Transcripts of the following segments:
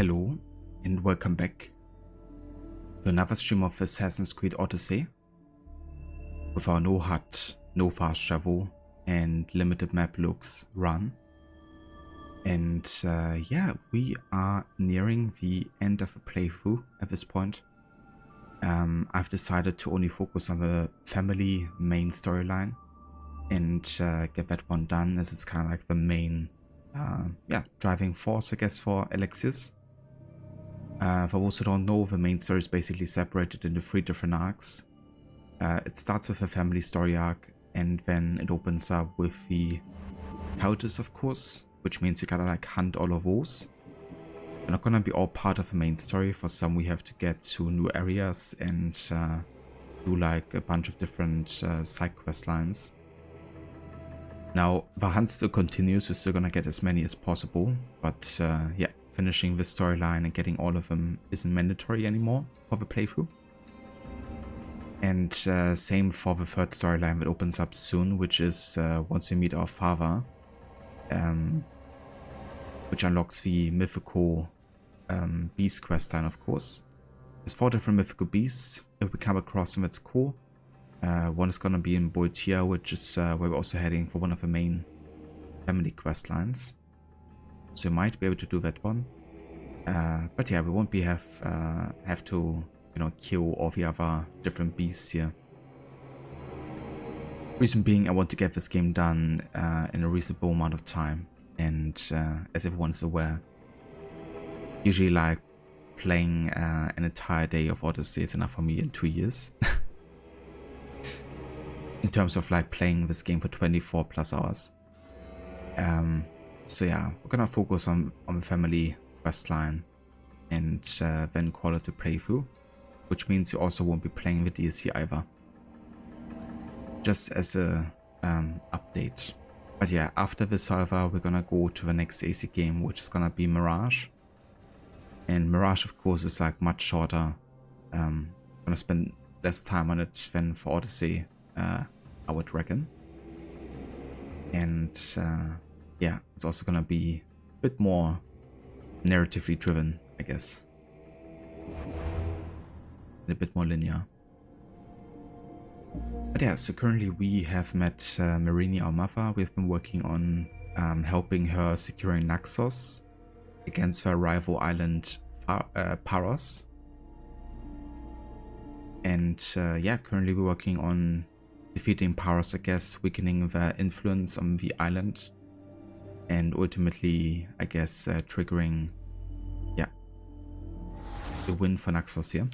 Hello and welcome back to another stream of Assassin's Creed Odyssey with our no HUD, no fast travel and limited map looks run. And yeah, we are nearing the end of the playthrough at this point. I've decided to only focus on the family main storyline and get that one done, as it's kind of like the main driving force, I guess, for Alexis. For those who don't know, the main story is basically separated into 3 different arcs. It starts with a family story arc, and then it opens up with the Countess, of course, which means you gotta like hunt all of those. They're not gonna be all part of the main story. For some, we have to get to new areas and do like a bunch of different side quest lines. Now, the hunt still continues. We're still gonna get as many as possible, but yeah, finishing the storyline and getting all of them isn't mandatory anymore for the playthrough. And same for the third storyline that opens up soon, which is once we meet our father, which unlocks the mythical beast quest line, of course. There's 4 different mythical beasts if we come across them. It's cool. One is gonna be in Boeotia, which is where we're also heading for one of the main family quest lines. So we might be able to do that one. But yeah, we won't be have to, you know, kill all the other different beasts here. Reason being, I want to get this game done in a reasonable amount of time. And as everyone's aware, usually like playing an entire day of Odyssey is enough for me in 2 years. In terms of like playing this game for 24 plus hours. So yeah, we're gonna focus on the family quest line and then call it a playthrough, which means you also won't be playing the DLC either. Just as a update. But yeah, after this, however, we're gonna go to the next AC game, which is gonna be Mirage. And Mirage, of course, is like much shorter. Gonna spend less time on it than for Odyssey, I would reckon. And yeah, it's also gonna be a bit more narratively driven, I guess. And a bit more linear. But yeah, so currently we have met Marini, our mother. We've been working on helping her securing Naxos against her rival island Paros. And yeah, currently we're working on defeating Paros, I guess, weakening their influence on the island. And ultimately, I guess, triggering, yeah, the win for Naxos here.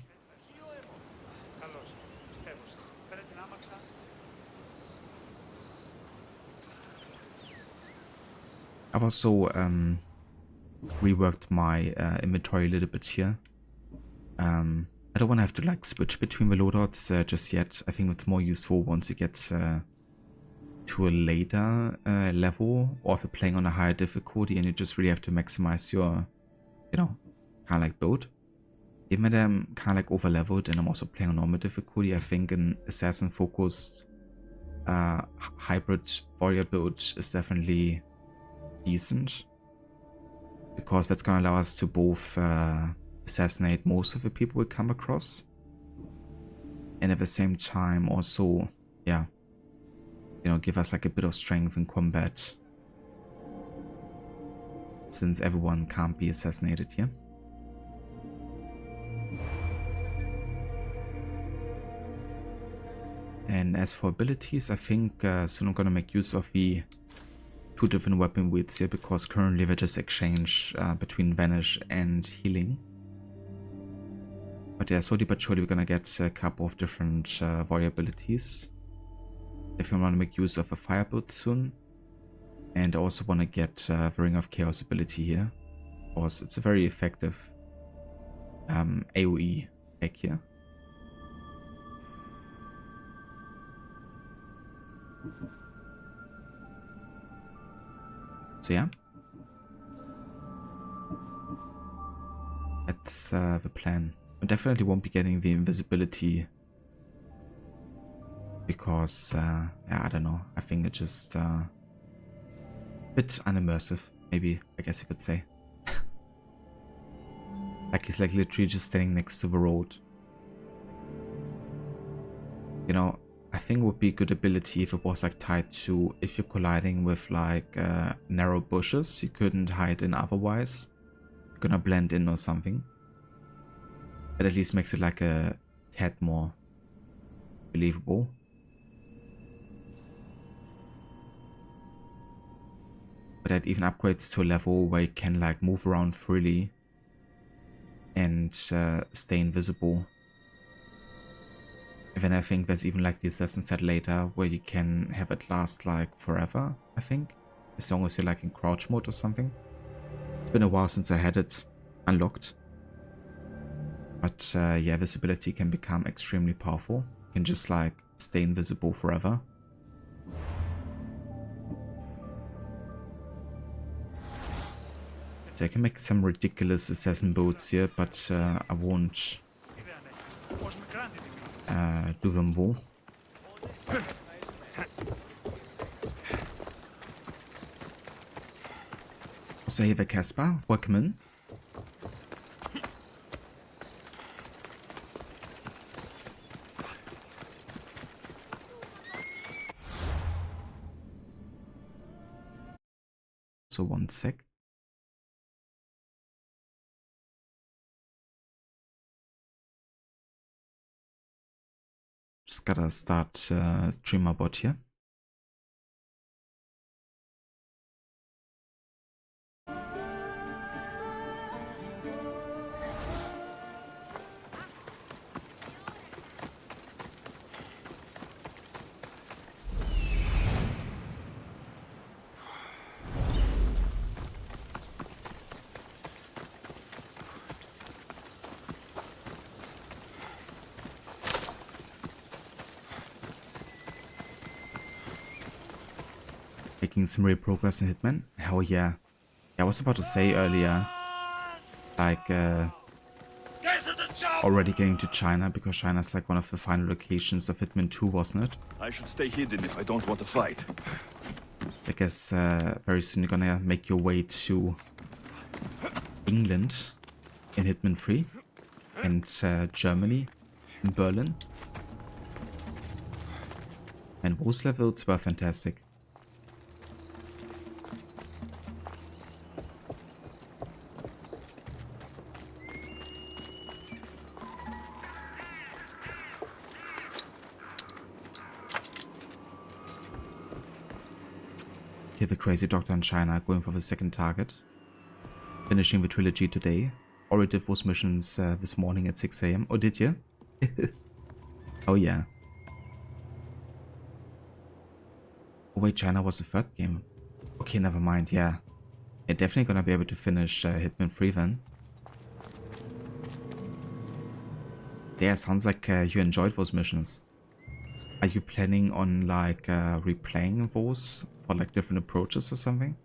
I've also reworked my inventory a little bit here. I don't want to have to like switch between the loadouts just yet. I think it's more useful once you get to a later level, or if you're playing on a higher difficulty and you just really have to maximize your, you know, kind of like build. Even though I'm kind of like over leveled and I'm also playing on normal difficulty, I think an assassin focused hybrid warrior build is definitely decent, because that's gonna allow us to both assassinate most of the people we come across, and at the same time also, yeah, you know, give us like a bit of strength in combat, since everyone can't be assassinated here. And as for abilities, I think soon I'm gonna make use of the 2 different weapon wields here, because currently they just exchange between Vanish and Healing. But yeah, slowly but surely we're gonna get a couple of different warrior abilities. If you want to make use of a fire build soon. And I also want to get the Ring of Chaos ability here, because it's a very effective AoE hack here. So yeah, that's the plan. I definitely won't be getting the invisibility, because yeah, I don't know, I think it's just a bit unimmersive, maybe, I guess you could say. Like he's like literally just standing next to the road. You know, I think it would be a good ability if it was like tied to if you're colliding with like narrow bushes you couldn't hide in otherwise. You're gonna blend in or something. That at least makes it like a tad more believable. But that even upgrades to a level where you can like move around freely and stay invisible. And then I think there's even like this lesson set later where you can have it last like forever, I think. As long as you're like in crouch mode or something. It's been a while since I had it unlocked. But yeah, this ability can become extremely powerful. You can just like stay invisible forever. So I can make some ridiculous assassin builds here, but I won't do them all. So hey there, Caspar, welcome in. So 1 sec. Just gotta start streamer bot here. Making some real progress in Hitman. Hell yeah. Yeah, I was about to say earlier, like, already getting to China, because China's like one of the final locations of Hitman 2, wasn't it? I should stay hidden if I don't want to fight. I guess very soon you're gonna make your way to England in Hitman 3 and Germany in Berlin. And those levels were fantastic. Here the crazy doctor in China going for the second target. Finishing the trilogy today. Already did those missions this morning at 6 AM. Oh, did you? Oh yeah. Oh wait, China was the third game. Okay, never mind, yeah. You're definitely gonna be able to finish Hitman 3 then. Yeah, sounds like you enjoyed those missions. Are you planning on like replaying those for like different approaches or something?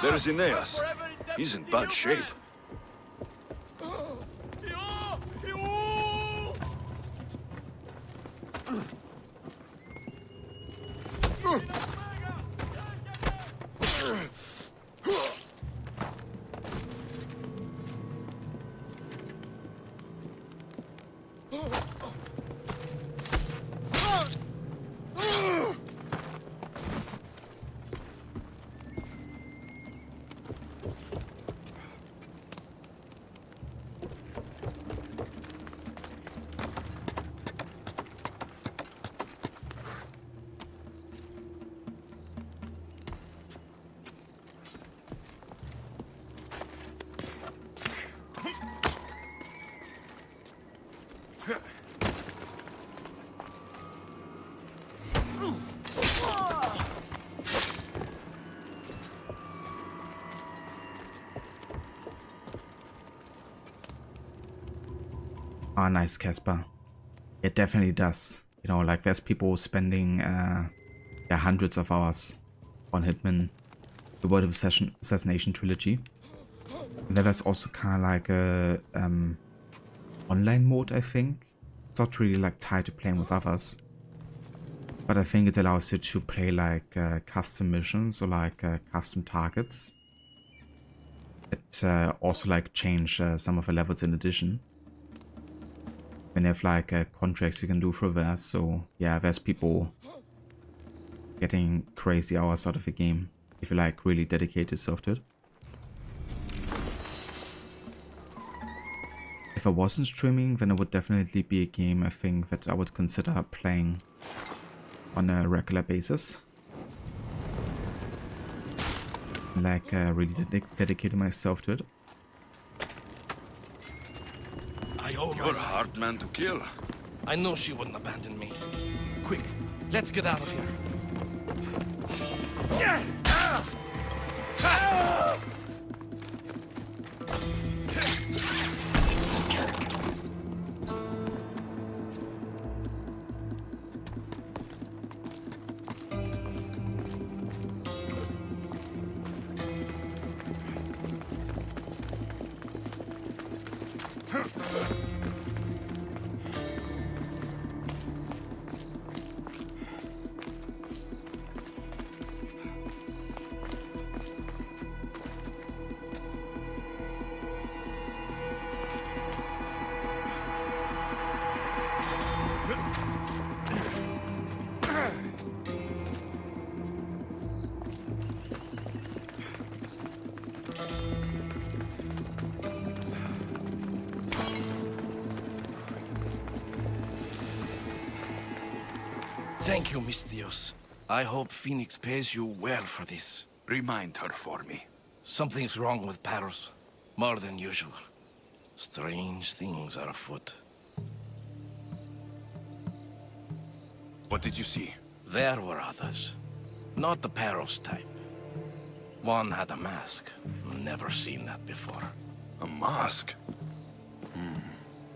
There's Aeneas. He's in bad shape. Ah, nice, Casper. It definitely does. You know, like there's people spending yeah, hundreds of hours on Hitman, the World of Assassination trilogy. And then there's also kind of like a online mode, I think. It's not really like tied to playing with others, but I think it allows you to play like custom missions or like custom targets. It also like change some of the levels in addition. When you have like contracts you can do through there, so yeah, there's people getting crazy hours out of the game if you like really dedicate yourself to it. If I wasn't streaming, then it would definitely be a game I think that I would consider playing on a regular basis. Like really dedicating myself to it. You're a hard man to kill. I know she wouldn't abandon me. Quick, let's get out of here. Thank you, Miss Dios. I hope Phoenix pays you well for this. Remind her for me. Something's wrong with Paros. More than usual. Strange things are afoot. What did you see? There were others. Not the Paros type. One had a mask. Never seen that before. A mask?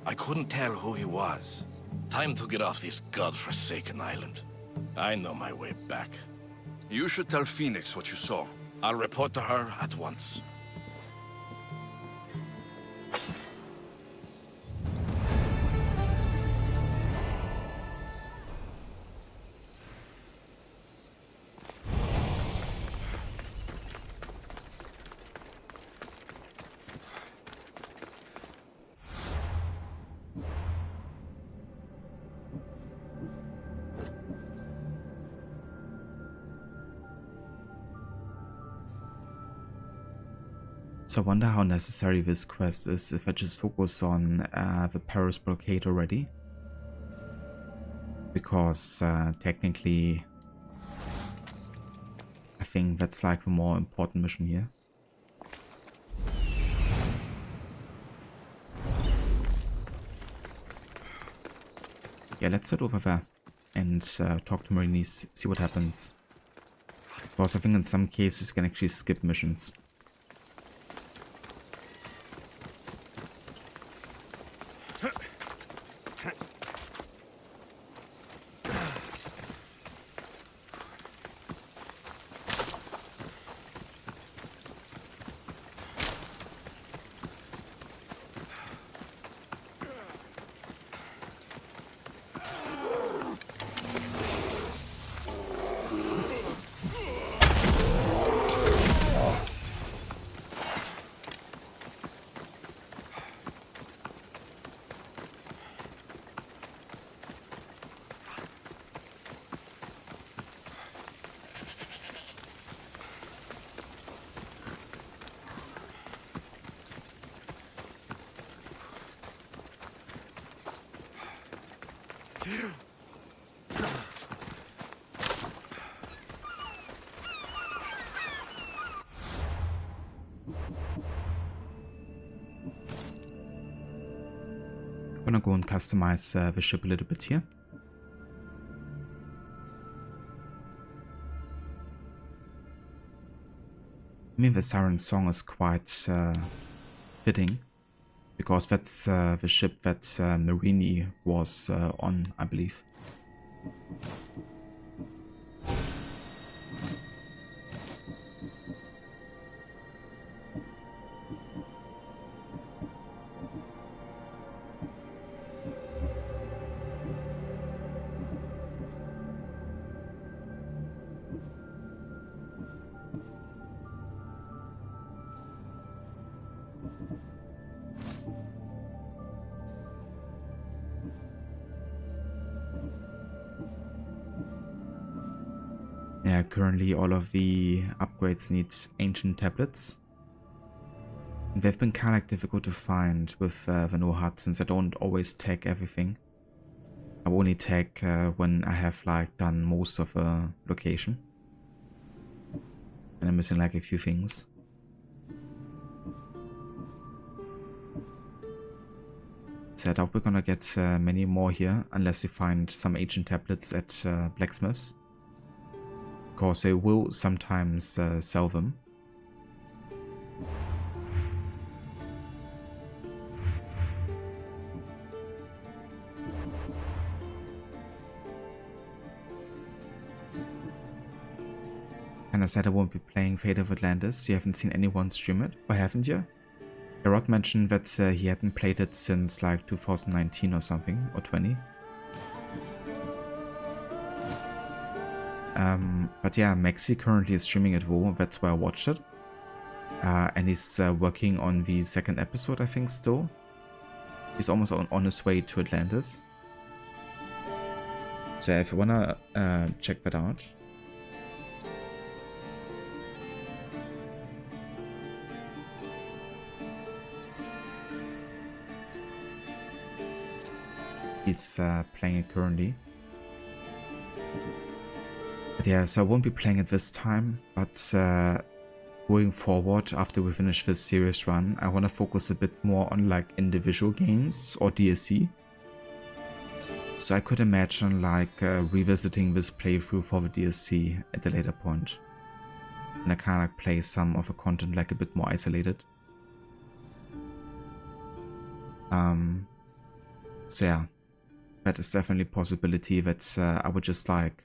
I couldn't tell who he was. Time to get off this godforsaken island. I know my way back. You should tell Phoenix what you saw. I'll report to her at once. So I wonder how necessary this quest is if I just focus on the Paros blockade already. Because technically I think that's like the more important mission here. Yeah, let's head over there and talk to Marini's, see what happens. Because I think in some cases you can actually skip missions. Gonna go and customize the ship a little bit here. I mean, the siren song is quite fitting. Because that's the ship that Marini was on, I believe. Yeah, currently all of the upgrades need ancient tablets. And they've been kind of difficult to find with the no HUD, since I don't always tag everything. I only tag when I have like done most of a location. And I'm missing like a few things. So I doubt we're gonna get many more here, unless we find some ancient tablets at blacksmiths. Because they will sometimes sell them. And I said I won't be playing Fate of Atlantis. You haven't seen anyone stream it? Why haven't you? Rod mentioned that he hadn't played it since like 2019 or something, or 20. But yeah, Maxi currently is streaming at WoW, that's where I watched it. And he's working on the second episode, I think, still. He's almost on his way to Atlantis. So yeah, if you wanna check that out. He's playing it currently. But yeah, so I won't be playing it this time, but going forward, after we finish this series run, I want to focus a bit more on like individual games or DLC. So I could imagine like revisiting this playthrough for the DLC at a later point. And I kind of like play some of the content like a bit more isolated. So yeah, that is definitely a possibility that I would just like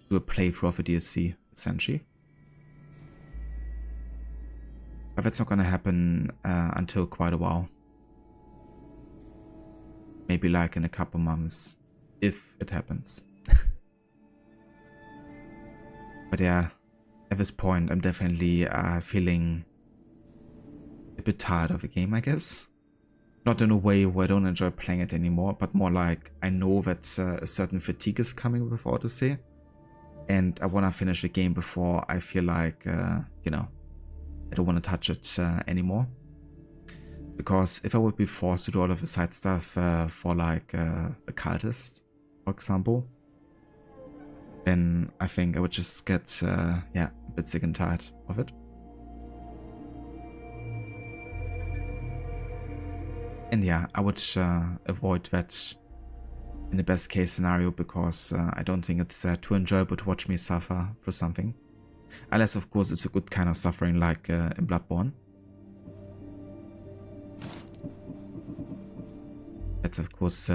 do a playthrough of a DLC, essentially. But that's not gonna happen until quite a while. Maybe like in a couple months, if it happens. But yeah, at this point I'm definitely feeling a bit tired of the game, I guess. Not in a way where I don't enjoy playing it anymore, but more like I know that a certain fatigue is coming with Odyssey. And I want to finish the game before I feel like, you know, I don't want to touch it anymore. Because if I would be forced to do all of the side stuff for like the cultist, for example, then I think I would just get, yeah, a bit sick and tired of it. And yeah, I would avoid that in the best case scenario, because I don't think it's too enjoyable to watch me suffer for something. Unless of course it's a good kind of suffering like in Bloodborne. That's of course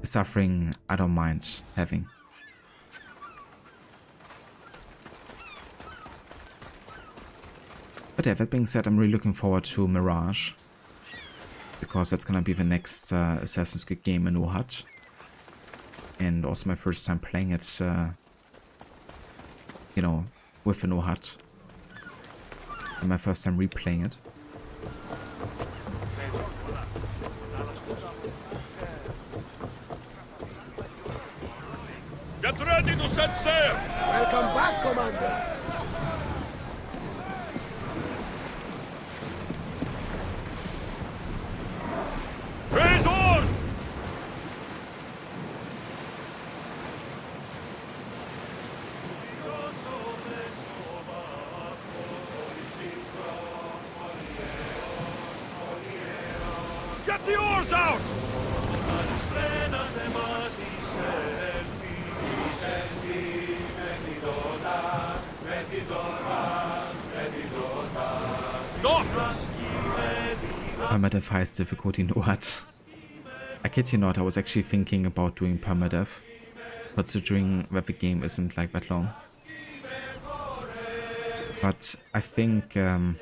suffering I don't mind having. But yeah, that being said, I'm really looking forward to Mirage. Because that's gonna be the next Assassin's Creed game in HUD. And also my first time playing it, you know, with an HUD. And my first time replaying it. Get ready to set sail! Welcome back, Commander! Raise oars! Get the oars out! Dock! permadeath highest difficulty no HUD. I kid you not, I was actually thinking about doing permadeath, considering that the game isn't like that long. But I think I'm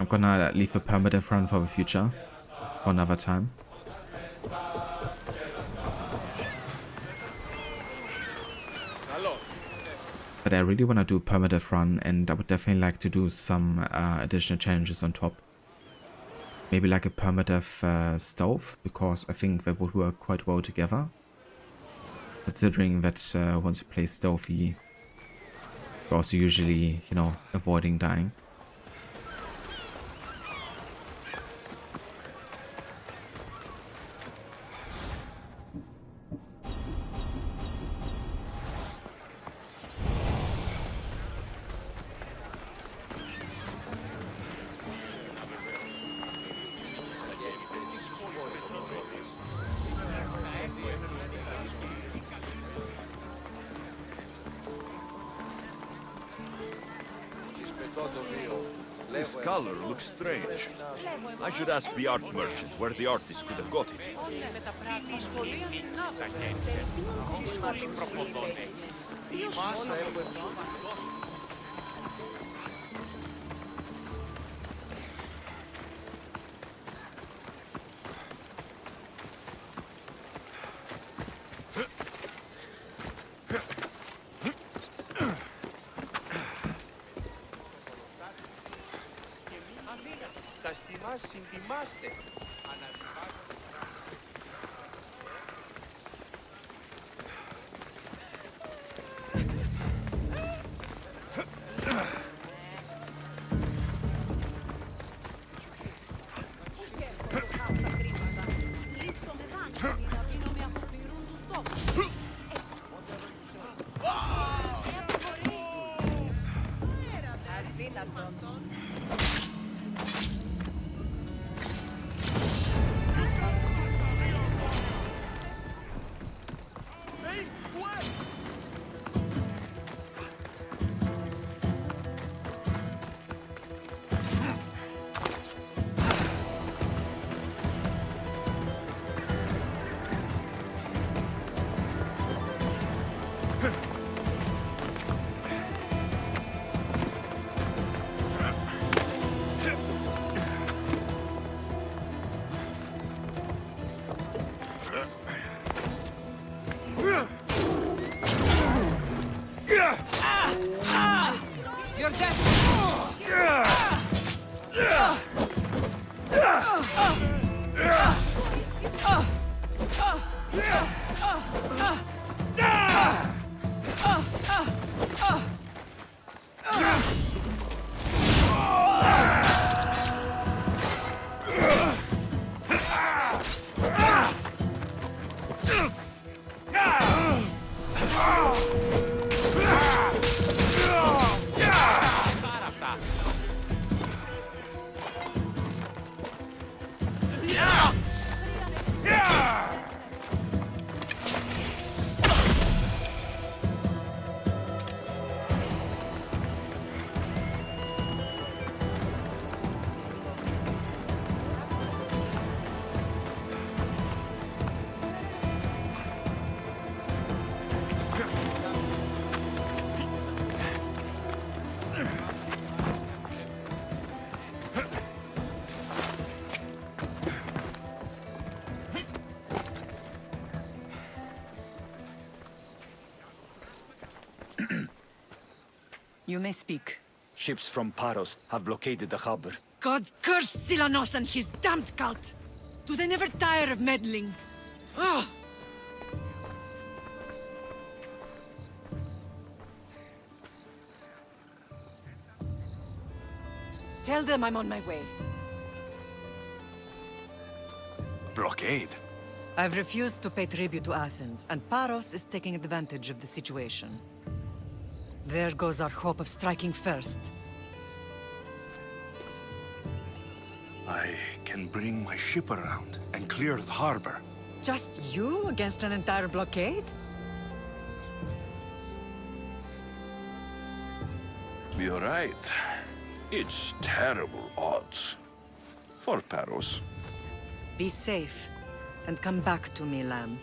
gonna leave the permadeath run for the future, for another time. But I really wanna do a permadeath run, and I would definitely like to do some additional challenges on top. Maybe like a permadeath stealth, because I think that would work quite well together. Considering that once you play stealthy, you're also usually, you know, avoiding dying. This color looks strange. I should ask the art merchant where the artist could have got it. You may speak. Ships from Paros have blockaded the harbor. God curse Silanos and his damned cult! Do they never tire of meddling? Ah! Tell them I'm on my way. Blockade? I've refused to pay tribute to Athens, and Paros is taking advantage of the situation. There goes our hope of striking first. I can bring my ship around and clear the harbor. Just you against an entire blockade? You're right. It's terrible odds. for Paros. Be safe, and come back to me, lamb.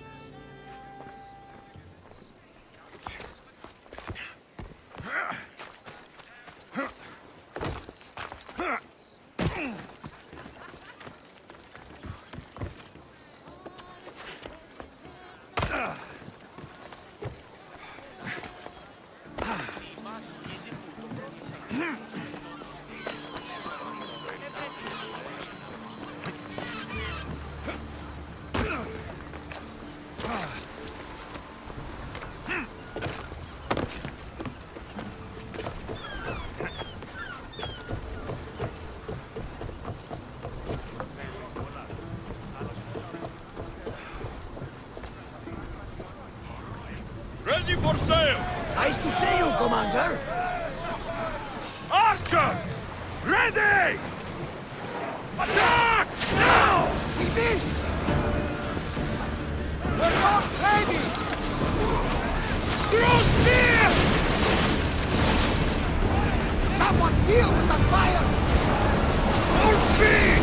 Ready for sail! Nice to see you, Commander. Archers! Ready! Attack! Now! We miss! We're not ready! Throw spear! Someone deal with the fire! Full speed!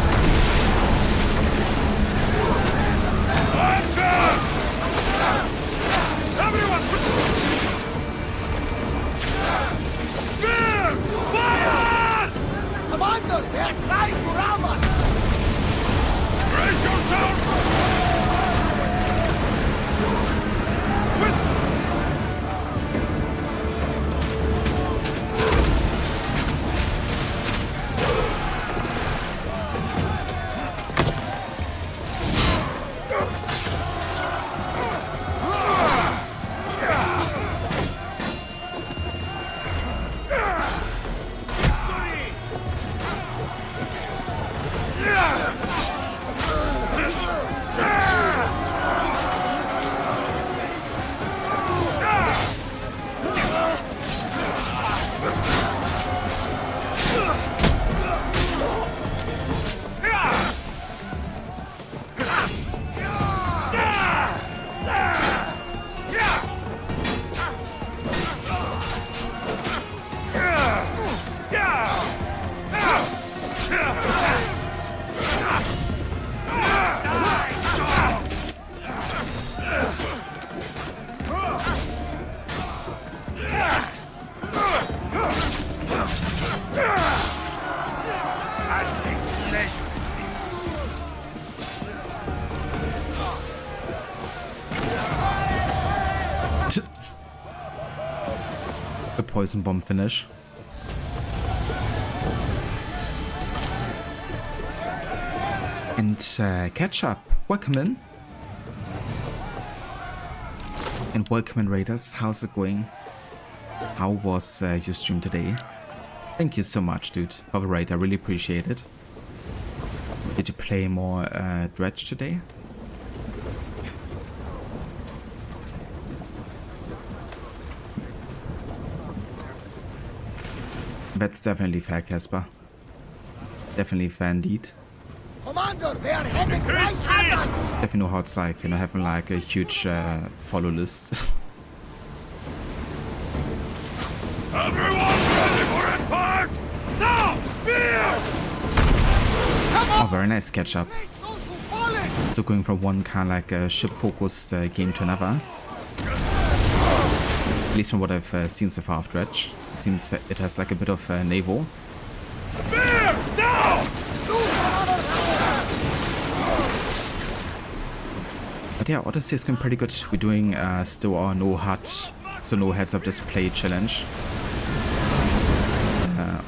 Archers! Everyone! Spears! Fire! Commander, they are trying to ram us! Brace yourself! The poison bomb finish. And Ketchup, welcome in. And welcome in, Raiders. How's it going? How was your stream today? Thank you so much, dude, for the raid. I really appreciate it. Did you play more Dredge today? That's definitely fair, Casper. Definitely fair indeed. Commander, they are heading right at us! Definitely know how it's like, you know, having like a huge follow list. Everyone ready for impact! Now! Spears! Oh, very nice catch-up. Place those who fall in! So going from one kind of like ship-focused game to another. At least from what I've seen so far of Dredge. It seems that it has like a bit of naval. Spears! Now! But yeah, Odyssey is going pretty good. We're doing still our no HUD, so no heads up display challenge.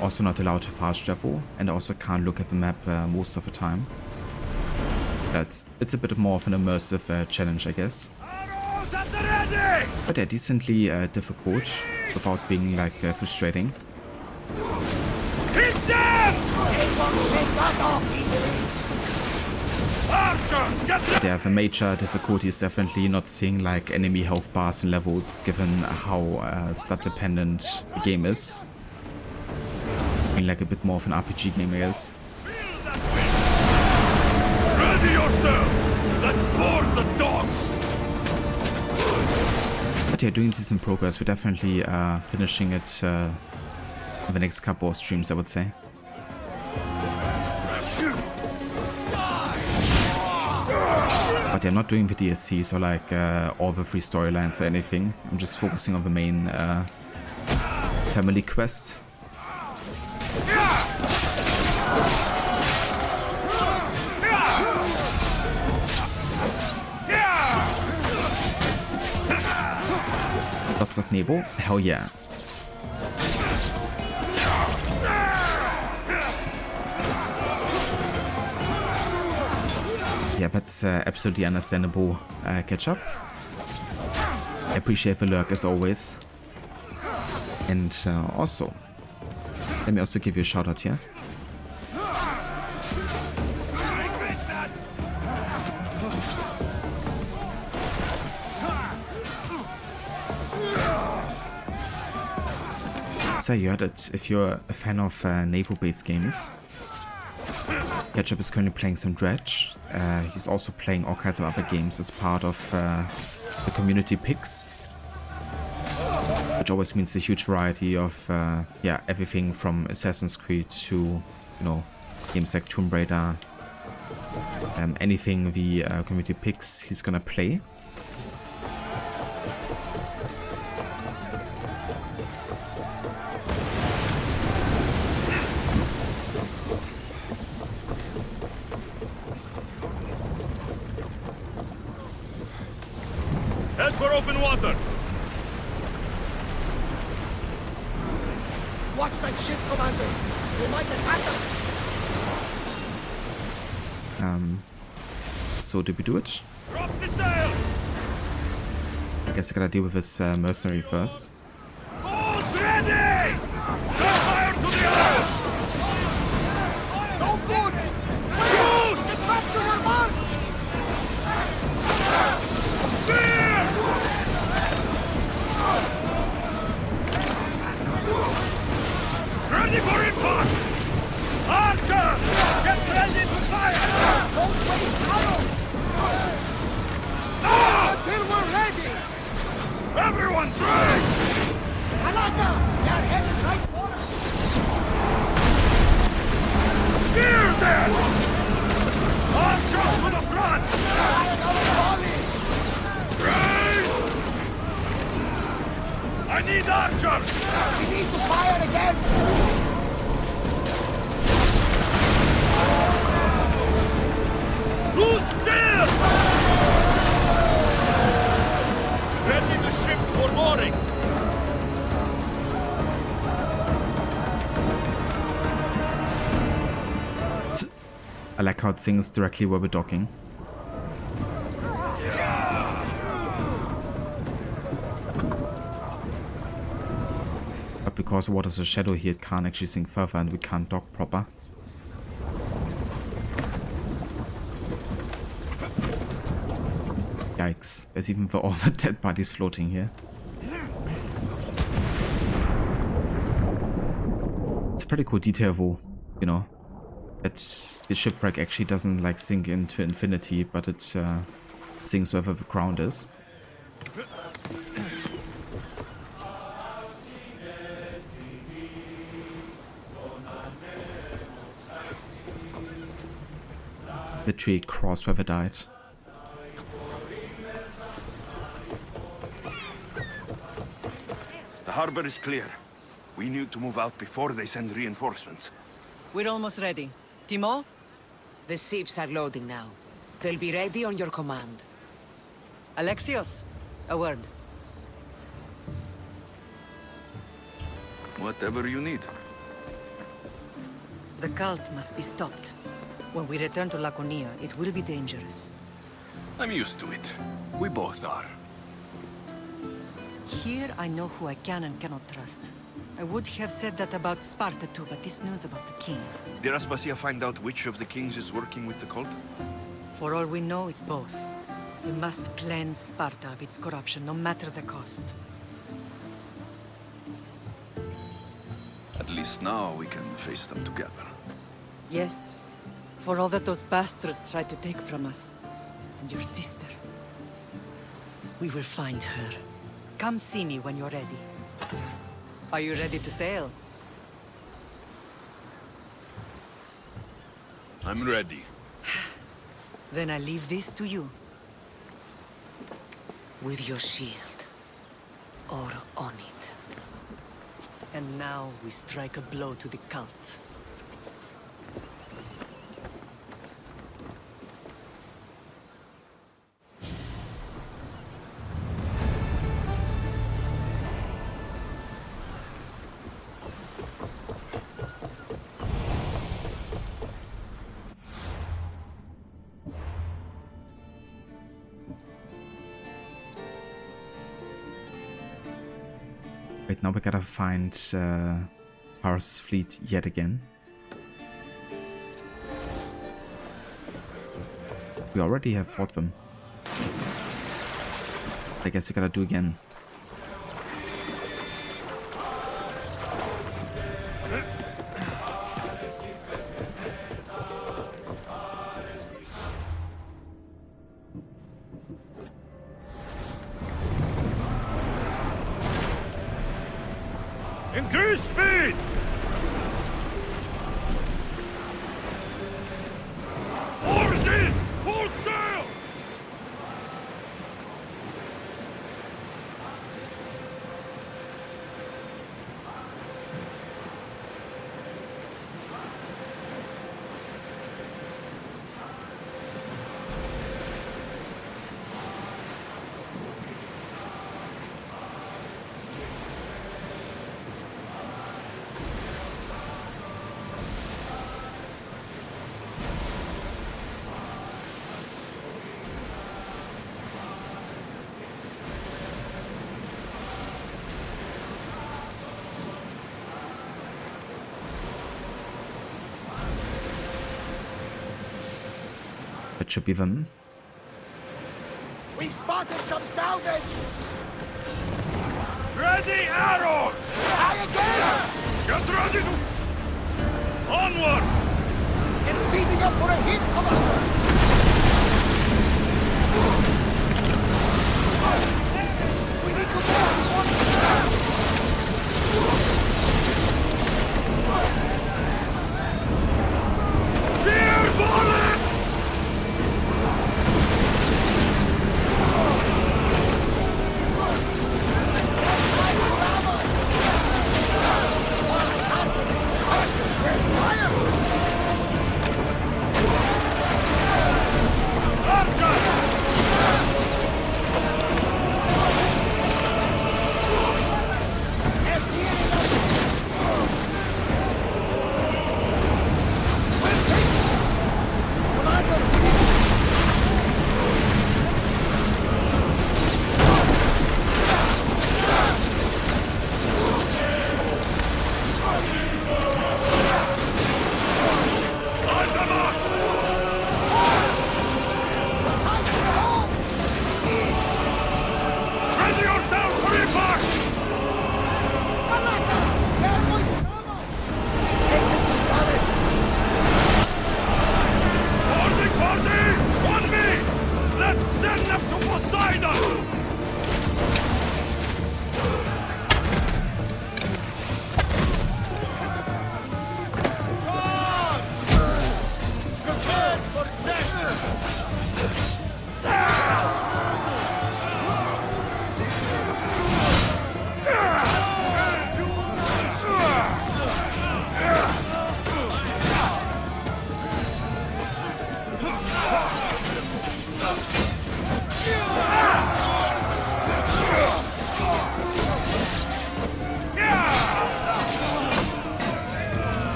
Also not allowed to fast travel, and also can't look at the map most of the time. It's a bit more of an immersive challenge, I guess. Paros at the ready! But yeah, decently difficult without being like frustrating. Hit them! They won't shake that off easily! Archers, get But yeah, the major difficulty is definitely not seeing like enemy health bars and levels, given how stat dependent the game is. I mean, like a bit more of an RPG game, I guess. ready yourselves! Let's board the dogs! But yeah, doing decent progress. We're definitely finishing it in the next couple of streams, I would say. But I'm not doing the DLCs or like all the free storylines or anything. I'm just focusing on the main family quest. Lots of Nevo? Hell yeah. Yeah, that's absolutely understandable, Ketchup. I appreciate the lurk as always. And also, let me also give you a shout out here. So you heard it, if you're a fan of naval-based games, Ketchup is currently playing some Dredge. He's also playing all kinds of other games as part of the community picks, which always means a huge variety of yeah, everything from Assassin's Creed to, you know, games like Tomb Raider. Anything the community picks, he's gonna play. Head for open water! Watch that ship, Commander! They might attack us! So did we do it? Drop the sail! I guess I gotta deal with this mercenary first. All's ready! Set fire to the house! No good! Wait! Get back to your mark! Spear! Ready for impact! Archer! Get ready to fire! Don't waste arrows! Until we're ready! Everyone train! Alaka! They're headed right for us! Spear them! Archers to the front! Fire another volley! Raise! I need archers! We need to fire again! Loose still! Ready the ship for mooring! I like how it sings directly where we're docking. But because water's a shadow here, it can't actually sink further and we can't dock proper. Yikes, there's even all the dead bodies floating here. It's a pretty cool detail though, you know, that the shipwreck actually doesn't like sink into infinity, but it sinks wherever the ground is. The tree crossed wherever died. The harbor is clear. We need to move out before they send reinforcements. We're almost ready. Timo? The ships are loading now. They'll be ready on your command. Alexios, a word. Whatever you need. The cult must be stopped. When we return to Laconia, it will be dangerous. I'm used to it. We both are. Here I know who I can and cannot trust. I would have said that about Sparta too, but this news about the king. Did Aspasia find out which of the kings is working with the cult? For all we know, it's both. We must cleanse Sparta of its corruption, no matter the cost. At least now we can face them together. Yes, for all that those bastards tried to take from us. And your sister. We will find her. Come see me when you're ready. Are you ready to sail? I'm ready. Then I leave this to you. With your shield. Or on it. And now we strike a blow to the cult. Wait, now we gotta find PAROS' fleet yet again. We already have fought them. I guess I gotta do again. Increase speed! Oars in! Full sail! That should be them. We spotted some salvage! Ready arrows! Try again! Get ready to... Onward! It's speeding up for a hit, Commander! We need to move before the storm! Dear bullet!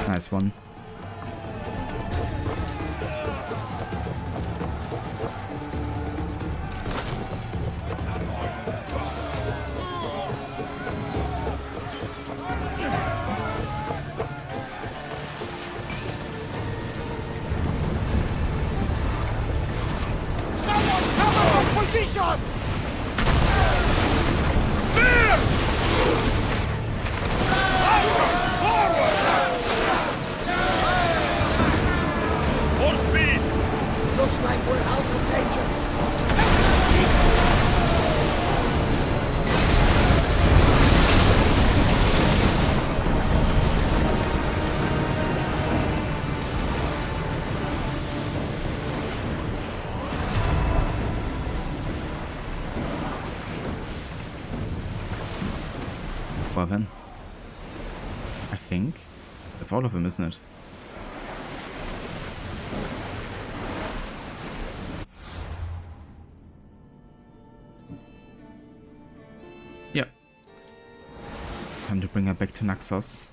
Nice one. Someone cover our position! More speed! Looks like we're out of danger. far then. I think. That's all of them, isn't it? Yep. Time to bring her back to Naxos.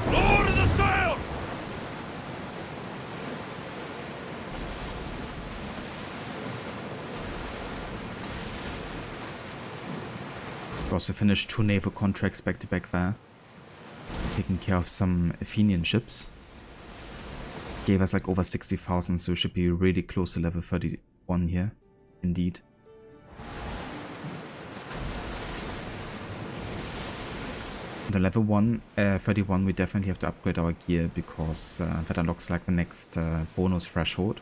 Lower the sail! We also finished 2 naval contracts back to back there. Taking care of some Athenian ships. Gave us like over 60,000, so we should be really close to level 31 here. Indeed. The level 31 we definitely have to upgrade our gear because that unlocks like the next bonus threshold.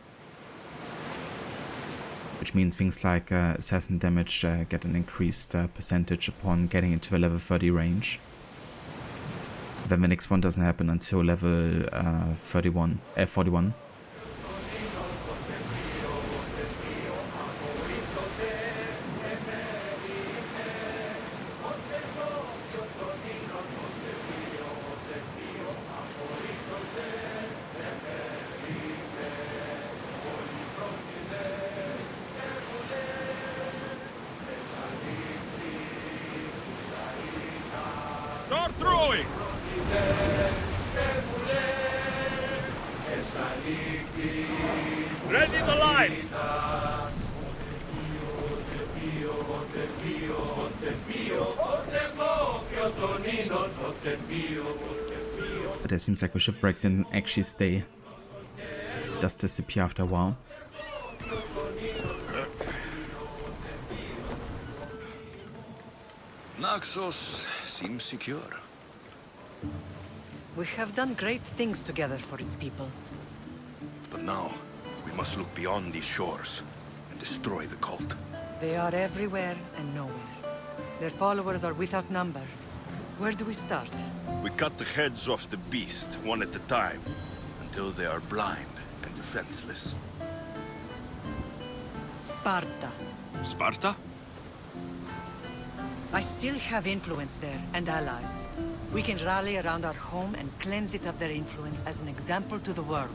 Which means things like assassin damage get an increased percentage upon getting into the level 30 range. Then the next one doesn't happen until level 41. Start throwing! Ready the lights! But it seems like the shipwreck didn't actually stay. It does disappear after a while. Naxos seems secure. We have done great things together for its people. But now, we must look beyond these shores and destroy the cult. They are everywhere and nowhere. Their followers are without number. Where do we start? We cut the heads off the beast, one at a time, until they are blind and defenseless. Sparta. Sparta? I still have influence there, and allies. We can rally around our home and cleanse it of their influence as an example to the world.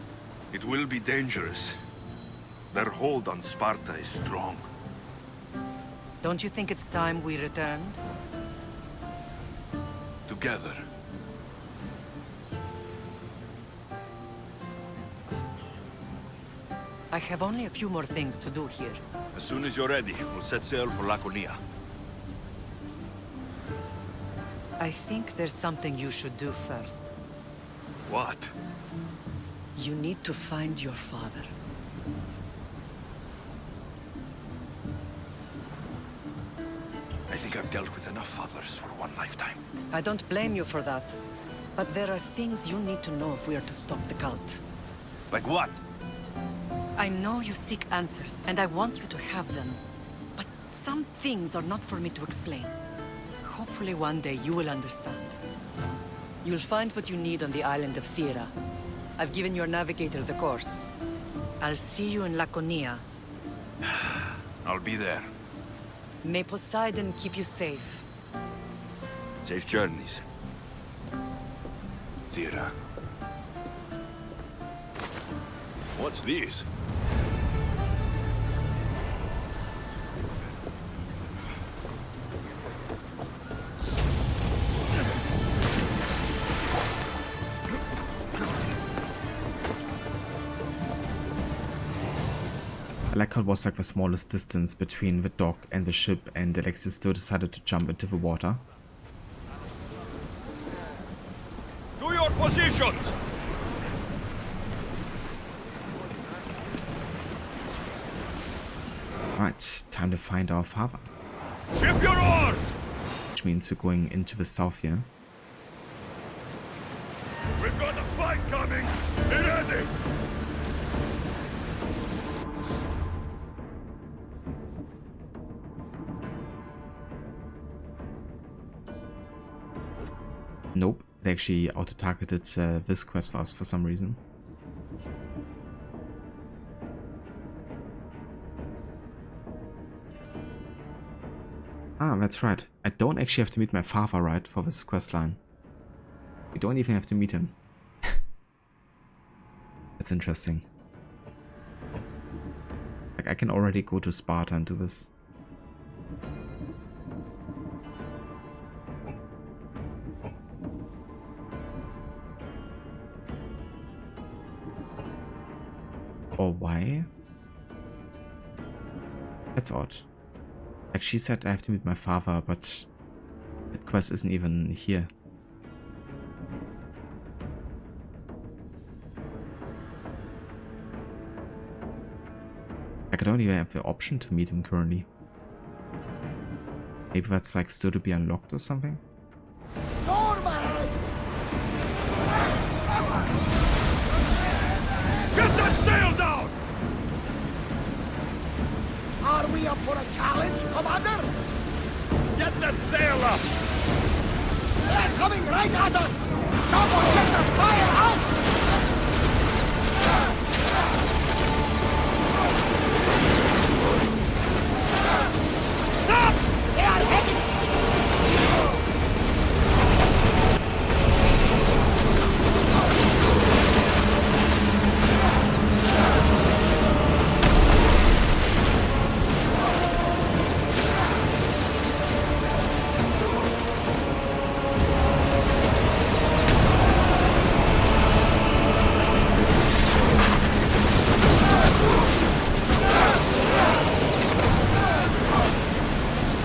It will be dangerous. Their hold on Sparta is strong. Don't you think it's time we returned? Together. I have only a few more things to do here. As soon as you're ready, we'll set sail for Laconia. I think there's something you should do first. What? You need to find your father. I think I've dealt with enough fathers for one lifetime. I don't blame you for that. But there are things you need to know if we are to stop the cult. Like what? I know you seek answers, and I want you to have them. But some things are not for me to explain. Hopefully one day you will understand. You'll find what you need on the island of Sierra. I've given your navigator the course. I'll see you in Laconia. I'll be there. May Poseidon keep you safe. Safe journeys. Thera. What's this? I like how it was like the smallest distance between the dock and the ship, and Alexis still decided to jump into the water. To your positions! Right, time to find our father. Ship your oars! Which means we're going into the south here. We've got a fight coming! Be ready! Nope, it actually auto-targeted this quest for us for some reason. Ah, that's right. I don't actually have to meet my father, right, for this quest line. We don't even have to meet him. That's interesting. Like, I can already go to Sparta and do this. Or why? That's odd. Like, she said I have to meet my father, but that quest isn't even here. I don't even have the option to meet him currently. Maybe that's like still to be unlocked or something? Get that sail down! Are we up for a challenge, Commander? Get that sail up! They're coming right at us! Someone get the fire out! Stop! They are heading!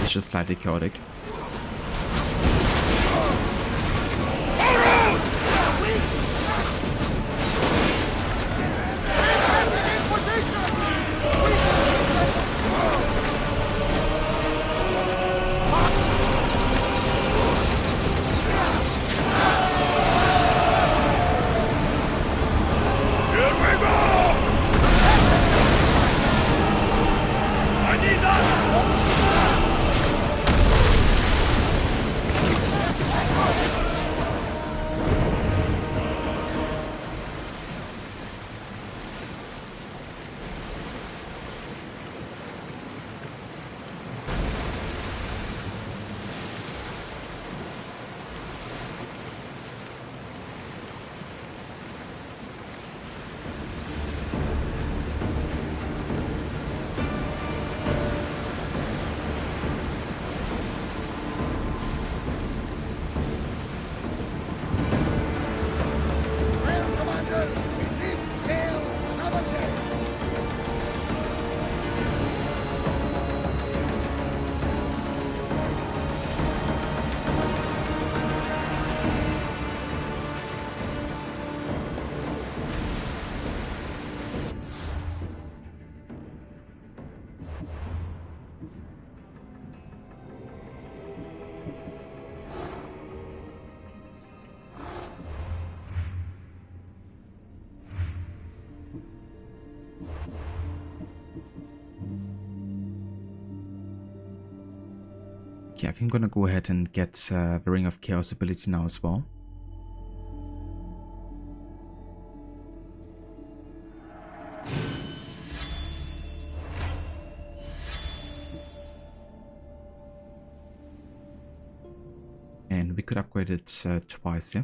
It's just slightly chaotic. Okay, I think I'm gonna go ahead and get the Ring of Chaos ability now as well. And we could upgrade it twice, yeah?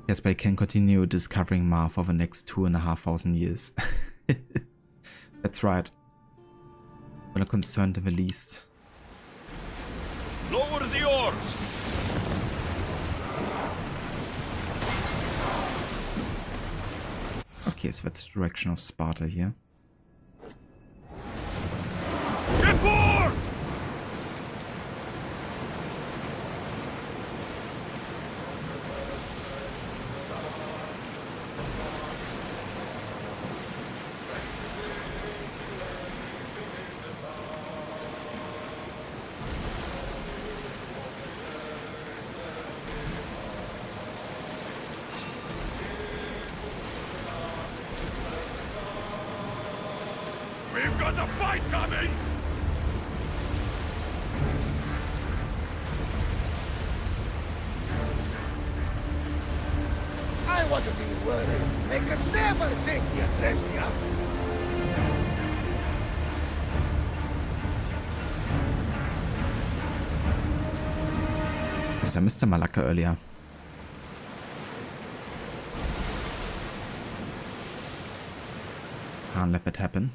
Yes, but I can continue discovering Ma for the next 2,500 years. That's right. I'm gonna concern to the least. Lower the oars! Okay, so that's the direction of Sparta here. Get board! We've got a fight coming! I wasn't even worry. They could never think you dressed me up. I missed Malacca earlier. Can't let that happen.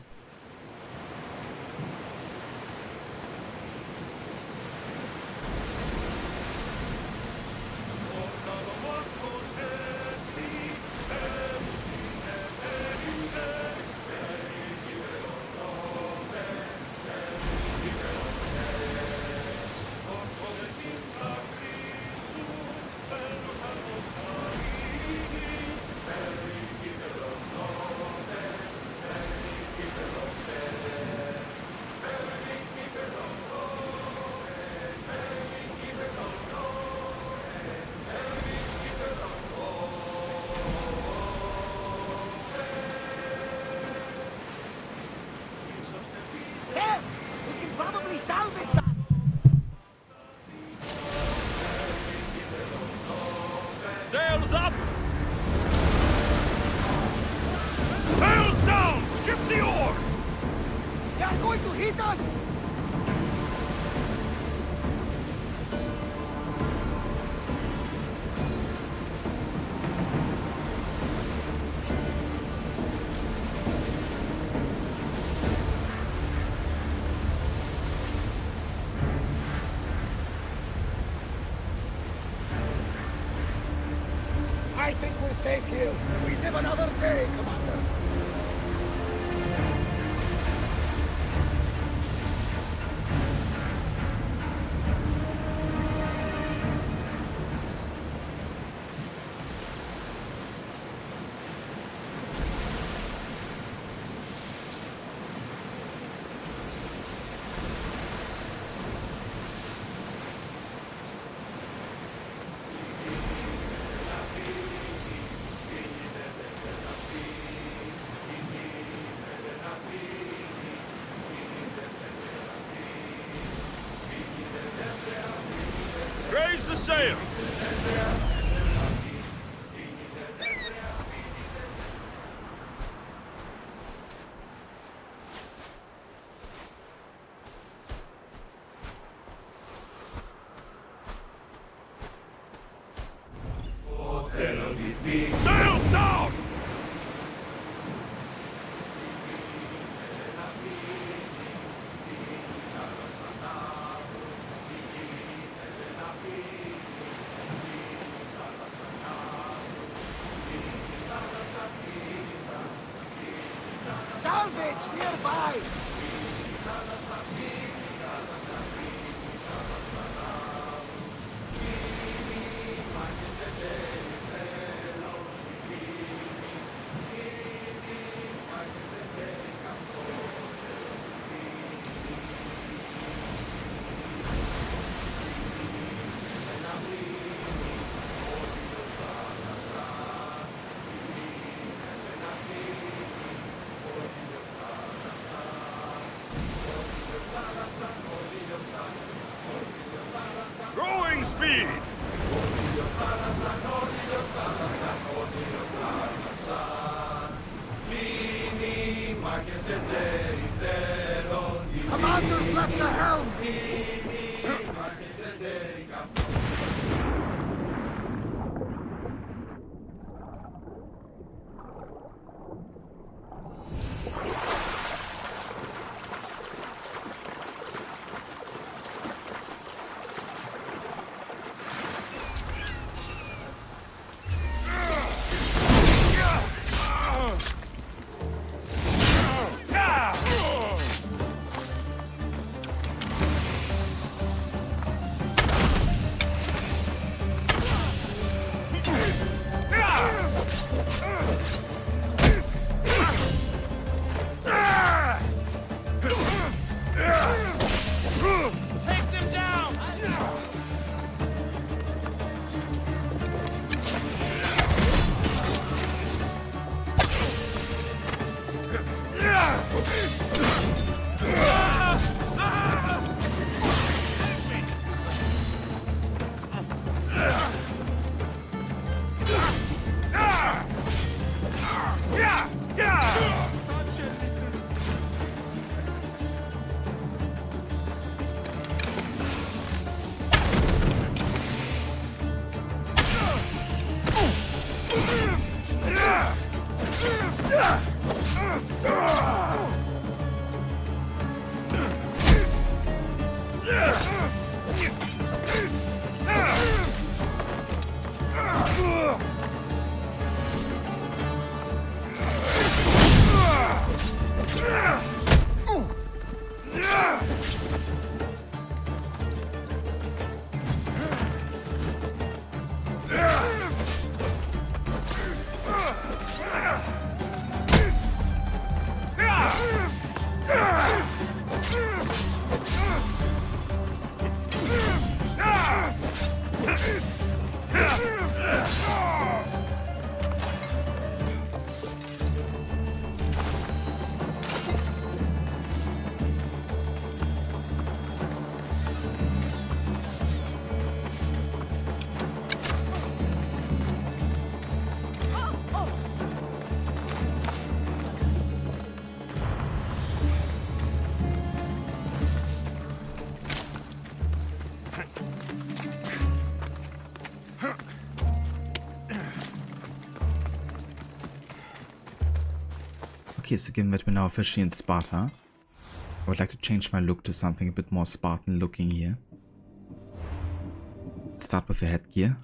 There! We can probably salvage that! Sails up! Sails down! Ship the oars! They are going to hit us! I think we're safe here. We live another day, Commander. Raise the sail! Sails down! Salvage nearby! Growing speed! Commander's left the helm! Okay, so given that we're now officially in Sparta, I would like to change my look to something a bit more Spartan looking here. Let's start with the headgear.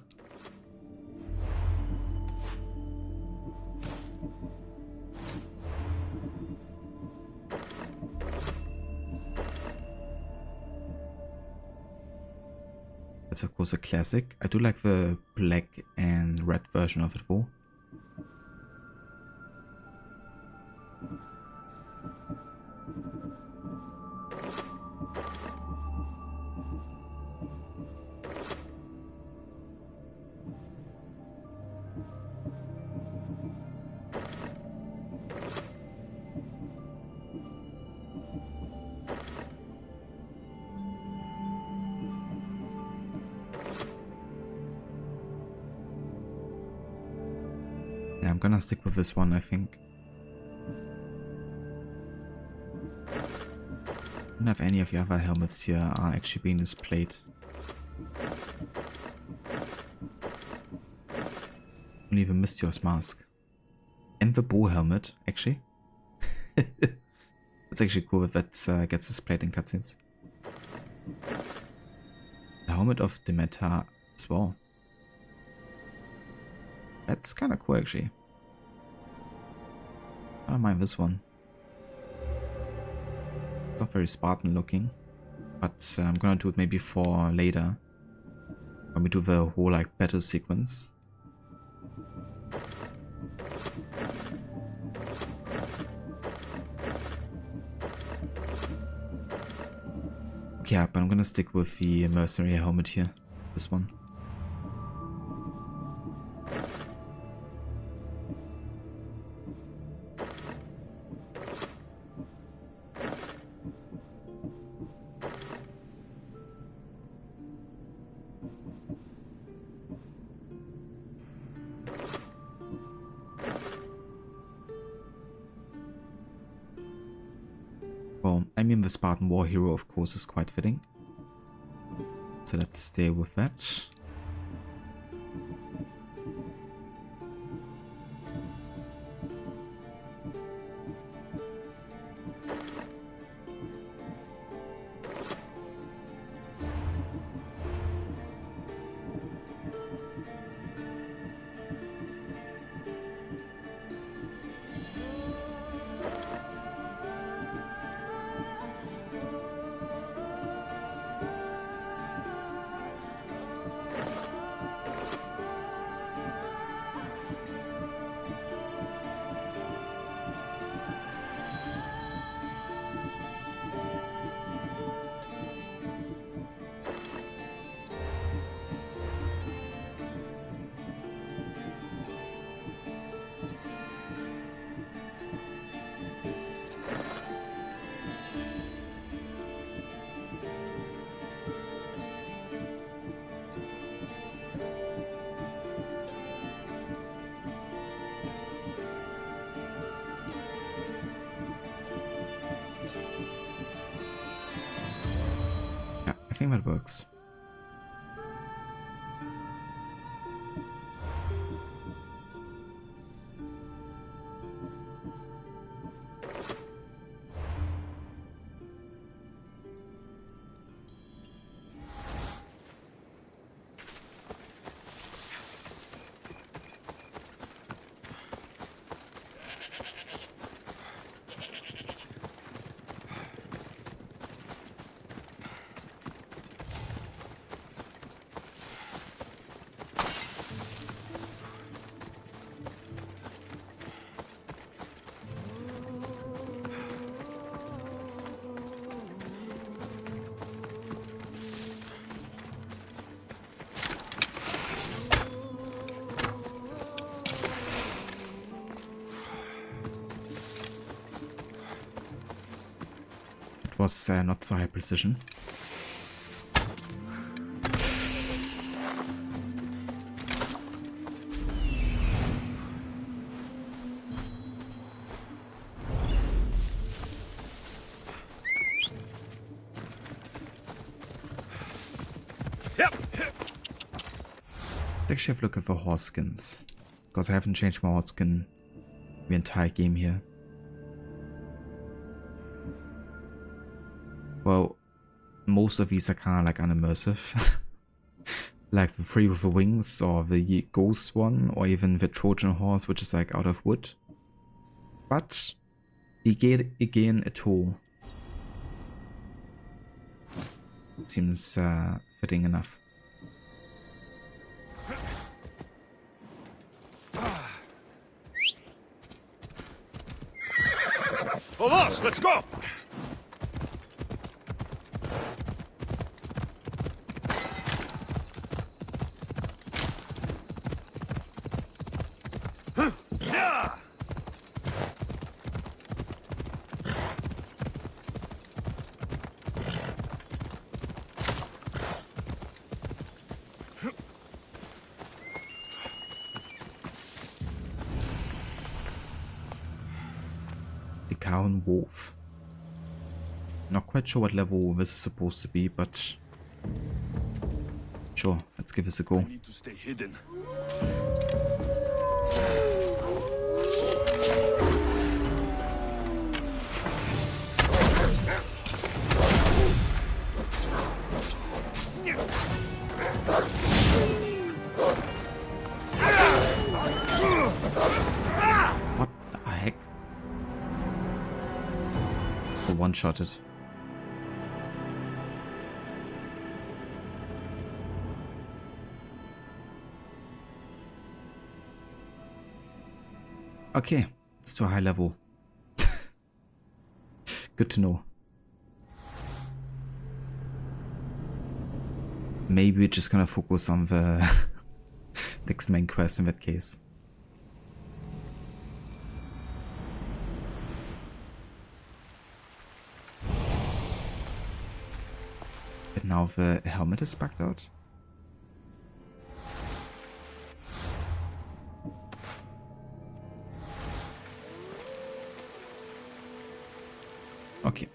That's of course a classic. I do like the black and red version of it though. Yeah, I'm gonna stick with this one, I think. I don't have any of the other helmets here are actually being displayed. Only the Misthios mask. And the bow helmet, actually. It's actually cool if that gets displayed in cutscenes. The helmet of Demeter as well. That's kind of cool actually. I don't mind this one. It's not very Spartan looking, but I'm gonna do it maybe for later. When we do the whole like battle sequence. Yeah, but I'm gonna stick with the mercenary helmet here. This one. Well, I mean the Spartan war hero of course is quite fitting. So let's stay with that. I think that works. Was not so high precision. Let's actually have a look at the horse skins, because I haven't changed my horse skin the entire game here. Well, most of these are kind of like unimmersive. Like the Three with the Wings, or the Ghost one, or even the Trojan Horse, which is like out of wood. But again, a tool seems fitting enough. Paros, let's go! Wolf. Not quite sure what level this is supposed to be, but sure, let's give this a go. I need to stay hidden. What the heck? One-shotted. Okay, it's to a high level. Good to know. Maybe we're just gonna focus on the next main quest in that case. And now the helmet is bugged out. Okay.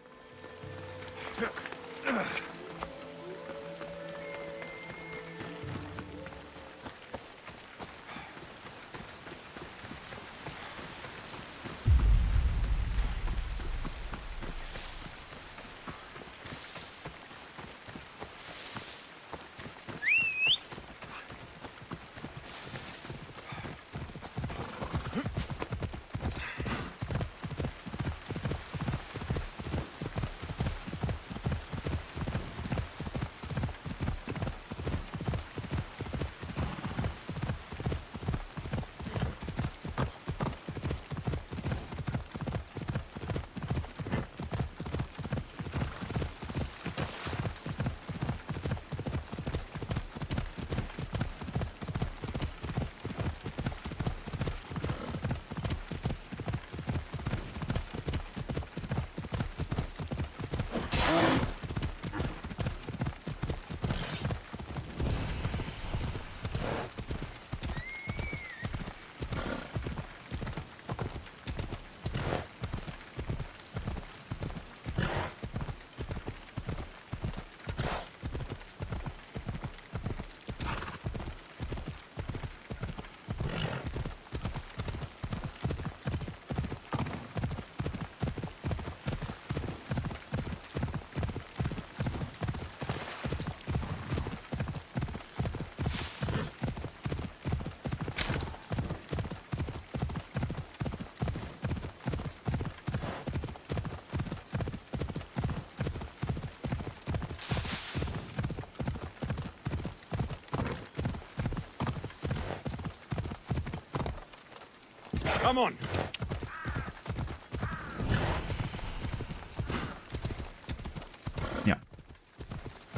Come on. Yeah.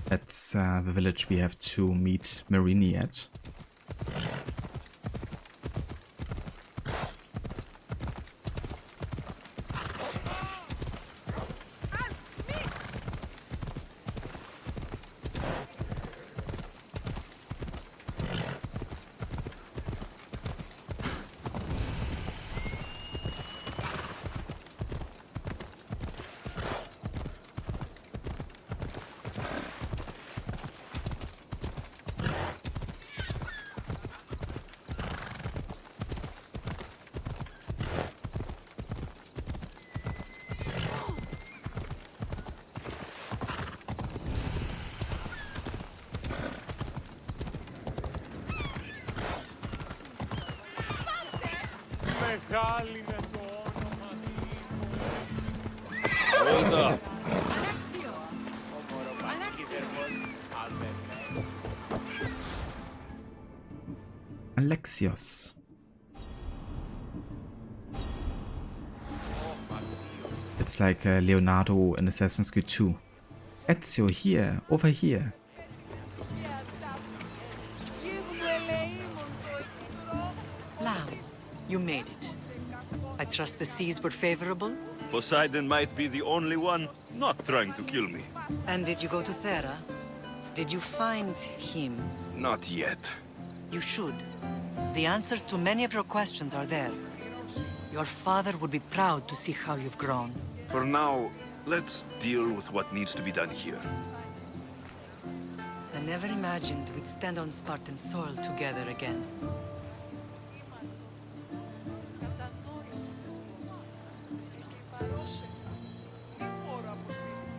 That's the village we have to meet Marini at. Hold up. Alexios. It's like Leonardo in Assassin's Creed 2. Ezio, here, over here. Lamb, you made it. I trust the seas were favorable? Poseidon might be the only one not trying to kill me. And did you go to Thera? Did you find him? Not yet. You should. The answers to many of your questions are there. Your father would be proud to see how you've grown. For now, let's deal with what needs to be done here. I never imagined we'd stand on Spartan soil together again.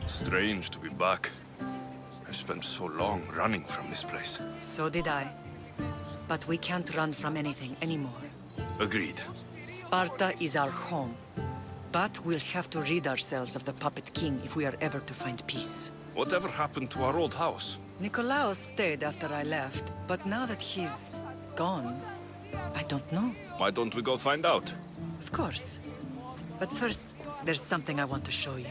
Strange to be back. I spent so long running from this place. So did I. But we can't run from anything anymore. Agreed. Sparta is our home. But we'll have to rid ourselves of the Puppet King if we are ever to find peace. Whatever happened to our old house? Nikolaos stayed after I left, but now that he's gone, I don't know. Why don't we go find out? Of course. But first, there's something I want to show you.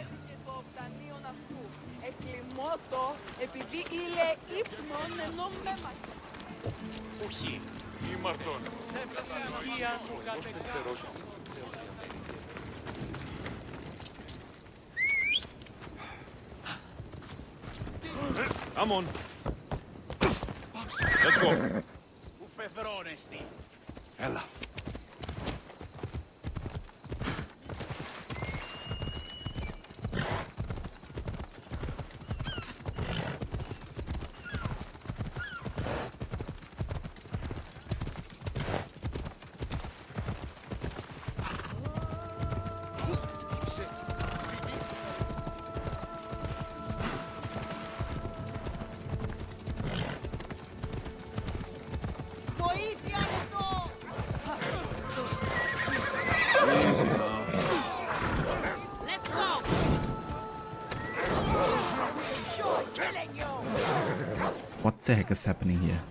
Come on. Let's go. Ella. What the heck is happening here?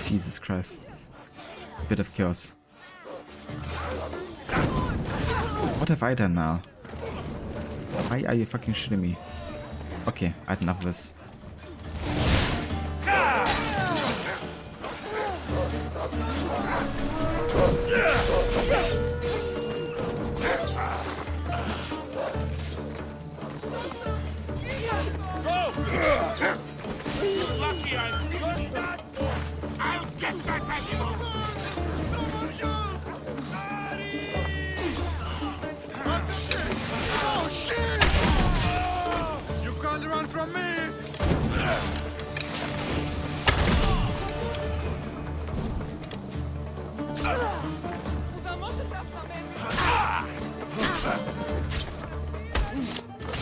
Jesus Christ. Bit of chaos. What have I done now? Why are you fucking shooting me? Okay, I had enough of this.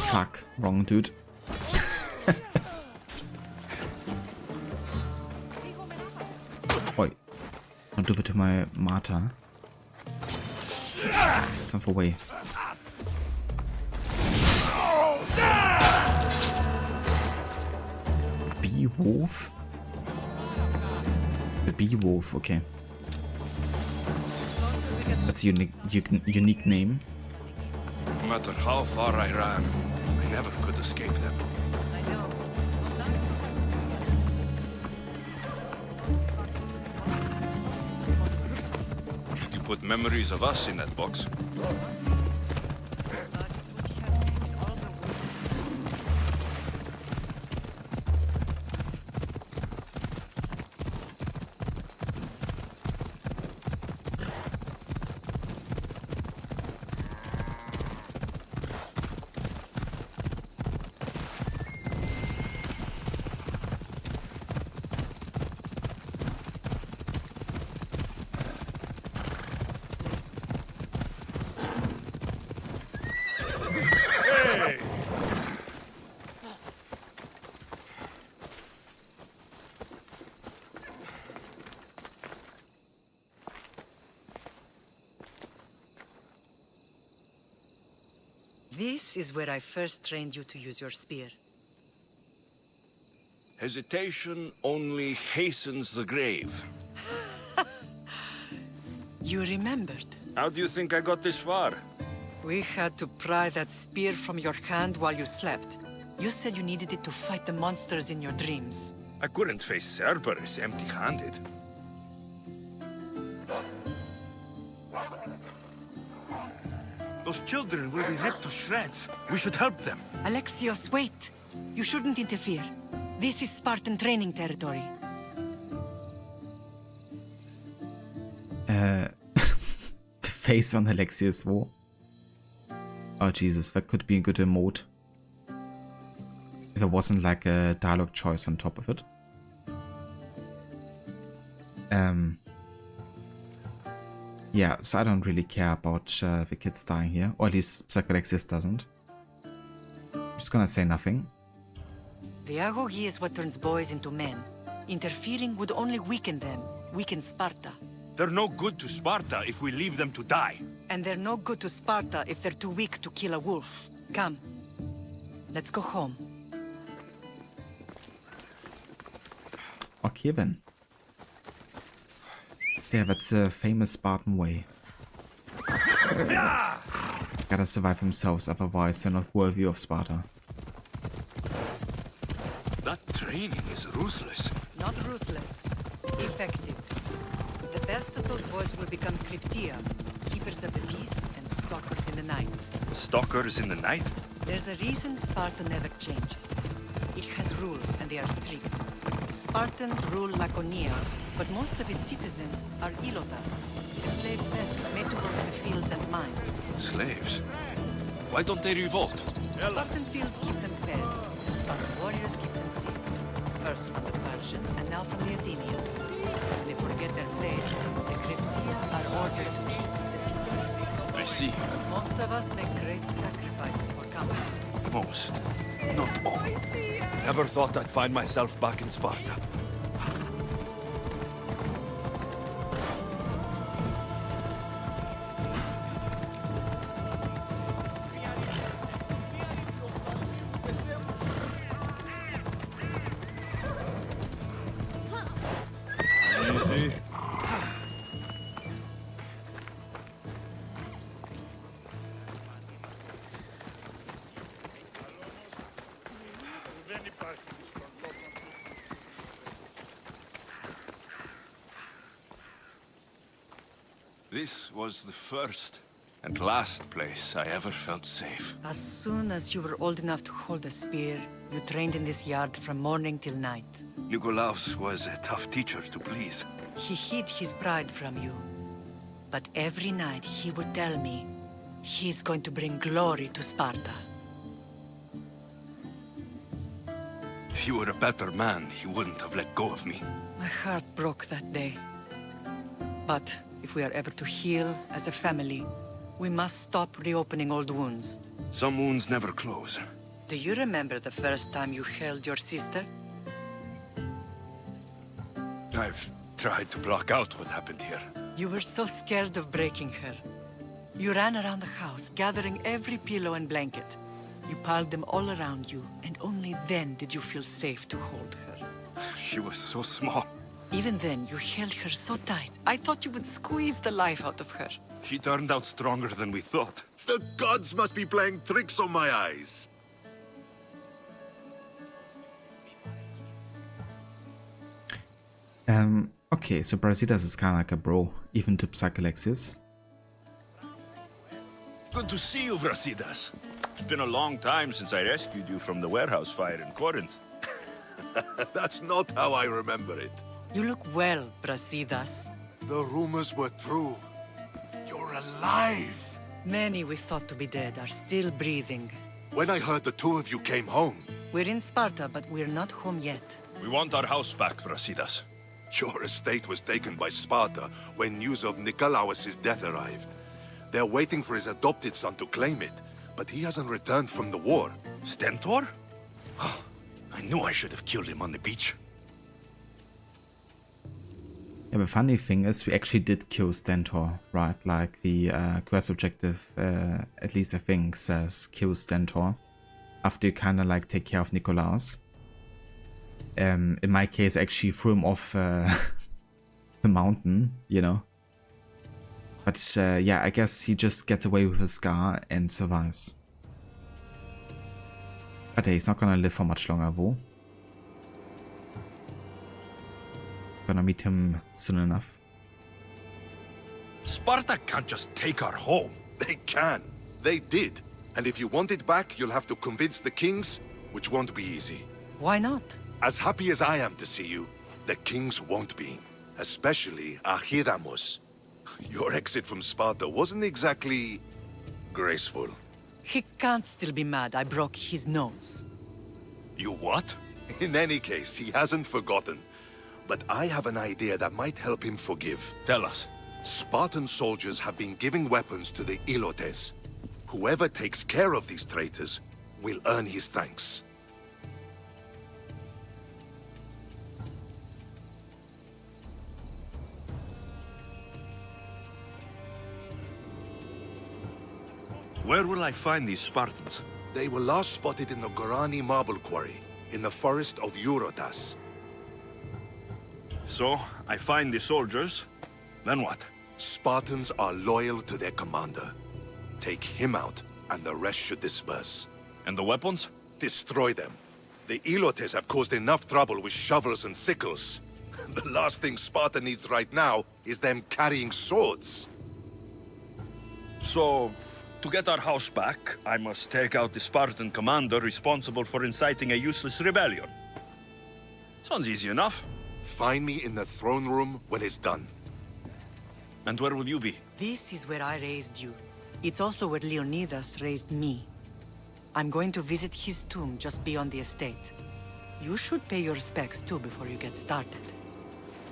Fuck, wrong dude. Oi, don't do it to my Marta. It's not for way. Beowulf? The Beowulf, okay. That's a unique name. No matter how far I ran, I never could escape them. You put memories of us in that box. This is where I first trained you to use your spear. Hesitation only hastens the grave. You remembered. How do you think I got this far? We had to pry that spear from your hand while you slept. You said you needed it to fight the monsters in your dreams. I couldn't face Cerberus empty-handed. Those children will be ripped to shreds. We should help them. Alexios, wait! You shouldn't interfere. This is Spartan training territory. The face on Alexios War. Oh Jesus, that could be a good emote. If there wasn't like a dialogue choice on top of it. Yeah, so I don't really care about the kids dying here, or at least Psycholexius doesn't. I'm just gonna say nothing. The Agogi is what turns boys into men. Interfering would only weaken them, weaken Sparta. They're no good to Sparta if we leave them to die. And they're no good to Sparta if they're too weak to kill a wolf. Come, let's go home. Okay then. Yeah, that's the famous Spartan way. Gotta survive themselves, otherwise they're not worthy of Sparta. That training is ruthless. Not ruthless, effective. The best of those boys will become Cryptia, keepers of the peace and stalkers in the night. Stalkers in the night? There's a reason Sparta never changes. It has rules and they are strict. Spartans rule Laconia, but most of its citizens are ilotas, enslaved peasants made to work the fields and mines. Slaves? Why don't they revolt? Spartan fields keep them fed, and Spartan warriors keep them safe. First from the Persians and now from the Athenians. When they forget their place, the Cryptia are ordered to keep the peace. I see. Most of us make great sacrifices for comfort. Most, not all. Never thought I'd find myself back in Sparta. Easy. This was the first and last place I ever felt safe. As soon as you were old enough to hold a spear, you trained in this yard from morning till night. Nikolaos was a tough teacher to please. He hid his pride from you. But every night he would tell me, he's going to bring glory to Sparta. If you were a better man, he wouldn't have let go of me. My heart broke that day. But if we are ever to heal as a family, we must stop reopening old wounds. Some wounds never close. Do you remember the first time you held your sister? I've tried to block out what happened here. You were so scared of breaking her. You ran around the house, gathering every pillow and blanket. You piled them all around you, and only then did you feel safe to hold her. She was so small. Even then, you held her so tight, I thought you would squeeze the life out of her. She turned out stronger than we thought. The gods must be playing tricks on my eyes. Okay, so Brasidas is kinda like a bro, even to Psycholexius. Good to see you, Brasidas. It's been a long time since I rescued you from the warehouse fire in Corinth. That's not how I remember it. You look well, Brasidas. The rumors were true. You're alive. Many we thought to be dead are still breathing. When I heard the two of you came home, We're in Sparta, but we're not home yet. We want our house back, Brasidas. your estate was taken by Sparta when news of Nikolaos' death arrived. They're waiting for his adopted son to claim it, but he hasn't returned from the war. Stentor? I knew I should have killed him on the beach. Yeah, Yeah, the funny thing is we actually did kill Stentor, right? Like the quest objective, at least I think, says kill Stentor after you kind of like take care of Nikolaos. In my case, I actually threw him off the mountain, you know. But yeah, I guess he just gets away with a scar and survives. But hey, he's not gonna live for much longer, though. Gonna meet him soon enough. Sparta can't just take our home. They can. They did. And if you want it back, you'll have to convince the kings, which won't be easy. Why not? As happy as I am to see you, the kings won't be. Especially Archidamos. Your exit from Sparta wasn't exactly graceful. He can't still be mad I broke his nose. You what? In any case, he hasn't forgotten. But I have an idea that might help him forgive. Tell us. Spartan soldiers have been giving weapons to the Ilotes. Whoever takes care of these traitors will earn his thanks. Where will I find these Spartans? They were last spotted in the Gorani marble quarry, in the forest of Eurotas. So, I find the soldiers, then what? Spartans are loyal to their commander. Take him out, and the rest should disperse. And the weapons? Destroy them. The Ilotes have caused enough trouble with shovels and sickles. The last thing Sparta needs right now is them carrying swords. So, to get our house back, I must take out the Spartan commander responsible for inciting a useless rebellion. Sounds easy enough. Find me in the throne room when it's done. And where will you be? This is where I raised you. It's also where Leonidas raised me. I'm going to visit his tomb just beyond the estate. You should pay your respects too before you get started.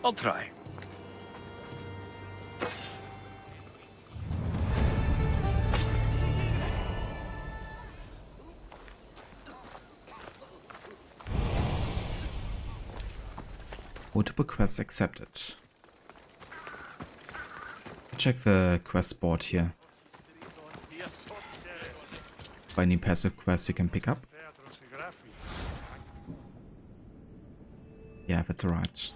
I'll try. Multiple quests accepted. Check the quest board here. For any passive quests you can pick up. Yeah, that's alright.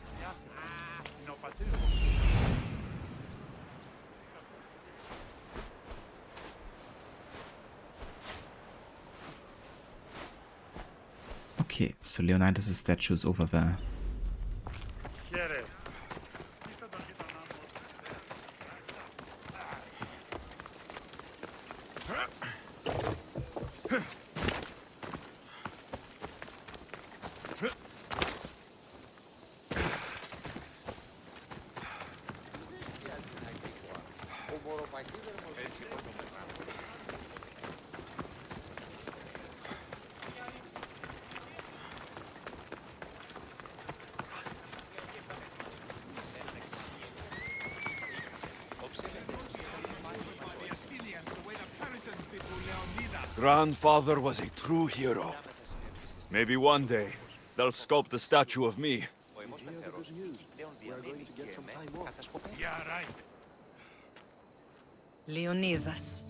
Okay, so Leonidas' statue is over there. Grandfather was a true hero. Maybe one day, they'll sculpt a statue of me. Leonidas.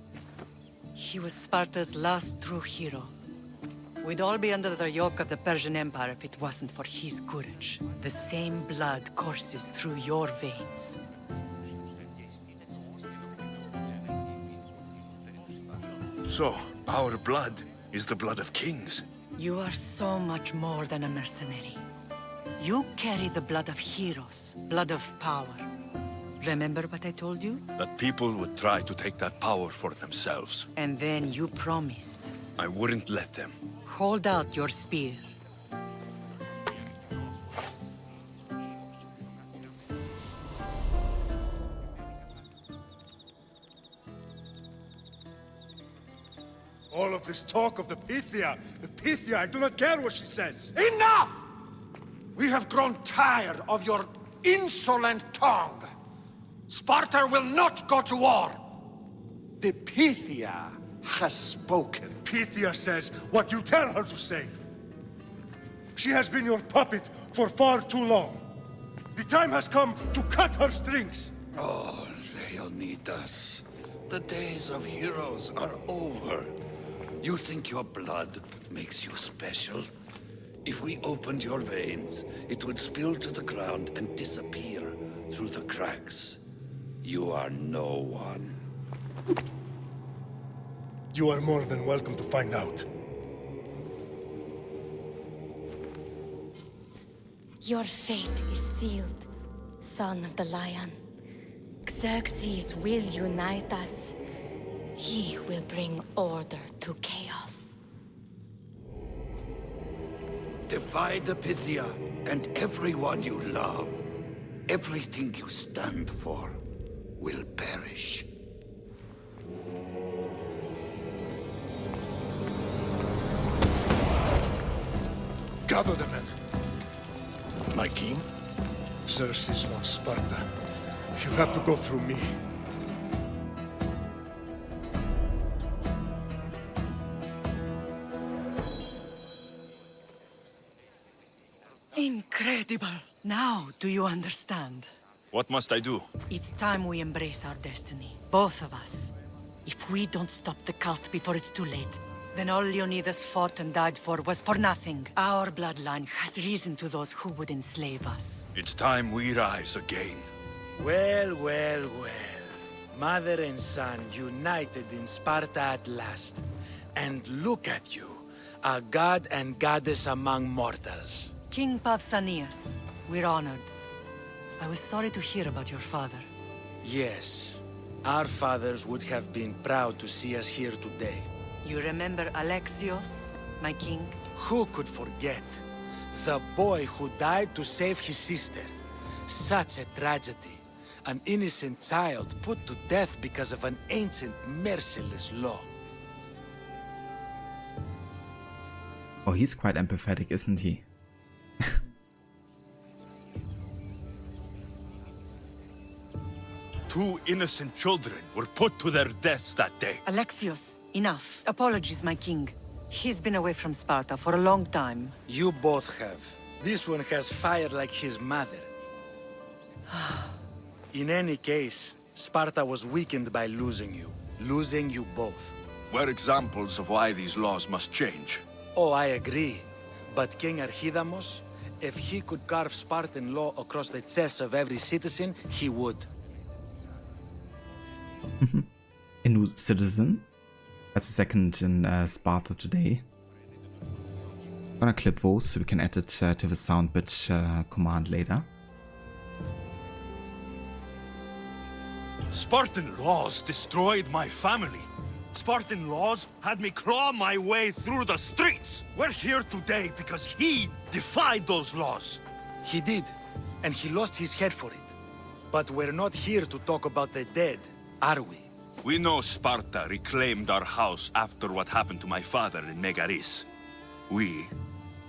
He was Sparta's last true hero. We'd all be under the yoke of the Persian Empire if it wasn't for his courage. The same blood courses through your veins. So, our blood is the blood of kings. You are so much more than a mercenary. You carry the blood of heroes, blood of power. Remember what I told you? That people would try to take that power for themselves. And then you promised. I wouldn't let them. Hold out your spear. All of this talk of the Pythia, I do not care what she says. Enough! We have grown tired of your insolent tongue. Sparta will not go to war. The Pythia has spoken. Pythia says what you tell her to say. She has been your puppet for far too long. The time has come to cut her strings! Oh, Leonidas. The days of heroes are over. You think your blood makes you special? If we opened your veins, it would spill to the ground and disappear through the cracks. You are no one. You are more than welcome to find out. Your fate is sealed, son of the lion. Xerxes will unite us. He will bring order to chaos. Divide the Pythia and everyone you love. Everything you stand for will perish. Gather the men. My king? Xerxes wants Sparta. He'll have to go through me. Incredible! Now, do you understand? What must I do? It's time we embrace our destiny, both of us. If we don't stop the cult before it's too late, then all Leonidas fought and died for was for nothing. Our bloodline has risen to those who would enslave us. It's time we rise again. Well, well, well. Mother and son united in Sparta at last. And look at you, a god and goddess among mortals. King Pausanias, we're honored. I was sorry to hear about your father. Yes, our fathers would have been proud to see us here today. You remember Alexios, my king? Who could forget? The boy who died to save his sister. Such a tragedy. An innocent child put to death because of an ancient, merciless law. Oh, he's quite empathetic, isn't he? Two innocent children were put to their deaths that day. Alexios, enough. Apologies, my king. He's been away from Sparta for a long time. You both have. This one has fire like his mother. In any case, Sparta was weakened by losing you. Losing you both. We're examples of why these laws must change. Oh, I agree. But King Archidamos, if he could carve Spartan law across the chests of every citizen, he would. A new citizen. That's the second in Sparta today. I'm gonna clip those so we can add it to the sound bit command later. Spartan laws destroyed my family. Spartan laws had me claw my way through the streets. We're here today because he defied those laws. He did, and he lost his head for it. But we're not here to talk about the dead, are we? We know Sparta reclaimed our house after what happened to my father in Megaris. We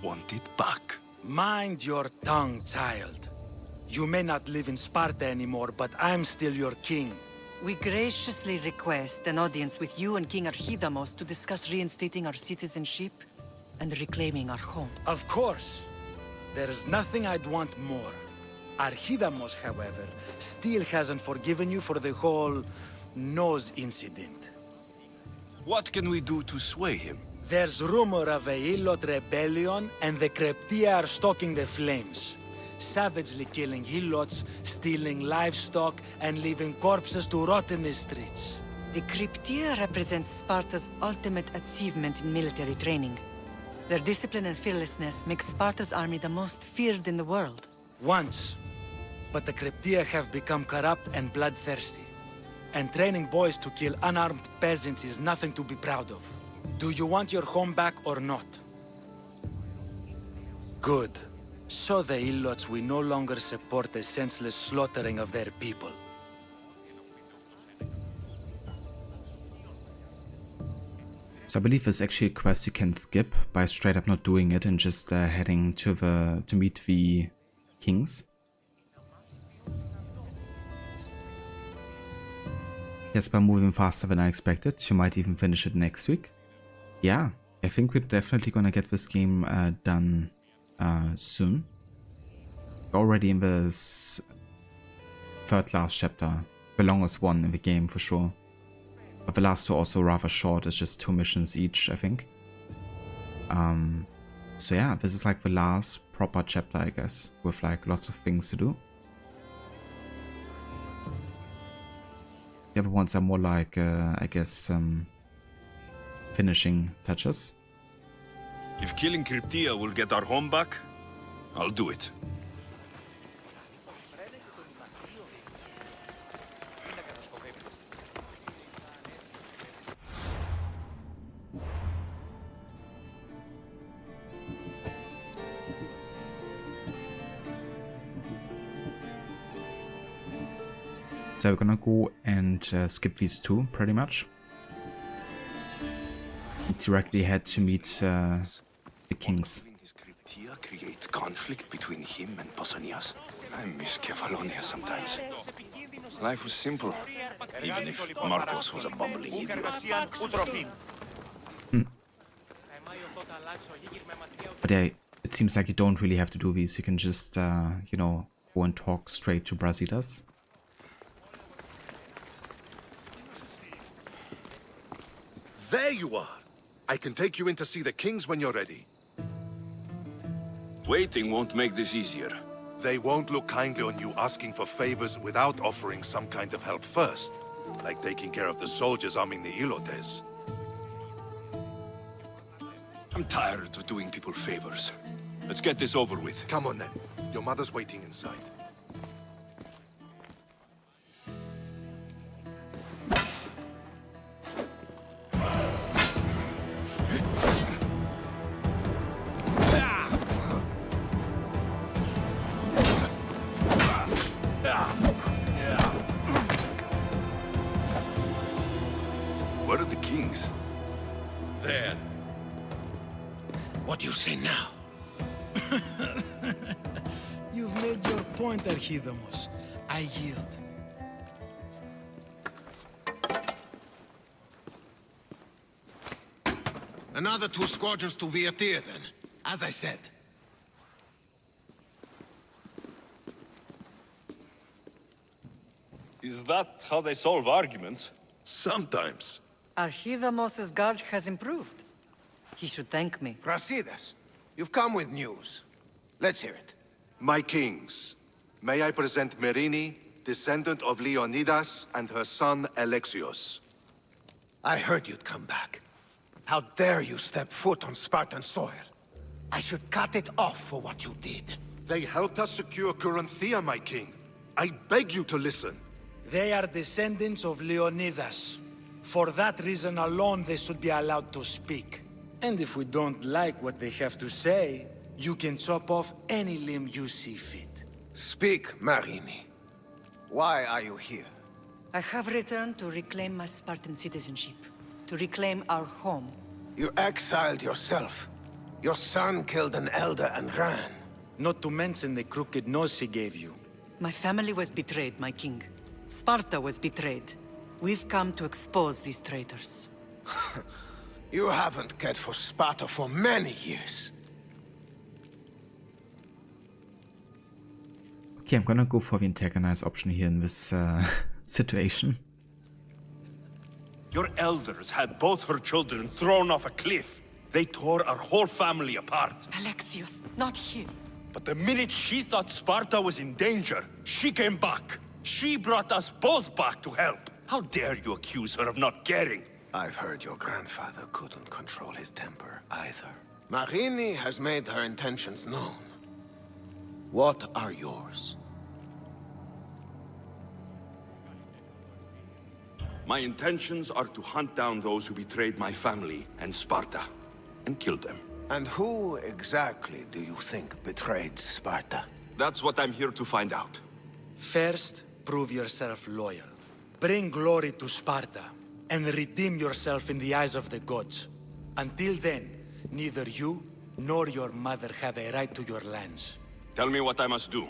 want it back. Mind your tongue, child. You may not live in Sparta anymore, but I'm still your king. We graciously request an audience with you and King Archidamos to discuss reinstating our citizenship and reclaiming our home. Of course. There's nothing I'd want more. Archidamos, however, still hasn't forgiven you for the whole nose incident. What can we do to sway him? There's rumor of a Hilot rebellion, and the Kryptia are stalking the flames. Savagely killing Helots, stealing livestock, and leaving corpses to rot in the streets. The Kryptia represents Sparta's ultimate achievement in military training. Their discipline and fearlessness make Sparta's army the most feared in the world. Once. But the Kryptia have become corrupt and bloodthirsty. And training boys to kill unarmed peasants is nothing to be proud of. Do you want your home back or not? Good. So the Ilots will no longer support the senseless slaughtering of their people. So I believe there's actually a quest you can skip by straight up not doing it and just heading to meet the kings. Yes, by moving faster than I expected, you might even finish it next week. Yeah, I think we're definitely gonna get this game done soon. Already in the third last chapter, the longest one in the game for sure. But the last two also rather short, it's just 2 missions each, I think. So yeah, this is like the last proper chapter, I guess, with like lots of things to do. The other ones are more like, I guess, finishing touches. If killing Cryptia will get our home back, I'll do it. So we're gonna go and skip these two, pretty much. Directly head to meet the kings. His Cryptia creates conflict between him and Pausanias. I miss Kefalonia sometimes. Life was simple, even if Marcos was a bumbling idiot. But yeah, it seems like you don't really have to do these. You can just, you know, go and talk straight to Brasidas. There you are! I can take you in to see the kings when you're ready. Waiting won't make this easier. They won't look kindly on you asking for favors without offering some kind of help first. Like taking care of the soldiers arming the Ilotes. I'm tired of doing people favors. Let's get this over with. Come on then. Your mother's waiting inside. Where are the kings? There. What do you say now? You've made your point, Archidamos. I yield. Another 2 squadrons to Viatir, then. As I said. Is that how they solve arguments? Sometimes. Archidamos's guard has improved. He should thank me. Brasidas, you've come with news. Let's hear it. My kings, may I present Merini, descendant of Leonidas, and her son Alexios. I heard you'd come back. How dare you step foot on Spartan soil? I should cut it off for what you did. They helped us secure Corinthia, my king. I beg you to listen. They are descendants of Leonidas. For that reason alone, they should be allowed to speak. And if we don't like what they have to say, you can chop off any limb you see fit. Speak, Marini. Why are you here? I have returned to reclaim my Spartan citizenship, to reclaim our home. You exiled yourself. Your son killed an elder and ran. Not to mention the crooked nose he gave you. My family was betrayed, my king. Sparta was betrayed. We've come to expose these traitors. You haven't cared for Sparta for many years. Okay, I'm gonna go for the antagonize option here in this situation. Your elders had both her children thrown off a cliff. They tore our whole family apart. Alexios, not him. But the minute she thought Sparta was in danger, she came back. She brought us both back to help. How dare you accuse her of not caring? I've heard your grandfather couldn't control his temper either. Marini has made her intentions known. What are yours? My intentions are to hunt down those who betrayed my family and Sparta, and kill them. And who exactly do you think betrayed Sparta? That's what I'm here to find out. First, prove yourself loyal. Bring glory to Sparta, and redeem yourself in the eyes of the gods. Until then, neither you nor your mother have a right to your lands. Tell me what I must do,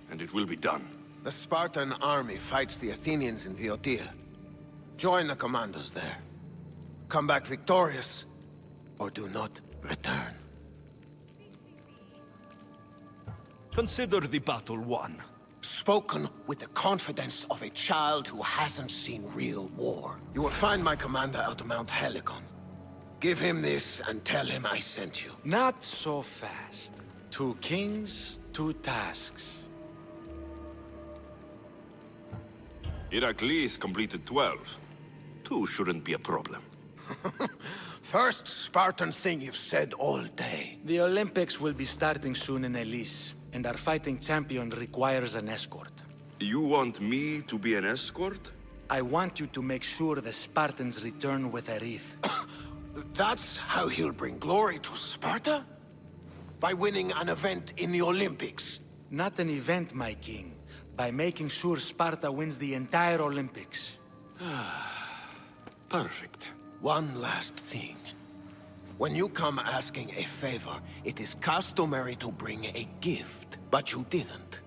and it will be done. The Spartan army fights the Athenians in Viotia. Join the commandos there. Come back victorious, or do not return. consider the battle won. Spoken with the confidence of a child who hasn't seen real war. You will find my commander at Mount Helicon. Give him this and tell him I sent you. Not so fast. 2 kings, 2 tasks. Heracles completed 12. 2 shouldn't be a problem. First Spartan thing you've said all day. The Olympics will be starting soon in Elis, and our fighting champion requires an escort. You want me to be an escort? I want you to make sure the Spartans return with a wreath. That's how he'll bring glory to Sparta? By winning an event in the Olympics? Not an event, my king. By making sure Sparta wins the entire Olympics. Perfect. One last thing. When you come asking a favor, it is customary to bring a gift, but you didn't.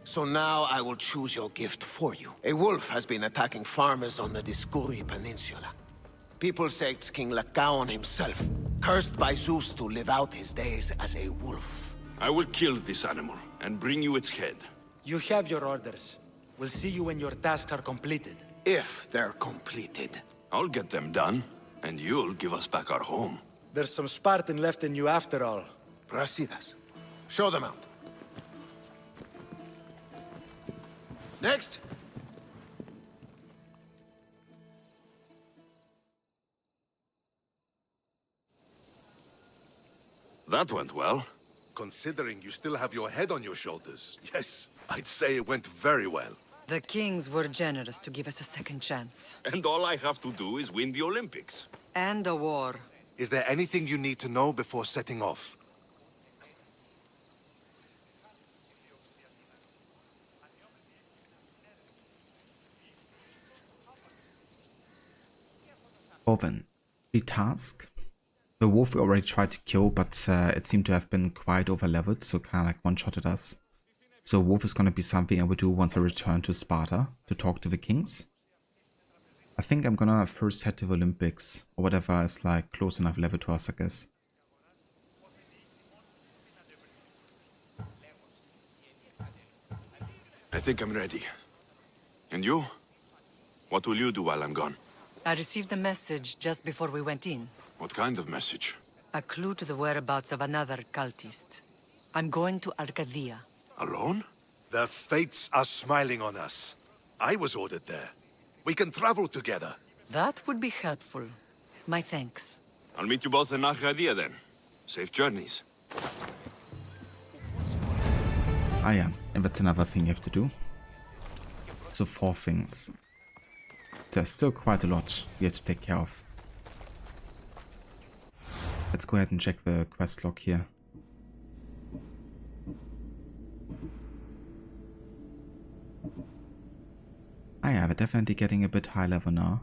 So now I will choose your gift for you. A wolf has been attacking farmers on the Discuri Peninsula. People say it's King Lycaon himself, cursed by Zeus to live out his days as a wolf. I will kill this animal and bring you its head. You have your orders. We'll see you when your tasks are completed. If they're completed. I'll get them done, and you'll give us back our home. There's some Spartan left in you after all. Brasidas. Show them out. Next. That went well. Considering you still have your head on your shoulders, yes, I'd say it went very well. The kings were generous to give us a second chance. And all I have to do is win the Olympics. And a war. Is there anything you need to know before setting off? Oven. The task. The wolf we already tried to kill, but it seemed to have been quite over-leveled, so kind of like one-shotted us. So wolf is gonna be something I will do once I return to Sparta to talk to the kings. I think I'm gonna first head to the Olympics, or whatever is like close enough level to us, I guess. I think I'm ready. And you? What will you do while I'm gone? I received a message just before we went in. What kind of message? A clue to the whereabouts of another cultist. I'm going to Arcadia. Alone? The fates are smiling on us. I was ordered there. We can travel together. That would be helpful. My thanks. I'll meet you both in Arcadia then. Safe journeys. Ah yeah, and that's another thing you have to do. So 4 things. There's still quite a lot we have to take care of. Let's go ahead and check the quest log here. Ah yeah, we're definitely getting a bit high level now.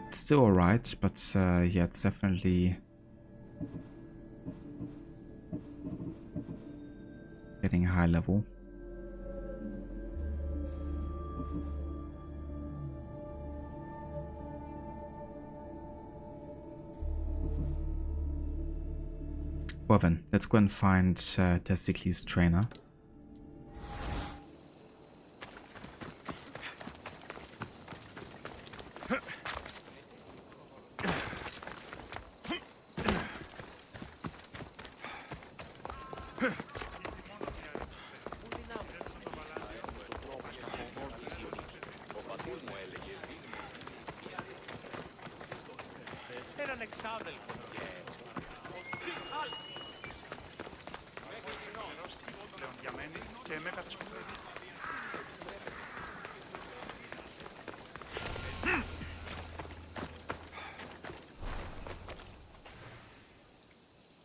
It's still alright, but yeah, it's definitely getting high level. Well then, let's go and find Testicles' trainer.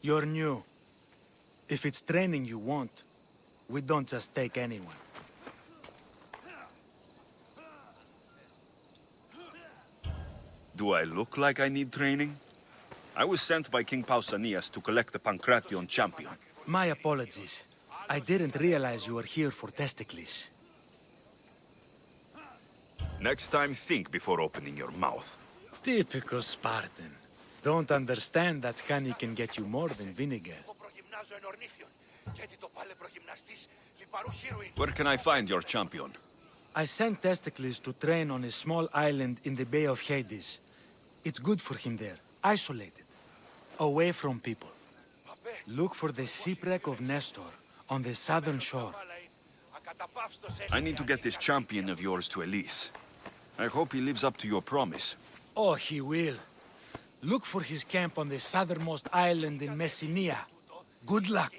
You're new. If it's training you want, we don't just take anyone. Do I look like I need training? I was sent by King Pausanias to collect the PANKRATION champion. My apologies. I didn't realize you were here for Testicles. Next time, think before opening your mouth. Typical Spartan. Don't understand that honey can get you more than vinegar. Where can I find your champion? I sent Testicles to train on a small island in the Bay of Hades. It's good for him there, isolated, away from people. Look for the shipwreck of Nestor on the southern shore. I need to get this champion of yours to Elis. I hope he lives up to your promise. Oh, he will. Look for his camp on the southernmost island in Messenia. Good luck.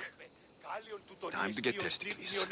Time to get Testicles.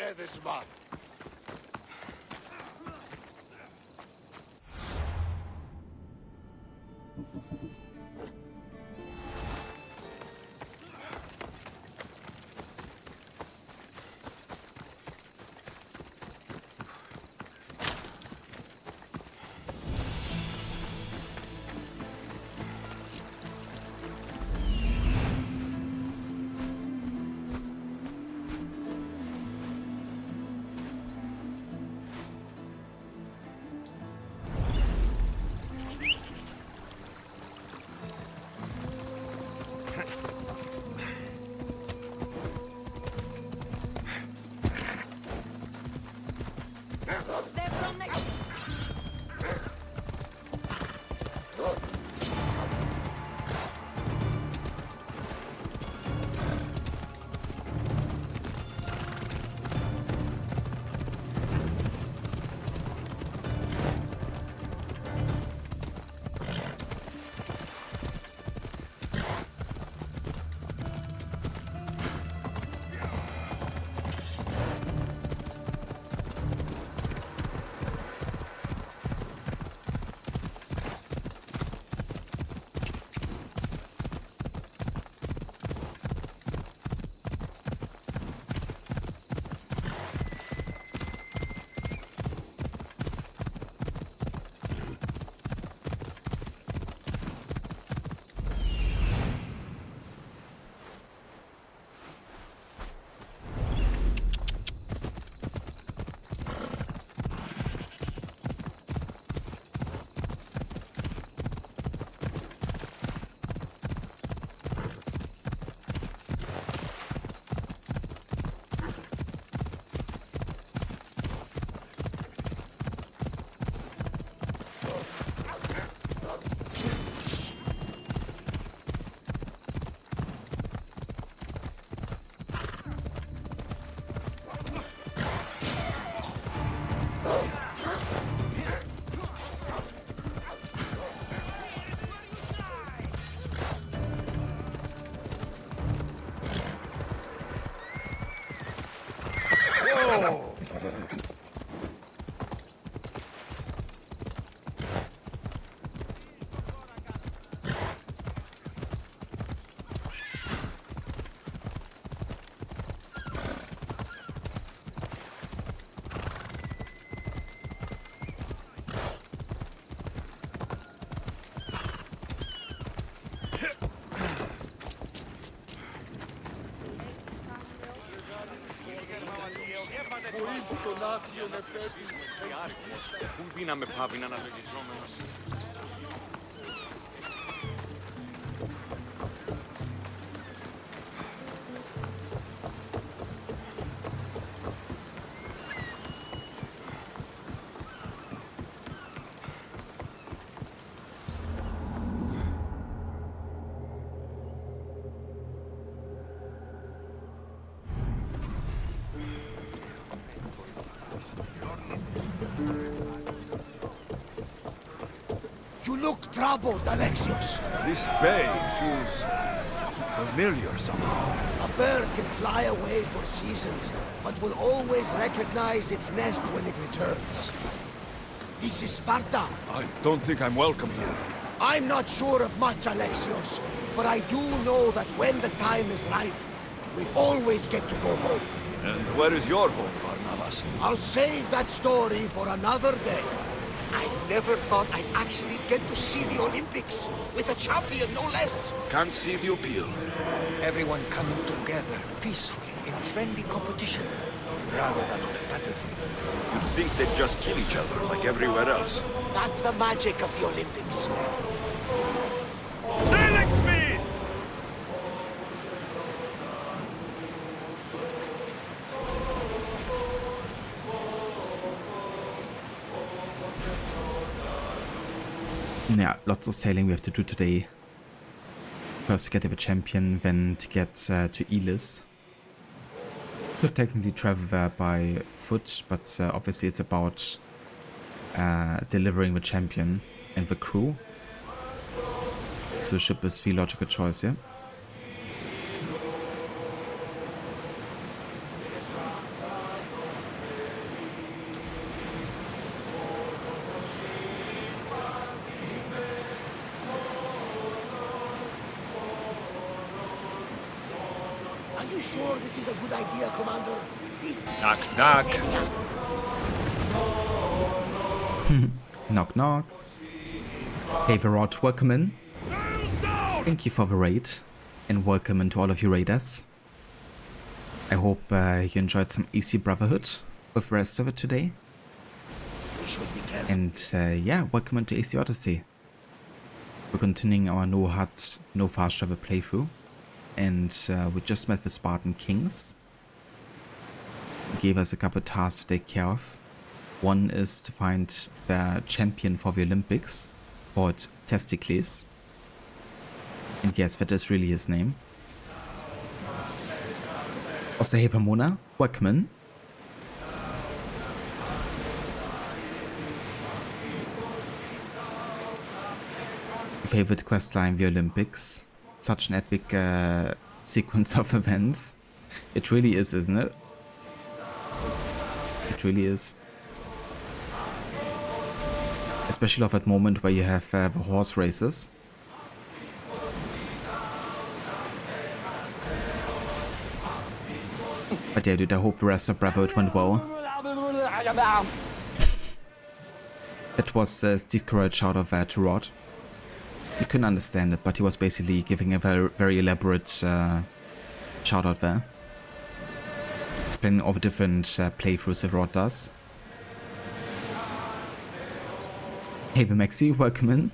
Πού δύναμε πάβει να αναλογιζόμενος. You look troubled, Alexios. This bay feels familiar somehow. A bird can fly away for seasons, but will always recognize its nest when it returns. This is Sparta. I don't think I'm welcome here. I'm not sure of much, Alexios, but I do know that when the time is right, we always get to go home. And where is your home, Barnabas? I'll save that story for another day. I never thought I'd actually get to see the Olympics, with a champion, no less. Can't see the appeal. Everyone coming together peacefully in friendly competition, rather than on a battlefield. You'd think they'd just kill each other like everywhere else. That's the magic of the Olympics. Sailing Yeah, lots of sailing we have to do today. First to get to the champion, then to get to Elis. Could technically travel there by foot, but obviously it's about delivering the champion and the crew. So ship is the logical choice here. Are you sure this is a good idea, Commander? Knock, knock. Knock, knock. Hey, Verrod, welcome in. Thank you for the raid, and welcome into all of you raiders. I hope you enjoyed some easy Brotherhood with the rest of it today. And yeah, welcome into AC Odyssey. We're continuing our no HUD, no fast travel playthrough. And we just met the Spartan Kings. Gave us a couple tasks to take care of. One is to find the champion for the Olympics, called Testicles. And yes, that is really his name. Also, hey Vermona, welcome in. Favorite questline, the Olympics. Such an epic sequence of events. It really is, isn't it? It really is. Especially of that moment where you have the horse races. But yeah, dude, I hope the rest of Brotherhood went well. That was the Steve Carell shout of to Rod. You couldn't understand it, but he was basically giving a very elaborate shout out there. Explaining all the different playthroughs that Rod does. Hey, the Maxi, welcome in.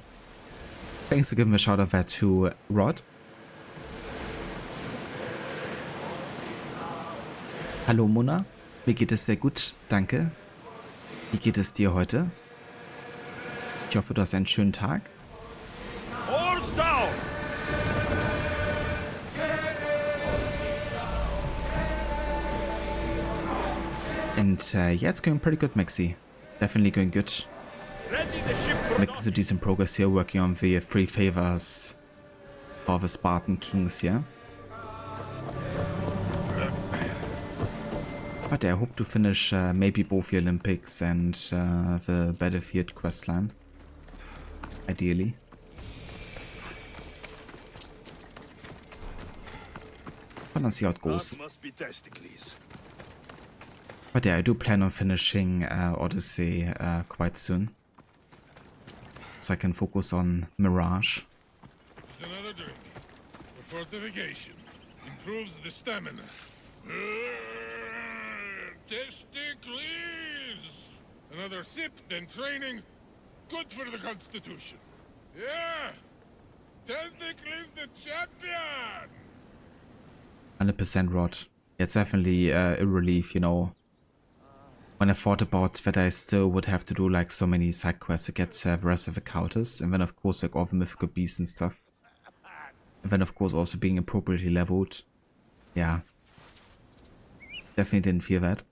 Thanks for giving a shout out there to Rod. Hallo Mona, mir geht es sehr gut, danke. Wie geht es dir heute? Ich hoffe, du hast einen schönen Tag. And yeah, it's going pretty good, Maxi. Definitely going good. Making some decent progress here, working on the 3 favors of the Spartan Kings here. But yeah, I hope to finish maybe both the Olympics and the Battlefield questline. Ideally. But let's see how it goes. But yeah, I do plan on finishing Odyssey quite soon. So I can focus on Mirage. Just another drink. For fortification. Improves the stamina. Testicles! Another sip, then training. Good for the Constitution. Yeah! Testicles the champion! 100% Rod. It's definitely a relief, you know. When I thought about that I still would have to do like so many side quests to get the rest of the counters, and then of course like all the mythical beasts and stuff. And then of course also being appropriately leveled. Yeah. Definitely didn't feel that.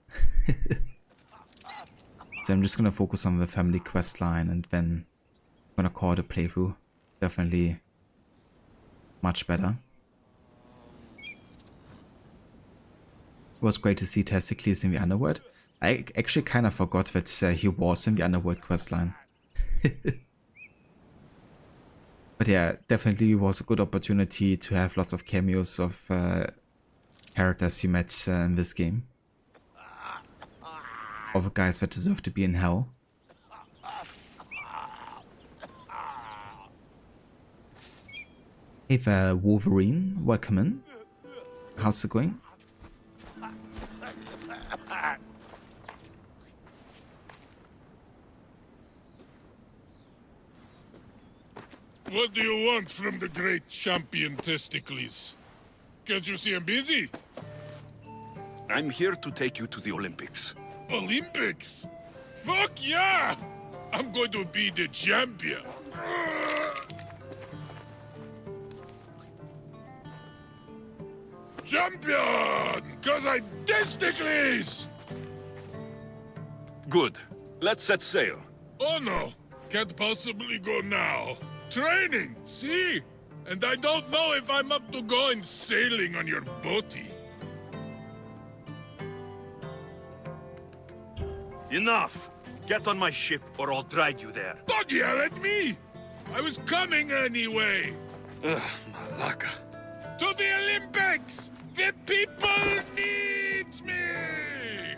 So I'm just gonna focus on the family quest line and then I'm gonna call it a playthrough. Definitely much better. It was great to see Testicles in the Underworld. I actually kind of forgot that he was in the Underworld questline. But yeah, definitely was a good opportunity to have lots of cameos of characters you met in this game. All the guys that deserve to be in hell. Hey there, Wolverine, welcome in. How's it going? What do you want from the great champion Testicles? Can't you see I'm busy? I'm here to take you to the Olympics. Olympics? Fuck yeah! I'm going to be the champion. Champion! Cause I testicles! Good. Let's set sail. Oh no, can't possibly go now. Training, see? And I don't know if I'm up to going sailing on your boaty. Enough! Get on my ship or I'll drag you there. Don't yell at me! I was coming anyway. Ugh, Malaka. To the Olympics! The people need me!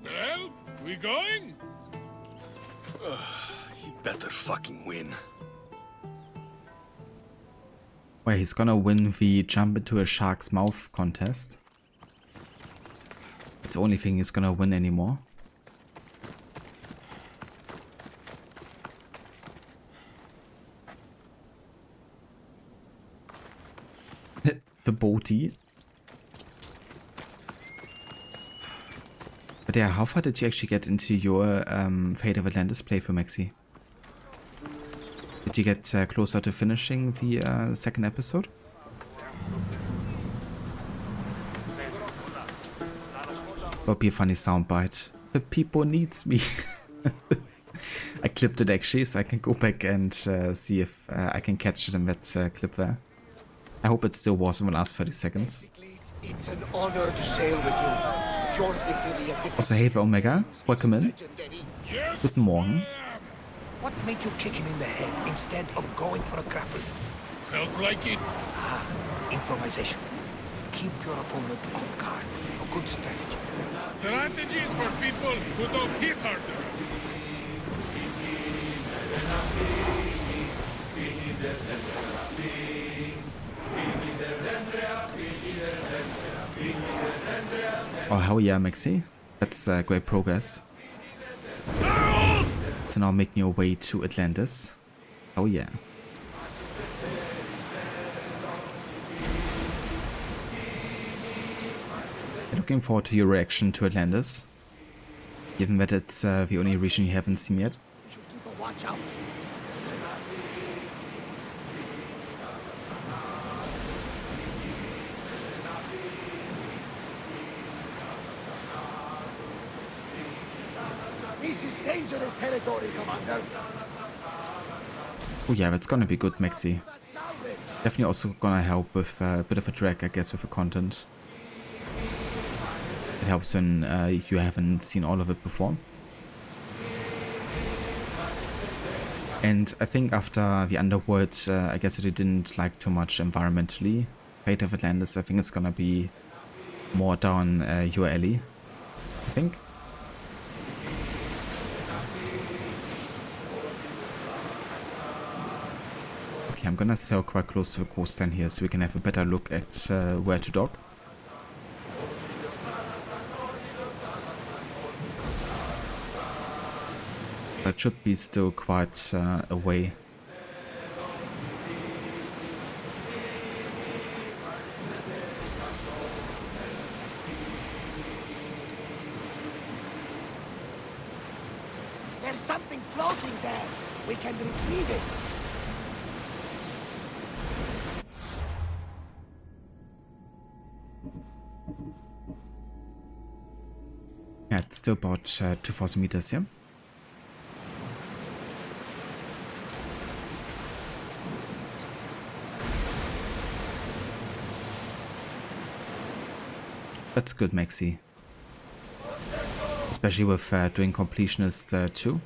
Well, we going? He better fucking win. Well, he's gonna win the jump into a shark's mouth contest. It's the only thing he's gonna win anymore. The boaty. But yeah, how far did you actually get into your Fate of Atlantis playthrough, Maxi? Did you get closer to finishing the second episode? Would be a funny soundbite. The people needs me. I clipped it actually, so I can go back and see if I can catch it in that clip there. I hope it still was in the last 30 seconds. It's an honor to sail with you. Your victory at the... Also, hey the Omega, welcome in. Guten Morgen. What made you kick him in the head instead of going for a grapple? Felt like it. Ah, improvisation. Keep your opponent off guard. A good strategy. Strategies for people who don't hit harder. Oh hell yeah, Maxi. That's great progress. So now making your way to Atlantis. Oh yeah. Looking forward to your reaction to Atlantis. Given that it's the only region you haven't seen yet. Keep a watch out. This is dangerous territory, Commander. Oh yeah, that's gonna be good, Maxi. Definitely also gonna help with a bit of a drag, I guess, with the content. It helps when you haven't seen all of it before. And I think after the Underworld, I guess I didn't like too much environmentally. Fate of Atlantis, I think it's gonna be more down your alley, I think. Okay, I'm gonna sail quite close to the coastline here so we can have a better look at where to dock. But should be still quite away. There's something floating there. We can retrieve it. Yeah, it's still about 2,000 meters here. That's good, Maxi. Especially with doing completionist too.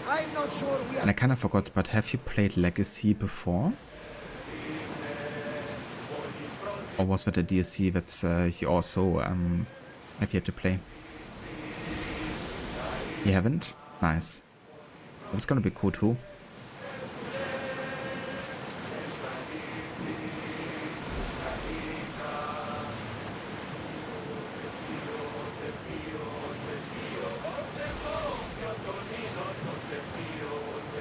I'm not sure we are... And I kind of forgot, but have you played Legacy before? Or was that a DLC that you also have yet to play? You haven't? Nice. That's gonna be cool too.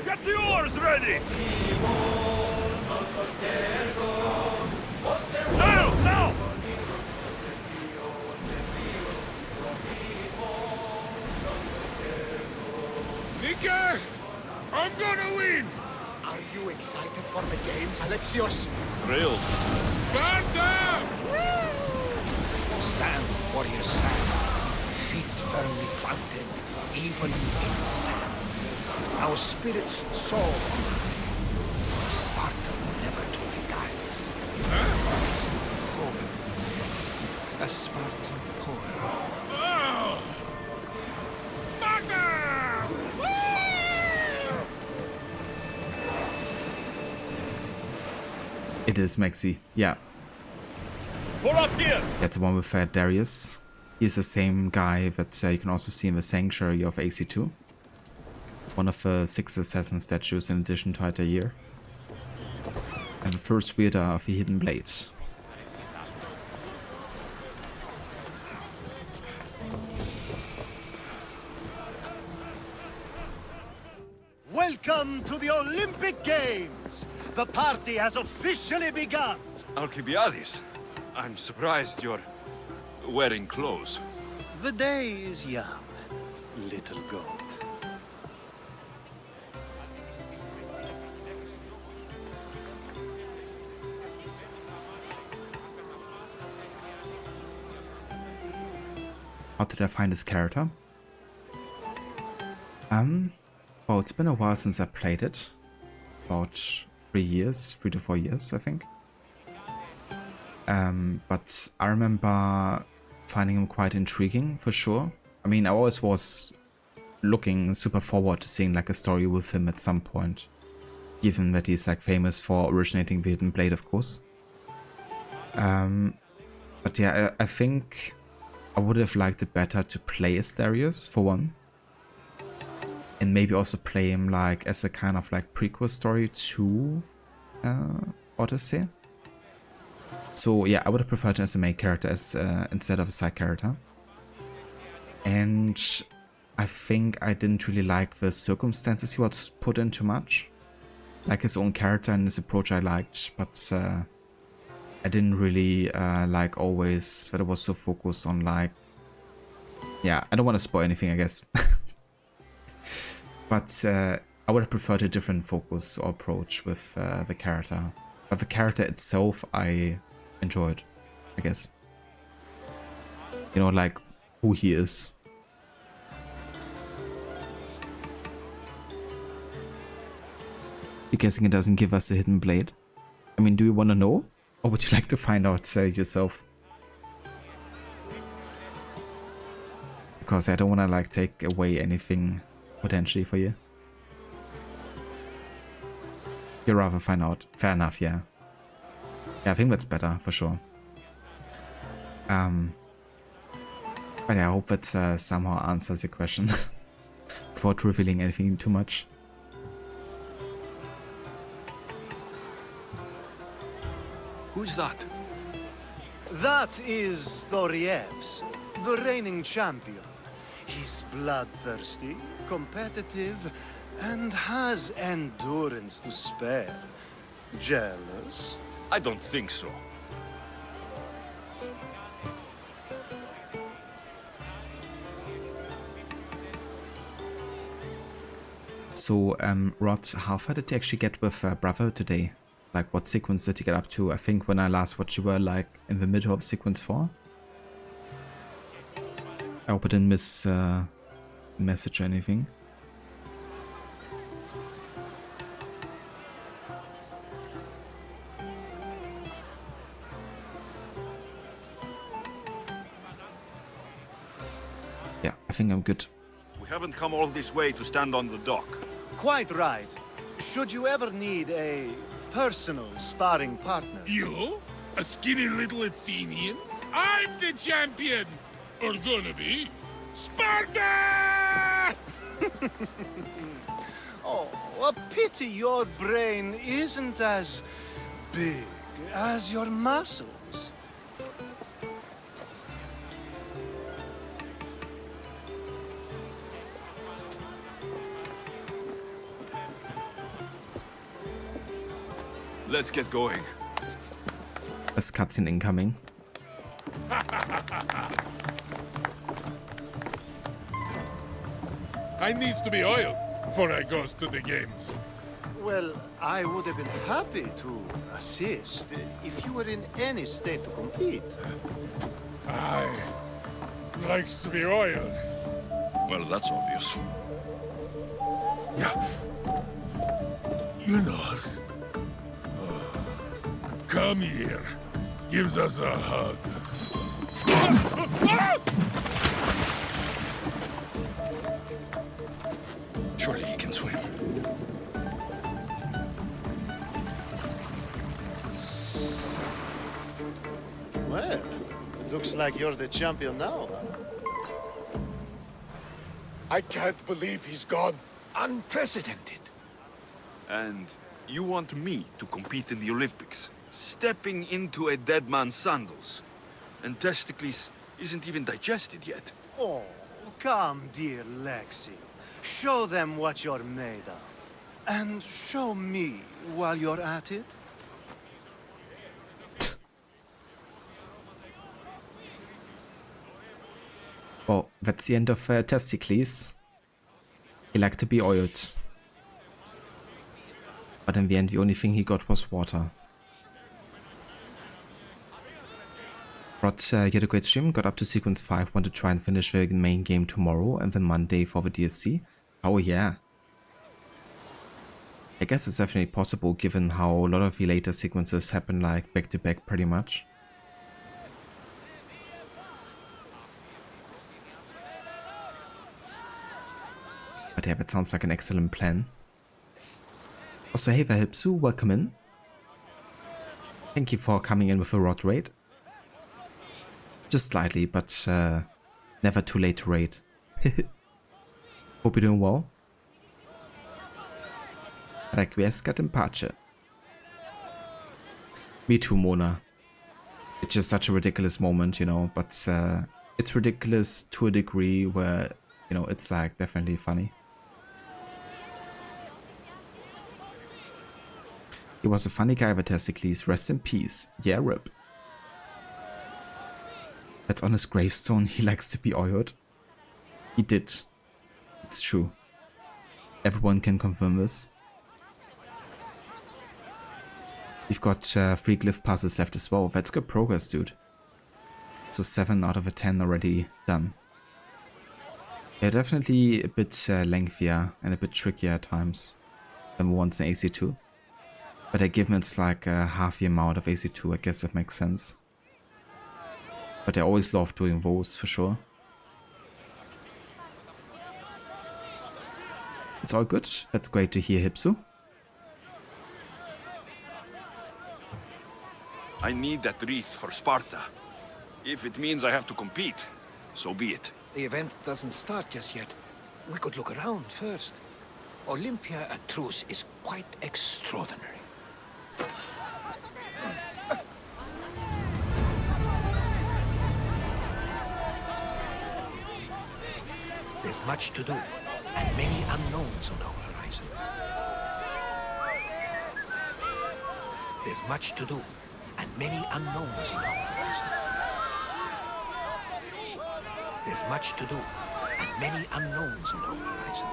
Get the oars ready! Sails now! Nika! I'm gonna win! Are you excited for the games, Alexios? Thrilled. Sparta! Stand, warriors, stand. Feet firmly planted, even in sand. Our spirits soar on high. Sparta never truly dies. It's a poem. A Spartan poem. Oh! Sparta! It is Maxi, yeah. Pull up here! That's the one with Darius. He's the same guy that you can also see in the Sanctuary of AC2. One of the 6 assassin statues in addition to Altair. And the first wielder of the Hidden Blade. Welcome to the Olympic Games! The party has officially begun! Alcibiades, I'm surprised you're wearing clothes. The day is young, little goat. How did I find this character? Well, it's been a while since I played it. About 3 to 4 years, I think. But I remember finding him quite intriguing, for sure. I mean, I always was looking super forward to seeing like a story with him at some point. Given that he's like famous for originating the Hidden Blade, of course. But yeah, I think I would have liked it better to play as Darius, for one. And maybe also play him like as a kind of like prequel story to Odyssey. So yeah, I would have preferred him as a main character as instead of a side character. And I think I didn't really like the circumstances he was put in too much. Like his own character and his approach I liked, but I didn't really like always that it was so focused on like... Yeah, I don't want to spoil anything, I guess. But I would have preferred a different focus or approach with the character. But the character itself I enjoyed, I guess. You know, like who he is. You guessing it doesn't give us a hidden blade? I mean, do you want to know? Or would you like to find out yourself? Because I don't want to like take away anything potentially for you. You'd rather find out. Fair enough, yeah. Yeah, I think that's better, for sure. But yeah, I hope that somehow answers your question. Without revealing anything too much. Who's that? That is Thorievs, the reigning champion. He's bloodthirsty, competitive, and has endurance to spare. Jealous? I don't think so. So, Rod, how far did you actually get with Bravo today? Like, what sequence did you get up to? I think when I last watched you were like in the middle of sequence 4. I hope I didn't miss message or anything. Yeah, I think I'm good. We haven't come all this way to stand on the dock. Quite right. Should you ever need a personal sparring partner? You? A skinny little Athenian? I'm the champion! Or gonna be. Sparta! Oh, a pity your brain isn't as big as your muscles. Let's get going. There's cutscene incoming. I needs to be oiled. before I goes to the games. Well, I would have been happy to assist if you were in any state to compete. I likes to be oiled. Well, that's obvious. Yeah. You know us. Come here. Gives us a hug. Surely he can swim. Well, looks like you're the champion now, huh? I can't believe he's gone. Unprecedented. And you want me to compete in the Olympics? Stepping into a dead man's sandals. And Testicles isn't even digested yet. Oh, come, dear Lexi. Show them what you're made of. And show me while you're at it. Well, that's the end of Testicles. He liked to be oiled. But in the end, the only thing he got was water. But he had a great stream, got up to sequence 5, want to try and finish the main game tomorrow and then Monday for the DSC. Oh yeah. I guess it's definitely possible given how a lot of the later sequences happen like back to back pretty much. But yeah, that sounds like an excellent plan. Also, hey there, Hipsu, welcome in. Thank you for coming in with a rod raid. Just slightly, but never too late to raid. Hope you're doing well. Requiescat in pace. Me too, Mona. It's just such a ridiculous moment, you know, but it's ridiculous to a degree where, you know, it's like definitely funny. He was a funny guy with Testicles, rest in peace. Yeah, rip. That's on his gravestone, he likes to be oiled. He did. It's true. Everyone can confirm this. We've got 3 glyph passes left as well. That's good progress, dude. So 7 out of 10 already done. Yeah, definitely a bit lengthier and a bit trickier at times than the ones in AC2. But I give it's like half the amount of AC2, I guess that makes sense. But I always love doing those, for sure. It's all good. That's great to hear, Hipsu. I need that wreath for Sparta. If it means I have to compete, so be it. The event doesn't start just yet. We could look around first. Olympia at truce is quite extraordinary. There's much to do, and many unknowns on our horizon. There's much to do, and many unknowns on our horizon. There's much to do, and many unknowns on our horizon.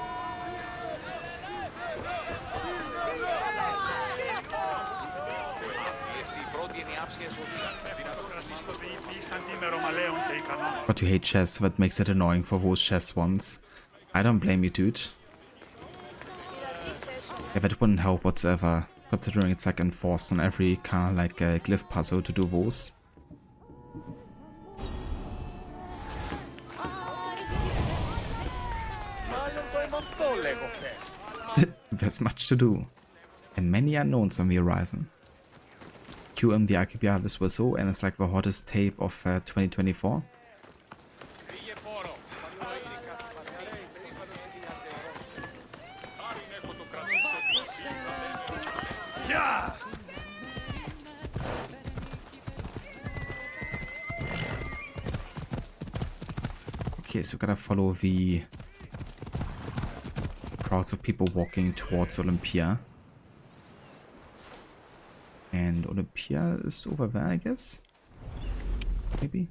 But you hate chess, that makes it annoying for those chess ones. I don't blame you, dude. Yeah, that wouldn't help whatsoever, considering it's like enforced on every kind of like glyph puzzle to do those. There's much to do, and many unknowns on the horizon. QM the Alcibiades whistle, and it's like the hottest tape of 2024. Okay, so we gotta follow the crowds of people walking towards Olympia. And Olympia is over there, I guess? Maybe?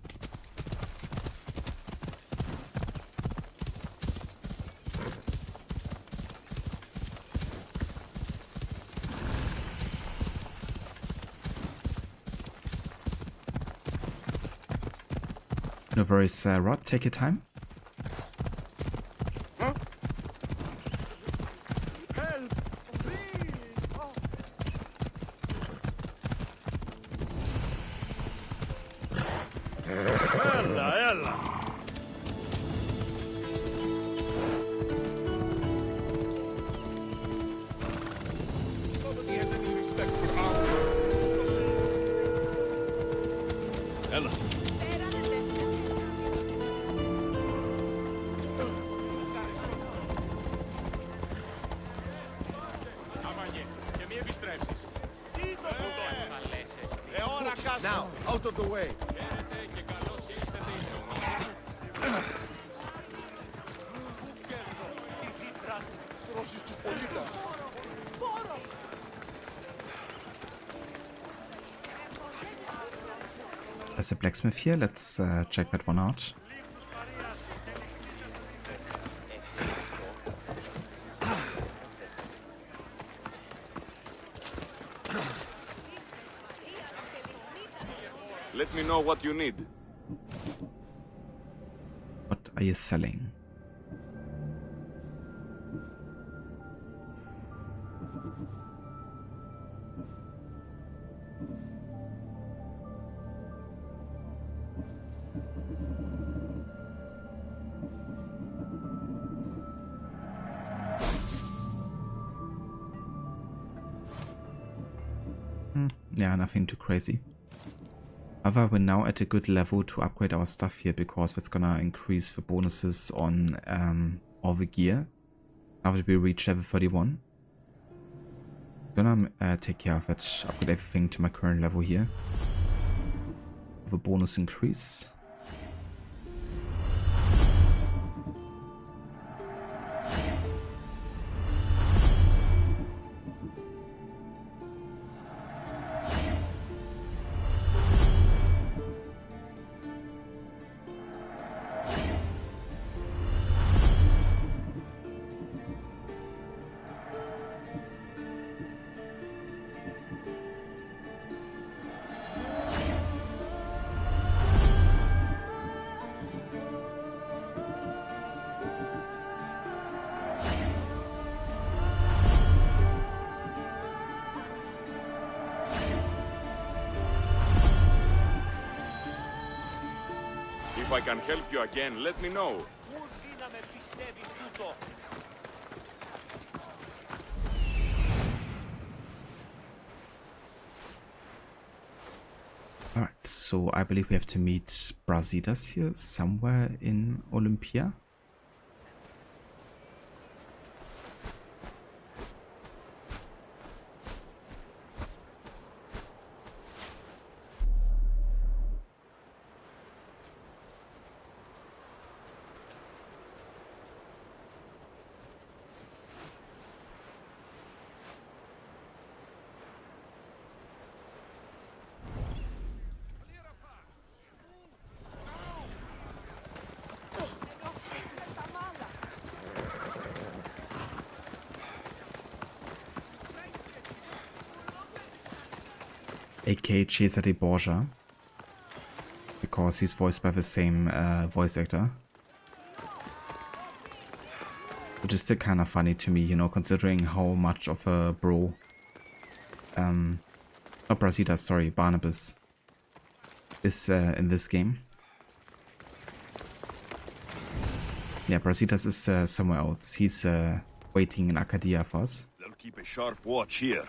No worries, Rod. Take your time. Now, out of the way. There's a blacksmith here. Let's check that one out. Let me know what you need. What are you selling? Yeah, nothing too crazy. However, we're now at a good level to upgrade our stuff here because that's gonna increase the bonuses on all the gear after we reach level 31. Gonna take care of it, upgrade everything to my current level here. With a bonus increase. If I can help you again, let me know. Alright, so I believe we have to meet Brasidas here somewhere in Olympia. aka Cesare Borgia, because he's voiced by the same voice actor. Which is still kind of funny to me, you know, considering how much of a bro, not Brasidas, sorry, Barnabas is in this game. Yeah, Brasidas is somewhere else. He's waiting in Arcadia for us. They'll keep a sharp watch here.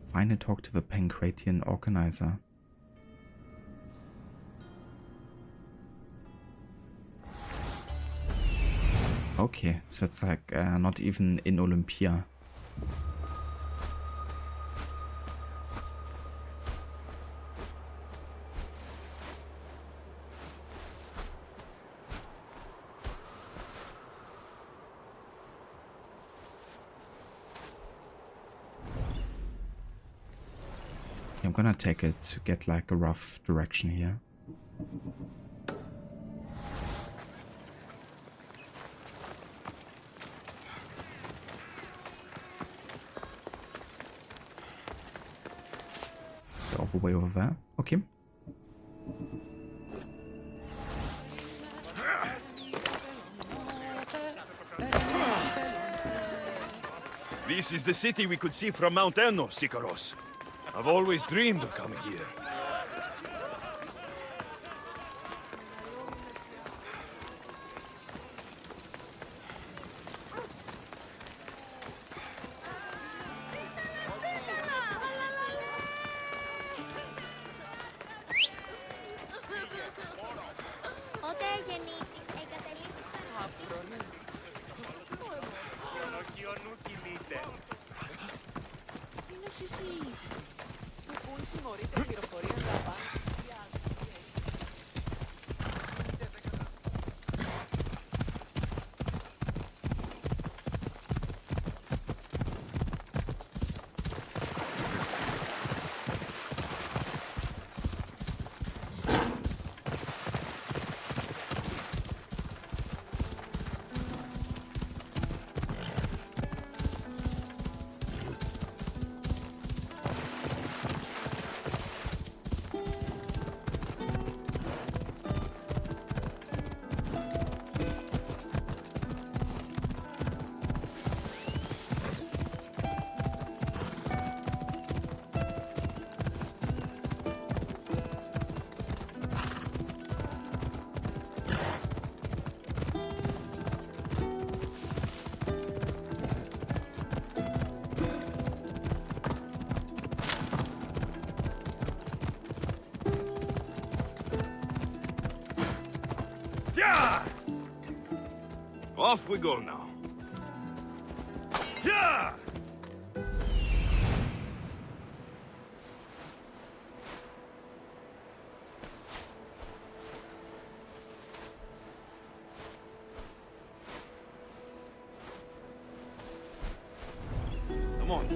Find and talk to the PANKRATION organizer. Okay, so it's like not even in Olympia. I'm gonna take it to get like a rough direction here. of a way over there. Okay. This is the city we could see from Mount Enno, Sikaros. I've always dreamed of coming here. Off we go now. Yeah! Come on.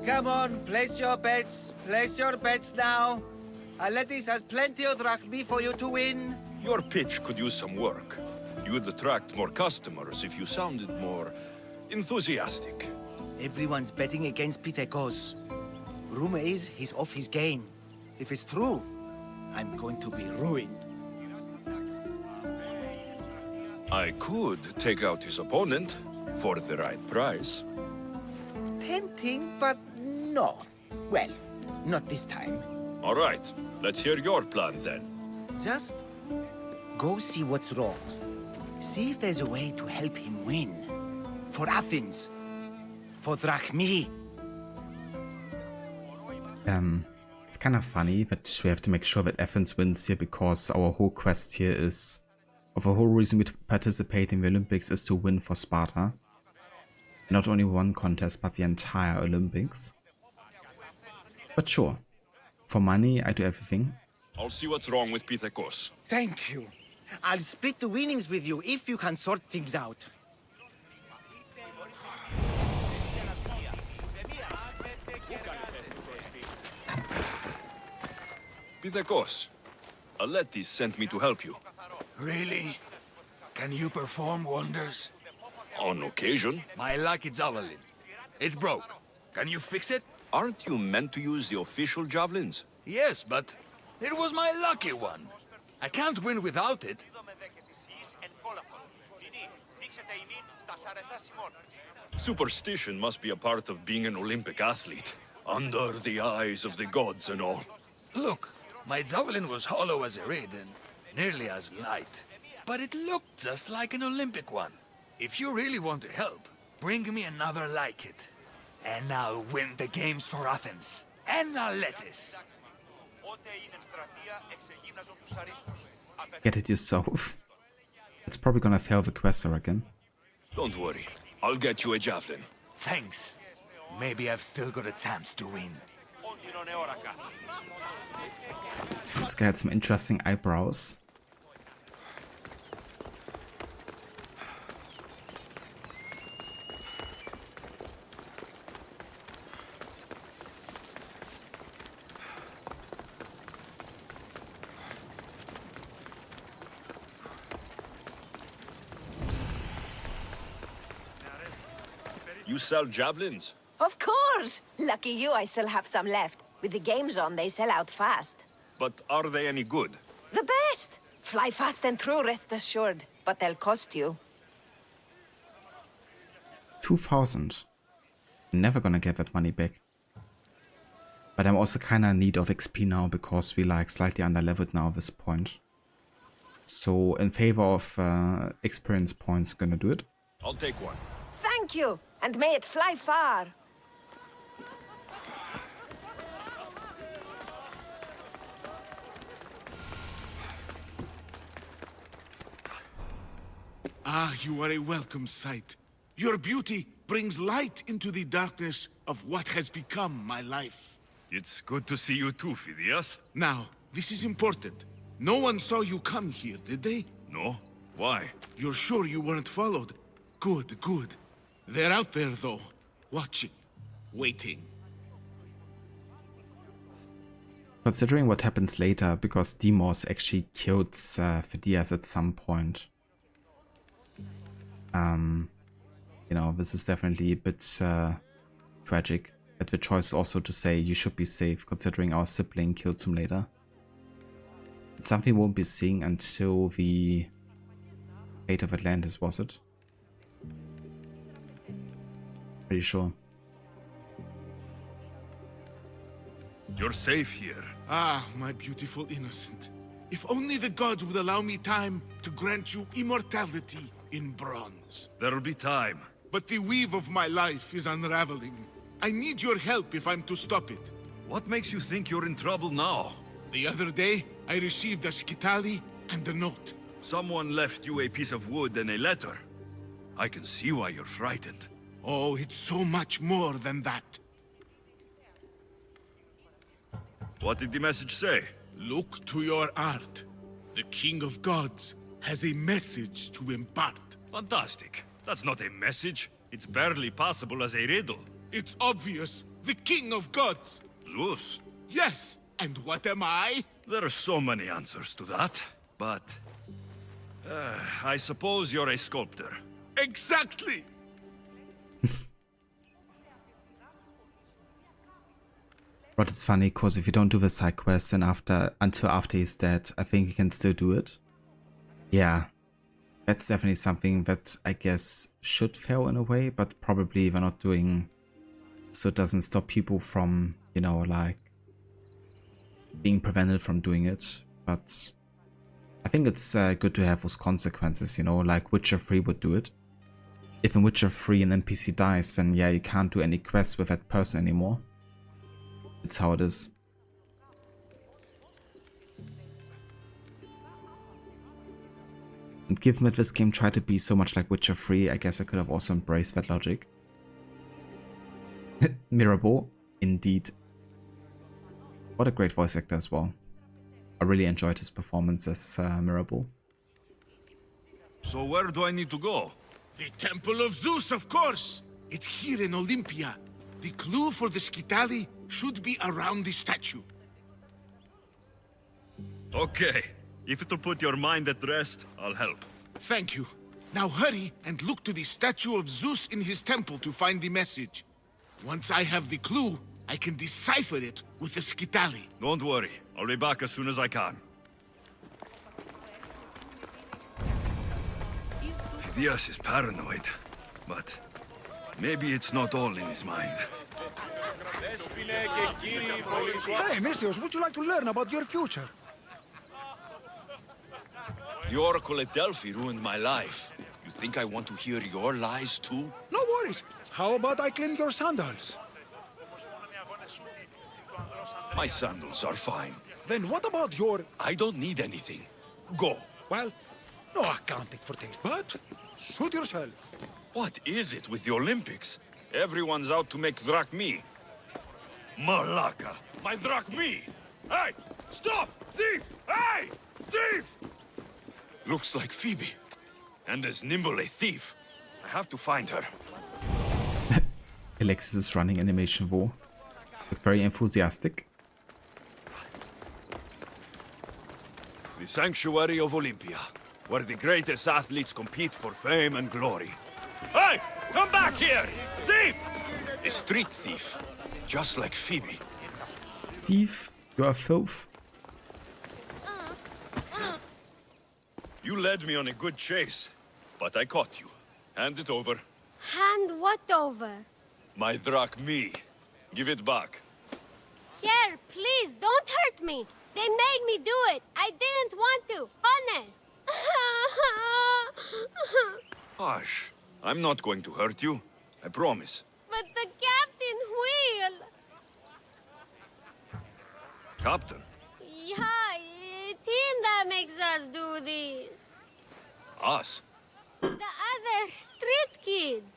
Come on, place your bets. Place your bets now. Elis has plenty of Drachmae for you to win. Your pitch could use some work. You would attract more customers if you sounded more enthusiastic. Everyone's betting against Pitekos. Rumor is he's off his game. If it's true, I'm going to be ruined. I could take out his opponent for the right price. Tempting, but no. Well, not this time. All right, let's hear your plan then. Just go see what's wrong. See if there's a way to help him win. For Athens. For Drachmae. It's kind of funny that we have to make sure that Athens wins here, because our whole quest here is, or the whole reason we participate in the Olympics is to win for Sparta. Not only one contest, but the entire Olympics. But sure, for money, I do everything. I'll see what's wrong with Pitekos. Thank you. I'll split the winnings with you if you can sort things out. Pitekos, Aletis sent me to help you. Really? Can you perform wonders? On occasion. My lucky javelin. It broke. Can you fix it? Aren't you meant to use the official javelins? Yes, but it was my lucky one. I can't win without it. Superstition must be a part of being an Olympic athlete. Under the eyes of the gods and all. Look, my javelin was hollow as a reed and nearly as light. But it looked just like an Olympic one. If you really want to help, bring me another like it. And I'll win the games for Athens. And Aletis. Get it yourself. It's probably gonna fail the quest, I reckon. Don't worry. I'll get you a javelin. Thanks. Maybe I've still got a chance to win. This guy had some interesting eyebrows. You sell javelins? Of course! Lucky you, I still have some left. With the games on, they sell out fast. But are they any good? The best! Fly fast and true, rest assured. But they'll cost you. 2,000. Never gonna get that money back. But I'm also kinda in need of XP now because we like slightly under-leveled now at this point. So in favor of experience points, I'm gonna do it. I'll take one. Thank you! And may it fly far! Ah, you are a welcome sight. Your beauty brings light into the darkness of what has become my life. It's good to see you too, Phidias. Now, this is important. No one saw you come here, did they? No? Why? You're sure you weren't followed? Good, good. They're out there, though. Watching. Waiting. Considering what happens later, because Demos actually killed Phidias at some point. You know, this is definitely a bit tragic. But the choice also to say you should be safe, considering our sibling killed him later. It's something we won't be seeing until the fate of Atlantis, was it? Pretty sure. You're safe here. Ah, my beautiful innocent. If only the gods would allow me time to grant you immortality in bronze. There'll be time. But the weave of my life is unraveling. I need your help if I'm to stop it. What makes you think you're in trouble now? The other day, I received a skitali and a note. Someone left you a piece of wood and a letter. I can see why you're frightened. Oh, it's so much more than that. What did the message say? Look to your art. The King of Gods has a message to impart. Fantastic. That's not a message. It's barely passable as a riddle. It's obvious. The King of Gods. Zeus. Yes. And what am I? There are so many answers to that, but... I suppose you're a sculptor. Exactly! But it's funny because if you don't do the side quest then until after he's dead, I think you can still do it. Yeah, that's definitely something that I guess should fail in a way, but probably we're not doing so it doesn't stop people from, you know, like being prevented from doing it. But I think it's good to have those consequences, you know, like Witcher 3 would do it. If in Witcher 3 an NPC dies, then yeah, you can't do any quests with that person anymore. It's how it is. And given that this game tried to be so much like Witcher 3, I guess I could have also embraced that logic. Mirabel, indeed. What a great voice actor as well. I really enjoyed his performance as Mirabel. So where do I need to go? The Temple of Zeus, of course! It's here in Olympia. The clue for the skitali should be around the statue. Okay. If it'll put your mind at rest, I'll help. Thank you. Now hurry and look to the statue of Zeus in his temple to find the message. Once I have the clue, I can decipher it with the Skitali. Don't worry. I'll be back as soon as I can. Phidias is paranoid, but maybe it's not all in his mind. Hey, Misthios, would you like to learn about your future? The Oracle at Delphi ruined my life. You think I want to hear your lies too? No worries. How about I clean your sandals? My sandals are fine. Then what about your... I don't need anything. Go. Well, no accounting for taste, but suit yourself. What is it with the Olympics? Everyone's out to make Drachmae. Malaka! My Drachmae! Hey! Stop! Thief! Hey! Thief! Looks like Phoebe. And as nimble a thief. I have to find her. Alexis is running animation war. Looked very enthusiastic. The sanctuary of Olympia, where the greatest athletes compete for fame and glory. Hey! Come back here! Thief! A street thief. Just like Phoebe. Thief, you are filth. You led me on a good chase, but I caught you. Hand it over. Hand what over? My Drachmae. Give it back. Here, please, don't hurt me. They made me do it. I didn't want to. Honest. Hush. I'm not going to hurt you. I promise. But the captain will. Captain? Yeah, it's him that makes us do this. Us? The other street kids.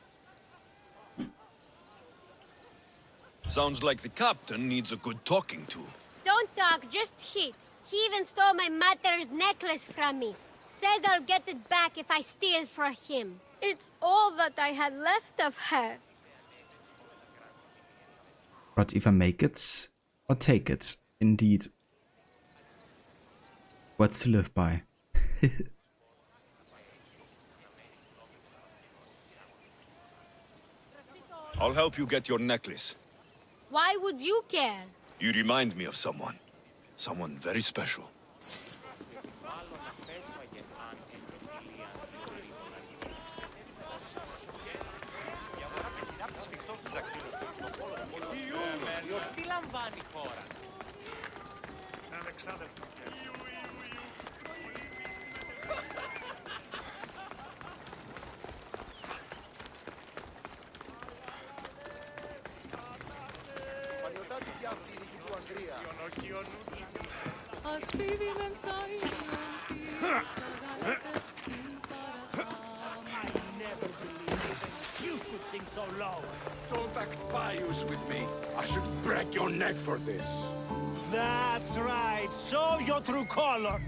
Sounds like the captain needs a good talking to. Don't talk, just hit. He even stole my mother's necklace from me. Says I'll get it back if I steal for him. It's all that I had left of her. But either make it or take it. Indeed. What's to live by? I'll help you get your necklace. Why would you care? You remind me of someone. Someone very special. You could sing so low. Don't act pious with me. I should break your neck for this. That's right. Show your true color.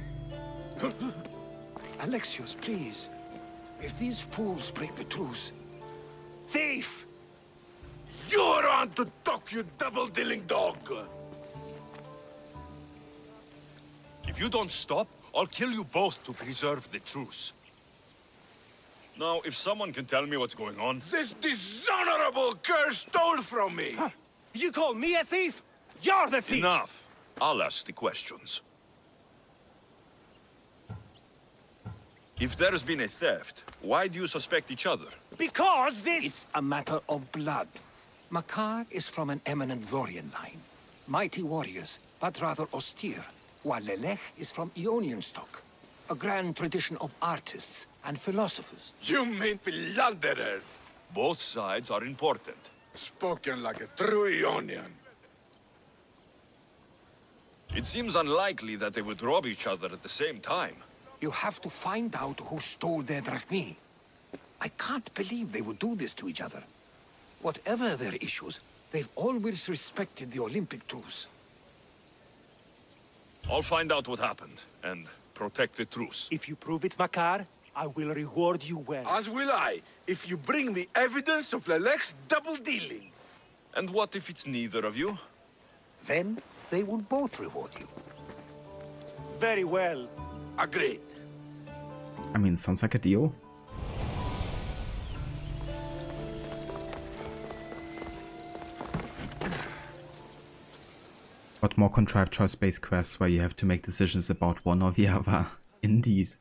Alexios, please. If these fools break the truce... Thief! You're on to talk, you double-dealing dog! If you don't stop, I'll kill you both to preserve the truce. Now, if someone can tell me what's going on... This dishonorable cur stole from me! Huh. You call me a thief? You're the thief! Enough. I'll ask the questions. If there's been a theft, why do you suspect each other? Because this... It's a matter of blood. Makar is from an eminent Dorian line. Mighty warriors, but rather austere. While Lelech is from Ionian stock. A grand tradition of artists and philosophers. You mean philanderers? Both sides are important. Spoken like a true Ionian. It seems unlikely that they would rob each other at the same time. You have to find out who stole their Drachmae. I can't believe they would do this to each other. Whatever their issues, they've always respected the Olympic truce. I'll find out what happened, and protect the truce. If you prove it's Makar, I will reward you well. As will I, if you bring me evidence of Lelech's double-dealing. And what if it's neither of you? Then they will both reward you. Very well. Agreed. I mean, sounds like a deal. But more contrived choice-based quests where you have to make decisions about one or the other. Indeed.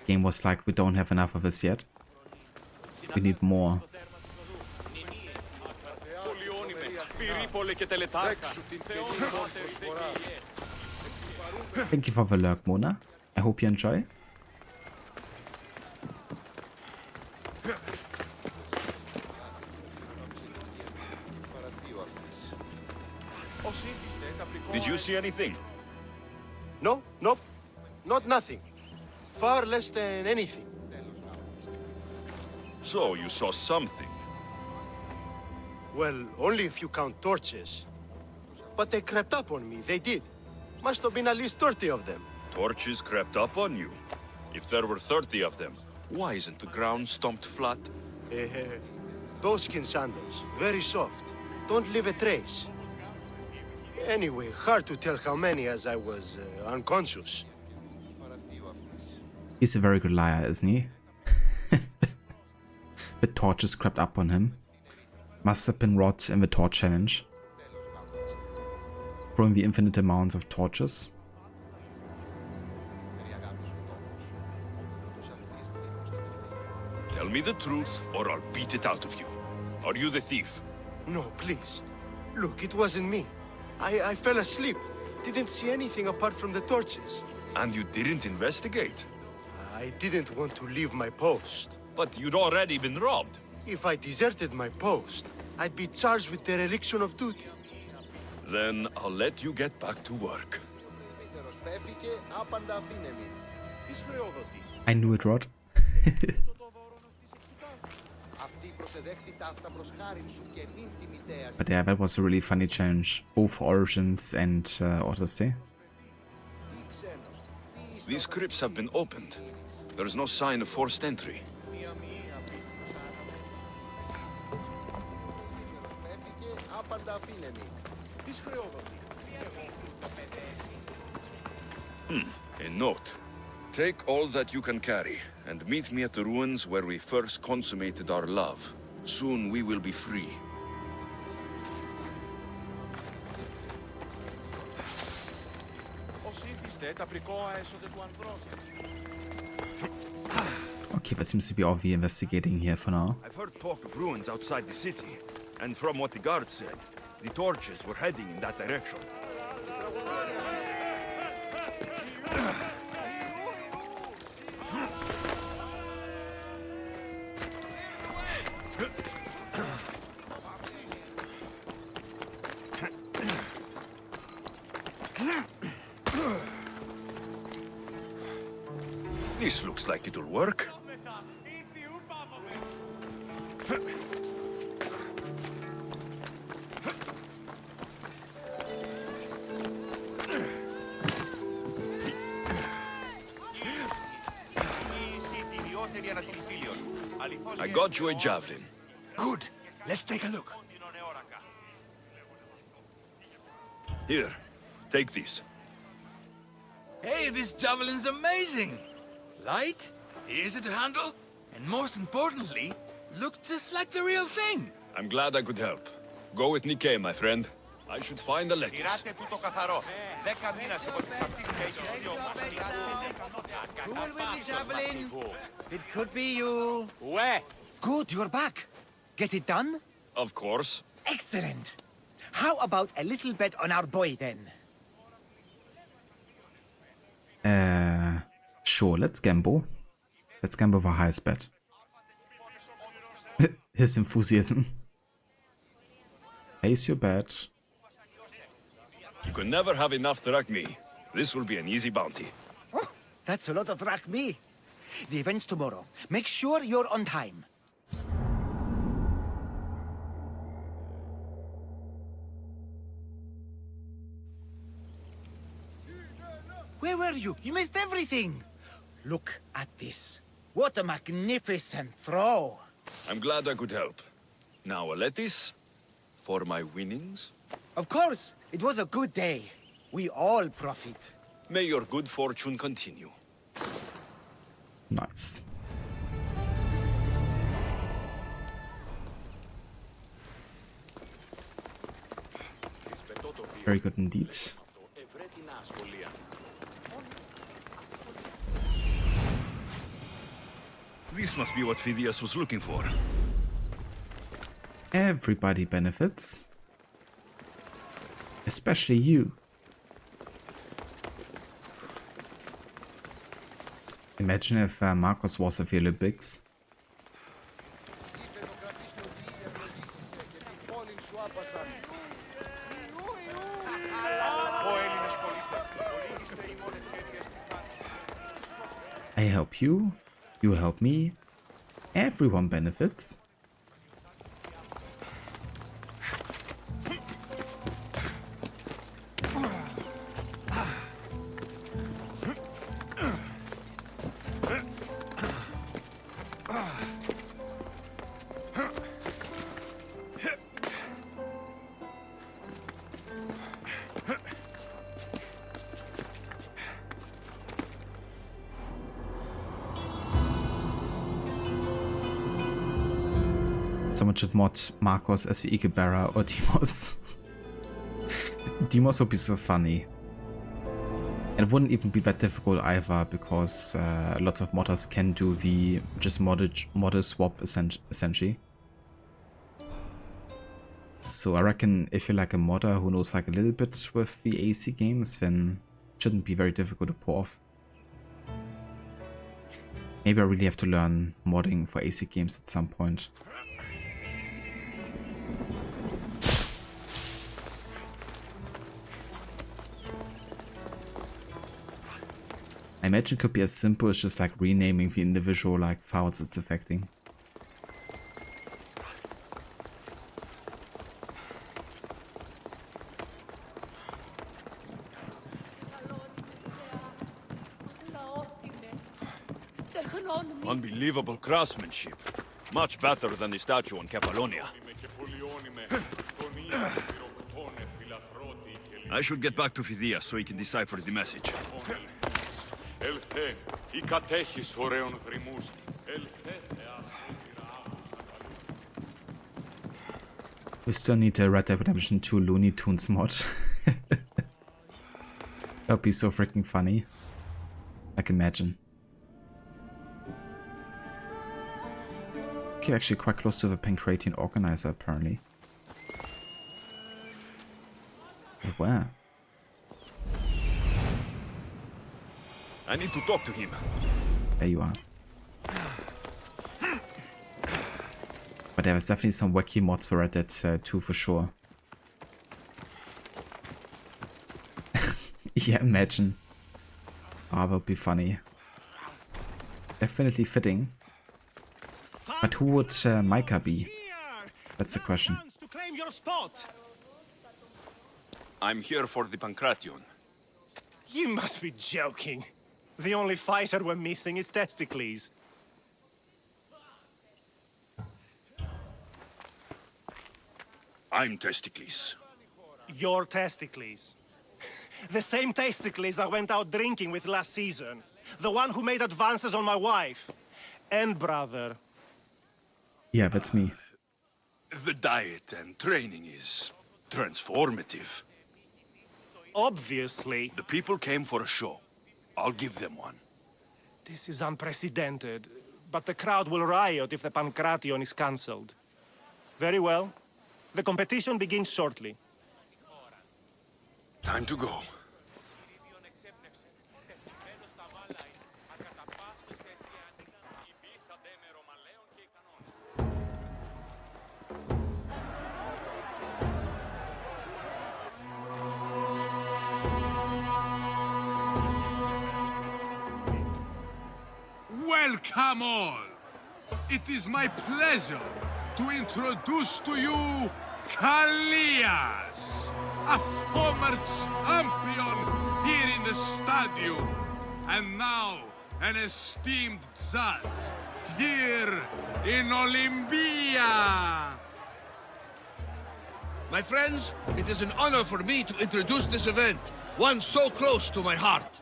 Game was like, we don't have enough of this yet. We need more. Thank you for the lurk, Mona. I hope you enjoy. Did you see anything? No, nope. Not nothing. Far less than anything. So, you saw something. Well, only if you count torches. But they crept up on me, they did. Must have been at least 30 of them. Torches crept up on you? If there were 30 of them, why isn't the ground stomped flat? Those skin sandals, very soft. Don't leave a trace. Anyway, hard to tell how many as I was unconscious. He's a very good liar, isn't he? The torches crept up on him. Must have been wrought in the torch challenge. Throwing the infinite amounts of torches. Tell me the truth, or I'll beat it out of you. Are you the thief? No, please. Look, it wasn't me. I fell asleep. Didn't see anything apart from the torches. And you didn't investigate? I didn't want to leave my post. But you'd already been robbed. If I deserted my post, I'd be charged with dereliction of duty. Then I'll let you get back to work. I knew it, Rod. But yeah, that was a really funny challenge, both for Origins and Odyssey. These crypts have been opened. There's no sign of forced entry. A note. Take all that you can carry, and meet me at the ruins where we first consummated our love. Soon we will be free. Okay, that seems to be all the investigating here for now. I've heard talk of ruins outside the city, and from what the guards said, the torches were heading in that direction. This looks like it'll work. I got you a javelin. Good. Let's take a look. Here, take this. Hey, this javelin's amazing! Light, easy to handle, and most importantly, look just like the real thing! I'm glad I could help. Go with Nikkei, my friend. I should find the lettuce. Who will win the javelin? It could be you. Where? Good, you're back. Get it done? Of course. Excellent. How about a little bet on our boy, then? Sure, let's gamble. Let's gamble the highest bet. His enthusiasm. Place your bet. You can never have enough Drachmae. This will be an easy bounty. Oh, that's a lot of Drachmae. The event's tomorrow. Make sure you're on time. Where were you? You missed everything. Look at this. What a magnificent throw. I'm glad I could help. Now a lettuce for my winnings. Of course. It was a good day. We all profit. May your good fortune continue. Nice. Very good indeed. This must be what Phidias was looking for. Everybody benefits. Especially you. Imagine if Marcos was at the Olympics. I help you, you help me, everyone benefits. Someone should mod Marcos as the Eagle Bearer or Demos. Demos would be so funny. And it wouldn't even be that difficult either, because lots of modders can do the just modder swap essentially. So I reckon if you're like a modder who knows like a little bit with the AC games, then it shouldn't be very difficult to pull off. Maybe I really have to learn modding for AC games at some point. I imagine it could be as simple as just like renaming the individual like files it's affecting. Unbelievable craftsmanship. Much better than the statue on Capalonia. I should get back to Phidias so he can decipher the message. We still need a Red Dead Redemption 2 Looney Tunes mod. That would be so freaking funny. Like, imagine. Okay, actually quite close to the PANKRATION organizer apparently. But where? I need to talk to him. There you are. But there was definitely some wacky mods for Red Dead 2 for sure. Yeah, imagine. Oh, that would be funny. Definitely fitting. But who would Micah be? That's the question. I'm here for the PANKRATION. You must be joking. The only fighter we're missing is Testicles. I'm Testicles. Your Testicles. The same Testicles I went out drinking with last season. The one who made advances on my wife. And brother. Yeah, that's me. The diet and training is transformative. Obviously. The people came for a show. I'll give them one. This is unprecedented, but the crowd will riot if the PANKRATION is cancelled. Very well. The competition begins shortly. Time to go. Welcome all! It is my pleasure to introduce to you Kallias, a former champion here in the stadium, and now an esteemed judge here in Olympia. My friends, it is an honor for me to introduce this event, one so close to my heart.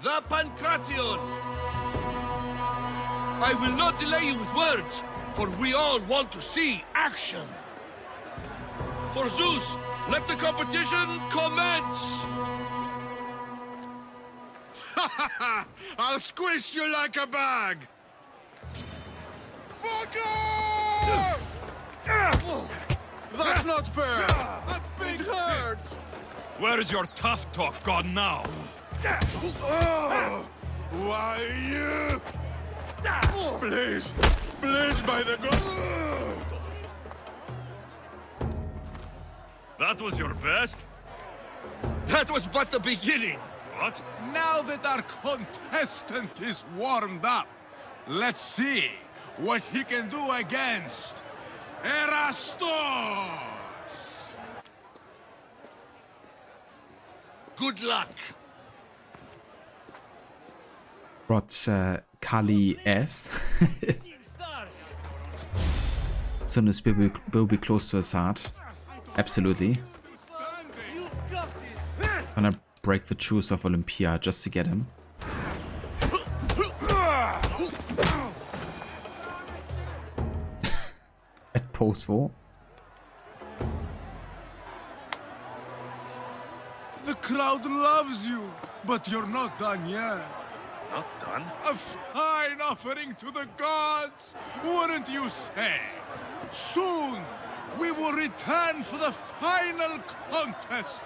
The PANKRATION! I will not delay you with words, for we all want to see action. For Zeus, let the competition commence! I'll squish you like a bag! Fucker! That's not fair! It hurts! Where is your tough talk gone now? Why you? Please, please, by the God! That was your best? That was but the beginning! What? Now that our contestant is warmed up, let's see what he can do against Erastos! Good luck! Brought Kali S. So this will be close to his heart. Absolutely. Gonna break the truth of Olympia just to get him. At Postal. The crowd loves you, but you're not done yet. Not done? A fine offering to the gods, wouldn't you say? Soon, we will return for the final contest.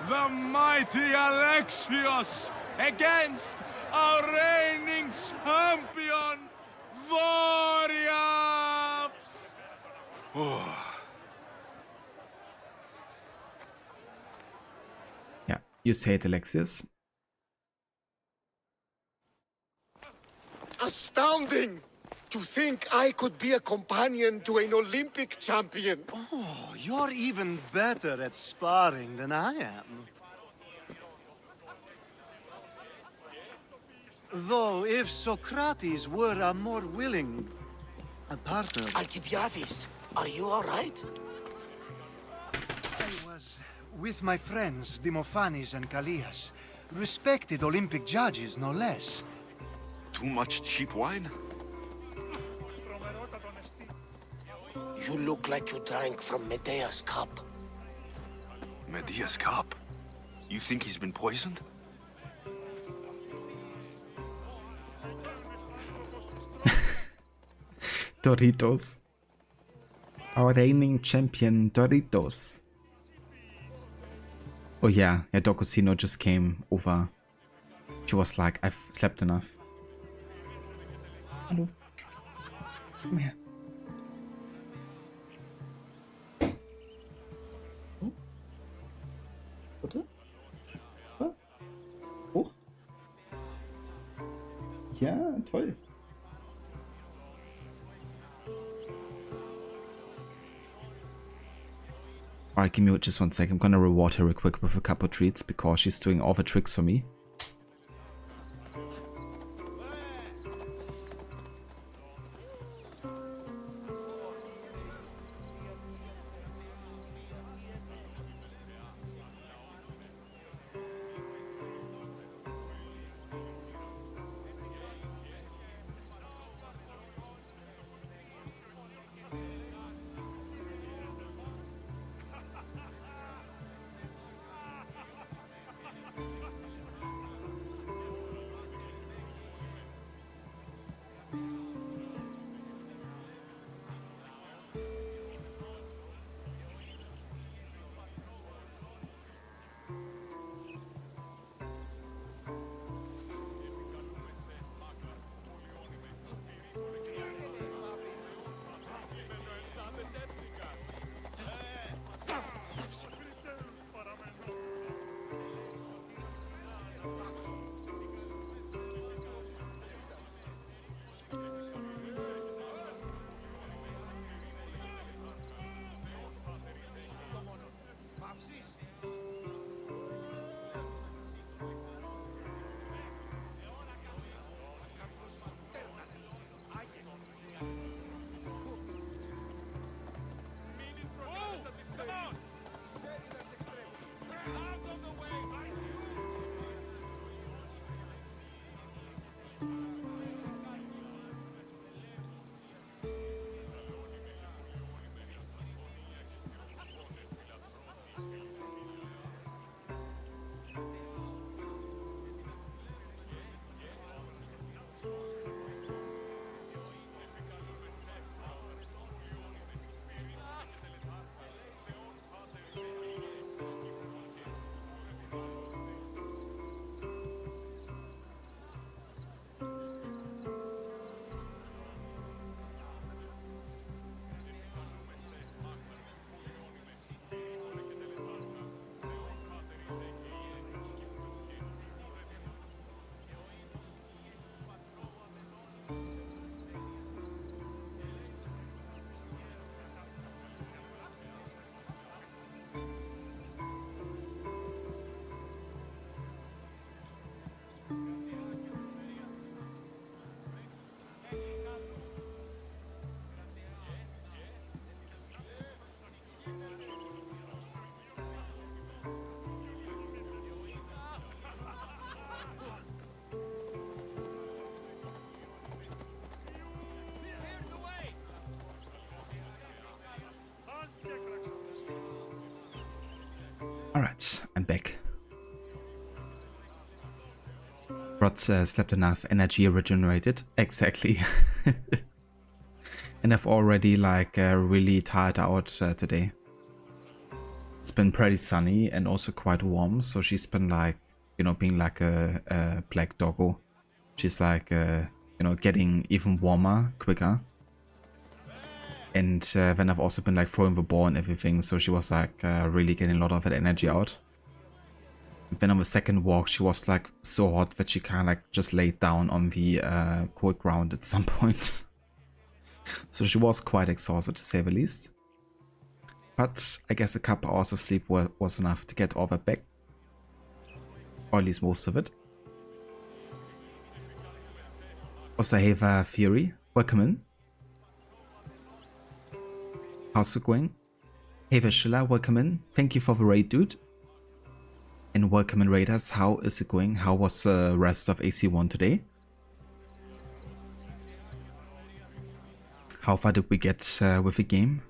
The mighty Alexios against our reigning champion, Warriors! Yeah, you say it, Alexios. Astounding! To think I could be a companion to an Olympic champion. Oh, you're even better at sparring than I am. Though, if Socrates were a more willing partner... Alcibiades, are you all right? I was with my friends, Demophanes and Callias. Respected Olympic judges, no less. Too much cheap wine? You look like you drank from Medea's cup. Medea's cup? You think he's been poisoned? Doritos. Our reigning champion, Doritos. Oh yeah, Dokosino just came over. She was like, I've slept enough. Hallo. Komm her. Oh. Warte. Hoch. Ja, toll. Alright, give me just 1 second. I'm gonna reward her real quick with a couple treats because she's doing all the tricks for me. Alright, I'm back. Rod slept enough, energy regenerated. Exactly. And I've already like really tired out today. It's been pretty sunny and also quite warm, so she's been like, you know, being like a black doggo. She's like, you know, getting even warmer quicker. And then I've also been like throwing the ball and everything, so she was like really getting a lot of that energy out. And then on the second walk, she was like so hot that she kind of like just laid down on the cold ground at some point. So she was quite exhausted to say the least. But I guess a couple hours of sleep was enough to get all that back. Or at least most of it. Also, hey Theory, welcome in. How's it going? Hey Shilla, welcome in. Thank you for the raid, dude. And welcome in Raiders, how is it going? How was the rest of AC1 today? How far did we get with the game?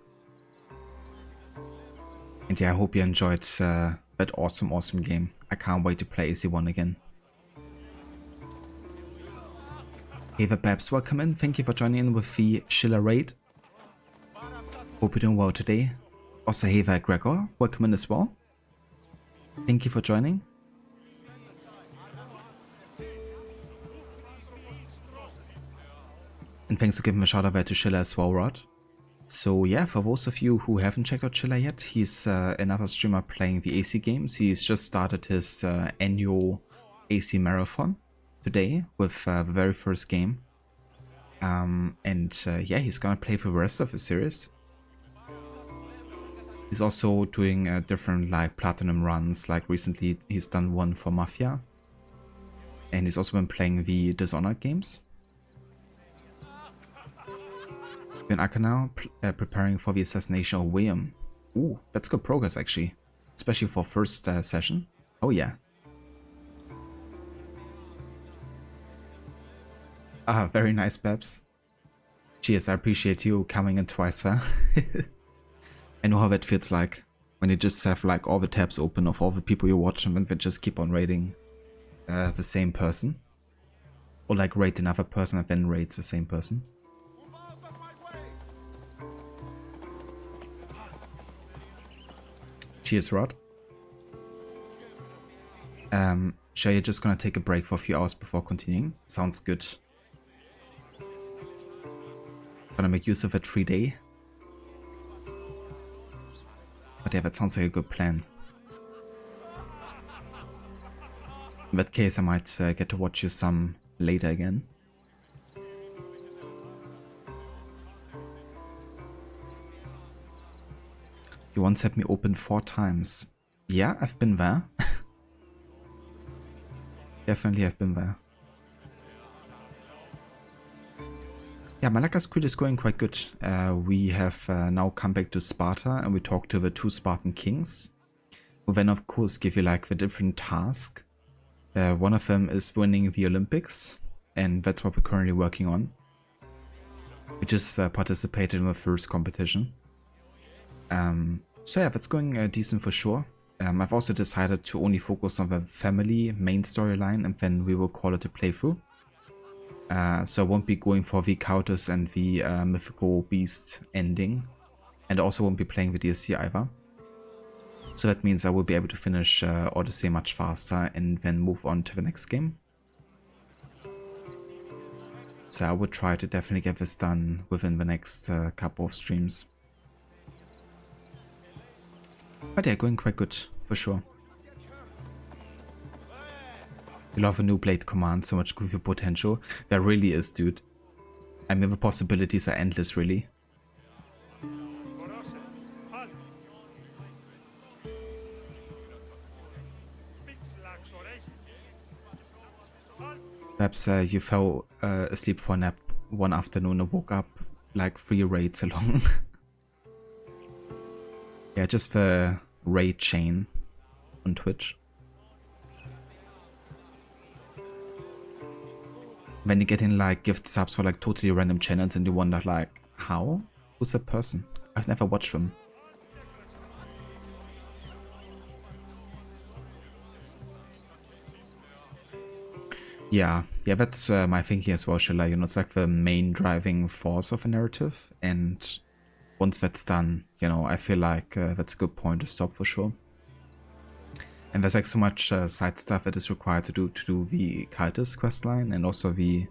And yeah, I hope you enjoyed that awesome game. I can't wait to play AC1 again. Hey the Babs, welcome in. Thank you for joining in with the Shilla raid. Hope you're doing well today. Also, hey there Gregor, welcome in as well. Thank you for joining. And thanks for giving a shout out there to Shilla as well, Rod. So yeah, for those of you who haven't checked out Shilla yet, he's another streamer playing the AC games. He's just started his annual AC marathon today with the very first game. Yeah, he's gonna play for the rest of the series. He's also doing different like platinum runs, like recently he's done one for Mafia. And he's also been playing the Dishonored games. In Akana, preparing for the assassination of William. Ooh, that's good progress actually. Especially for first session. Oh yeah. Ah, very nice, Babs. Cheers, I appreciate you coming in twice, huh? I know how that feels like. When you just have like all the tabs open of all the people you watch and then just keep on raiding the same person. Or like raid another person and then raids the same person. Cheers, Rod. Sure, you're just gonna take a break for a few hours before continuing. Sounds good. Gonna make use of a 3-day. But yeah, that sounds like a good plan. In that case, I might get to watch you some later again. You once had me open 4 times. Yeah, I've been there. Definitely I've been there. Yeah, Malaka's Creed is going quite good. We have now come back to Sparta and we talked to the 2 Spartan kings. Who then of course give you like the different tasks. One of them is winning the Olympics. And that's what we're currently working on. We just participated in the first competition. So yeah, that's going decent for sure. I've also decided to only focus on the family main storyline and then we will call it a playthrough. So I won't be going for the Countess and the Mythical Beast ending. And I also won't be playing the DLC either. So that means I will be able to finish Odyssey much faster and then move on to the next game. So I would try to definitely get this done within the next couple of streams. But yeah, going quite good, for sure. You love a new Blade command, so much goofy potential. There really is, dude. I mean, the possibilities are endless, really. Perhaps you fell asleep for a nap one afternoon and woke up like 3 raids along. Yeah, just the raid chain on Twitch. When you get in like gift subs for like totally random channels and you wonder like, how? Who's that person? I've never watched them. Yeah, that's my thinking as well, Schiller. You know, it's like the main driving force of a narrative, and once that's done, you know, I feel like that's a good point to stop for sure. And there's like so much side stuff that is required to do the Cultist questline and also the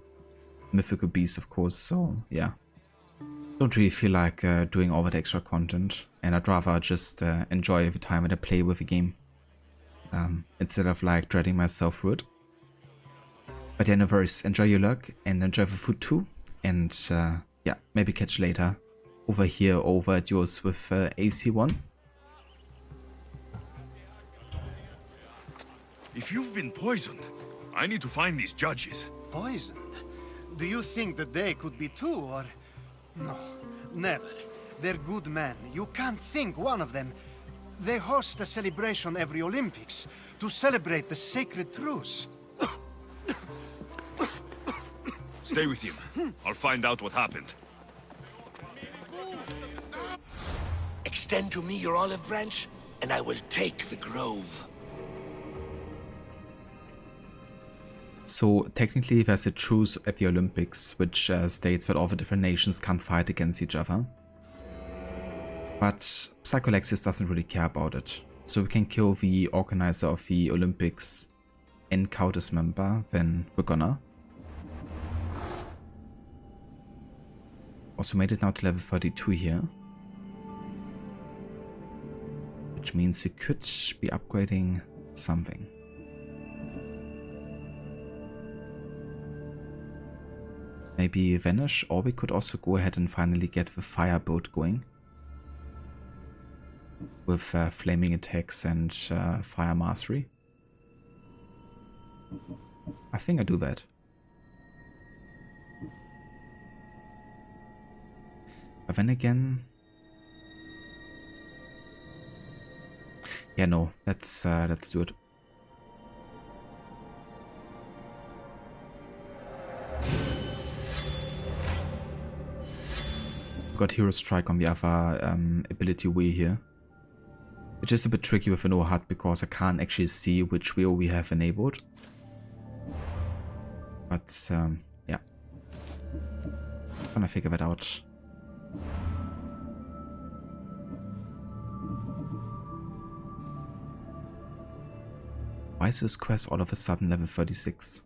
mythical beast, of course. So yeah, don't really feel like doing all that extra content, and I'd rather just enjoy the time that I play with the game instead of like dreading myself through it. But yeah, no worries. Enjoy your luck and enjoy the food too. And yeah, maybe catch you later over here over at yours with AC1. If you've been poisoned, I need to find these judges. Poisoned? Do you think that they could be too, or... No, never. They're good men. You can't think one of them. They host a celebration every Olympics to celebrate the sacred truce. Stay with him. I'll find out what happened. Extend to me your olive branch, and I will take the grove. So technically there's a truce at the Olympics, which states that all the different nations can't fight against each other. But Psycholexis doesn't really care about it. So we can kill the organizer of the Olympics and Cultist member, then we're gonna. Also made it now to level 32 here. Which means we could be upgrading something. Maybe Vanish, or we could also go ahead and finally get the fire boat going. With flaming attacks and fire mastery. I think I do that. But then again... Yeah, no, let's do it. Got Hero Strike on the other ability wheel here. Which is a bit tricky with an HUD because I can't actually see which wheel we have enabled. But yeah. Gonna figure that out. Why is this quest all of a sudden level 36?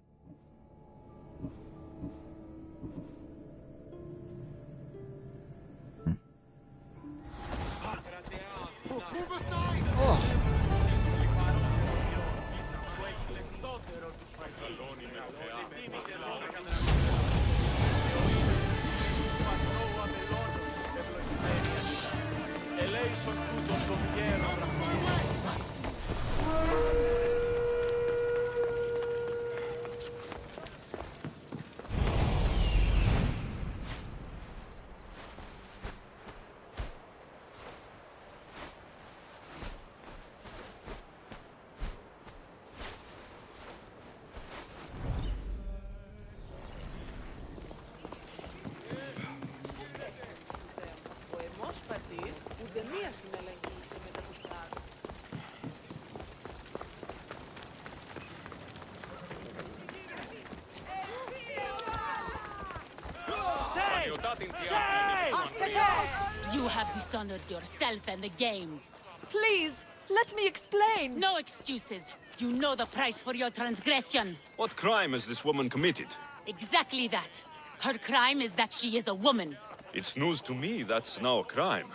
You have dishonored yourself and the games. Please, let me explain. No excuses. You know the price for your transgression. What crime has this woman committed? Exactly that. Her crime is that she is a woman. It's news to me that's now a crime.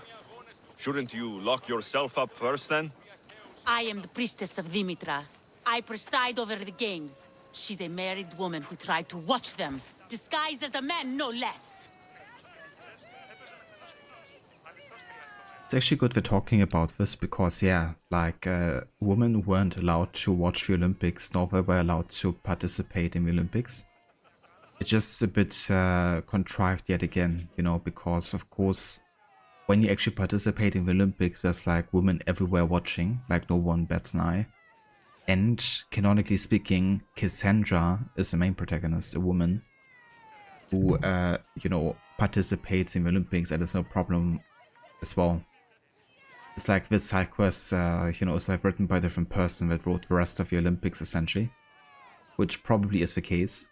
Shouldn't you lock yourself up first then? I am the priestess of Dimitra. I preside over the games. She's a married woman who tried to watch them, disguised as a man, no less. It's actually good we're talking about this because, yeah, like, women weren't allowed to watch the Olympics, nor were allowed to participate in the Olympics. It's just a bit contrived yet again, you know, because, of course, when you actually participate in the Olympics, there's, like, women everywhere watching, like, no one bats an eye. And, canonically speaking, Cassandra is the main protagonist, a woman who, you know, participates in the Olympics, and there's no problem as well. It's like this side quest, you know, is like written by a different person that wrote the rest of the Olympics, essentially. which probably is the case.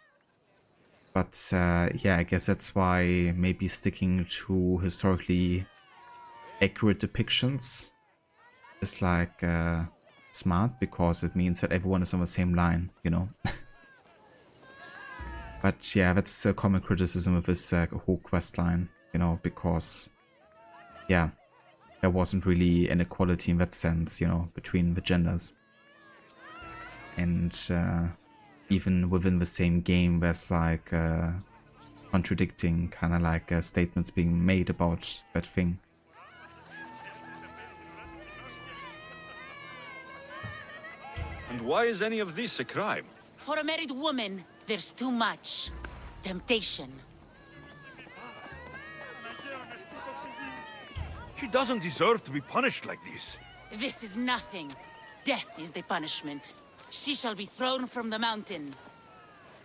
But yeah, I guess that's why maybe sticking to historically accurate depictions is like smart, because it means that everyone is on the same line, you know. But yeah, that's a common criticism of this whole quest line, you know, because yeah, there wasn't really an equality in that sense, you know, between the genders. And even within the same game, there's like contradicting kind of like statements being made about that thing. And why is any of this a crime? For a married woman, there's too much temptation. She doesn't deserve to be punished like this. This is nothing. Death is the punishment. She shall be thrown from the mountain.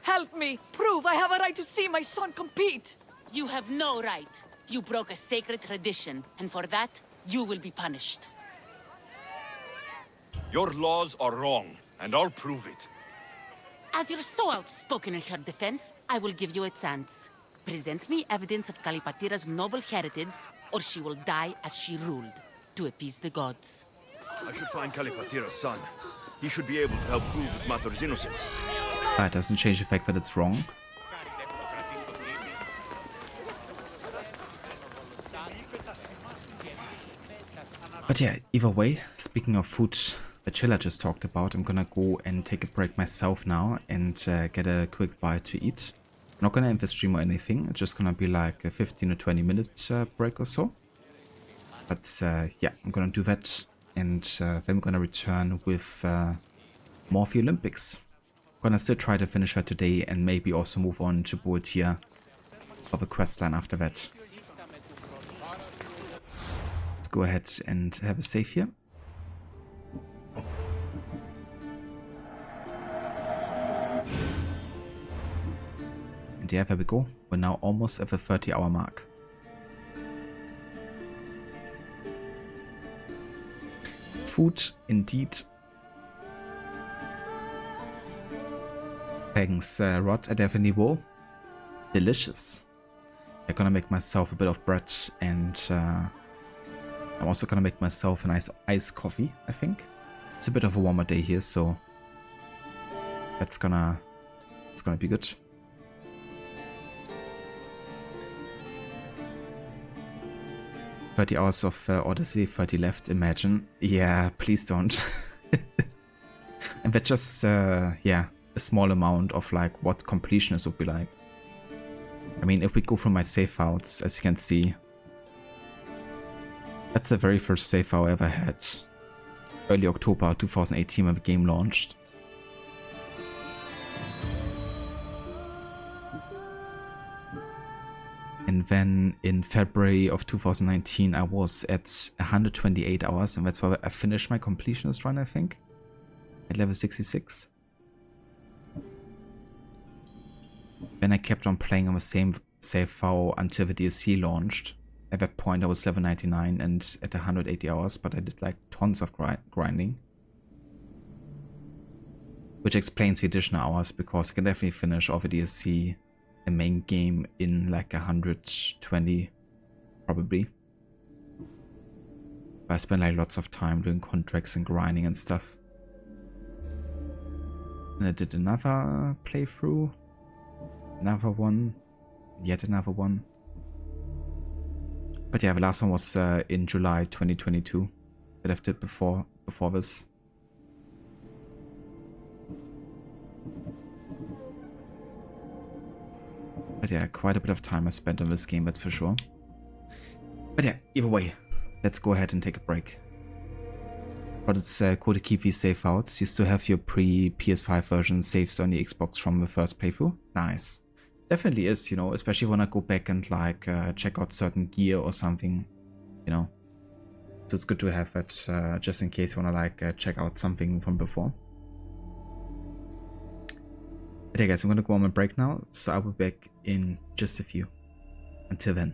Help me! Prove I have a right to see my son compete! You have no right. You broke a sacred tradition, and for that, you will be punished. Your laws are wrong, and I'll prove it. As you're so outspoken in her defense, I will give you a chance. Present me evidence of Kalipatira's noble heritage, or she will die as she ruled, to appease the gods. I should find Kalipatira's son. He should be able to help prove his mother's innocence. That doesn't change the fact that it's wrong. But yeah, either way, speaking of food, the Chiller just talked about, I'm gonna go and take a break myself now and get a quick bite to eat. I'm not gonna end the stream or anything, it's just gonna be like a 15 or 20 minute break or so. But yeah, I'm gonna do that, and then I'm gonna return with more of the Olympics. I'm gonna still try to finish that today and maybe also move on to Boeotia for the questline after that. Let's go ahead and have a save here. And yeah, there we go. We're now almost at the 30-hour mark. Food, indeed. Thanks, Rod. I definitely will. Delicious. I'm gonna make myself a bit of bread, and I'm also gonna make myself a nice iced coffee, I think. It's a bit of a warmer day here, so it's gonna be good. "30 hours of Odyssey, 30 left, imagine." Yeah, please don't. And that's just, yeah, a small amount of like what completionist would be like. I mean, if we go through my save files, as you can see, that's the very first save file I ever had. Early October 2018 when the game launched. And then in February of 2019 I was at 128 hours, and that's where I finished my completionist run, I think, at level 66. Then I kept on playing on the same save file until the DLC launched. At that point I was level 99 and at 180 hours, but I did like tons of grinding. Which explains the additional hours, because I can definitely finish all the DLC, the main game, in like 120 probably. But I spent like lots of time doing contracts and grinding and stuff. And I did another playthrough, another one, yet another one. But yeah, the last one was in July 2022 that I've did before this. But yeah, quite a bit of time I spent on this game, that's for sure. But yeah, either way, let's go ahead and take a break. But it's cool to keep these save files. You still have your pre-PS5 version saves on the Xbox from the first playthrough. Nice. Definitely is, you know, especially when I go back and like check out certain gear or something, you know. So it's good to have that just in case you want to like check out something from before. But hey guys, I'm gonna go on my break now, so I'll be back in just a few. Until then.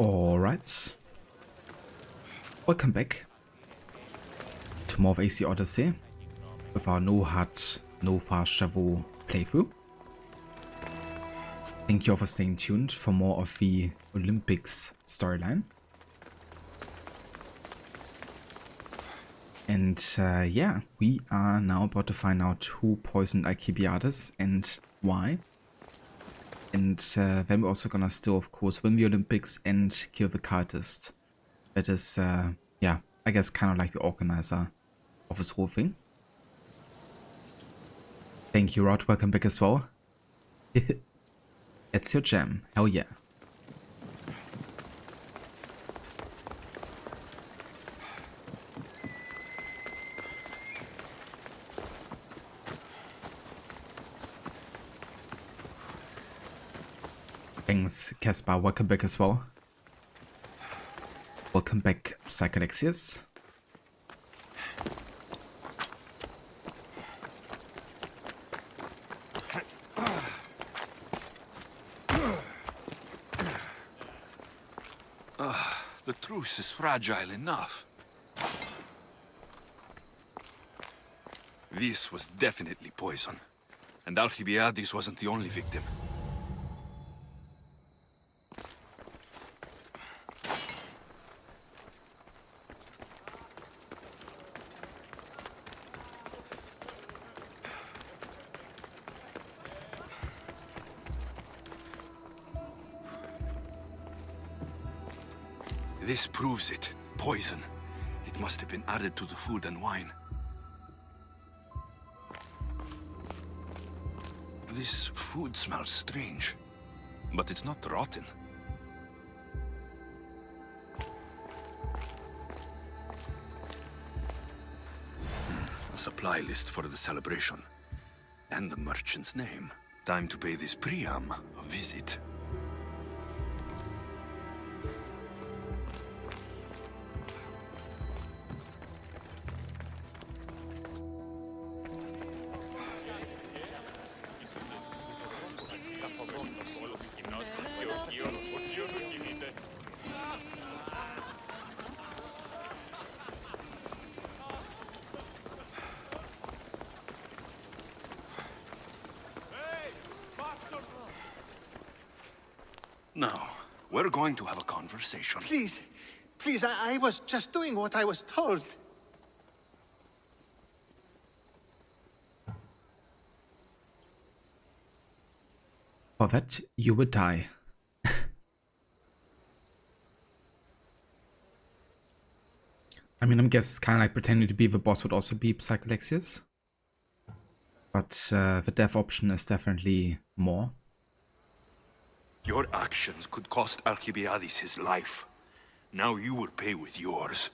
Alright. Welcome back to more of AC Odyssey with our no HUD, no fast travel playthrough. Thank you all for staying tuned for more of the Olympics storyline. And yeah, we are now about to find out who poisoned Alcibiades and why. And then we're also gonna still, of course, win the Olympics and kill the cultist. That is, yeah, I guess kind of like the organizer of this whole thing. Thank you, Rod. Welcome back as well. It's your jam. Hell yeah. Thanks, Caspar. Welcome back as well. Welcome back, Psychalexius. The truce is fragile enough. This was definitely poison. And Alcibiades wasn't the only victim. This proves it. Poison. It must have been added to the food and wine. This food smells strange, but it's not rotten. A supply list for the celebration. And the merchant's name. Time to pay this Priam a visit. Now, we're going to have a conversation. Please, please, I was just doing what I was told. For that, you would die. I mean, I guess kind of like pretending to be the boss would also be Psychalexius. But the death option is definitely more. Your actions could cost Alcibiades his life. Now you will pay with yours.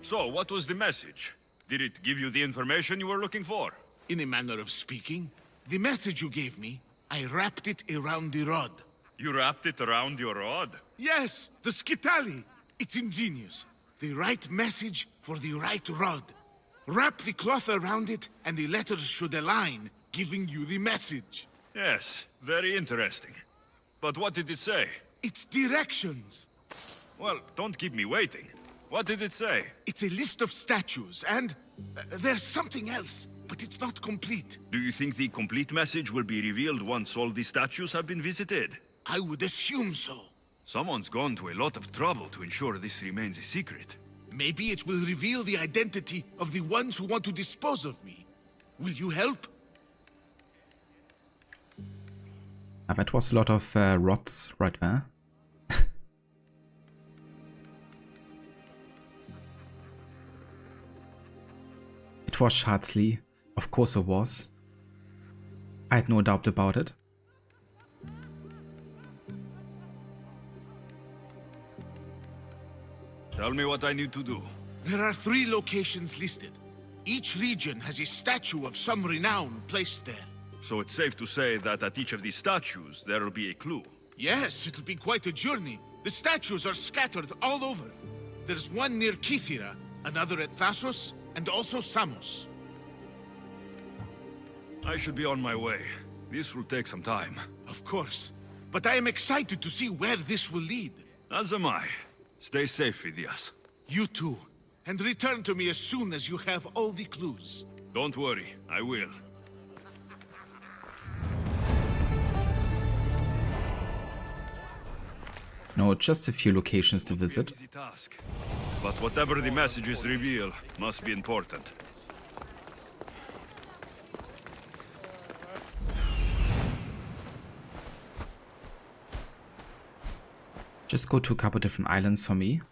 So, what was the message? Did it give you the information you were looking for? In a manner of speaking, the message you gave me, I wrapped it around the rod. You wrapped it around your rod? Yes, the Skitali. It's ingenious. The right message for the right rod. Wrap the cloth around it, and the letters should align, giving you the message. Yes, very interesting. But what did it say? It's directions. Well, don't keep me waiting. What did it say? It's a list of statues, and there's something else, but it's not complete. Do you think the complete message will be revealed once all the statues have been visited? I would assume so. Someone's gone to a lot of trouble to ensure this remains a secret. Maybe it will reveal the identity of the ones who want to dispose of me. Will you help? Now that was a lot of rods right there. It was Shardsley. Of course it was. I had no doubt about it. Tell me what I need to do. There are 3 locations listed. Each region has a statue of some renown placed there. So it's safe to say that at each of these statues, there will be a clue. Yes, it'll be quite a journey. The statues are scattered all over. There's one near Kythera, another at Thassos, and also Samos. I should be on my way. This will take some time. Of course. But I am excited to see where this will lead. As am I. Stay safe, Phidias. You too. And return to me as soon as you have all the clues. Don't worry, I will. No, just a few locations to visit. Easy task. But whatever the messages reveal must be important. Just go to a couple different islands for me.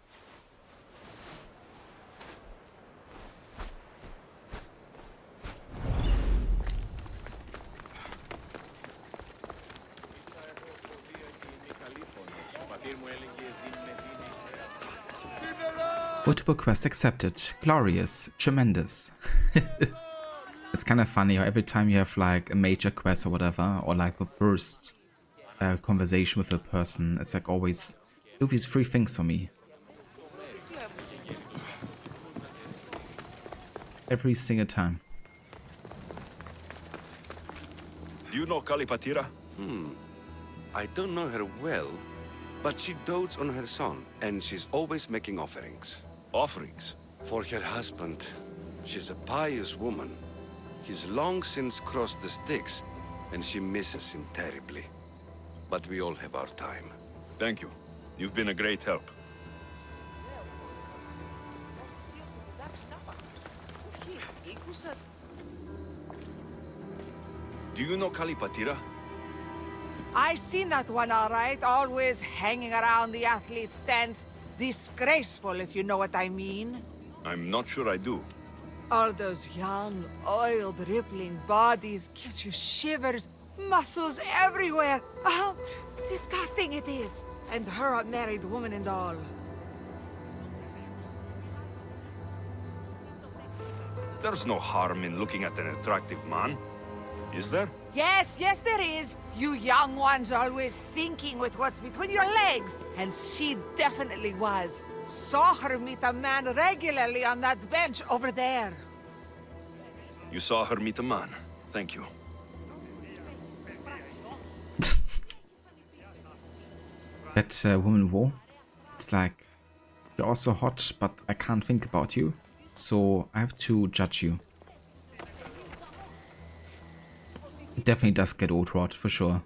Multiple quest accepted. Glorious. Tremendous. It's kind of funny how every time you have like a major quest or whatever, or like the first conversation with a person, it's like always do these 3 things for me. Every single time. Do you know Kalipatira? I don't know her well, but she dotes on her son, and she's always making offerings. Offerings? For her husband. She's a pious woman. He's long since crossed the Styx, and she misses him terribly. But we all have our time. Thank you. You've been a great help. Do you know Kalipatira? I seen that one all right, always hanging around the athletes' tents. Disgraceful, if you know what I mean. I'm not sure I do. All those young, oiled, rippling bodies gives you shivers, muscles everywhere. Oh, disgusting it is. And her a married woman and all. There's no harm in looking at an attractive man, is there? Yes, yes there is. You young ones always thinking with what's between your legs. And she definitely was. Saw her meet a man regularly on that bench over there. You saw her meet a man. Thank you. That woman war, it's like, you're also hot, but I can't think about you, so I have to judge you. It definitely does get old rot, for sure.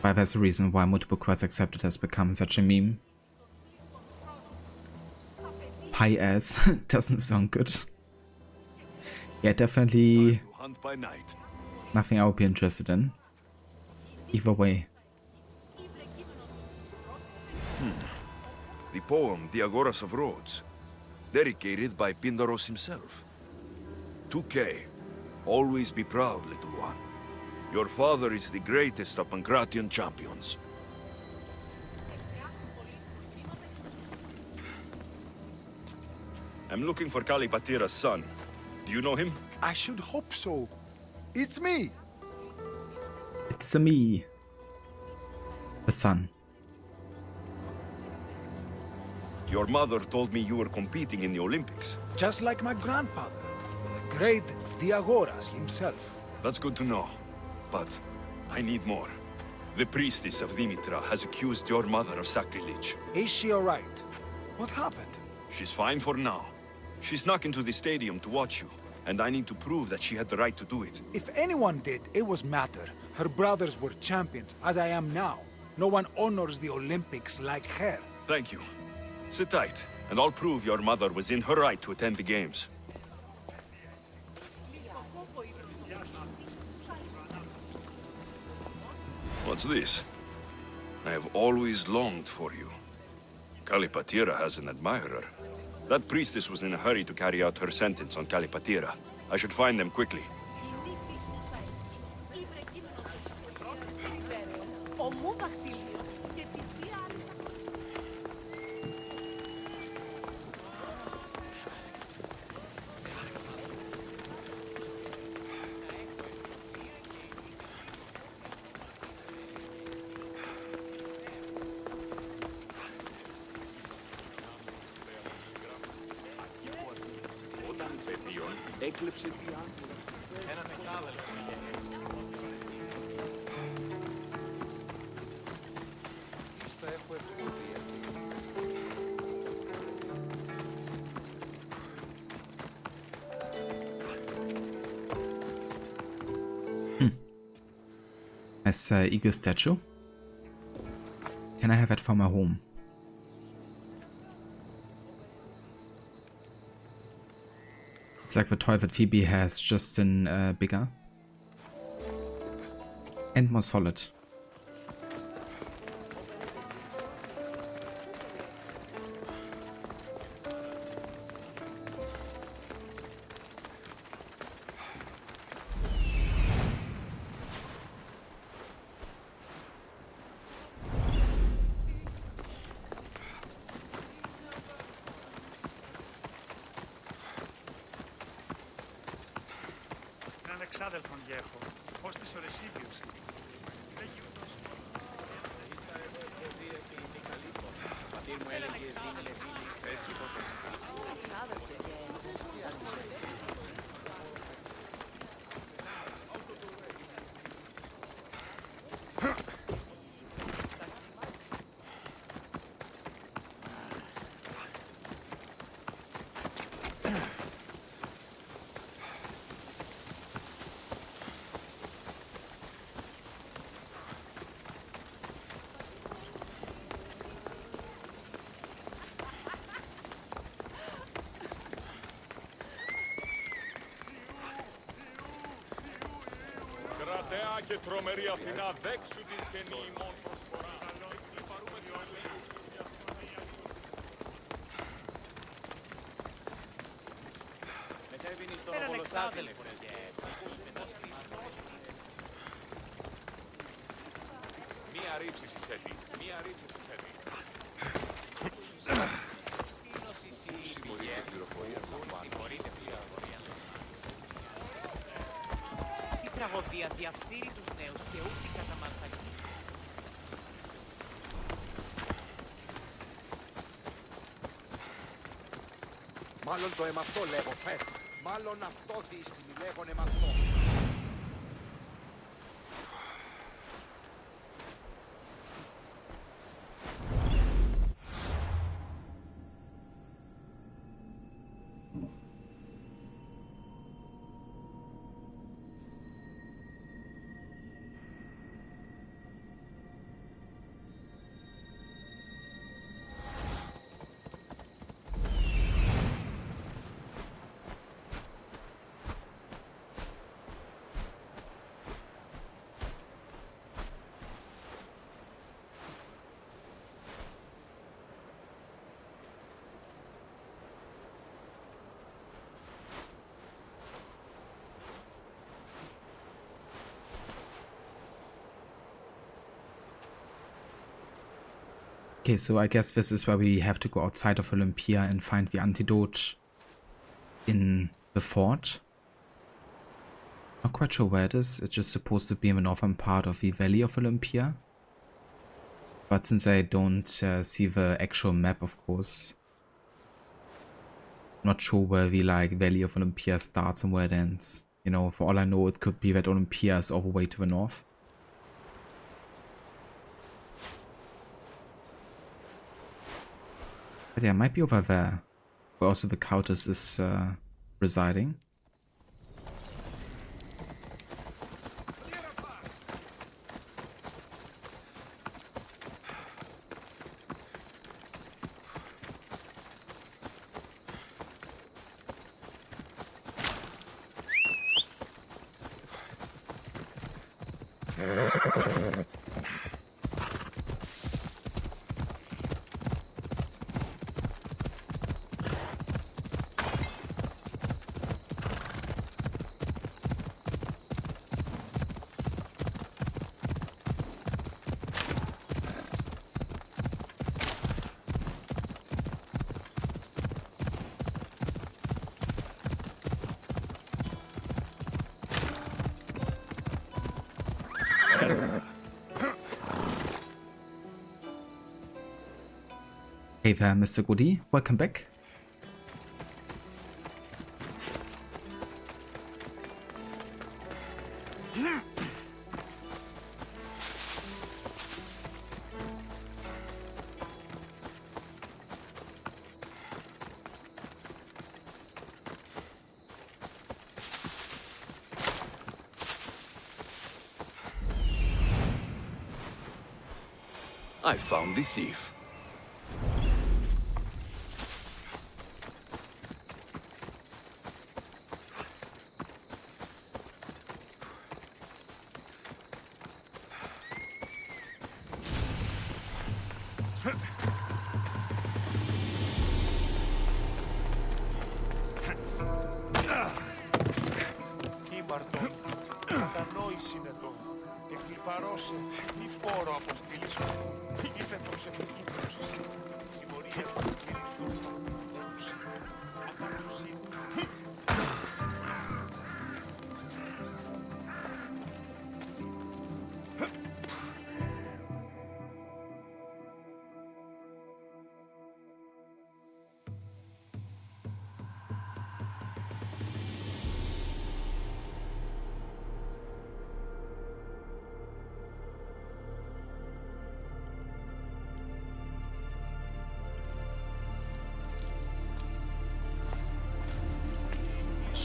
But there's a reason why multiple quests accepted has become such a meme. Pie ass doesn't sound good. Yeah, definitely nothing I would be interested in. Either way. The poem, The Agoras of Rhodes, dedicated by Pindaros himself. 2K, always be proud, little one. Your father is the greatest of PANKRATION champions. I'm looking for Kalipatira's son. Do you know him? I should hope so. It's me. It's me. The son. Your mother told me you were competing in the Olympics. Just like my grandfather, the great Diagoras himself. That's good to know. But I need more. The priestess of Dimitra has accused your mother of sacrilege. Is she alright? What happened? She's fine for now. She snuck into the stadium to watch you, and I need to prove that she had the right to do it. If anyone did, it was Matter. Her brothers were champions, as I am now. No one honors the Olympics like her. Thank you. Sit tight, and I'll prove your mother was in her right to attend the games. What's this? I have always longed for you. Kalipatira has an admirer. That priestess was in a hurry to carry out her sentence on Kalipatira. I should find them quickly. Nice eagle statue. Can I have it for my home? Sag wird toll, that Phoebe has just an bigger and more solid. εξάδελφον γέχω, ως της ορεσίδιους. Πατήρ μου έλεγε δίνε φίλη θέση ποτέ. Κρατέα και τρομερή Αθηνά, δέξου την καινή ημών προσφορά. Μετέβηνε στον Απολοσάδελ. Μία ρήψη συσέτει, μία ρήψη συσέτει. Συγχωρείτε πληροφορία. Συγχωρείτε πληροφορία. Η τραγωδία διαφθείρει τους νέους και ούτε καταμαλθακείς. Μάλλον το εμαυτό λέγω, φες. Μάλλον αυτό δίστημη λέγον εμαυτό. Okay, so I guess this is where we have to go outside of Olympia and find the antidote in the fort. Not quite sure where it is. It's just supposed to be in the northern part of the Valley of Olympia. But since I don't see the actual map, of course, not sure where the Valley of Olympia starts and where it ends. You know, for all I know, it could be that Olympia is all the way to the north. But yeah, it might be over there, where also the Countess is residing. Hey there, Mr. Goody. Welcome back. I found the thief. Ήμαρτον, κατανόηση είναι το. Εκλυπαρώσε, μη φόρο αποστήλεις μου. Είπε προσευχή πρόσεση. Συμμορία του Χριστού. Ένωση. Απαξουσία.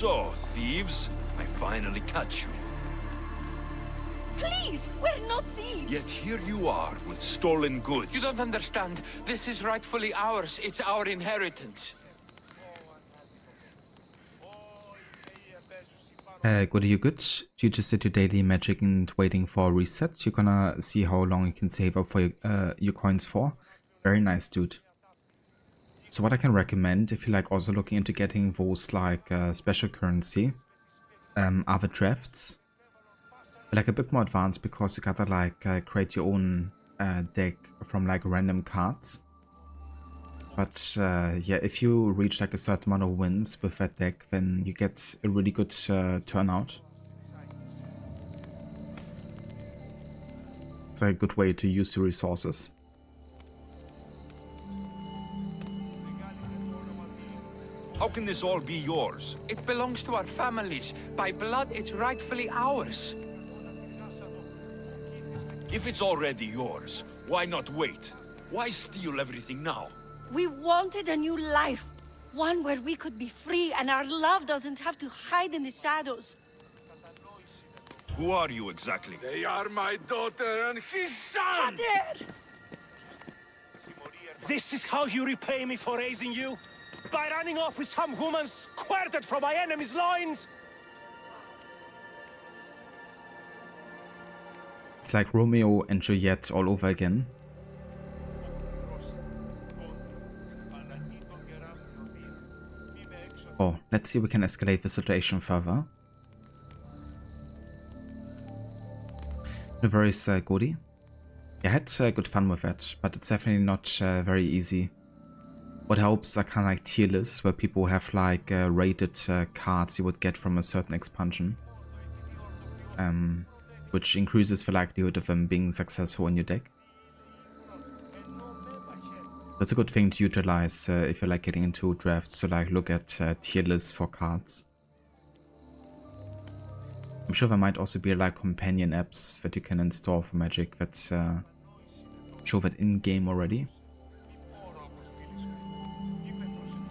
So, thieves, I finally catch you. Please, we're not thieves! Yet here you are, with stolen goods. You don't understand. This is rightfully ours. It's our inheritance. Goody, you good? You just did your daily magic and waiting for a reset. You're gonna see how long you can save up for your coins for. Very nice, dude. So what I can recommend, if you like also looking into getting those like special currency, other drafts, like a bit more advanced because you gotta like create your own deck from like random cards. But yeah, if you reach like a certain amount of wins with that deck, then you get a really good turnout. It's like a good way to use your resources. How can this all be yours? It belongs to our families. By blood, it's rightfully ours. If it's already yours, why not wait? Why steal everything now? We wanted a new life. One where we could be free and our love doesn't have to hide in the shadows. Who are you exactly? They are my daughter and his son! This is how you repay me for raising you? By running off with some woman squirted from my enemy's loins? It's like Romeo and Juliet all over again. Oh, let's see if we can escalate the situation further. No worries, Goody. I had good fun with that, but it's definitely not very easy. What helps are kind of like tier lists, where people have like rated cards you would get from a certain expansion. Which increases the likelihood of them being successful in your deck. That's a good thing to utilize if you're like getting into drafts, to like look at tier lists for cards. I'm sure there might also be like companion apps that you can install for Magic that show that in-game already.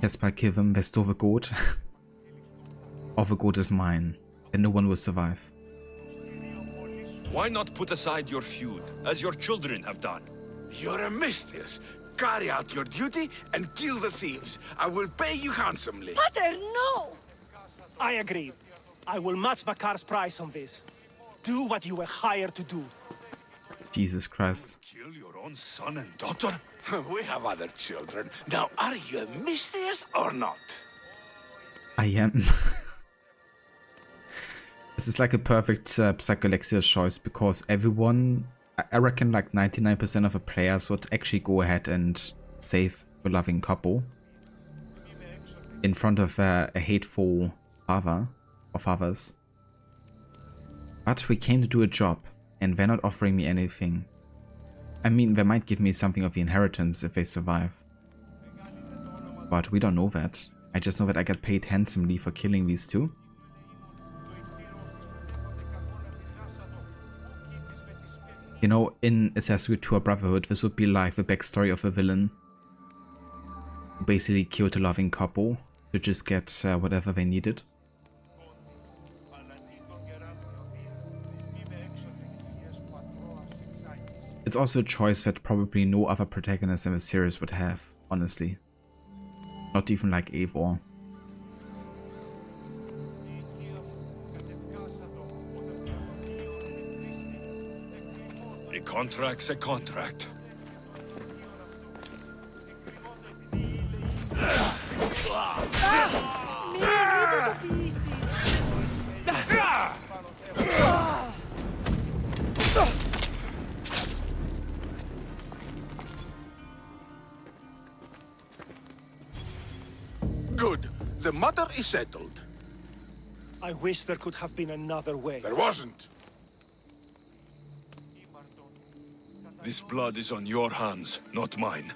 Caspar, kill them, they stole the goat. All the goat is mine, and no one will survive. Why not put aside your feud, as your children have done? You're a mistress. Carry out your duty and kill the thieves. I will pay you handsomely. Pater, no! I agree. I will match Bakar's price on this. Do what you were hired to do. Jesus Christ. Kill your own son and daughter? We have other children. Now, are you mysterious or not? I am. This is like a perfect Psycholoxial choice because everyone, I reckon like 99% of the players would actually go ahead and save the loving couple in front of a hateful father or fathers. But we came to do a job and they're not offering me anything. I mean, they might give me something of the inheritance if they survive. But we don't know that. I just know that I get paid handsomely for killing these two. You know, in Assassin's Creed 2 Brotherhood, this would be like the backstory of a villain who basically killed a loving couple to just get whatever they needed. It's also a choice that probably no other protagonist in the series would have, honestly. Not even like Eivor. A contract's a contract. Good. The matter is settled. I wish there could have been another way. There wasn't. This blood is on your hands, not mine.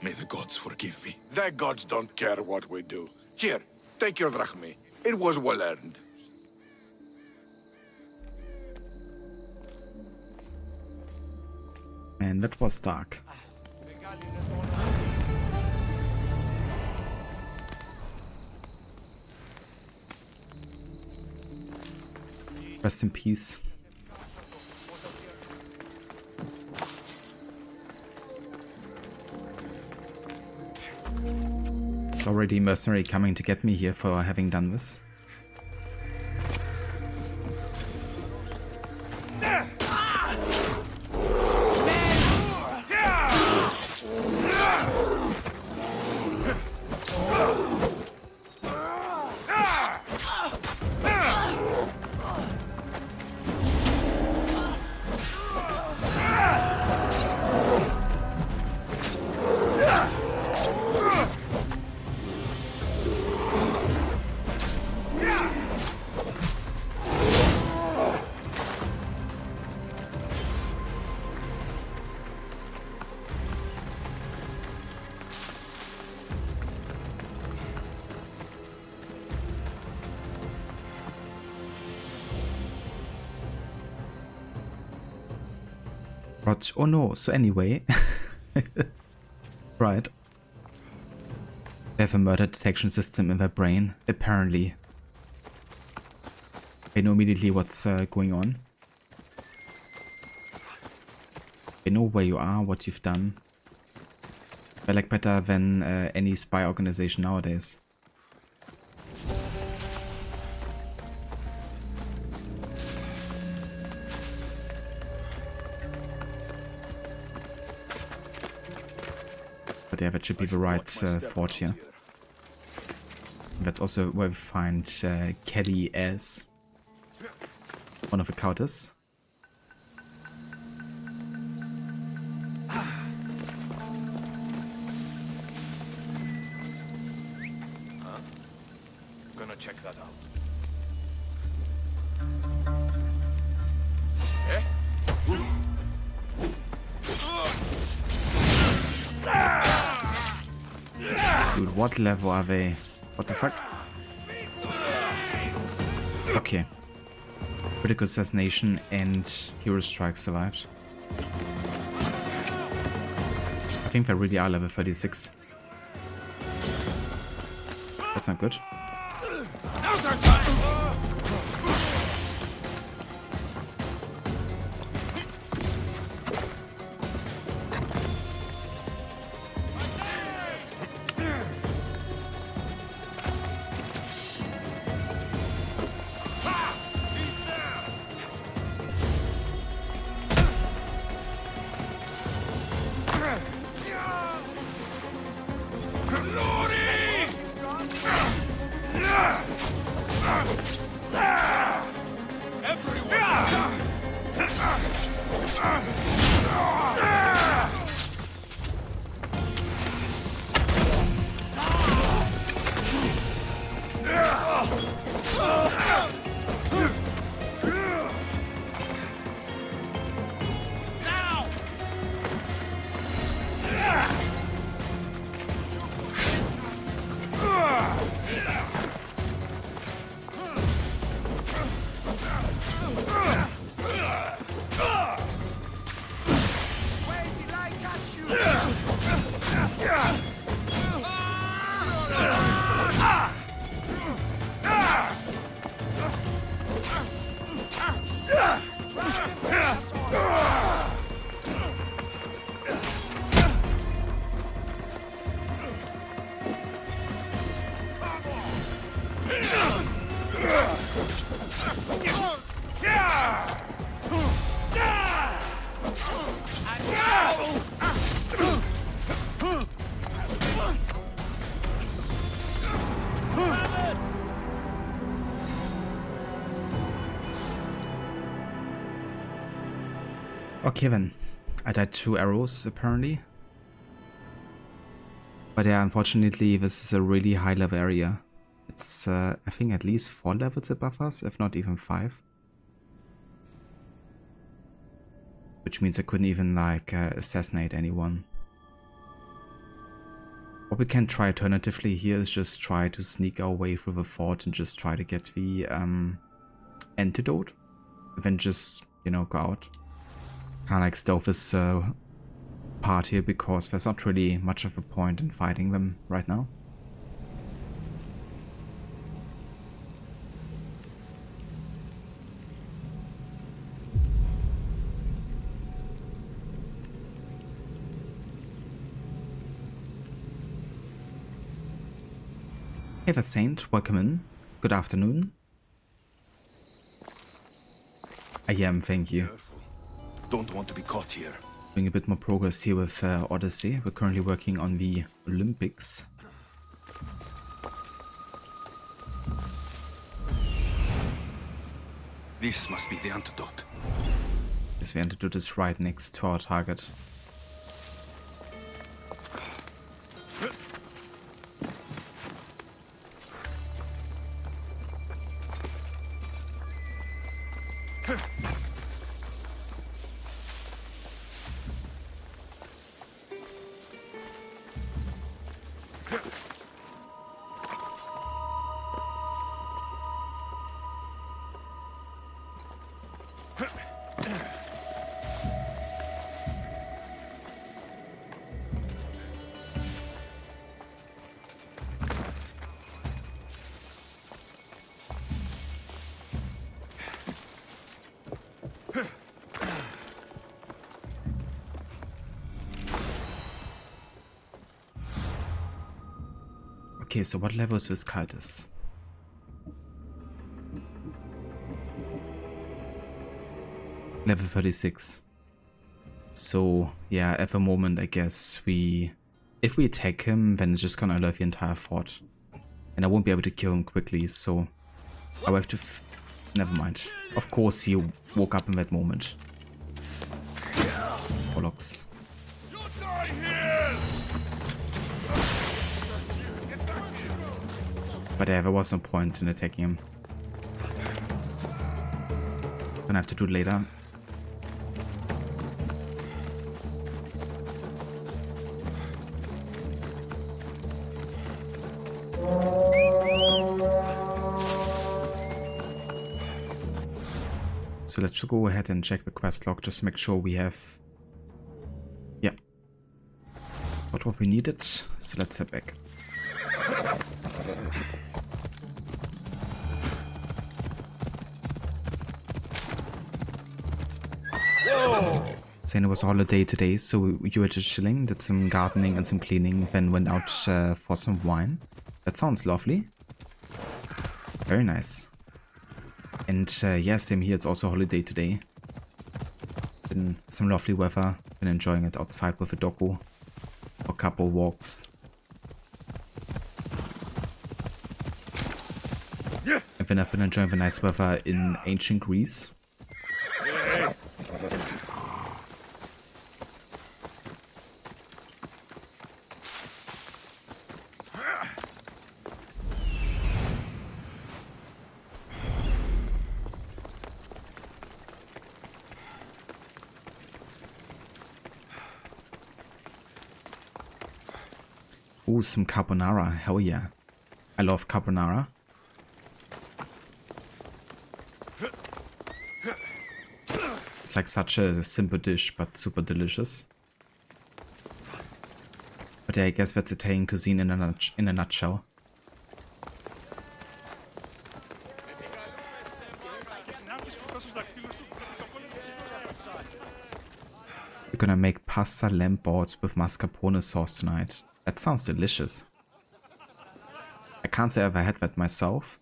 May the gods forgive me. The gods don't care what we do. Here, take your Drachmae. It was well earned. Man, that was dark. Rest in peace. It's already mercenary coming to get me here for having done this. But, oh no, so anyway, right, they have a murder detection system in their brain, apparently. They know immediately what's going on. They know where you are, what you've done. They're like better than any spy organization nowadays. But yeah, that should be the right fort here. That's also where we find Kelly as one of the counters. Huh? Gonna check that out. Eh? Dude, what level are they? What the fuck? Okay. Critical assassination and hero strike survived. I think they really are level 36. That's not good. Okay then, I died 2 arrows apparently. But yeah, unfortunately this is a really high level area. It's I think at least 4 levels above us, if not even 5. Which means I couldn't even like assassinate anyone. What we can try alternatively here is just try to sneak our way through the fort and just try to get the antidote. And then just, you know, go out. Kind of like stealth this part here because there's not really much of a point in fighting them right now. Hey there, Saint, welcome in. Good afternoon. I am, thank you. Don't want to be caught here. Doing a bit more progress here with Odyssey. We're currently working on the Olympics. This must be the antidote. Yes, the antidote is right next to our target. Okay, so what level is this cultist? Level 36. So yeah, at the moment I guess if we attack him, then it's just gonna alert the entire fort. And I won't be able to kill him quickly, so I will have to never mind. Of course he woke up in that moment. Bollocks. But yeah, there was no point in attacking him. Gonna have to do it later. So let's go ahead and check the quest log just to make sure we have... Yeah. Got what we needed, so let's head back. Saying it was a holiday today, so you were just chilling, did some gardening and some cleaning, then went out for some wine. That sounds lovely. Very nice. And yeah, same here, it's also a holiday today. Been some lovely weather, been enjoying it outside with a doggo. A couple walks. And then I've been enjoying the nice weather in ancient Greece. Ooh, some carbonara, hell yeah. I love carbonara. It's like such a simple dish, but super delicious. But yeah, I guess that's Italian cuisine in a nutshell. We're gonna make pasta lamb balls with mascarpone sauce tonight. That sounds delicious. I can't say I've ever had that myself.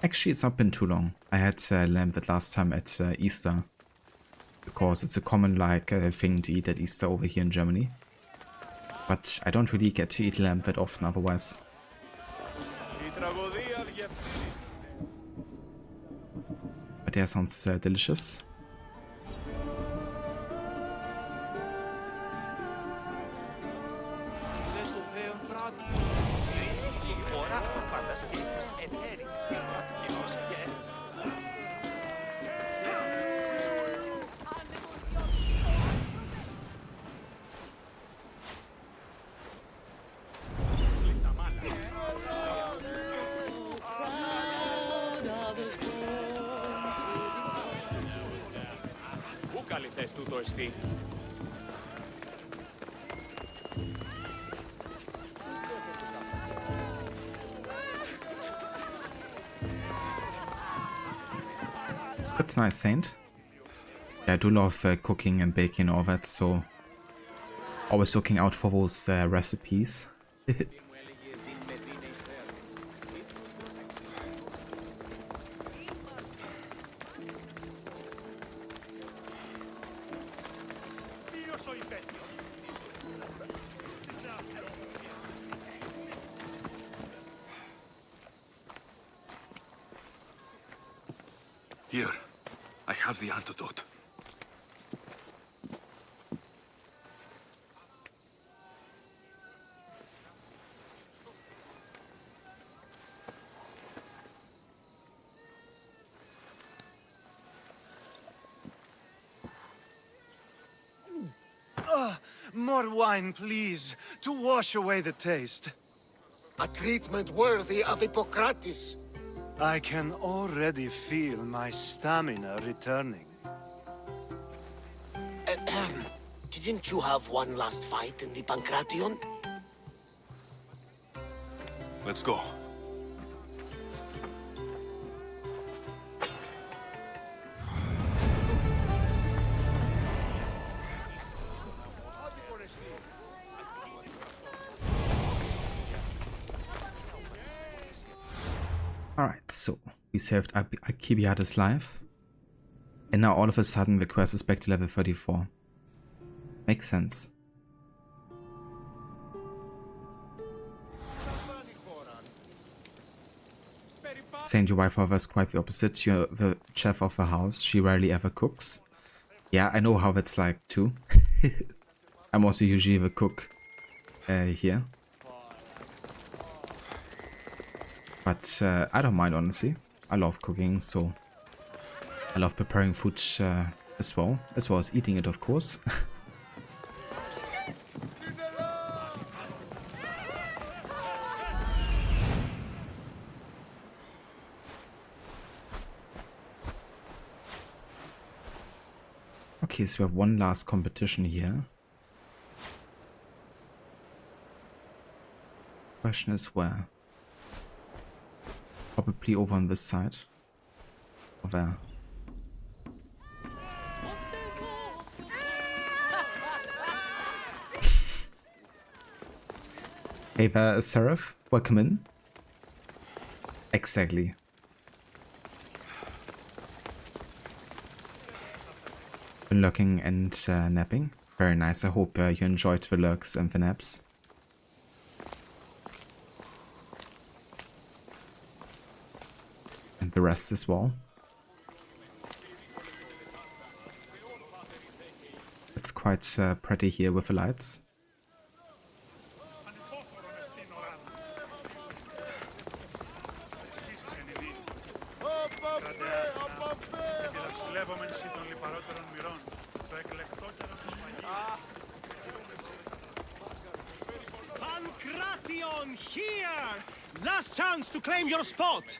Actually, it's not been too long. I had lamb that last time at Easter. Because it's a common thing to eat at Easter over here in Germany. But I don't really get to eat lamb that often otherwise. But yeah, sounds delicious. That's nice, Saint. Yeah, I do love cooking and baking and all that, so always looking out for those recipes. Here, I have the antidote. More wine, please, to wash away the taste. A treatment worthy of Hippocrates. I can already feel my stamina returning. Didn't you have one last fight in the PANKRATION? Let's go. Alright, so we saved Alcibiades' life. And now all of a sudden the quest is back to level 34. Makes sense. Saint, your wife, however, is quite the opposite. You're the chef of the house. She rarely ever cooks. Yeah, I know how that's like too. I'm also usually the cook here. But I don't mind, honestly. I love cooking, so I love preparing food as well as eating it, of course. Okay, so we have one last competition here. Question is where? Probably over on this side. Or there. Hey there, Seraph. Welcome in. Exactly. Been lurking and napping. Very nice. I hope you enjoyed the lurks and the naps. And the rest as well. It's quite pretty here with the lights. PANKRATION here! Last chance to claim your spot!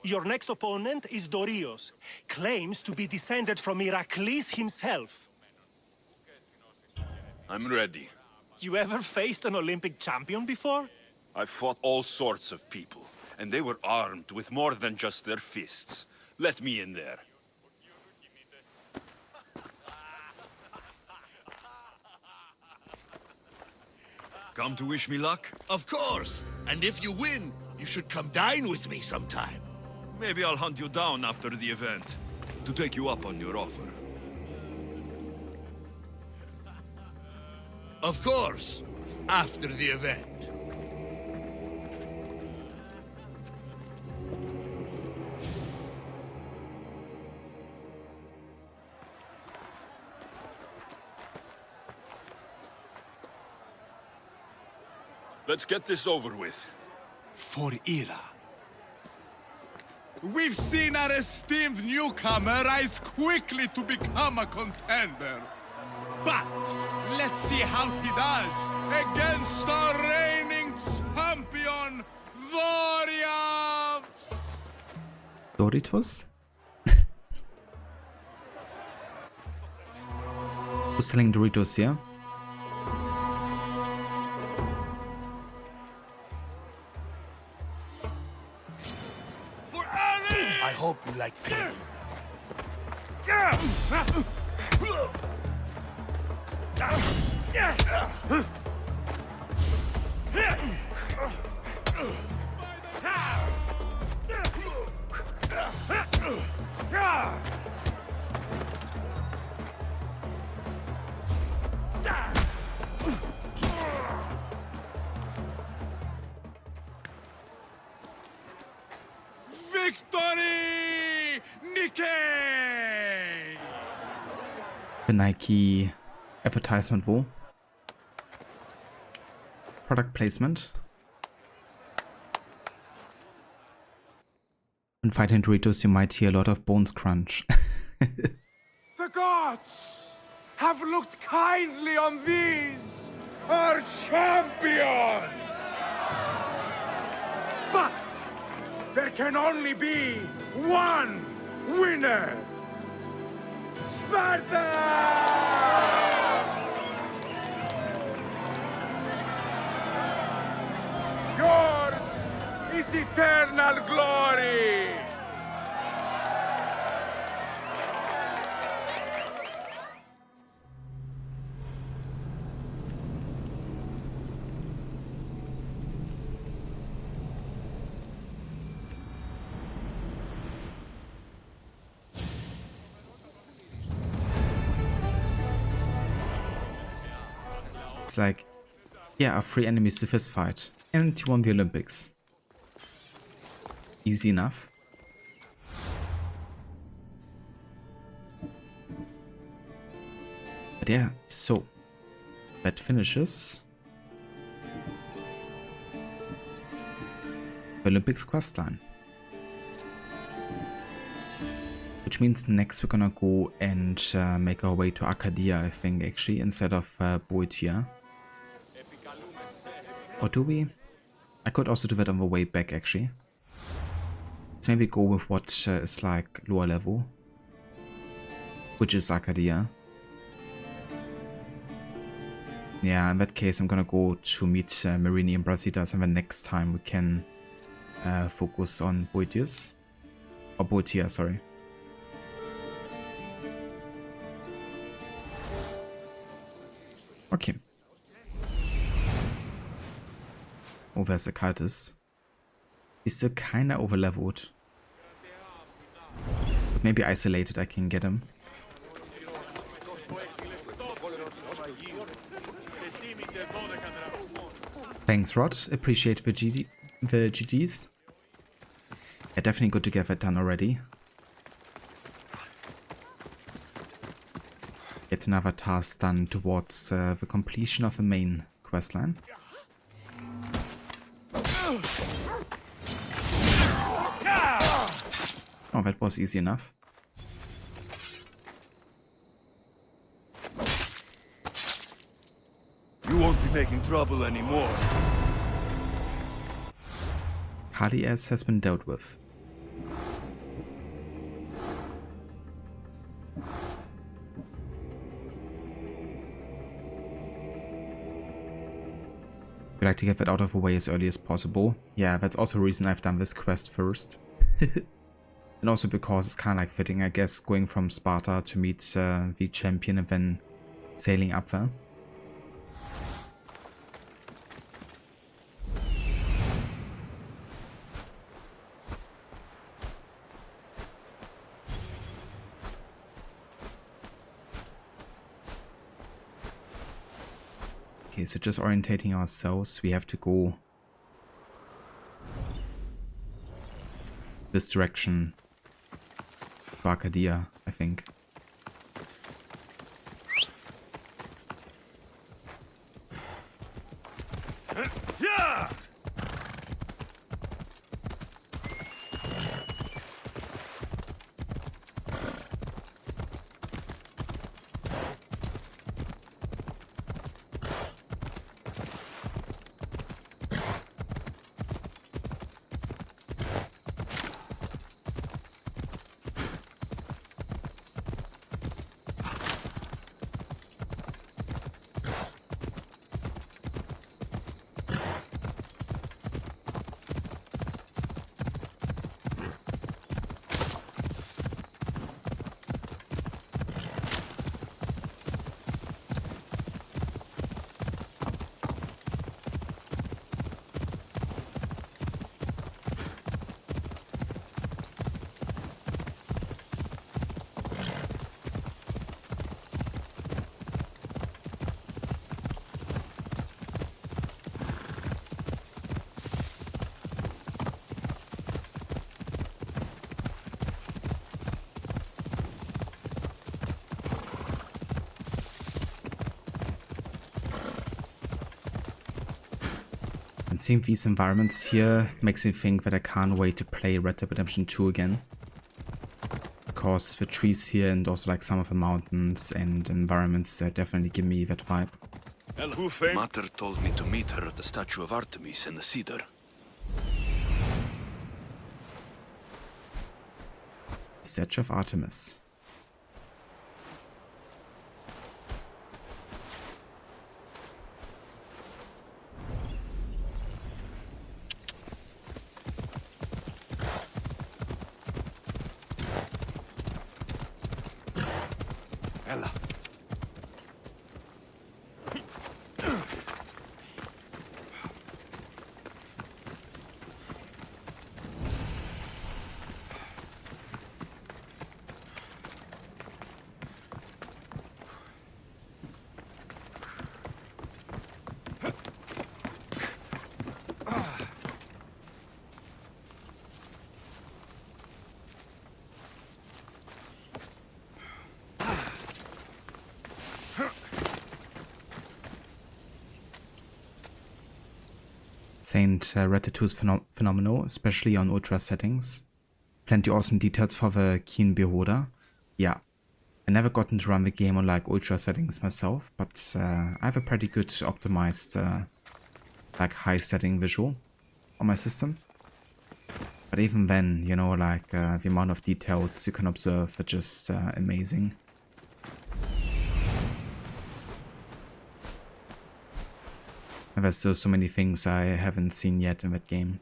Your next opponent is Dorios. Claims to be descended from Heracles himself. I'm ready. You ever faced an Olympic champion before? I've fought all sorts of people, and they were armed with more than just their fists. Let me in there. Come to wish me luck? Of course. And if you win, you should come dine with me sometime. Maybe I'll hunt you down after the event, to take you up on your offer. Of course, after the event. Let's get this over with. For Ira. We've seen our esteemed newcomer rise quickly to become a contender. But let's see how he does against our reigning champion, Doritos? Who's selling Doritos here? I hope you like pain. Victory! Nikkei! The Nike advertisement wo? Product placement. When fighting Doritos, you might hear a lot of bones crunch. The gods have looked kindly on these, our champions! But there can only be one winner! Sparta! Yours is eternal glory! It's like, yeah, 3 enemies to fist fight, and you won the Olympics. Easy enough. But yeah, so that finishes the Olympics questline. Which means next we're gonna go and make our way to Arcadia, I think, actually, instead of Boeotia. Or do we? I could also do that on the way back, actually. Let's maybe go with what is like lower level, which is Arcadia. Yeah, in that case I'm gonna go to meet Marini and Brasidas, and then next time we can focus on Boetius. Or Boeotia, sorry. Okay. Oh, there's the Cultist. He's still kinda overleveled. But maybe isolated I can get him. Thanks, Rod. Appreciate the GGs. Yeah, definitely good to get that done already. Get another task done towards the completion of the main questline. Oh, that was easy enough. You won't be making trouble anymore. Kali S has been dealt with. like to get that out of the way as early as possible. Yeah, that's also a reason I've done this quest first. And also because it's kind of like fitting, I guess, going from Sparta to meet the champion and then sailing up there. Okay, so just orientating ourselves, we have to go this direction. BLOCKADE, I think. Yeah! And seeing these environments here makes me think that I can't wait to play Red Dead Redemption 2 again. Because the trees here and also like some of the mountains and environments definitely give me that vibe. Mater told me to meet her at the statue of Artemis in the Cedar. Statue of Artemis. Ella. Red Dead 2 is phenomenal, especially on ultra settings. Plenty awesome details for the keen beholder. Yeah, I never gotten to run the game on like ultra settings myself, but I have a pretty good optimized like high setting visual on my system. But even then, you know, like the amount of details you can observe are just amazing. And there's still so many things I haven't seen yet in that game.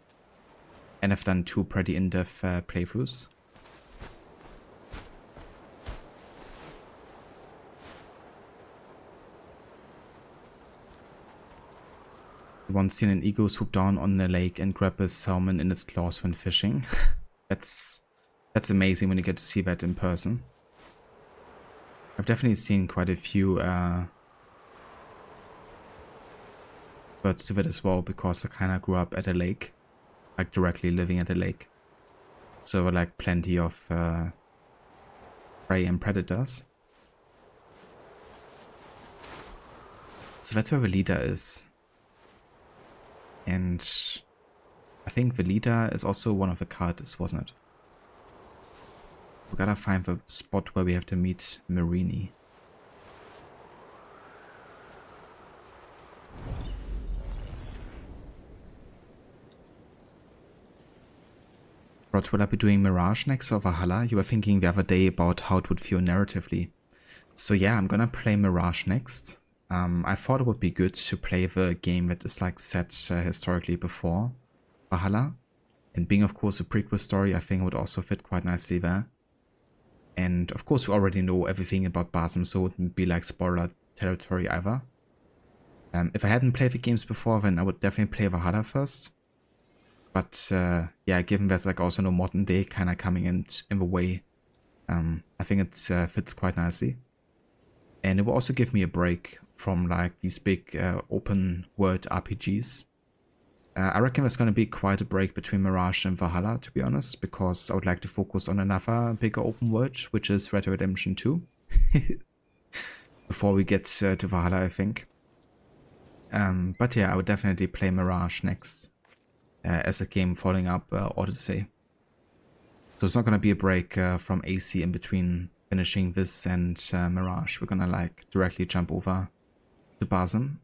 And I've done 2 pretty in-depth playthroughs. Once seen an eagle swoop down on the lake and grab a salmon in its claws when fishing. That's amazing when you get to see that in person. I've definitely seen quite a few birds do that as well, because I kind of grew up at a lake, like directly living at a lake. So there were like plenty of prey and predators. So that's where the leader is. And I think the leader is also one of the cultists, wasn't it? We gotta find the spot where we have to meet Marini. Rod, will I be doing Mirage next or Valhalla? You were thinking the other day about how it would feel narratively. So yeah, I'm gonna play Mirage next. I thought it would be good to play the game that is like set historically before Valhalla. And being of course a prequel story, I think it would also fit quite nicely there. And of course we already know everything about Basem, so it wouldn't be like spoiler territory either. If I hadn't played the games before, then I would definitely play Valhalla first. But yeah, given there's like also no modern day kind of coming in the way, I think it fits quite nicely. And it will also give me a break from like these big open world RPGs. I reckon there's going to be quite a break between Mirage and Valhalla, to be honest, because I would like to focus on another bigger open world, which is Red Dead Redemption 2. Before we get to Valhalla, I think. But yeah, I would definitely play Mirage next, as a game following up Odyssey. So it's not going to be a break from AC in between finishing this and Mirage. We're going to like directly jump over to Basem.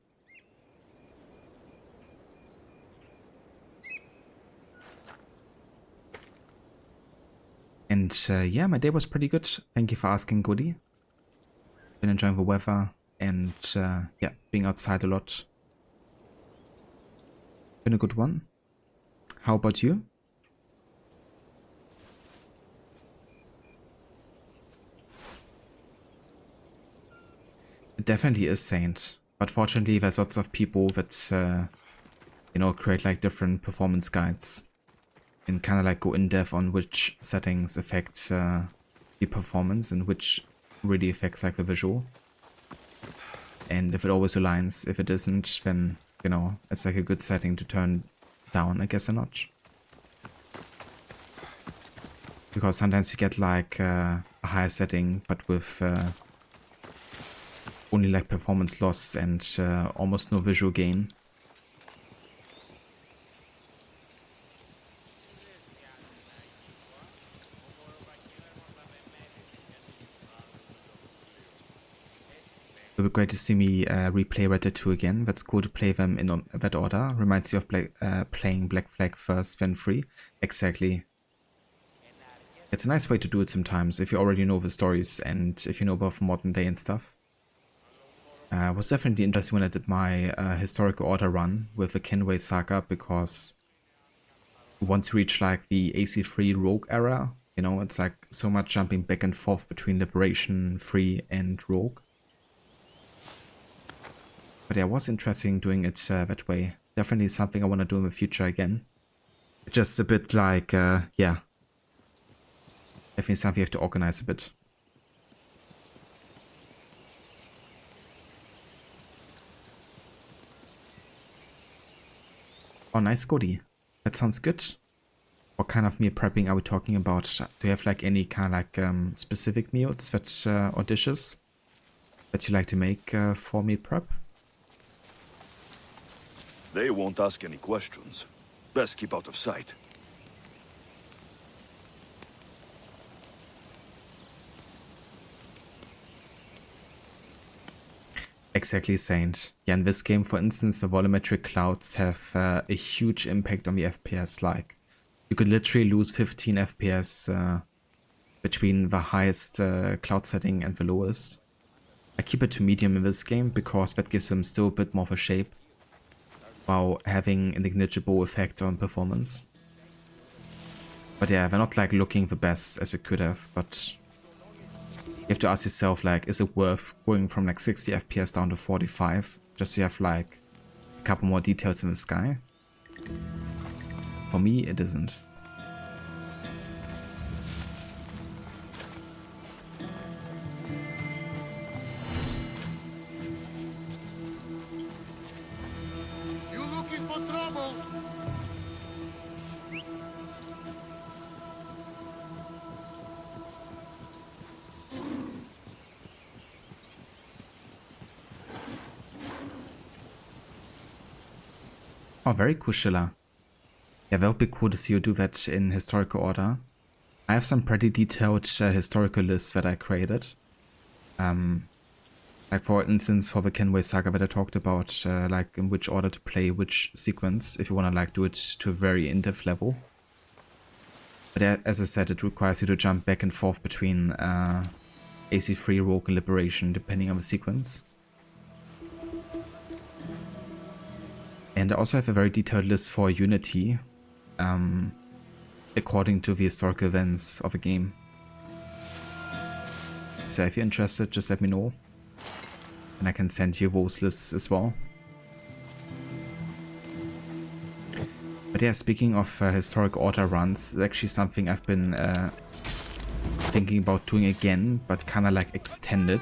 And yeah, my day was pretty good. Thank you for asking, Goody. Been enjoying the weather and yeah, being outside a lot. Been a good one. How about you? It definitely is Saint, but fortunately there's lots of people that you know, create like different performance guides and kind of like go in depth on which settings affect the performance and which really affects like the visual. And if it always aligns, if it isn't, then you know, it's like a good setting to turn down, I guess, a notch. Because sometimes you get like a higher setting, but with only like performance loss and almost no visual gain. It would be great to see me replay Red Dead 2 again. That's cool to play them in that order. Reminds you of playing Black Flag first, then 3. Exactly. It's a nice way to do it sometimes, if you already know the stories and if you know about modern day and stuff. It was definitely interesting when I did my historical order run with the Kenway saga, because once you reach like the AC3 Rogue era, you know, it's like so much jumping back and forth between Liberation, 3 and Rogue. But yeah, it was interesting doing it that way. Definitely something I want to do in the future again. Just a bit like, yeah. Definitely something you have to organize a bit. Oh, nice, Goody. That sounds good. What kind of meal prepping are we talking about? Do you have like any kind of like specific meals that, or dishes that you like to make for meal prep? They won't ask any questions. Best keep out of sight. Exactly, Saint. Yeah, in this game, for instance, the volumetric clouds have a huge impact on the FPS. Like, you could literally lose 15 FPS between the highest cloud setting and the lowest. I keep it to medium in this game because that gives them still a bit more of a shape, while having a negligible effect on performance. But yeah, they're not like looking the best as it could have, but you have to ask yourself, like, is it worth going from like 60 FPS down to 45 just so you have like a couple more details in the sky? For me, it isn't. Oh, very cool, Schiller. Yeah, that would be cool to see you do that in historical order. I have some pretty detailed historical lists that I created. Like for instance, for the Kenway saga that I talked about, like in which order to play which sequence, if you want to like do it to a very in-depth level. But as I said, it requires you to jump back and forth between AC3, Rogue and Liberation, depending on the sequence. And I also have a very detailed list for Unity, according to the historical events of a game. So if you're interested, just let me know, and I can send you those lists as well. But yeah, speaking of historic order runs, it's actually something I've been thinking about doing again, but kind of like extended.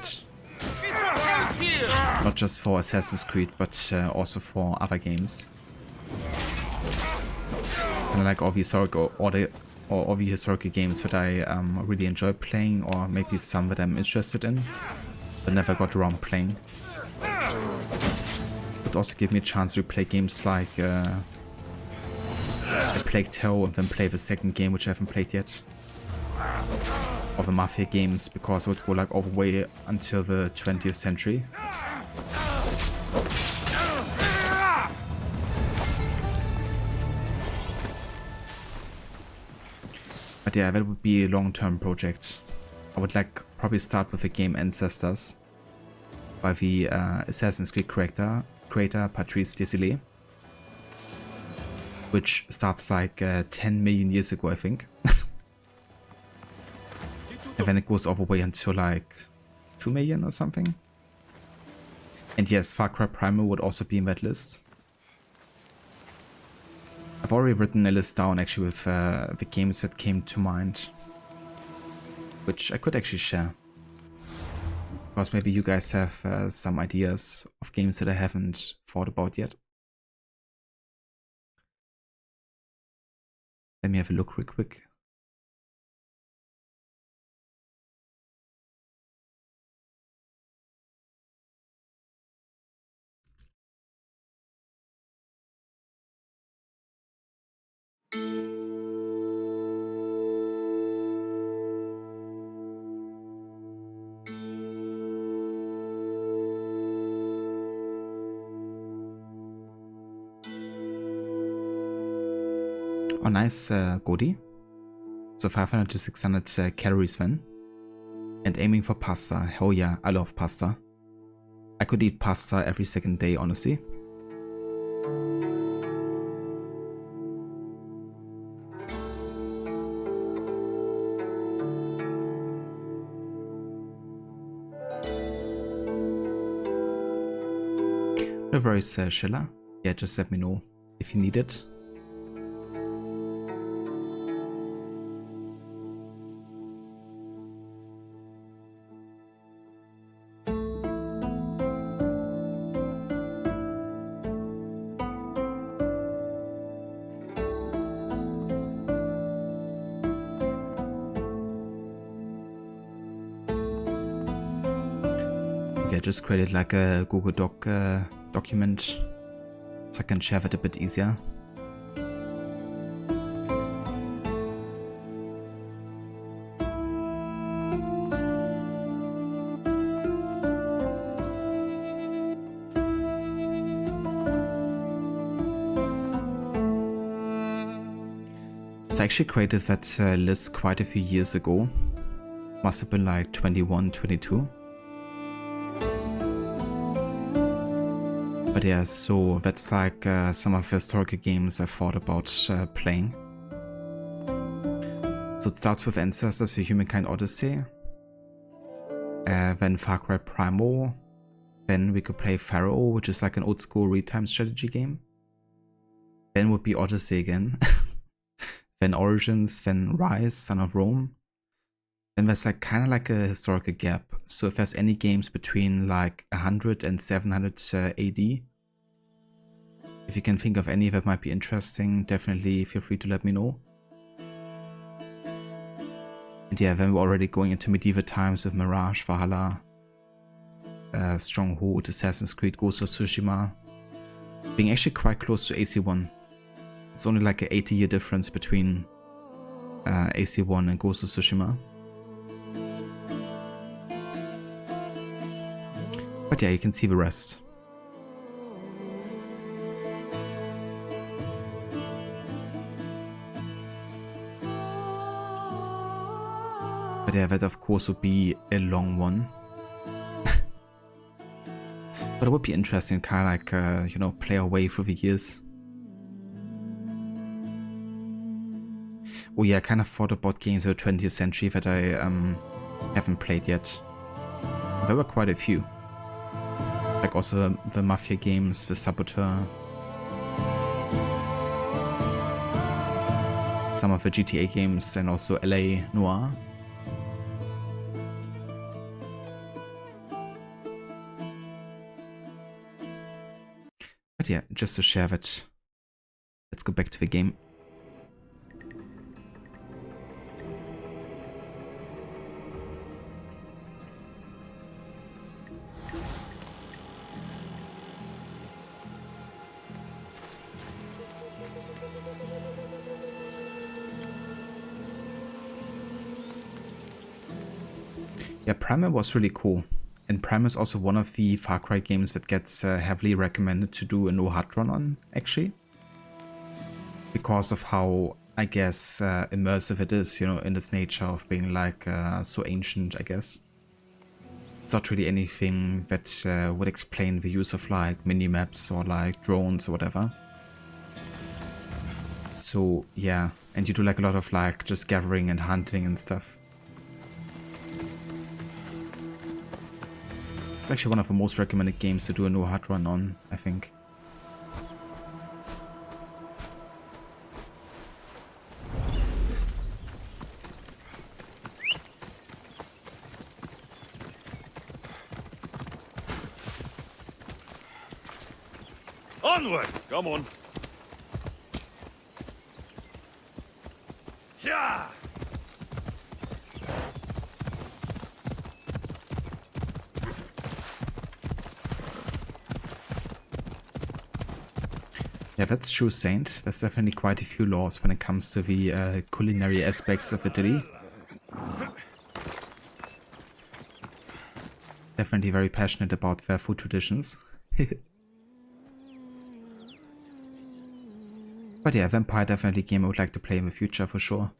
Not just for Assassin's Creed, but also for other games. Kind of like all the historical order or all the historical games that I really enjoy playing, or maybe some that I'm interested in, but never got around playing. Would also give me a chance to play games like Plague Tale and then play the second game, which I haven't played yet. Or the Mafia games, because I would go like all the way until the 20th century. But yeah, that would be a long-term project. I would like probably start with the game Ancestors by the Assassin's Creed creator Patrice Désilets, which starts like 10 million years ago, I think. And then it goes all the way until like 2 million or something. And yes, Far Cry Primal would also be in that list. I've already written a list down actually with the games that came to mind, which I could actually share. Because maybe you guys have some ideas of games that I haven't thought about yet. Let me have a look real quick. Oh nice, Godi. So 500 to 600 calories then. And aiming for pasta. Hell yeah, I love pasta. I could eat pasta every second day, honestly. No worries, Sheila. Yeah, just let me know if you need it. I just created like a Google Doc document so I can share it a bit easier. So I actually created that list quite a few years ago. Must have been like 21, 22. But yeah, so that's like some of the historical games I thought about playing. So it starts with Ancestors, the Humankind Odyssey. Then Far Cry Primal. Then we could play Pharaoh, which is like an old school real-time strategy game. Then would be Odyssey again. Then Origins, then Rise, Son of Rome. Then there's like kind of like a historical gap. So if there's any games between like 100 and 700 AD, if you can think of any that might be interesting, definitely feel free to let me know. And yeah, then we're already going into medieval times with Mirage, Valhalla, Stronghold, Assassin's Creed, Ghost of Tsushima, being actually quite close to AC1. It's only like an 80-year difference between AC1 and Ghost of Tsushima. But yeah, you can see the rest. But yeah, that of course would be a long one. But it would be interesting, kind of like, you know, play our way through the years. Oh yeah, I kind of thought about games of the 20th century that I haven't played yet. There were quite a few. Like also the Mafia games, the Saboteur. Some of the GTA games and also LA Noire. But yeah, just to share that. Let's go back to the game. Yeah, Primer was really cool. And Primer is also one of the Far Cry games that gets heavily recommended to do a no HUD run on, actually. Because of how, I guess, immersive it is, you know, in its nature of being like so ancient, I guess. It's not really anything that would explain the use of like mini-maps or like drones or whatever. So yeah, and you do like a lot of like just gathering and hunting and stuff. It's actually one of the most recommended games to do a no HUD run on, I think. Onward! Come on. Yeah! Yeah, that's true, Saint. There's definitely quite a few laws when it comes to the culinary aspects of Italy. Definitely very passionate about their food traditions. But yeah, Vampire definitely a game I would like to play in the future for sure.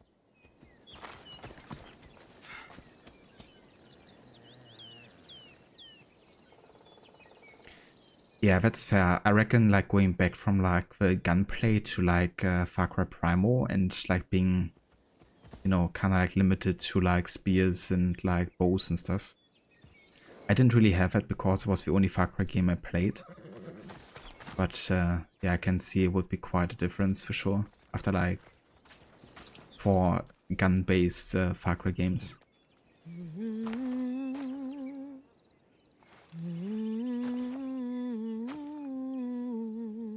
Yeah, that's fair. I reckon like going back from like the gunplay to like Far Cry Primo and like being, you know, kind of like limited to like spears and like bows and stuff. I didn't really have that because it was the only Far Cry game I played. But yeah, I can see it would be quite a difference for sure after like 4 gun-based Far Cry games.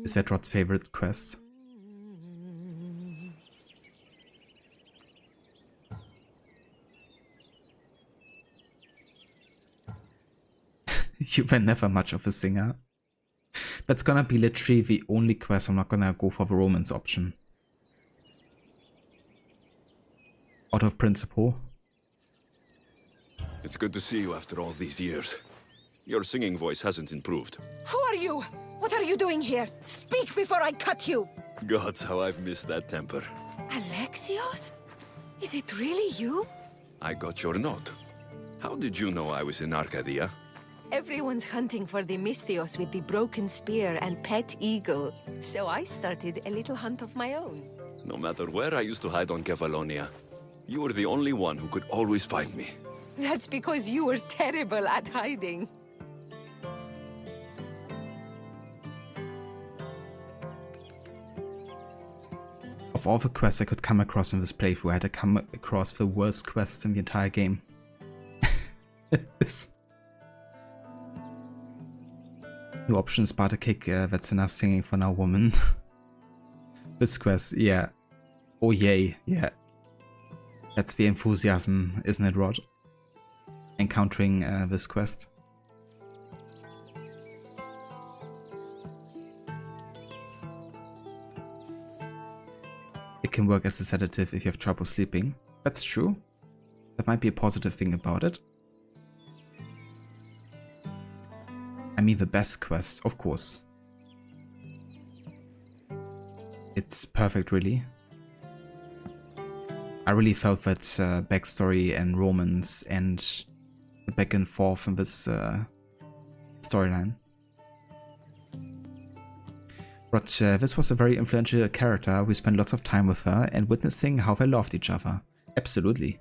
Is that Rod's favorite quest? You were never much of a singer. That's gonna be literally the only quest I'm not gonna go for the romance option. Out of principle. It's good to see you after all these years. Your singing voice hasn't improved. Who are you? What are you doing here? Speak before I cut you! Gods, how I've missed that temper. Alexios? Is it really you? I got your note. How did you know I was in Arcadia? Everyone's hunting for the Mystios with the broken spear and pet eagle. So I started a little hunt of my own. No matter where I used to hide on Kefalonia, you were the only one who could always find me. That's because you were terrible at hiding. Of all the quests I could come across in this playthrough, I had to come across the worst quests in the entire game. New option, Sparta kick, that's enough singing for now, woman. This quest, yeah. Oh yay, yeah. That's the enthusiasm, isn't it, Rod? Encountering this quest. It can work as a sedative if you have trouble sleeping. That's true. That might be a positive thing about it. I mean, the best quest, of course. It's perfect, really. I really felt that backstory and romance and the back and forth in this storyline. But this was a very influential character. We spent lots of time with her and witnessing how they loved each other. Absolutely.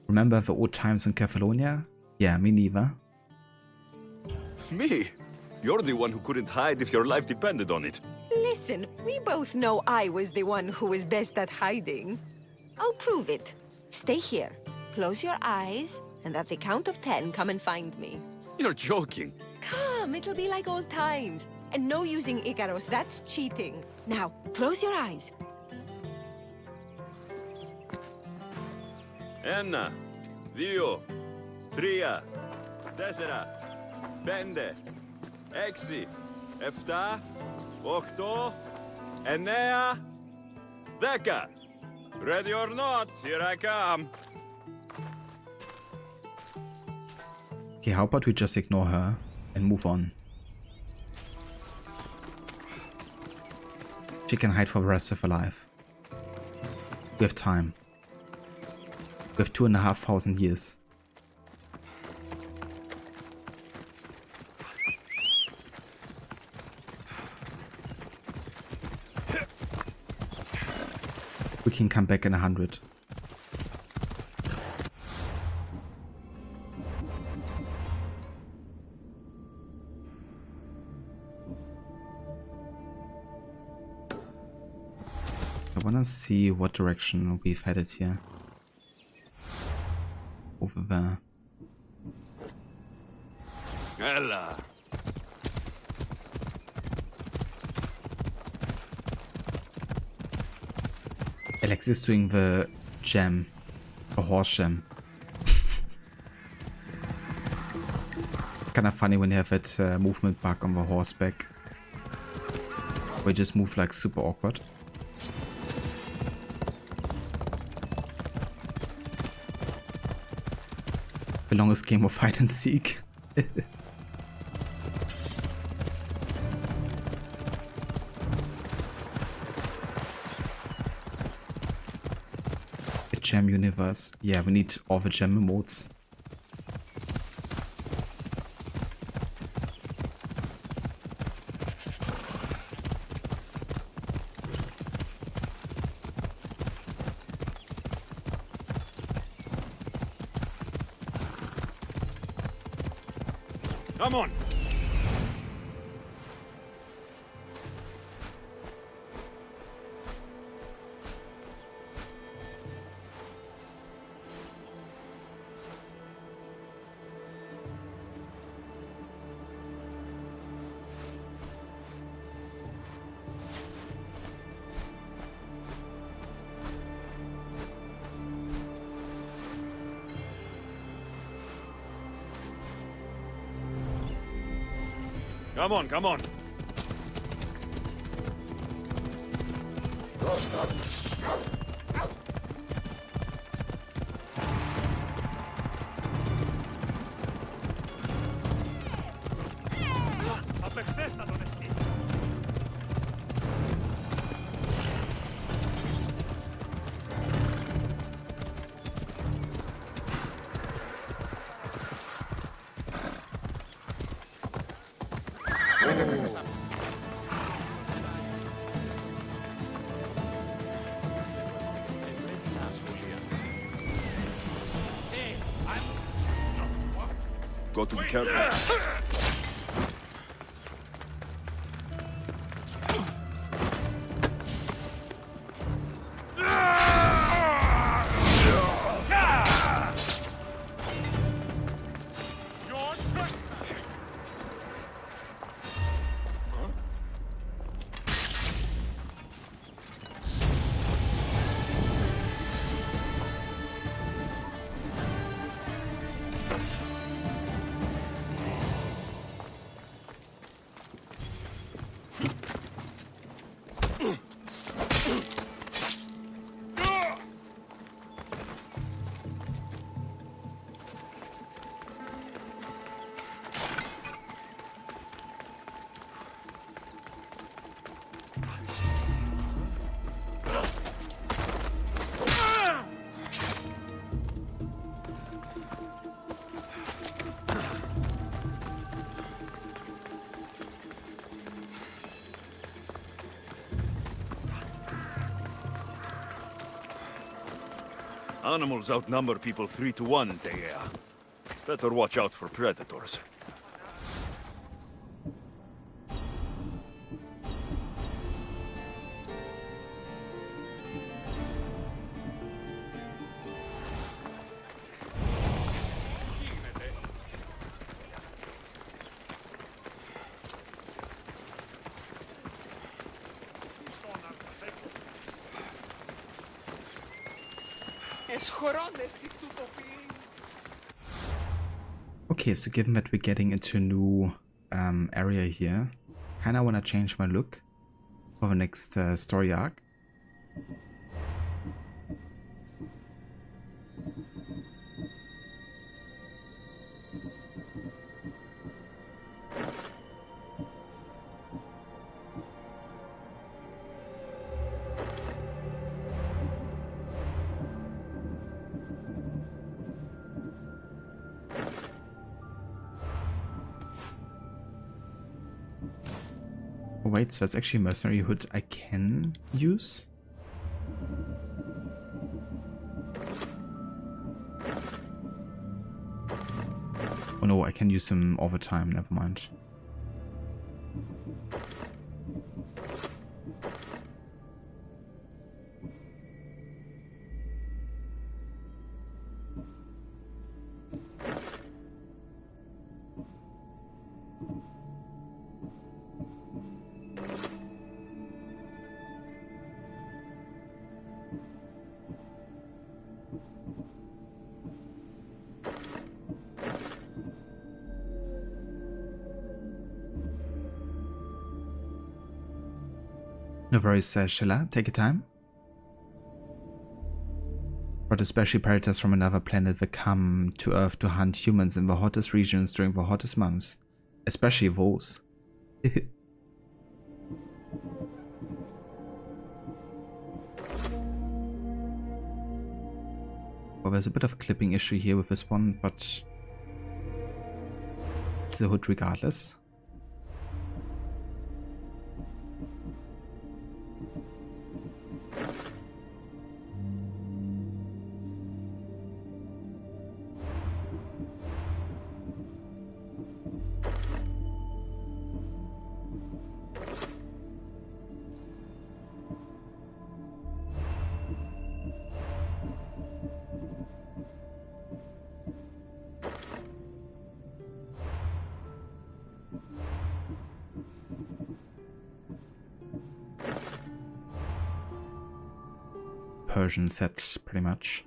Remember the old times in Catalonia? Yeah, me neither. Me? You're the one who couldn't hide if your life depended on it. Listen, we both know I was the one who was best at hiding. I'll prove it. Stay here, close your eyes, and at the count of 10, come and find me. You're joking. Come, it'll be like old times. And no using Icaros, that's cheating. Now, close your eyes. Ένα, δύο, τρία, τέσσερα, πέντε, έξι, εφτά, οχτώ, εννέα, δέκα. Ready or not, here I come. Okay, how about we just ignore her and move on? She can hide for the rest of her life. We have time. We have 2,500 years. We can come back in 100. I wanna see what direction we've headed here. Over there. Ella. Alex is doing the gem. The horse gem. It's kind of funny when you have that movement bug on the horseback. Where you just move like super awkward. The longest game of hide and seek. A gem universe. Yeah, we need all the gem emotes. Come on. Come on, come on. Got to be careful. Animals outnumber people 3 to 1, Tegea. Better watch out for predators. Okay, so given that we're getting into a new area here, kinda wanna change my look for the next story arc. Oh wait, so that's actually a mercenary hood I can use? Oh no, I can use them over time, never mind. No worries, Shilla, take your time. But especially predators from another planet that come to Earth to hunt humans in the hottest regions during the hottest months. Especially those. Well, there's a bit of a clipping issue here with this one, but it's a hood regardless. Persian set, pretty much.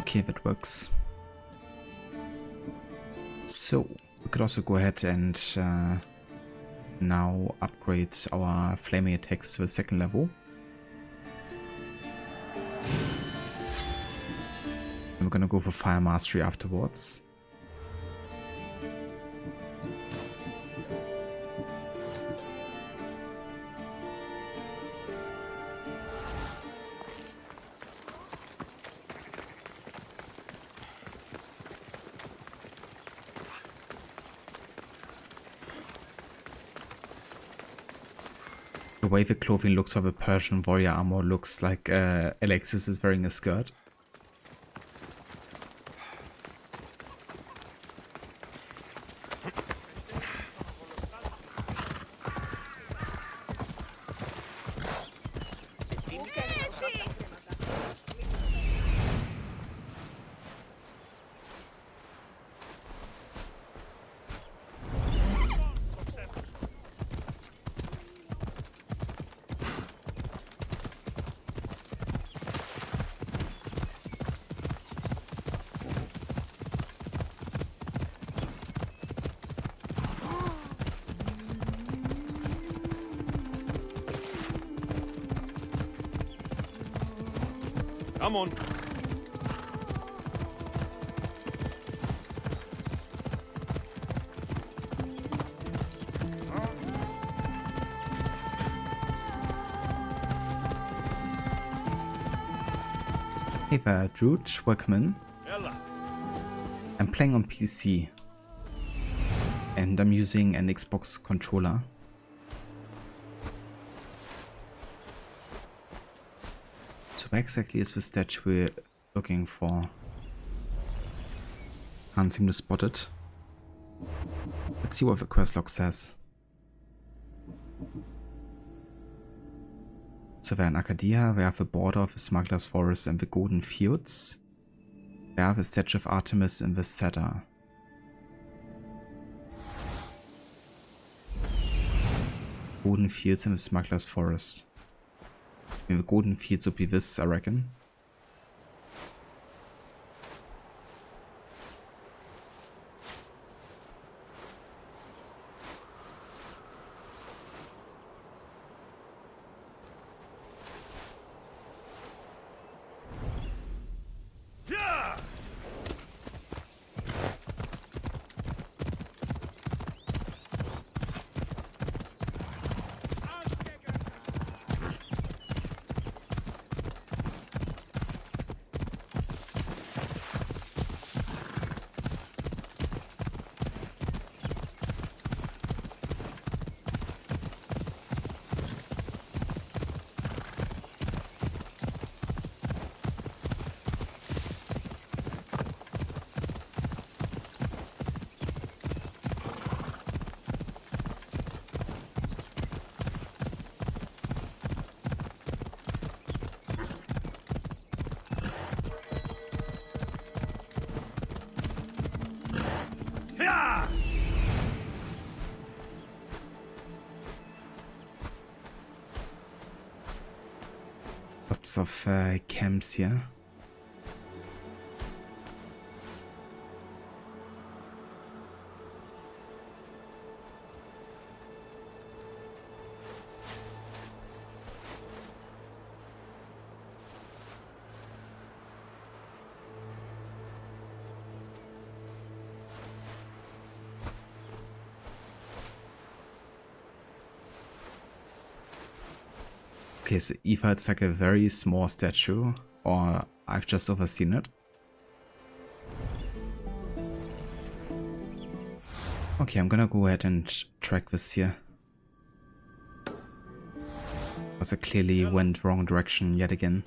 Okay, that works. So, we could also go ahead and now upgrade our flaming attacks to the 2nd level. And we're gonna go for fire mastery afterwards. The way the clothing looks of a Persian warrior armor looks like Alexis is wearing a skirt. Come on. Hey there, Jude. Welcome in. I'm playing on PC. And I'm using an Xbox controller. So where exactly is the statue we're looking for? Can't seem to spot it. Let's see what the quest log says. So we're in Arcadia, we have the border of the Smuggler's Forest and the Golden Fields. We have the statue of Artemis in the center. Golden Fields and the Smuggler's Forest. I mean, the Golden Fields would be this, I reckon. Lots of camps here. Okay, so either it's like a very small statue, or I've just overseen it. Okay, I'm gonna go ahead and track this here. Because I clearly went wrong direction yet again.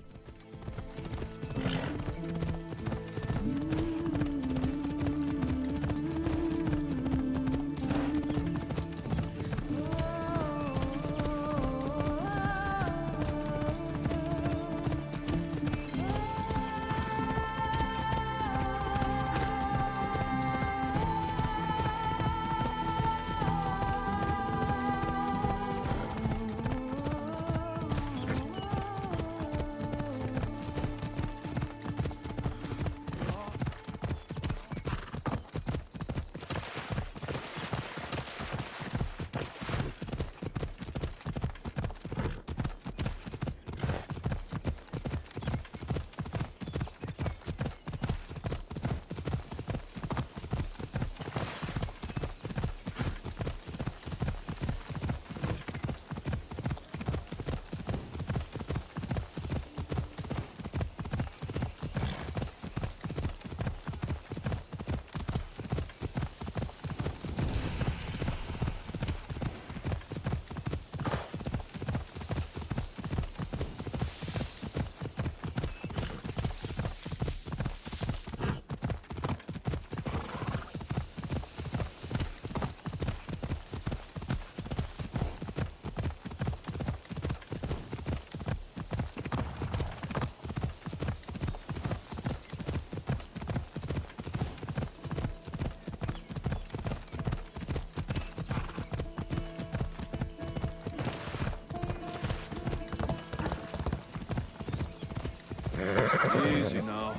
Easy now.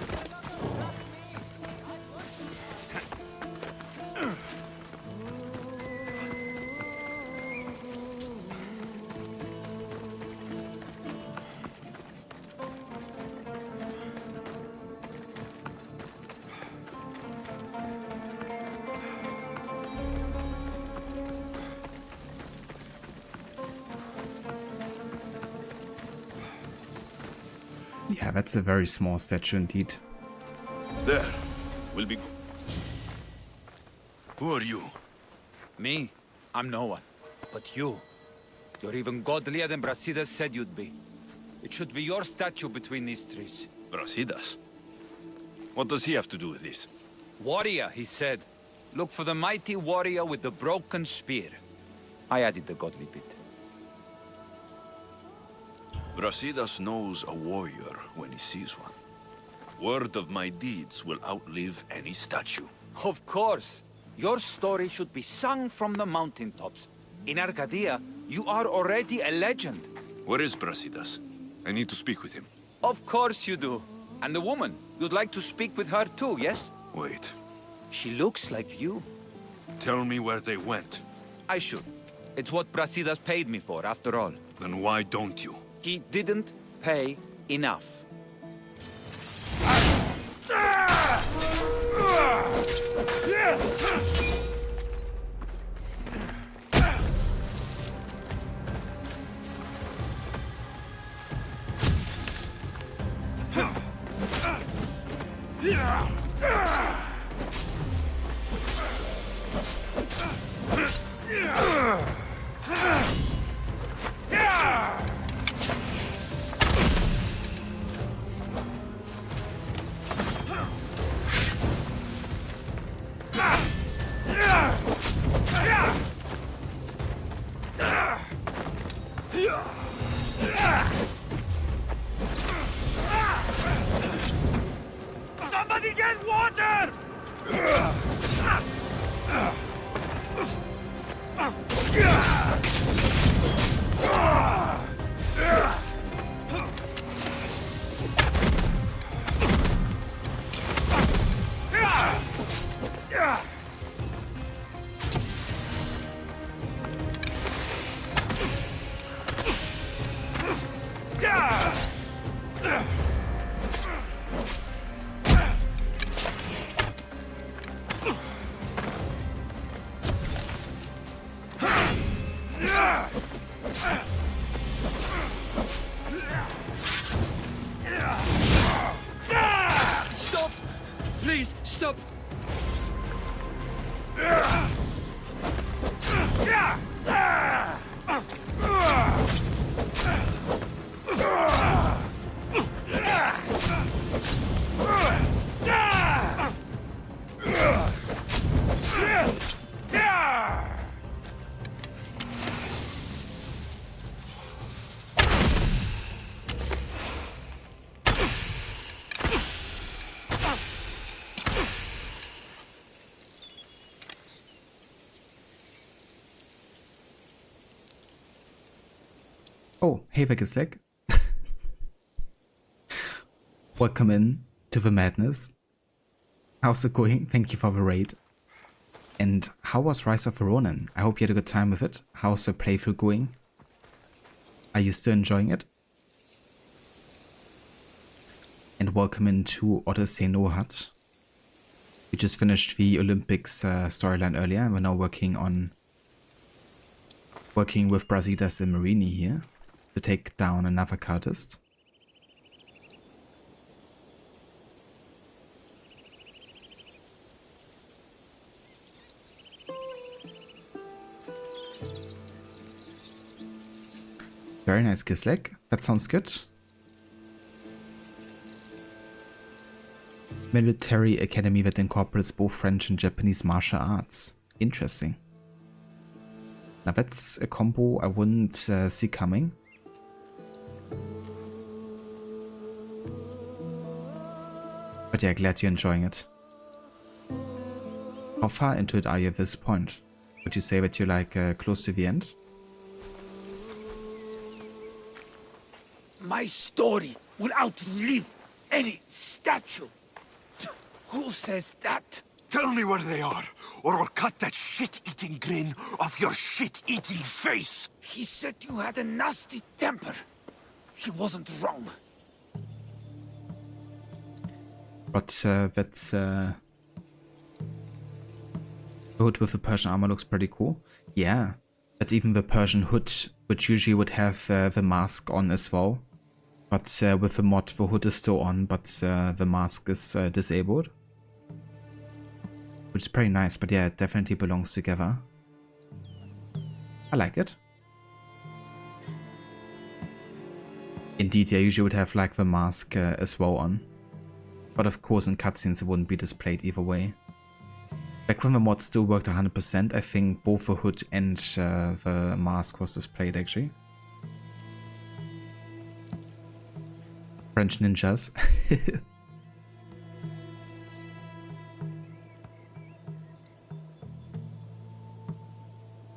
Yeah, that's a very small statue indeed. There. Will be... Who are you? Me? I'm no one. But you. You're even godlier than Brasidas said you'd be. It should be your statue between these trees. Brasidas? What does he have to do with this? Warrior, he said. Look for the mighty warrior with the broken spear. I added the godly bit. Brasidas knows a warrior when he sees one. Word of my deeds will outlive any statue. Of course. Your story should be sung from the mountaintops. In Arcadia, you are already a legend. Where is Brasidas? I need to speak with him. Of course you do. And the woman, you'd like to speak with her too, yes? Wait. She looks like you. Tell me where they went. I should. It's what Brasidas paid me for, after all. Then why don't you? He didn't pay enough. Somebody get water! Stop! Please, stop! Oh, hey Vegasleg. Welcome in to the madness. How's it going? Thank you for the raid. And how was Rise of the Ronin? I hope you had a good time with it. How's the playthrough going? Are you still enjoying it? And welcome into Odyssey no HUD. We just finished the Olympics storyline earlier and we're now working with Brasidas and Marini here to take down another cultist. Very nice, Gisleg. That sounds good. Military academy that incorporates both French and Japanese martial arts. Interesting. Now that's a combo I wouldn't see coming. But yeah, glad you're enjoying it. How far into it are you at this point? Would you say that you're like close to the end? My story will outlive any statue. Who says that? Tell me where they are, or I'll cut that shit-eating grin off your shit-eating face! He said you had a nasty temper. He wasn't wrong. But that's... the hood with the Persian armor looks pretty cool. Yeah, that's even the Persian hood, which usually would have the mask on as well. But with the mod, the hood is still on, but the mask is disabled. Which is pretty nice, but yeah, it definitely belongs together. I like it. Indeed, yeah, usually would have like the mask as well on. But of course in cutscenes it wouldn't be displayed either way. Back when the mod still worked 100%, I think both the hood and the mask was displayed actually. French ninjas.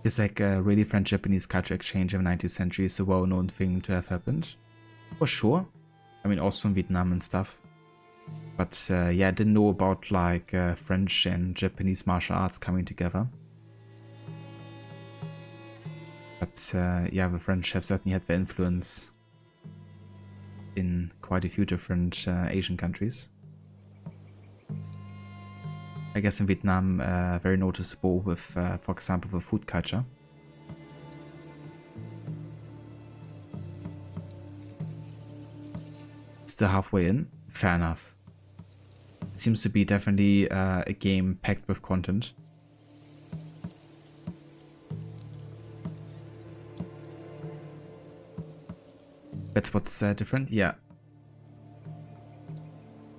It's like a really French-Japanese culture exchange in the 19th century is a well-known thing to have happened. For sure. I mean, also in Vietnam and stuff. But yeah, I didn't know about like French and Japanese martial arts coming together. But yeah, the French have certainly had their influence in quite a few different Asian countries. I guess in Vietnam, very noticeable with, for example, the food culture. Still halfway in? Fair enough. It seems to be definitely a game packed with content. That's what's different? Yeah.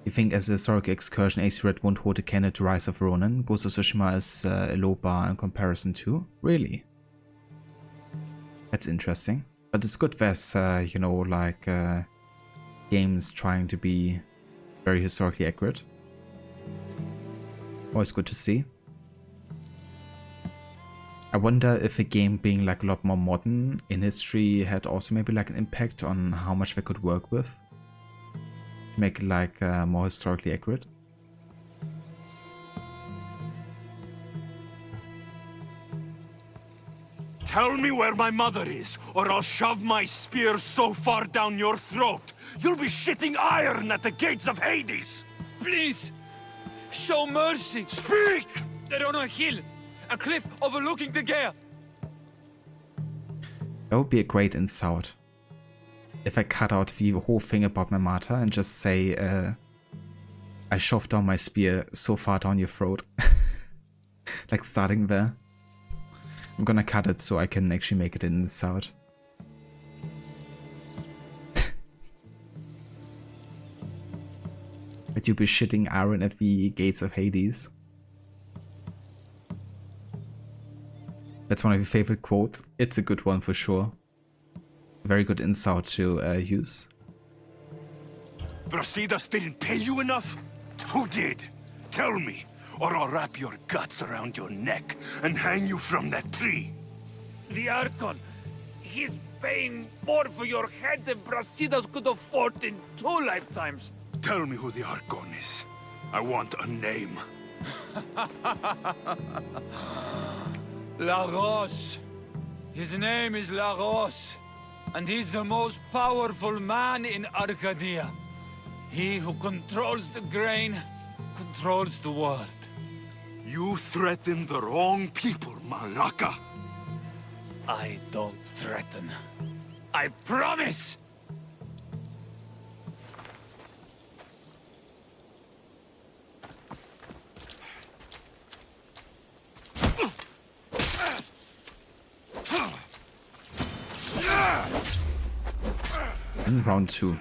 You think as a historical excursion, AC Red won't hold a candle to Rise of Ronin? Ghost of Tsushima is a low bar in comparison to? Really? That's interesting. But it's good there's, you know, like games trying to be very historically accurate. Always good to see. I wonder if a game being like a lot more modern in history had also maybe like an impact on how much they could work with. To make it like more historically accurate. Tell me where my mother is, or I'll shove my spear so far down your throat, you'll be shitting iron at the gates of Hades! Please! Show mercy! Speak! They're on a hill! A cliff overlooking the gale! That would be a great insult. If I cut out the whole thing about my mother and just say, I shoved down my spear so far down your throat. Like starting there. I'm gonna cut it so I can actually make it an insult. But you'll be shitting iron at the gates of Hades. That's one of your favorite quotes. It's a good one for sure. A very good insult to use. Brasidas didn't pay you enough? Who did? Tell me, or I'll wrap your guts around your neck and hang you from that tree. The Archon! He's paying more for your head than Brasidas could afford in 2 lifetimes! Tell me who the Archon is. I want a name. Lagos. His name is Lagos. And he's the most powerful man in Arcadia. He who controls the grain, controls the world. You threaten the wrong people, Malaka. I don't threaten. I promise! In round 2.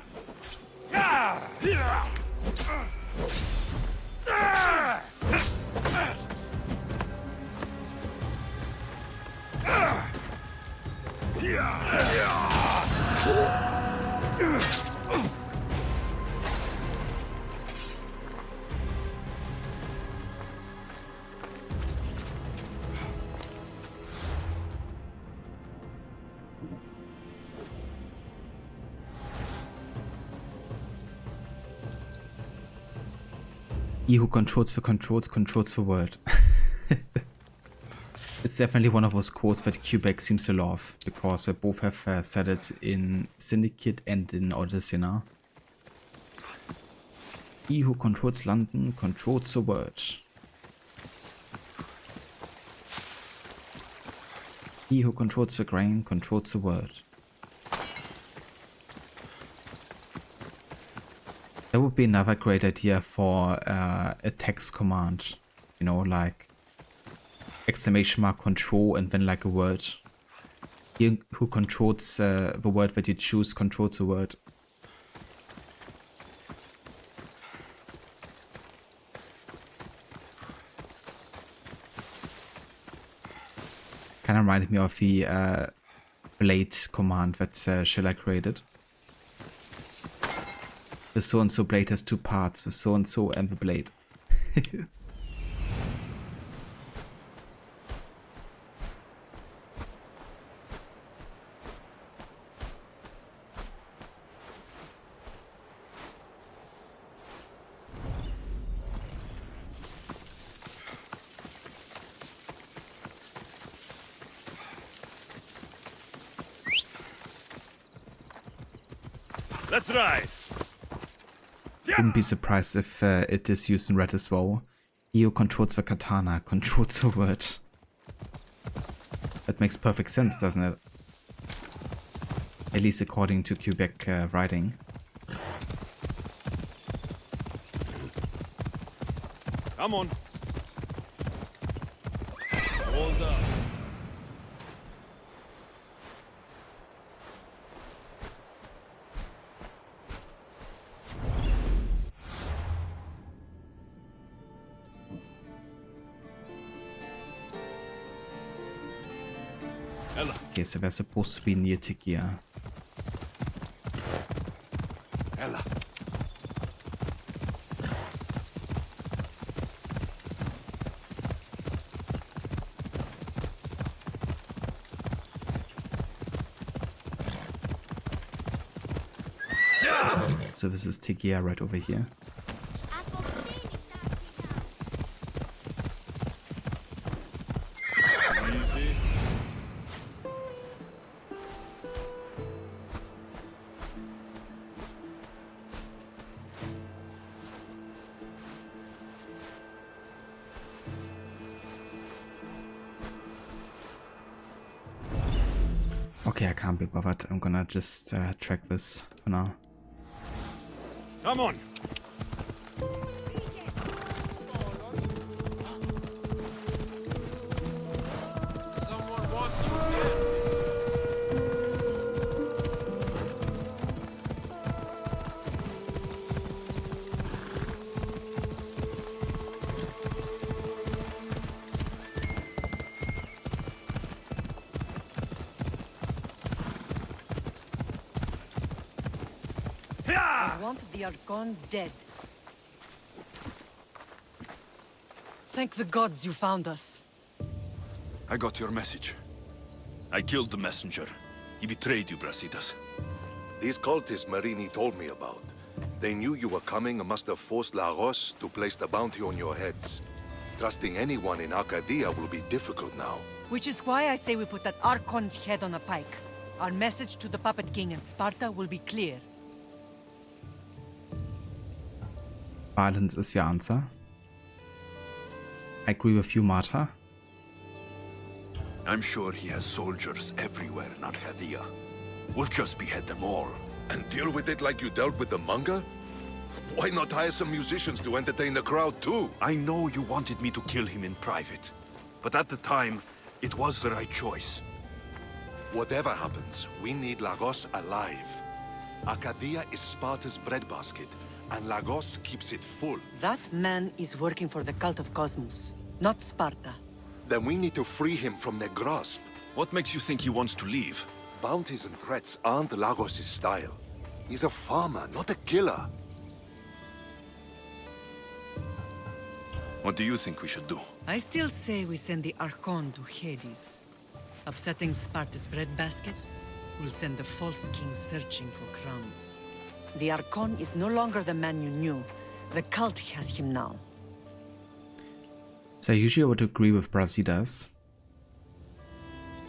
He who controls the controls, controls the world. It's definitely one of those quotes that Quebec seems to love, because they both have said it in Syndicate and in Odyssey now. He who controls London, controls the world. He who controls the grain, controls the world. That would be another great idea for a text command, you know, like exclamation mark control and then like a word. Here, who controls the word that you choose controls the word. Kind of reminded me of the blade command that Sheila created. The so-and-so blade has two parts, the so-and-so and the blade. Let's ride! Wouldn't be surprised if it is used in red as well. He who controls the katana controls the word. That makes perfect sense, doesn't it? At least according to Quebec writing. Come on. Hold up. Okay, so they're supposed to be near Tikia. Ella. So this is Tikia right over here. Easy. Okay, I can't be bothered. I'm gonna just track this for now. Come on. I want the Archon dead. Thank the gods you found us. I got your message. I killed the messenger. He betrayed you, Brasidas. These cultists Marini told me about. They knew you were coming and must have forced Lagos to place the bounty on your heads. Trusting anyone in Arcadia will be difficult now. Which is why I say we put that Archon's head on a pike. Our message to the Puppet King and Sparta will be clear. Violence is your answer. I agree with you, Marta. I'm sure he has soldiers everywhere in Arcadia. We'll just behead them all. And deal with it like you dealt with the manga? Why not hire some musicians to entertain the crowd too? I know you wanted me to kill him in private, but at the time, it was the right choice. Whatever happens, we need Lagos alive. Arcadia is Sparta's breadbasket, and Lagos keeps it full. That man is working for the cult of Cosmos, not Sparta. Then we need to free him from their grasp. What makes you think he wants to leave? Bounties and threats aren't Lagos' style. He's a farmer, not a killer. What do you think we should do? I still say we send the Archon to Hades. Upsetting Sparta's breadbasket will send the false king searching for crumbs. The Archon is no longer the man you knew. The cult has him now. So I usually would agree with Brasidas.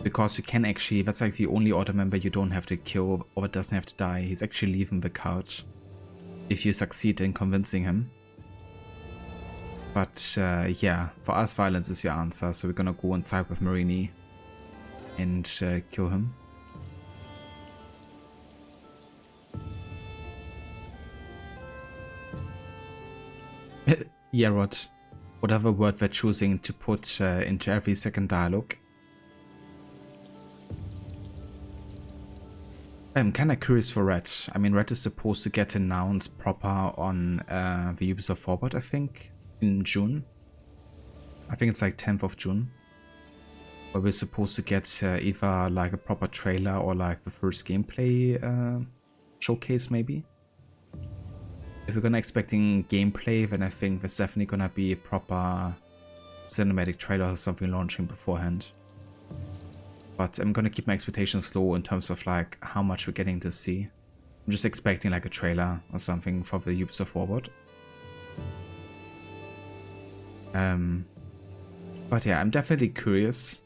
Because you can actually, that's like the only order member you don't have to kill or doesn't have to die. He's actually leaving the couch if you succeed in convincing him. But yeah, for us violence is your answer, so we're gonna go inside with Marini and kill him. Yarod, whatever word they're choosing to put into every second dialogue. I'm kinda curious for Red. I mean, Red is supposed to get announced proper on the Ubisoft Forward, I think, in June. I think it's like 10th of June. Where we're supposed to get either like a proper trailer or like the first gameplay showcase maybe. If we're gonna expecting gameplay, then I think there's definitely gonna be a proper cinematic trailer or something launching beforehand. But I'm gonna keep my expectations low in terms of like how much we're getting to see. I'm just expecting like a trailer or something for the Ubisoft Forward. But yeah, I'm definitely curious.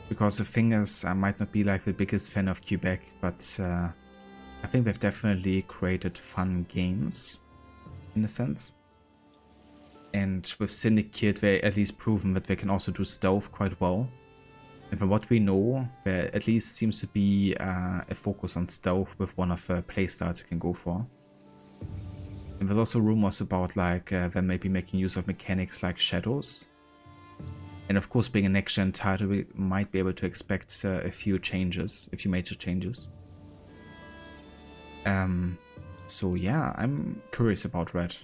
Because the thing is, I might not be like the biggest fan of Quebec, but I think they've definitely created fun games, in a sense. And with Syndicate, they at least proven that they can also do stealth quite well. And from what we know, there at least seems to be a focus on stealth with one of the playstyles you can go for. And there's also rumors about like them maybe making use of mechanics like shadows. And of course, being a next-gen title, we might be able to expect a few major changes. So yeah, I'm curious about Red.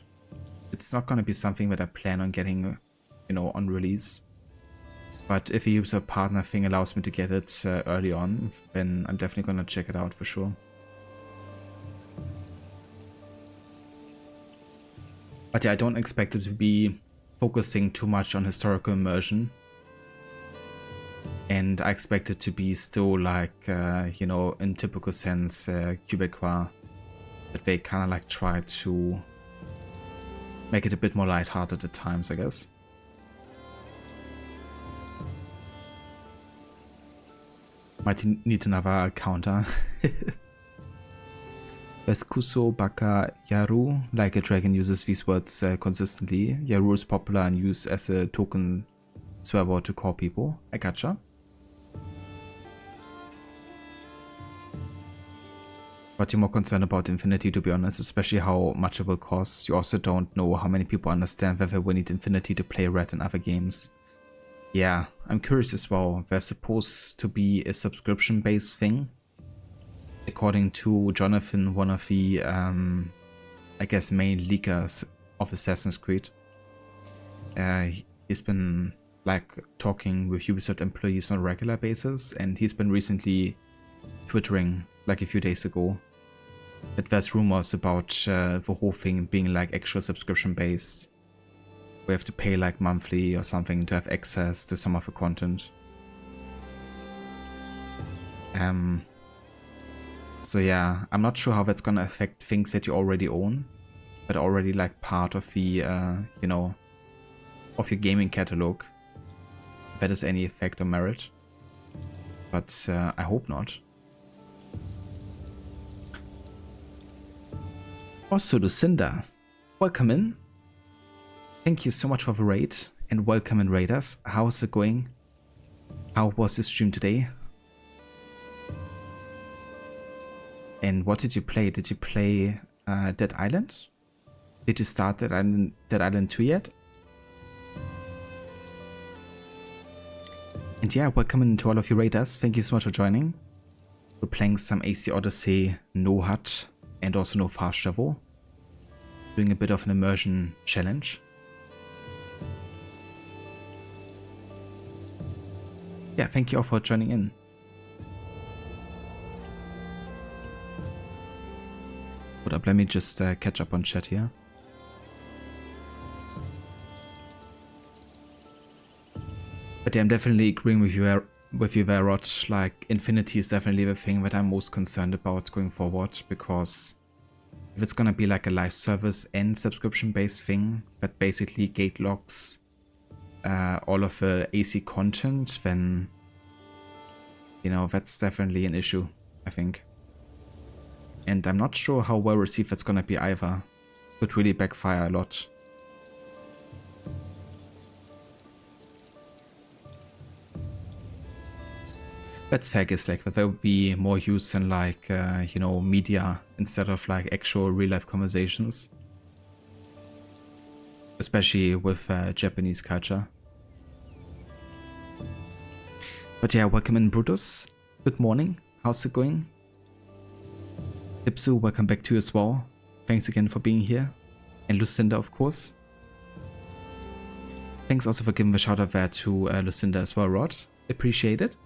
It's not gonna be something that I plan on getting, you know, on release. But if a Ubisoft partner thing allows me to get it early on, then I'm definitely gonna check it out for sure. But yeah, I don't expect it to be focusing too much on historical immersion. And I expect it to be still like, you know, in typical sense, Quebecois. But they kind of like try to make it a bit more lighthearted at times, I guess. Might need another counter. Veskuso Baka Yaru, like a dragon, uses these words consistently. Yaru is popular and used as a token swear word to call people. I gotcha. But you're more concerned about Infinity, to be honest, especially how much it will cost. You also don't know how many people understand that they will need Infinity to play Red in other games. Yeah, I'm curious as well. There's supposed to be a subscription-based thing. According to Jonathan, one of the, I guess, main leakers of Assassin's Creed. He's been, like, talking with Ubisoft employees on a regular basis, and he's been recently twittering, like a few days ago, that there's rumors about the whole thing being, like, extra subscription-based. We have to pay, like, monthly or something to have access to some of the content. So yeah, I'm not sure how that's gonna affect things that you already own, but already like part of the, you know, of your gaming catalog. If that is any effect or merit. But I hope not. Also, Lucinda, welcome in. Thank you so much for the raid, and welcome in raiders. How's it going? How was the stream today? And what did you play? Did you play Dead Island? Did you start Dead Island 2 yet? And yeah, welcome in to all of you raiders. Thank you so much for joining. We're playing some AC Odyssey, no HUD, and also no fast travel. Doing a bit of an immersion challenge. Yeah, thank you all for joining in. Hold up, let me just catch up on chat here. But yeah, I'm definitely agreeing with you there, Rod. Like, Infinity is definitely the thing that I'm most concerned about going forward, because if it's gonna be like a live service and subscription-based thing that basically gate locks all of the AC content, then, you know, that's definitely an issue, I think. And I'm not sure how well received that's gonna be either. Could really backfire a lot. That's fair, Gislek, that there would be more use in like, you know, media instead of like actual real life conversations. especially with Japanese culture. But yeah, welcome in Brutus. Good morning. How's it going? Ipsu, welcome back to you as well. Thanks again for being here. And Lucinda, of course. Thanks also for giving the shout out there to Lucinda as well, Rod. Appreciate it.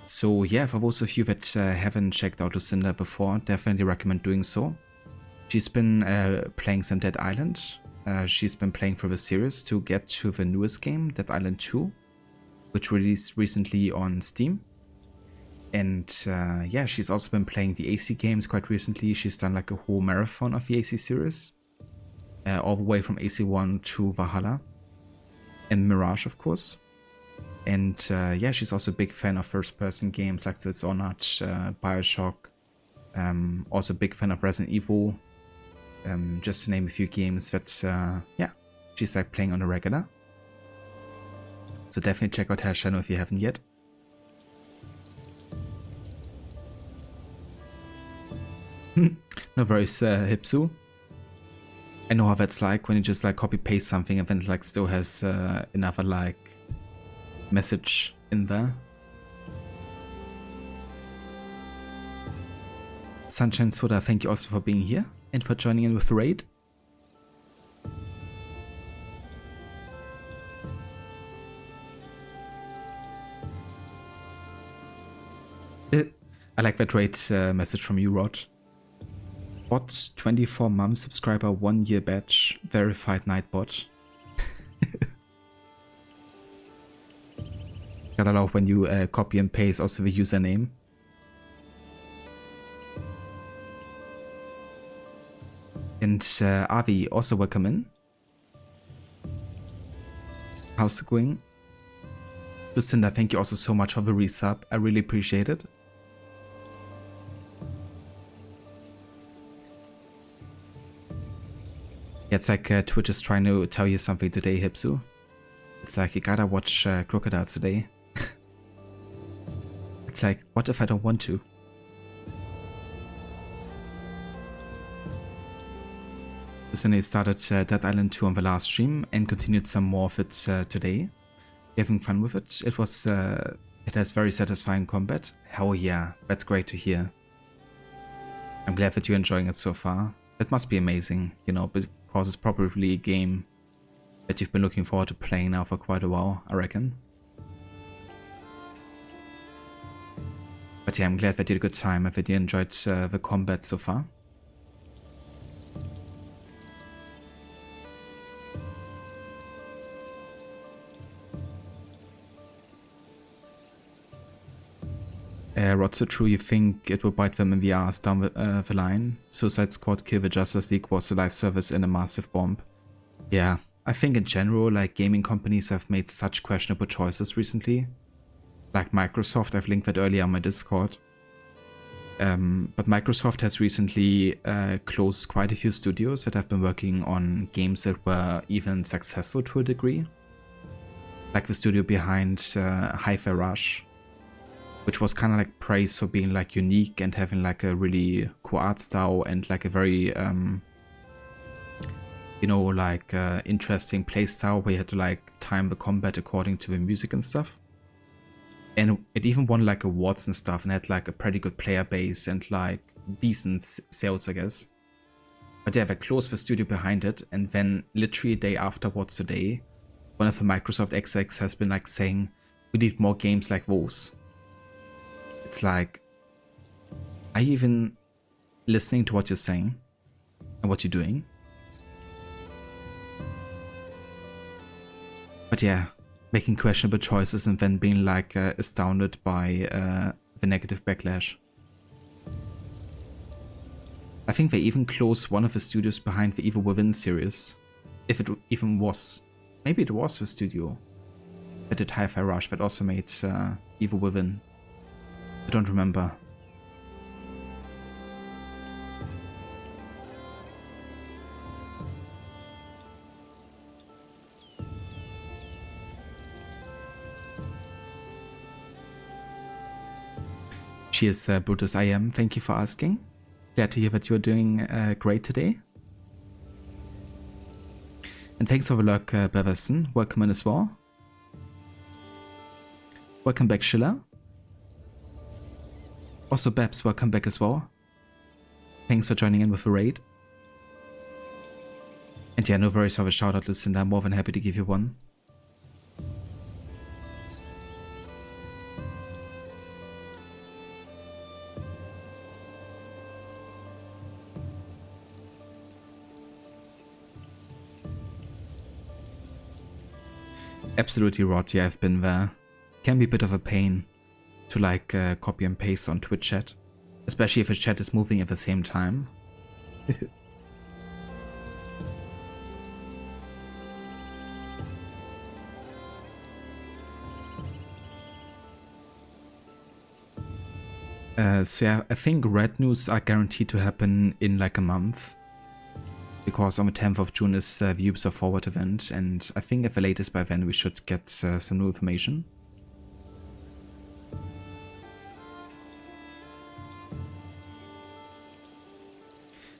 So yeah, for those of you that haven't checked out Lucinda before, definitely recommend doing so. She's been playing some Dead Island. She's been playing through the series to get to the newest game, Dead Island 2, which released recently on Steam. And yeah, she's also been playing the AC games quite recently. She's done like a whole marathon of the AC series, all the way from AC1 to Valhalla, and Mirage, of course. And yeah, she's also a big fan of first-person games like Dishonored, Bioshock, also a big fan of Resident Evil, just to name a few games that, yeah, she's like playing on a regular. So definitely check out her channel if you haven't yet. No worries, Hipsu. I know how that's like when you just like copy paste something and then it like still has another like message in there. Sunshine Soda, thank you also for being here and for joining in with the raid. I like that raid message from you, Rod. Bot, 24 month subscriber, 1 year badge, verified nightbot. Gotta love when you copy and paste also the username. And Avi, also welcome in. How's it going? Lucinda, thank you also so much for the resub. I really appreciate it. It's like Twitch is trying to tell you something today, Hipsu. It's like you gotta watch Crocodiles today. It's like, what if I don't want to? Recently started Dead Island 2 on the last stream and continued some more of it today. Having fun with it. It was, it has very satisfying combat. Hell yeah, that's great to hear. I'm glad that you're enjoying it so far. That must be amazing, you know, because it's probably a game that you've been looking forward to playing now for quite a while, I reckon. But yeah, I'm glad that you had a good time and that you enjoyed the combat so far. Rod, so true, you think it will bite them in the ass down the line? Suicide Squad Kill the Justice League was a live service and a massive bomb. Yeah, I think in general, like, gaming companies have made such questionable choices recently. Like Microsoft, I've linked that earlier on my Discord. But Microsoft has recently closed quite a few studios that have been working on games that were even successful to a degree. Like the studio behind Hi-Fi Rush, which was kind of like praised for being like unique and having like a really cool art style and like a very, you know, like interesting play style where you had to like time the combat according to the music and stuff. And it even won like awards and stuff and had like a pretty good player base and like decent sales, I guess. But yeah, they closed the studio behind it, and then literally a day afterwards today, one of the Microsoft execs has been like saying, we need more games like those. It's like, are you even listening to what you're saying and what you're doing? But yeah, making questionable choices and then being like astounded by the negative backlash. I think they even closed one of the studios behind the Evil Within series. If it even was. Maybe it was the studio that did Hi-Fi Rush that also made Evil Within. I don't remember. Cheers, Brutus, I am. Thank you for asking. Glad to hear that you're doing great today. And thanks for the luck, Beverson. Welcome in as well. Welcome back, Schiller. Also, Babs, welcome back as well. Thanks for joining in with the raid. And yeah, no worries for the shoutout, Lucinda. I'm more than happy to give you one. Absolutely rot, yeah, I've been there. Can be a bit of a pain to like copy and paste on Twitch chat. Especially if a chat is moving at the same time. So yeah, I think red news are guaranteed to happen in like a month. Because on the 10th of June is the Ubisoft Forward event, and I think at the latest by then we should get some new information.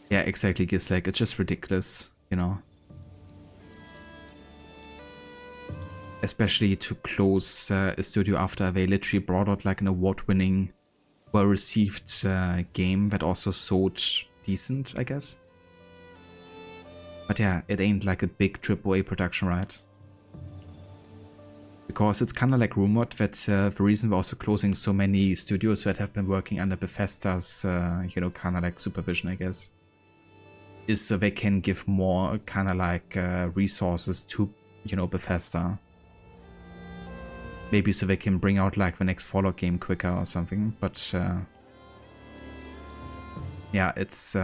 Yeah, exactly, Gislek. It's just ridiculous, you know. Especially to close a studio after they literally brought out like an award-winning, well-received game that also sold decent, I guess. But yeah, it ain't like a big AAA production, right? Because it's kind of like rumored that the reason we're also closing so many studios that have been working under Bethesda's, you know, kind of like supervision, I guess, is so they can give more kind of like resources to, you know, Bethesda. Maybe so they can bring out like the next Fallout game quicker or something, but yeah, it's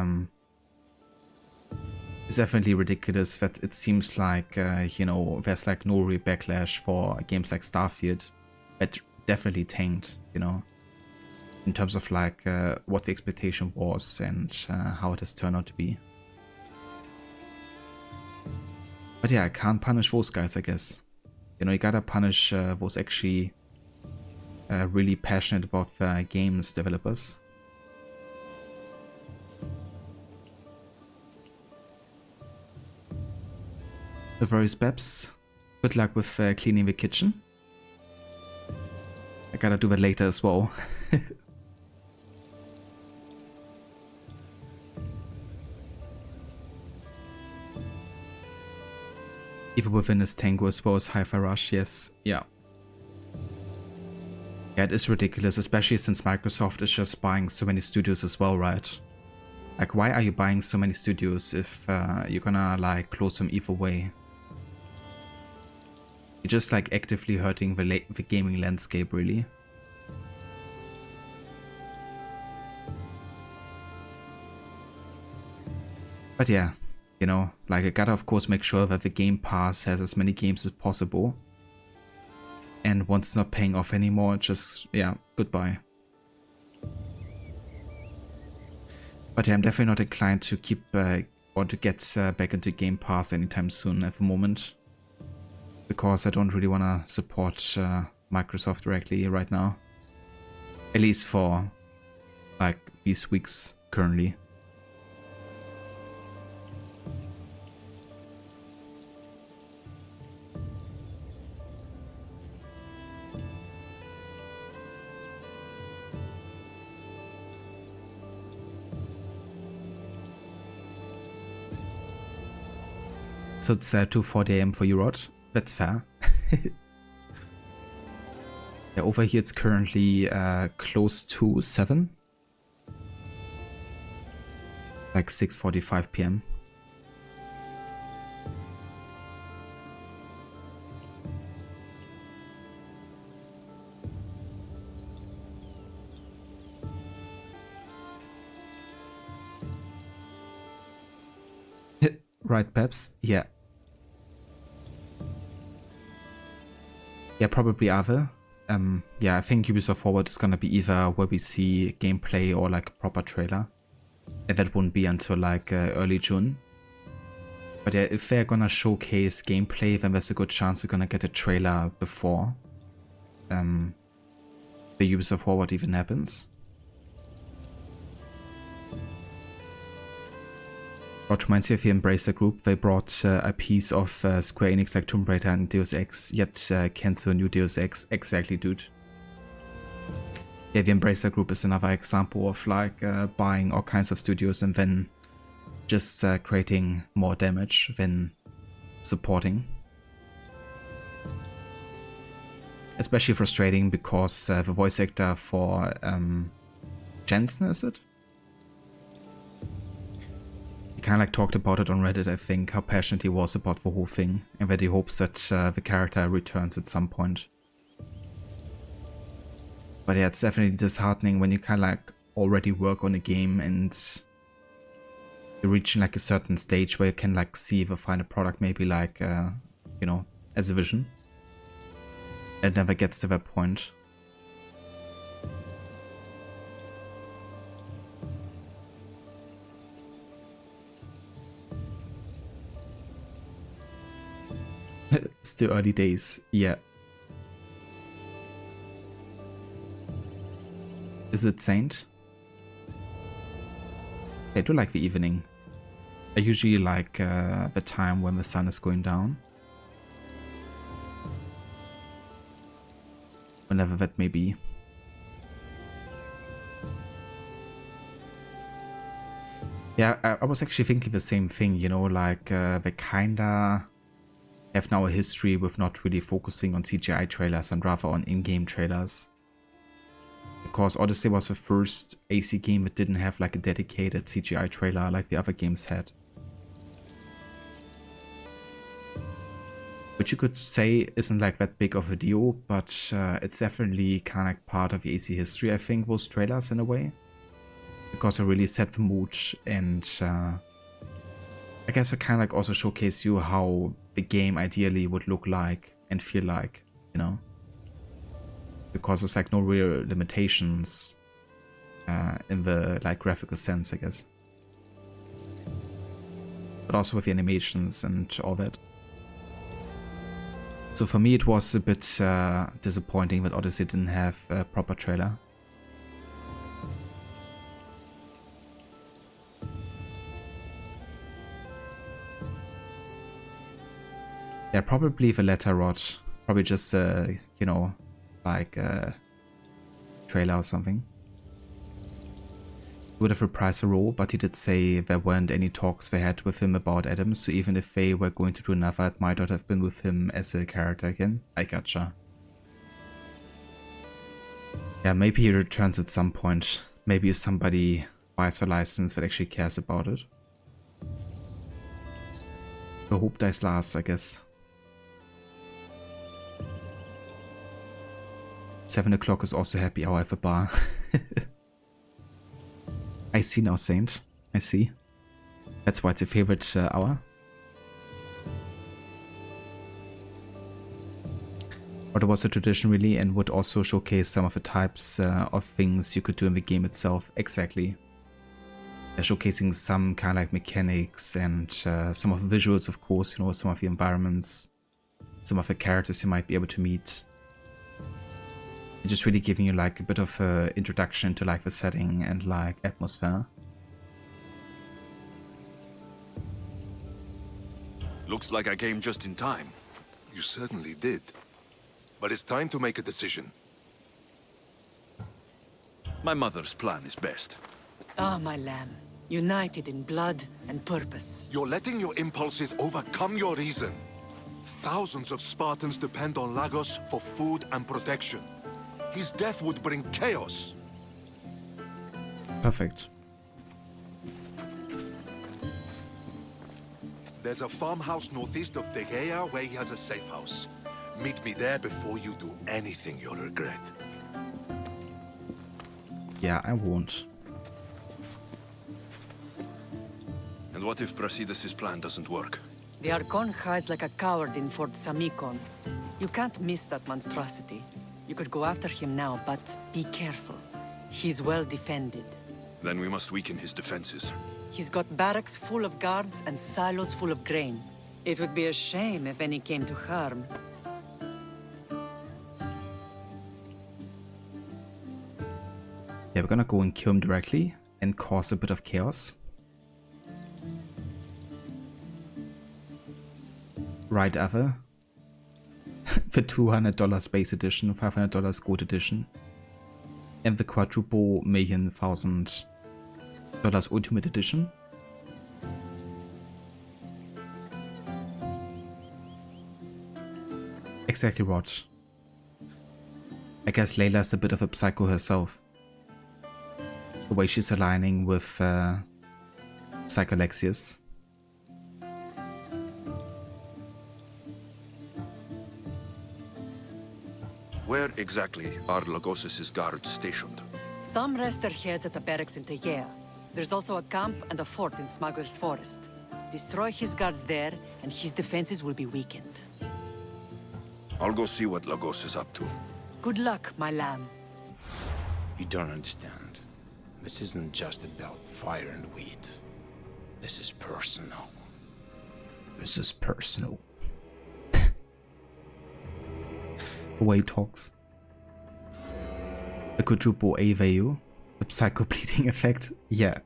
definitely ridiculous that it seems like, you know, there's like no real backlash for games like Starfield. It definitely tanked, you know, in terms of like what the expectation was and how it has turned out to be. But yeah, I can't punish those guys, I guess. You know, you gotta punish those actually really passionate about the games developers. No worries, Babs. Good luck with cleaning the kitchen. I gotta do that later as well. Even within his Tango as well as Hi-Fi Rush, yes, yeah. Yeah, it is ridiculous, especially since Microsoft is just buying so many studios as well, right? Like, why are you buying so many studios if you're gonna like close them either way? You're just like actively hurting the gaming landscape, really. But yeah, you know, like I gotta of course make sure that the Game Pass has as many games as possible. And once it's not paying off anymore, just, yeah, goodbye. But yeah, I'm definitely not inclined to keep or to get back into Game Pass anytime soon at the moment. Because I don't really want to support Microsoft directly right now. At least for like these weeks currently. So it's 2:40 AM for you, Rod. That's fair. Yeah, over here it's currently close to 7. Like 6:45 PM. Right, Peps? Yeah. Yeah, probably other. Yeah, I think Ubisoft Forward is gonna be either where we see gameplay or like a proper trailer. And that won't be until like early June. But yeah, if they're gonna showcase gameplay, then there's a good chance we're gonna get a trailer before the Ubisoft Forward even happens. What reminds me of the Embracer Group, they brought a piece of Square Enix like Tomb Raider and Deus Ex, yet cancel a new Deus Ex. Exactly, dude. Yeah, the Embracer Group is another example of like buying all kinds of studios and then just creating more damage than supporting. Especially frustrating because the voice actor for Jensen, is it? He kind of like talked about it on Reddit, I think, how passionate he was about the whole thing, and that he hopes that the character returns at some point. But yeah, it's definitely disheartening when you kind of like already work on a game and you're reaching like a certain stage where you can like see the final product maybe like, you know, as a vision. It never gets to that point. Still early days, yeah. Is it Saint? I do like the evening. I usually like the time when the sun is going down. Whenever that may be. Yeah, I was actually thinking the same thing, you know, like they kinda have now a history with not really focusing on CGI trailers and rather on in-game trailers. Because Odyssey was the first AC game that didn't have like a dedicated CGI trailer like the other games had. Which you could say isn't like that big of a deal, but it's definitely kind of like part of the AC history, I think, those trailers in a way. Because they really set the mood and I guess they kind of like also showcase you how the game ideally would look like and feel like, you know? Because there's like no real limitations in the like graphical sense, I guess. But also with the animations and all that. So for me it was a bit disappointing that Odyssey didn't have a proper trailer. Yeah, probably the latter, Rod. Probably just, you know, like a trailer or something. He would have reprised the role, but he did say there weren't any talks they had with him about Adam, so even if they were going to do another, it might not have been with him as a character again. I gotcha. Yeah, maybe he returns at some point. Maybe if somebody buys the license that actually cares about it. The hope dies last, I guess. 7 o'clock is also happy hour at the bar. I see now, Saint. I see. That's why it's your favorite hour. But it was a tradition really, and would also showcase some of the types of things you could do in the game itself. Exactly. Showcasing some kind of like mechanics and some of the visuals, of course, you know, some of the environments, some of the characters you might be able to meet. Just really giving you like a bit of an introduction to like the setting and like atmosphere. Looks like I came just in time. You certainly did. But it's time to make a decision. My mother's plan is best. Ah, my lamb. United in blood and purpose. You're letting your impulses overcome your reason. Thousands of Spartans depend on Lagos for food and protection. His death would bring chaos. Perfect. There's a farmhouse northeast of Tegea where he has a safe house. Meet me there before you do anything you'll regret. Yeah, I won't. And what if Brasidas' plan doesn't work? The Archon hides like a coward in Fort Samikon. You can't miss that monstrosity. You could go after him now, but be careful. He's well defended. Then we must weaken his defenses. He's got barracks full of guards and silos full of grain. It would be a shame if any came to harm. Yeah, we're gonna go and kill him directly and cause a bit of chaos. ride ever. The $200 Space Edition, $500 Gold Edition, and the quadruple $1,000,000 Ultimate Edition. Exactly what. I guess Layla's a bit of a psycho herself. The way she's aligning with Psycho Alexius. Where exactly are Lagos' guards stationed? Some rest their heads at the barracks in Tegea. There's also a camp and a fort in Smuggler's Forest. Destroy his guards there, and his defenses will be weakened. I'll go see what Lagos is up to. Good luck, my lamb. You don't understand. This isn't just about fire and weed. This is personal. This is personal. The way he talks. The quadruple A value. The psycho bleeding effect. Yeah.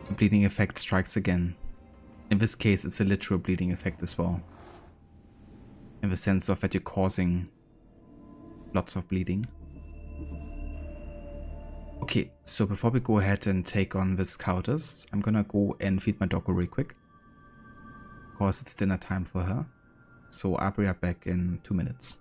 The bleeding effect strikes again. In this case, it's a literal bleeding effect as well. In the sense of that you're causing lots of bleeding. Okay, so before we go ahead and take on this Countess, I'm gonna go and feed my doggo real quick. Of course, it's dinner time for her. So I'll be right back in 2 minutes.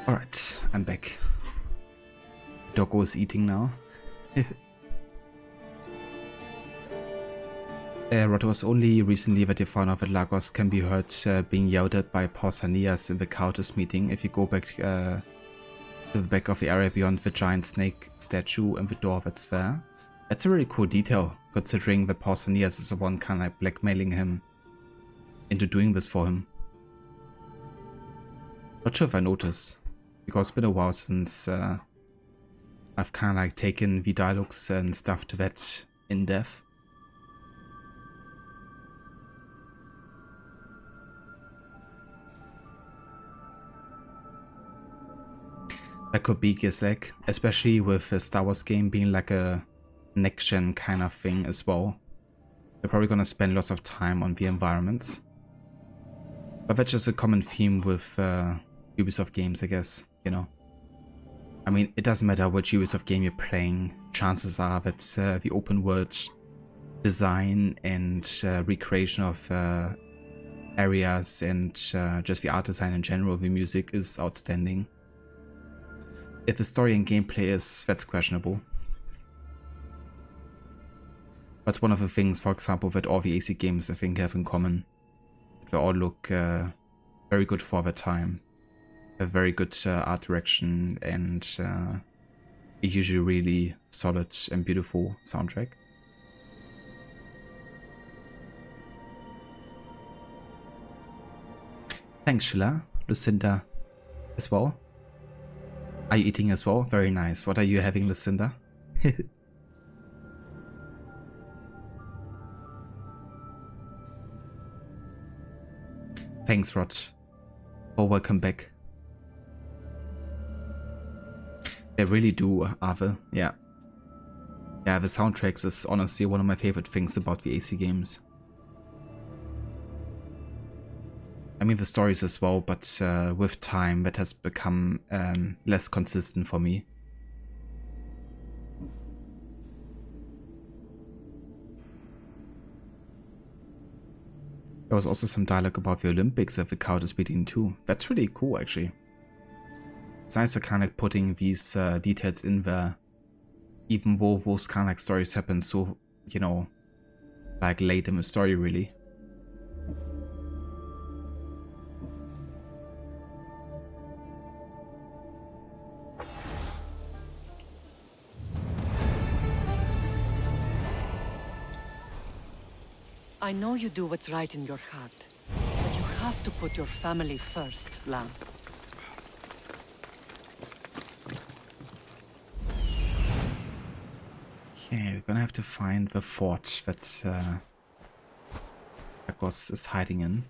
Alright, I'm back. Doggo is eating now. It was only recently that you found out that Lagos can be heard being yelled at by Pausanias in the Countess meeting if you go back to the back of the area beyond the giant snake statue and the door that's there. That's a really cool detail, considering that Pausanias is the one kind of like blackmailing him into doing this for him. Not sure if I noticed, because it's been a while since I've kind of like taken the dialogues and stuff to that in depth. that could be Gizek, especially with a Star Wars game being like a next-gen kind of thing as well. They're probably gonna spend lots of time on the environments. But that's just a common theme with Ubisoft games, I guess, you know. I mean, it doesn't matter which Ubisoft game you're playing, chances are that the open world design and recreation of areas and just the art design in general, the music is outstanding. If the story and gameplay is, that's questionable. But one of the things, for example, that all the AC games I think have in common, they all look very good for their time. A very good art direction and a usually really solid and beautiful soundtrack. Thanks, Sheila. Lucinda as well. Are you eating as well? Very nice. What are you having, Lucinda? Thanks, Rod. Oh, welcome back. They really do, Ave. Yeah. Yeah, the soundtracks is honestly one of my favorite things about the AC games. I mean the stories as well, but with time that has become less consistent for me. There was also some dialogue about the Olympics that the crowd is beating too. That's really cool actually. It's nice to kind of putting these details in there, even though those kind of like stories happen so, you know, like late in the story really. I know you do what's right in your heart, but you have to put your family first, Lamb. Okay, we're gonna have to find the fort that Drachmae is hiding in.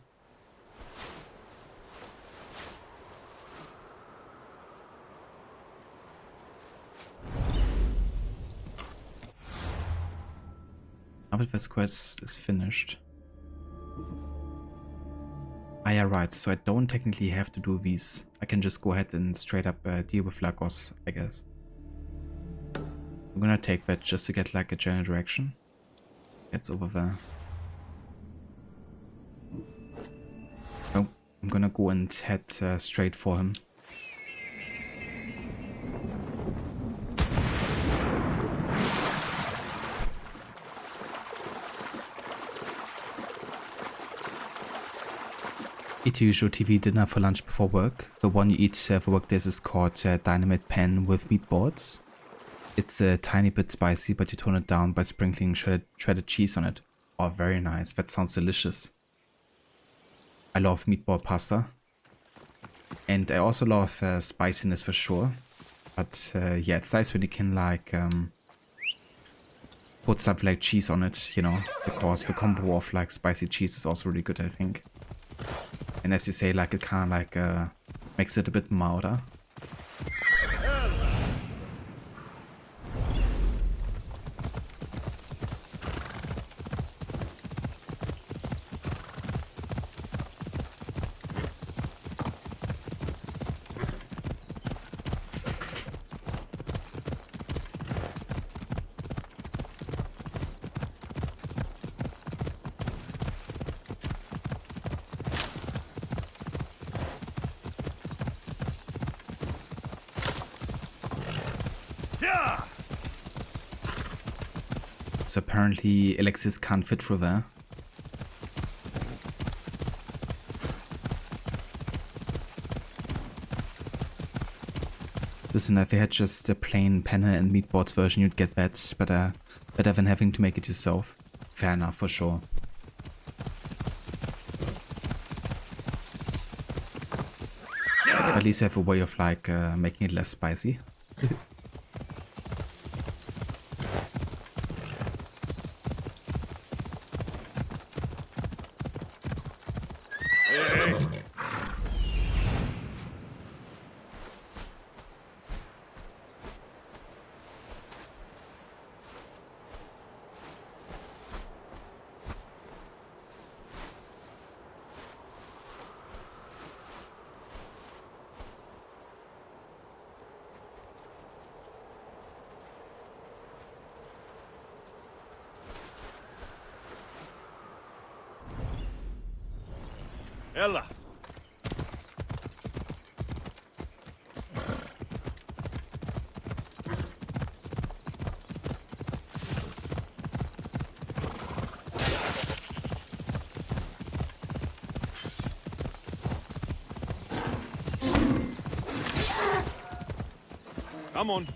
Now that this quest is finished. Ah yeah, right, so I don't technically have to do these. I can just go ahead and straight up deal with Lagos, I guess. I'm gonna take that just to get like a general direction. It's over there. Oh, I'm gonna go and head straight for him. Eat your usual TV dinner for lunch before work. The one you eat for work days is called Dynamite Pan with meatballs. It's a tiny bit spicy, but you tone it down by sprinkling shredded cheese on it. Oh, very nice. That sounds delicious. I love meatball pasta. And I also love spiciness for sure. But yeah, it's nice when you can like put something like cheese on it, you know, because the combo of like spicy cheese is also really good, I think. And as you say, like it kind of like makes it a bit milder. So apparently Alexis can't fit through there. Listen, if they had just a plain penne and meatballs version, you'd get that better than having to make it yourself. Fair enough, for sure. At least you have a way of like making it less spicy. Ella. Come on.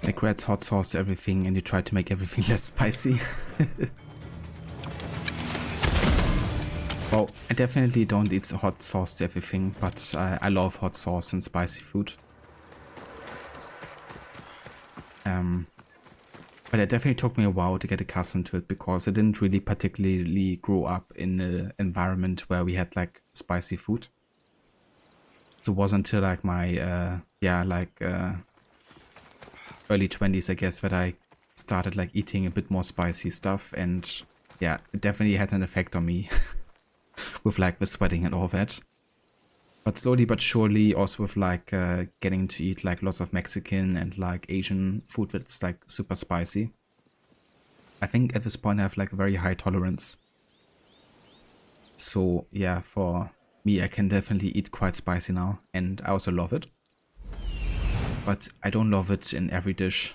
Like adds hot sauce to everything and you try to make everything less spicy. Well, I definitely don't eat hot sauce to everything, but I love hot sauce and spicy food. But it definitely took me a while to get accustomed to it because I didn't really particularly grow up in an environment where we had like spicy food. So it wasn't until like my early 20s, I guess, that I started like eating a bit more spicy stuff, and yeah, it definitely had an effect on me with like the sweating and all that. But slowly but surely, also with like getting to eat like lots of Mexican and like Asian food that's like super spicy. I think at this point I have like a very high tolerance. So yeah, for me I can definitely eat quite spicy now, and I also love it. But I don't love it in every dish.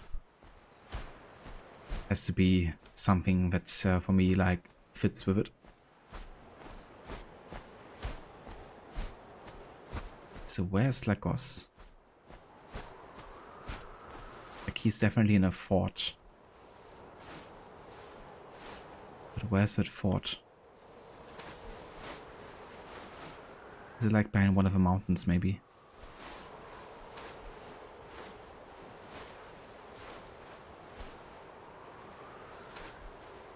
It has to be something that for me like fits with it. So where's Lagos? Like he's definitely in a fort. But where's that fort? Is it like behind one of the mountains maybe?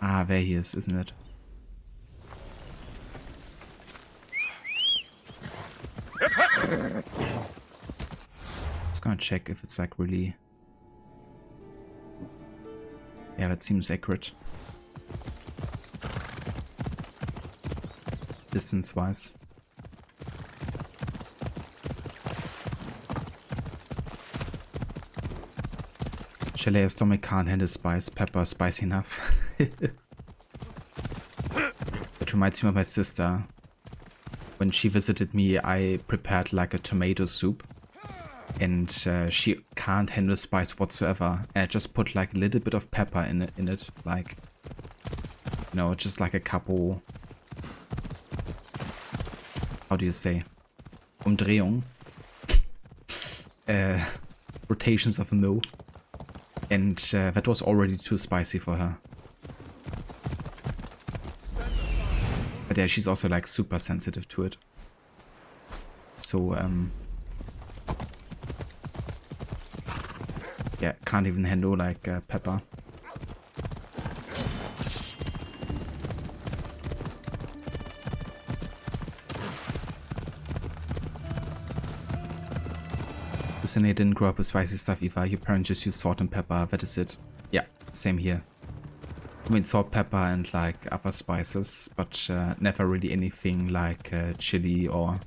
Ah, there he is, isn't it? Just gonna check if it's like really... Yeah, that seems accurate. Distance-wise. Shalea's stomach can't handle spice, pepper spicy enough. It reminds me of my sister. When she visited me, I prepared like a tomato soup. And she can't handle spice whatsoever. And I just put like a little bit of pepper in it. Like, you know, just like a couple... How do you say? Umdrehung. Rotations of a mill. And that was already too spicy for her. But yeah, she's also like super sensitive to it. So, yeah, can't even handle like pepper. Kusine didn't grow up with spicy stuff either. Your parents just use salt and pepper, that is it. Yeah, same here. I mean salt, pepper and like other spices, but never really anything like chili or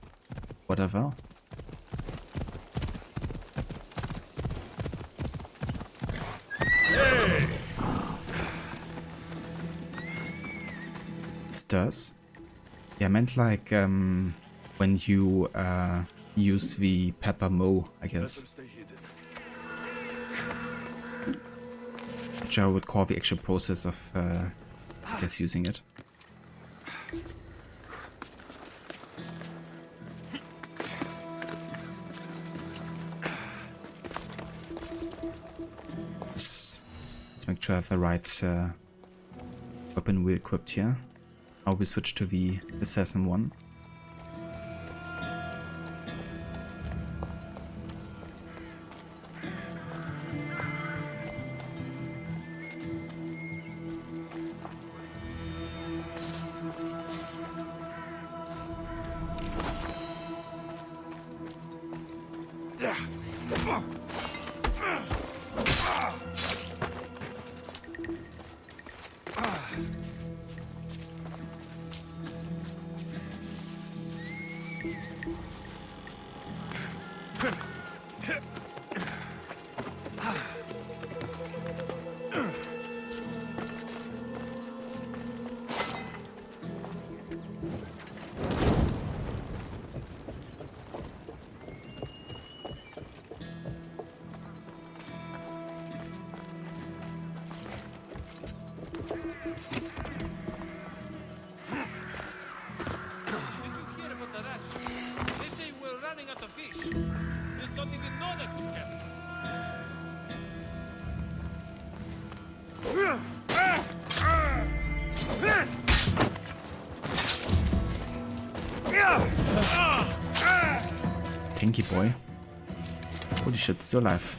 whatever. Hey. Stirs? Yeah, I meant like when you use the pepper mo, I guess. Which I would call the actual process of, I guess, using it. Let's make sure I have the right weapon wheel equipped here. Now we switch to the assassin one. They say we're running out of fish. They don't even know that we can. Tinky boy. Holy shit, still alive.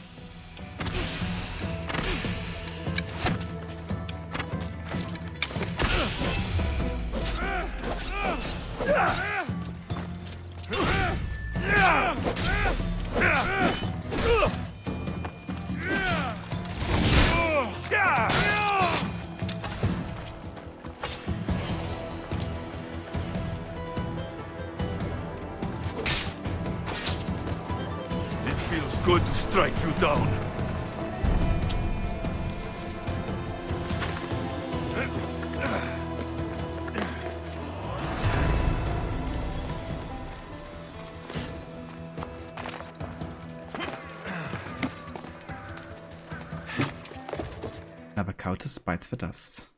It feels good to strike you down. Another Countess bites the dust.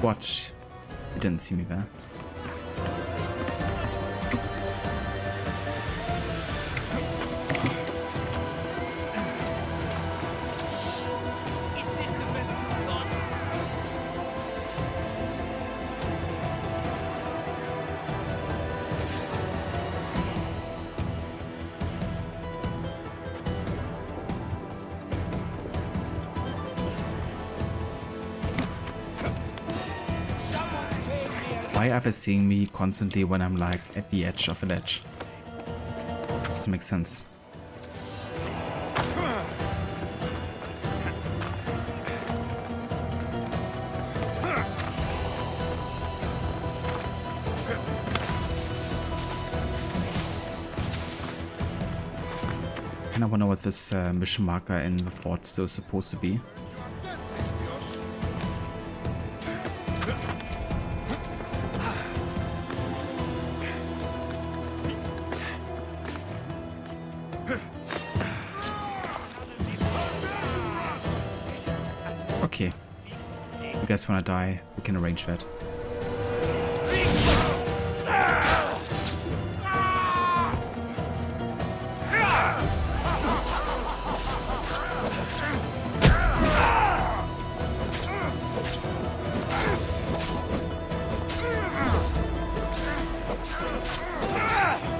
Watch. You didn't see me there. Is this the best you've done? Why are they seeing me constantly when I'm like at the edge of a ledge? Doesn't make sense. Kinda wonder what this mission marker in the fort still supposed to be. Okay. You guys wanna die? We can arrange that.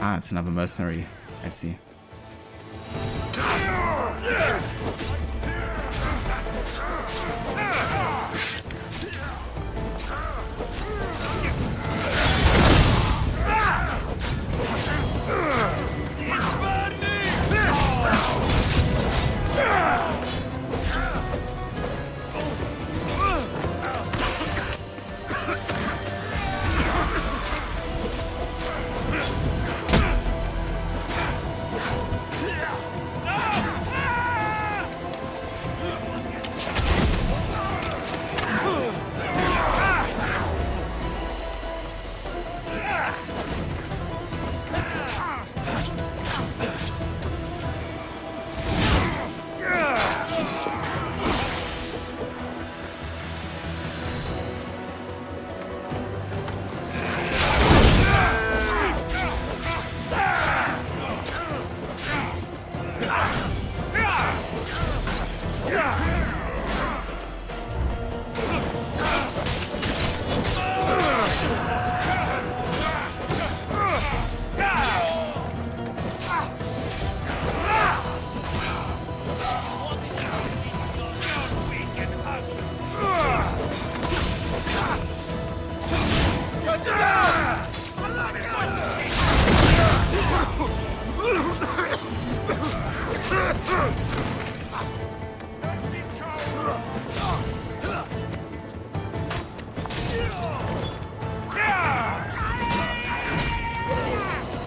Ah, it's another mercenary. I see.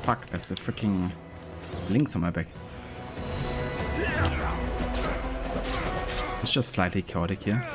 fuck, there's a freaking links on my back. It's just slightly chaotic here.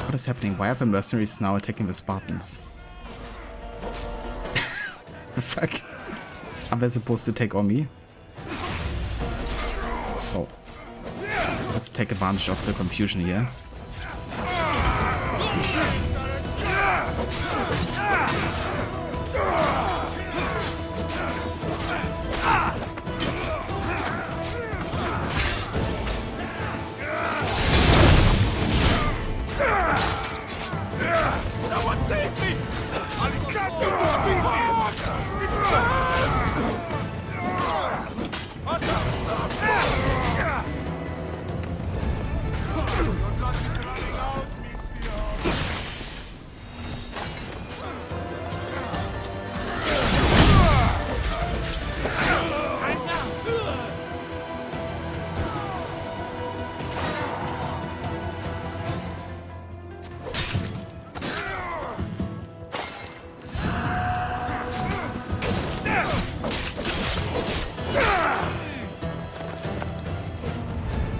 What is happening? Why are the mercenaries now attacking the Spartans? The fuck? Are they supposed to take on me? Oh. Let's take advantage of the confusion here. Someone save me! I'll cut you to pieces!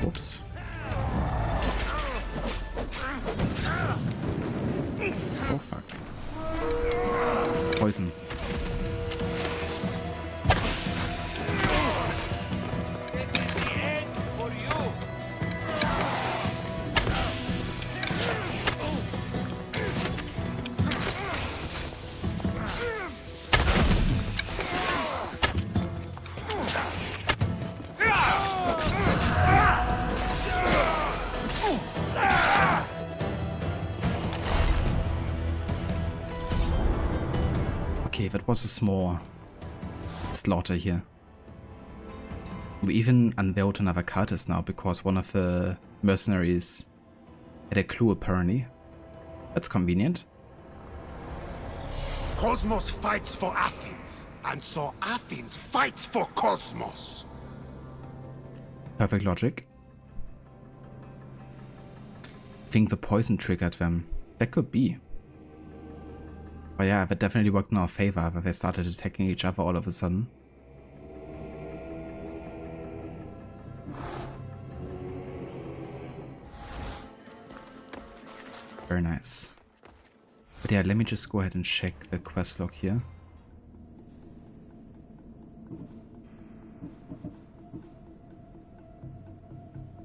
Oops. Oh fuck. Poison. Okay, that was a small slaughter here. We even unveiled another cultist now because one of the mercenaries had a clue apparently. That's convenient. Cosmos fights for Athens, and so Athens fights for Cosmos. Perfect logic. Think the poison triggered them. That could be. But yeah, that definitely worked in our favor, that they started attacking each other all of a sudden. Very nice. But yeah, let me just go ahead and check the quest log here.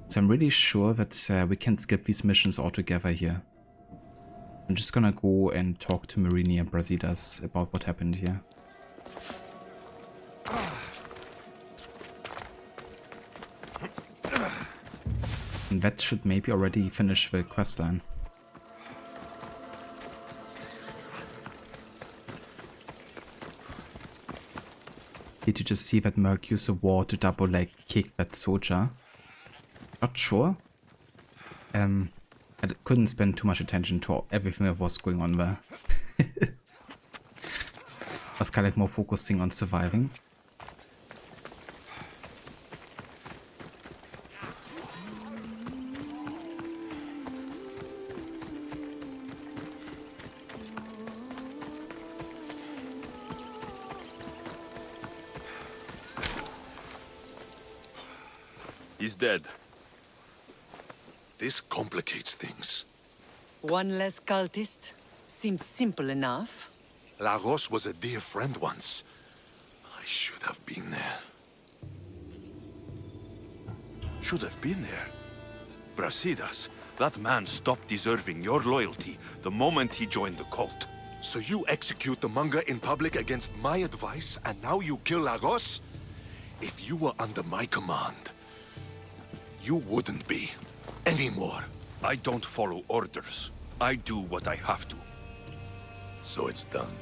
So I'm really sure that we can skip these missions altogether here. I'm just gonna go and talk to Marini and Brasidas about what happened here. And that should maybe already finish the questline. Did you just see that Merc use a wall to double leg kick that soldier? Not sure. I couldn't spend too much attention to everything that was going on there. I was kind of more focusing on surviving. He's dead. This complicates things. One less cultist? Seems simple enough. Lagos was a dear friend once. I should have been there. Should have been there. Brasidas, that man stopped deserving your loyalty the moment he joined the cult. So you execute the manga in public against my advice, and now you kill Lagos? If you were under my command, You wouldn't be. Anymore. I don't follow orders. I do what I have to. So it's done.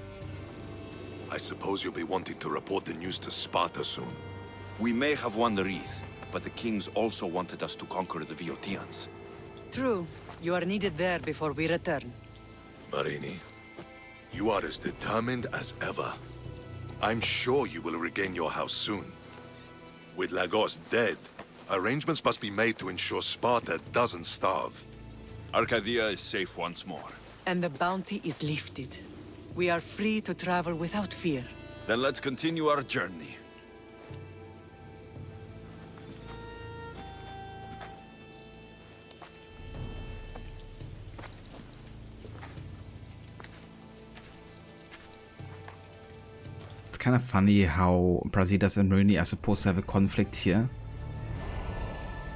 I suppose you'll be wanting to report the news to Sparta soon. We may have won the wreath, but the kings also wanted us to conquer the Viotians. True. You are needed there before we return. Marini, you are as determined as ever. I'm sure you will regain your house soon. With Lagos dead, arrangements must be made to ensure Sparta doesn't starve. Arcadia is safe once more. And the bounty is lifted. We are free to travel without fear. Then let's continue our journey. It's kind of funny how Brasidas and Marini are supposed to have a conflict here.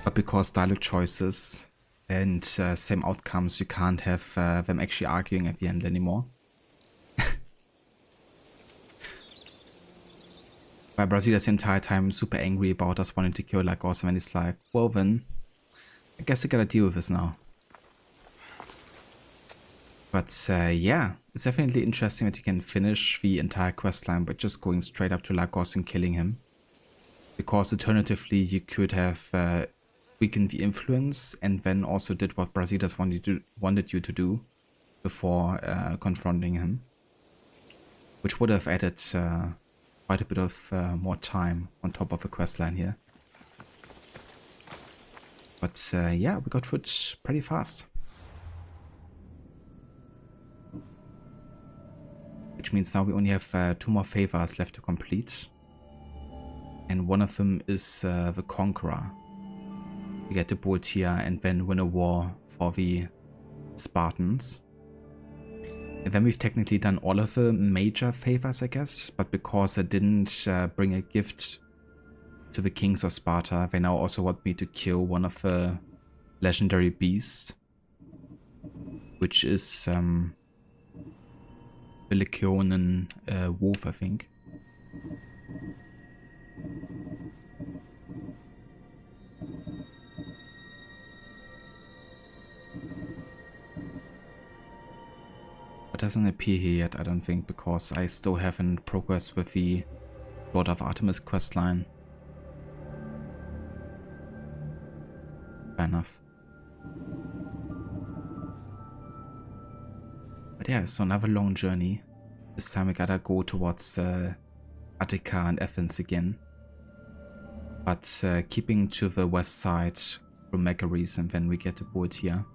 But because dialogue choices and same outcomes, you can't have them actually arguing at the end anymore. But Brasidas the entire time super angry about us wanting to kill Lagos, and he's like, well then, I guess I gotta deal with this now. But yeah, it's definitely interesting that you can finish the entire questline by just going straight up to Lagos and killing him. Because alternatively you could have weakened the influence and then also did what Brasidas wanted you to do before confronting him. Which would have added quite a bit of more time on top of the questline here. But yeah, we got through it pretty fast. Which means now we only have 2 more favors left to complete. And one of them is the Conqueror. We get the bolt here and then win a war for the Spartans. And then we've technically done all of the major favors, I guess, but because I didn't bring a gift to the kings of Sparta, they now also want me to kill one of the legendary beasts, which is the Lycaonian wolf, I think. Doesn't appear here yet, I don't think, because I still haven't progressed with the Lord of Artemis questline. Fair enough. But yeah, so another long journey. This time we gotta go towards Attica and Athens again. But keeping to the west side through Megaris, and then we get the boat here.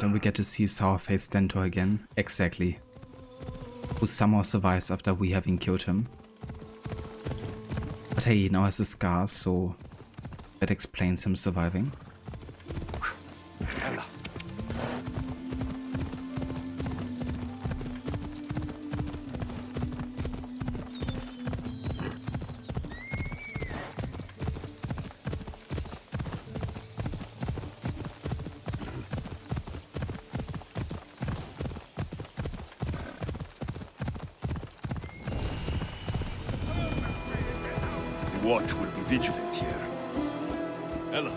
And we get to see Sourface Stentor again, exactly, who somehow survives after we having killed him. But hey, he now has the scars, so that explains him surviving. Watch will be vigilant here. Ella.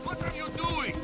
What are you doing?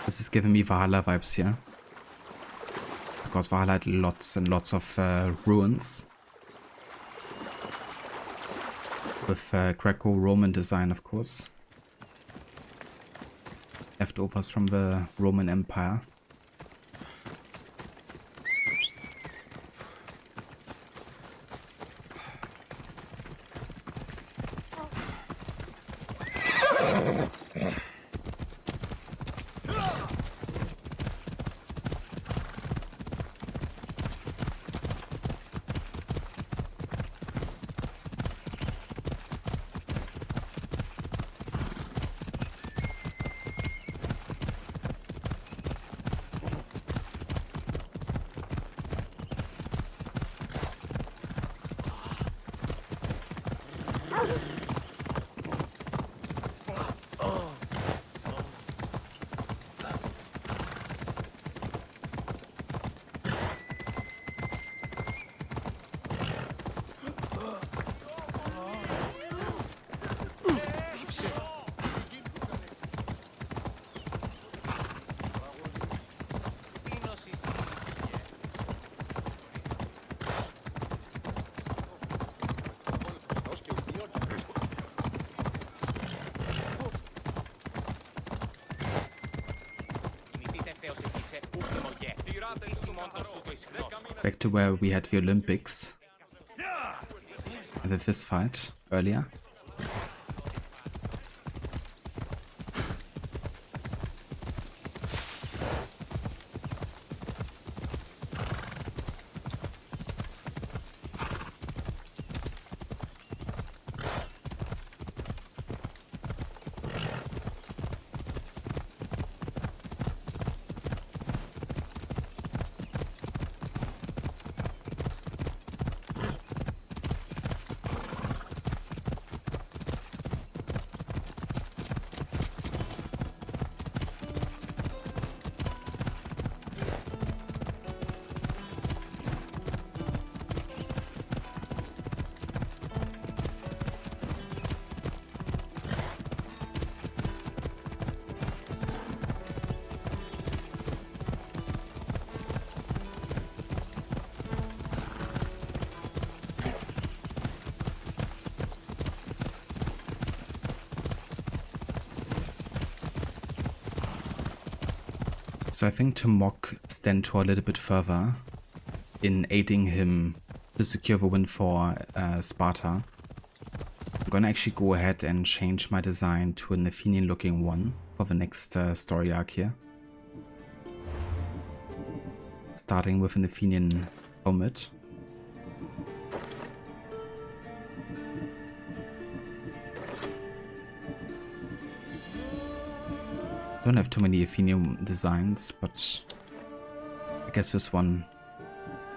This is giving me Valhalla vibes here. Because Valhalla had lots and lots of ruins. With Greco-Roman design, of course. Leftovers from the Roman Empire. Back to where we had the Olympics. The fist fight earlier. So I think to mock Stentor a little bit further in aiding him to secure the win for Sparta, I'm gonna actually go ahead and change my design to an Athenian looking one for the next story arc here. Starting with an Athenian helmet. Don't have too many Athenian designs, but I guess this one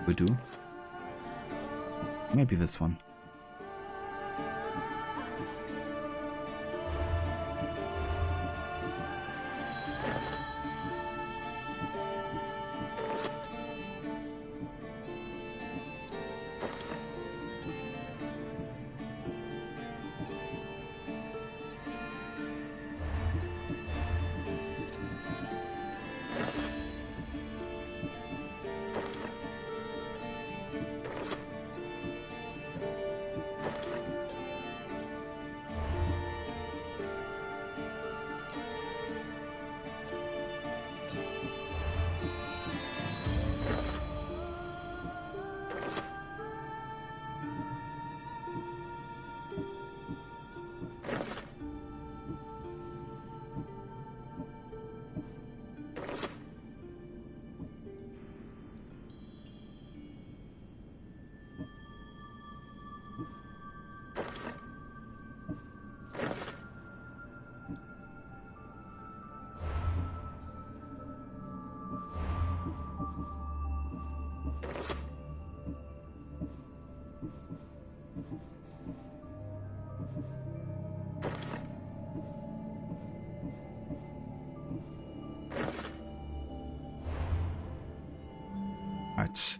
will do. Maybe this one.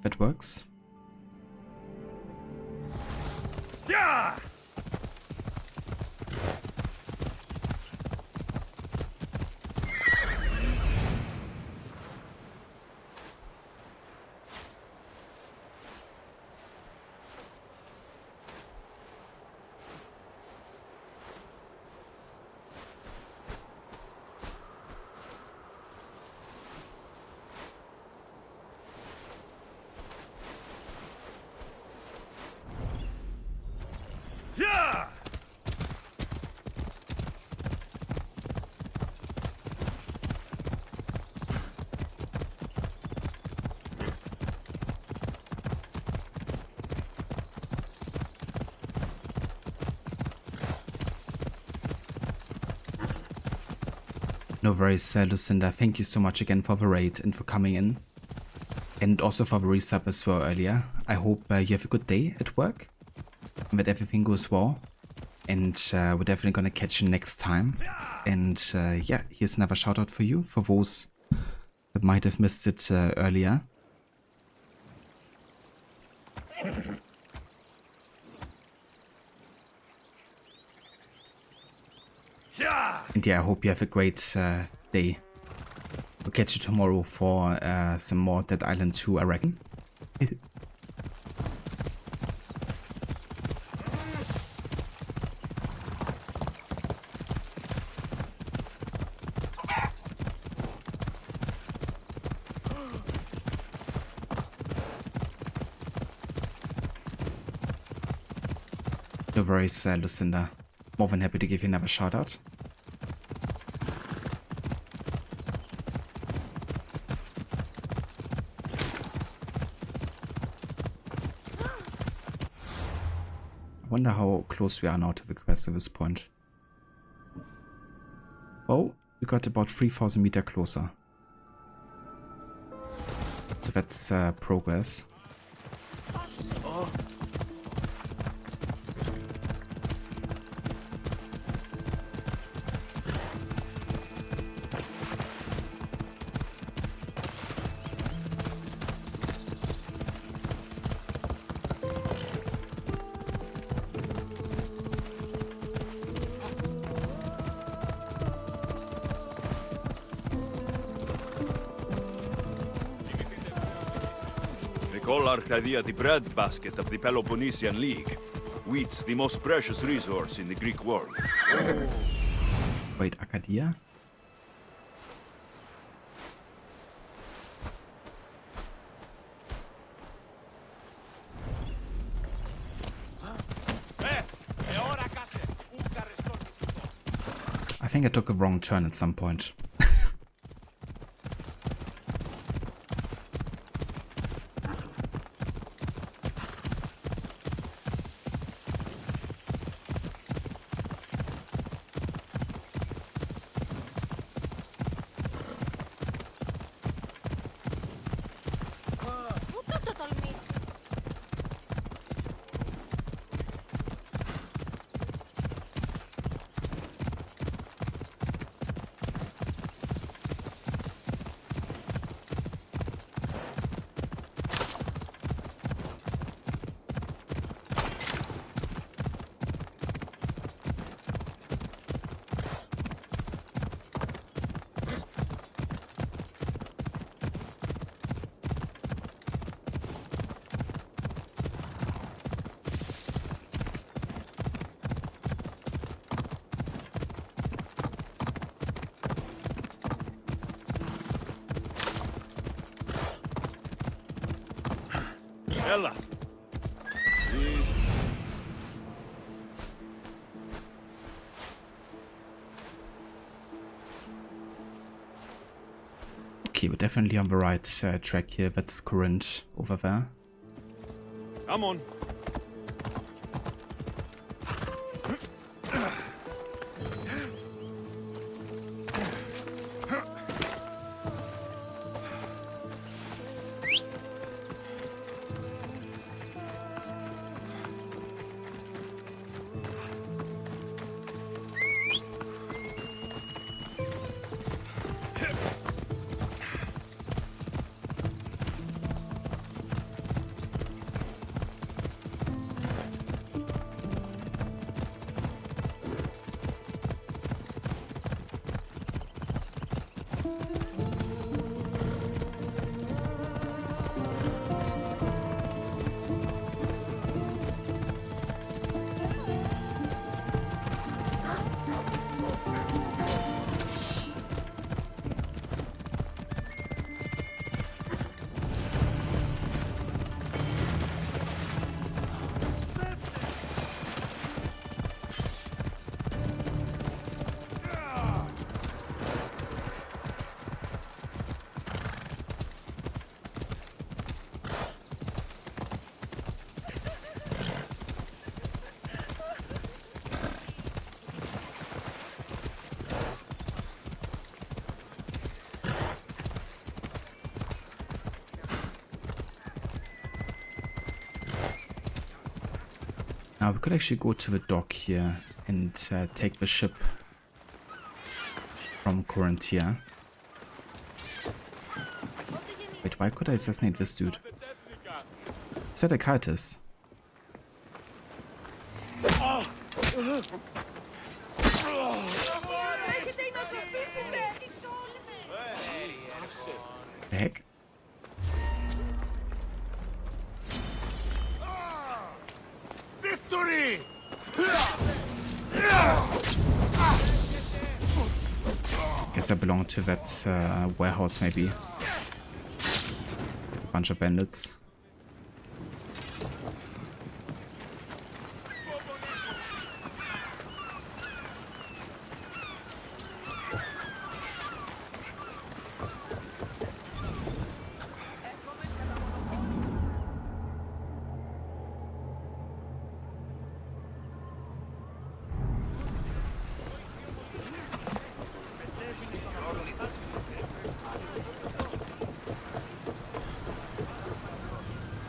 that works. Yeah! Yeah! No worries, Lucinda. Thank you so much again for the raid and for coming in. And also for the resub as well earlier. I hope you have a good day at work. And that everything goes well. And we're definitely gonna catch you next time. And yeah, here's another shout out for you, for those that might have missed it earlier. And yeah, I hope you have a great day. We'll catch you tomorrow for some more Dead Island 2, I reckon. No worries, Lucinda. More than happy to give you another shout out. I wonder how close we are now to the quest at this point. Oh, we got about 3,000 meters closer. So that's progress. Call Arcadia the breadbasket of the Peloponnesian League. Wheat's the most precious resource in the Greek world. Wait, Arcadia? I think I took a wrong turn at some point. Ella! Please. Okay, we're definitely on the right track here. That's Corinth over there. Come on. We could actually go to the dock here and take the ship from Corinthia. Wait, why could I assassinate this dude? Is that a Kaitis? The heck? Victory! Guess I belong to that warehouse, maybe. A bunch of bandits.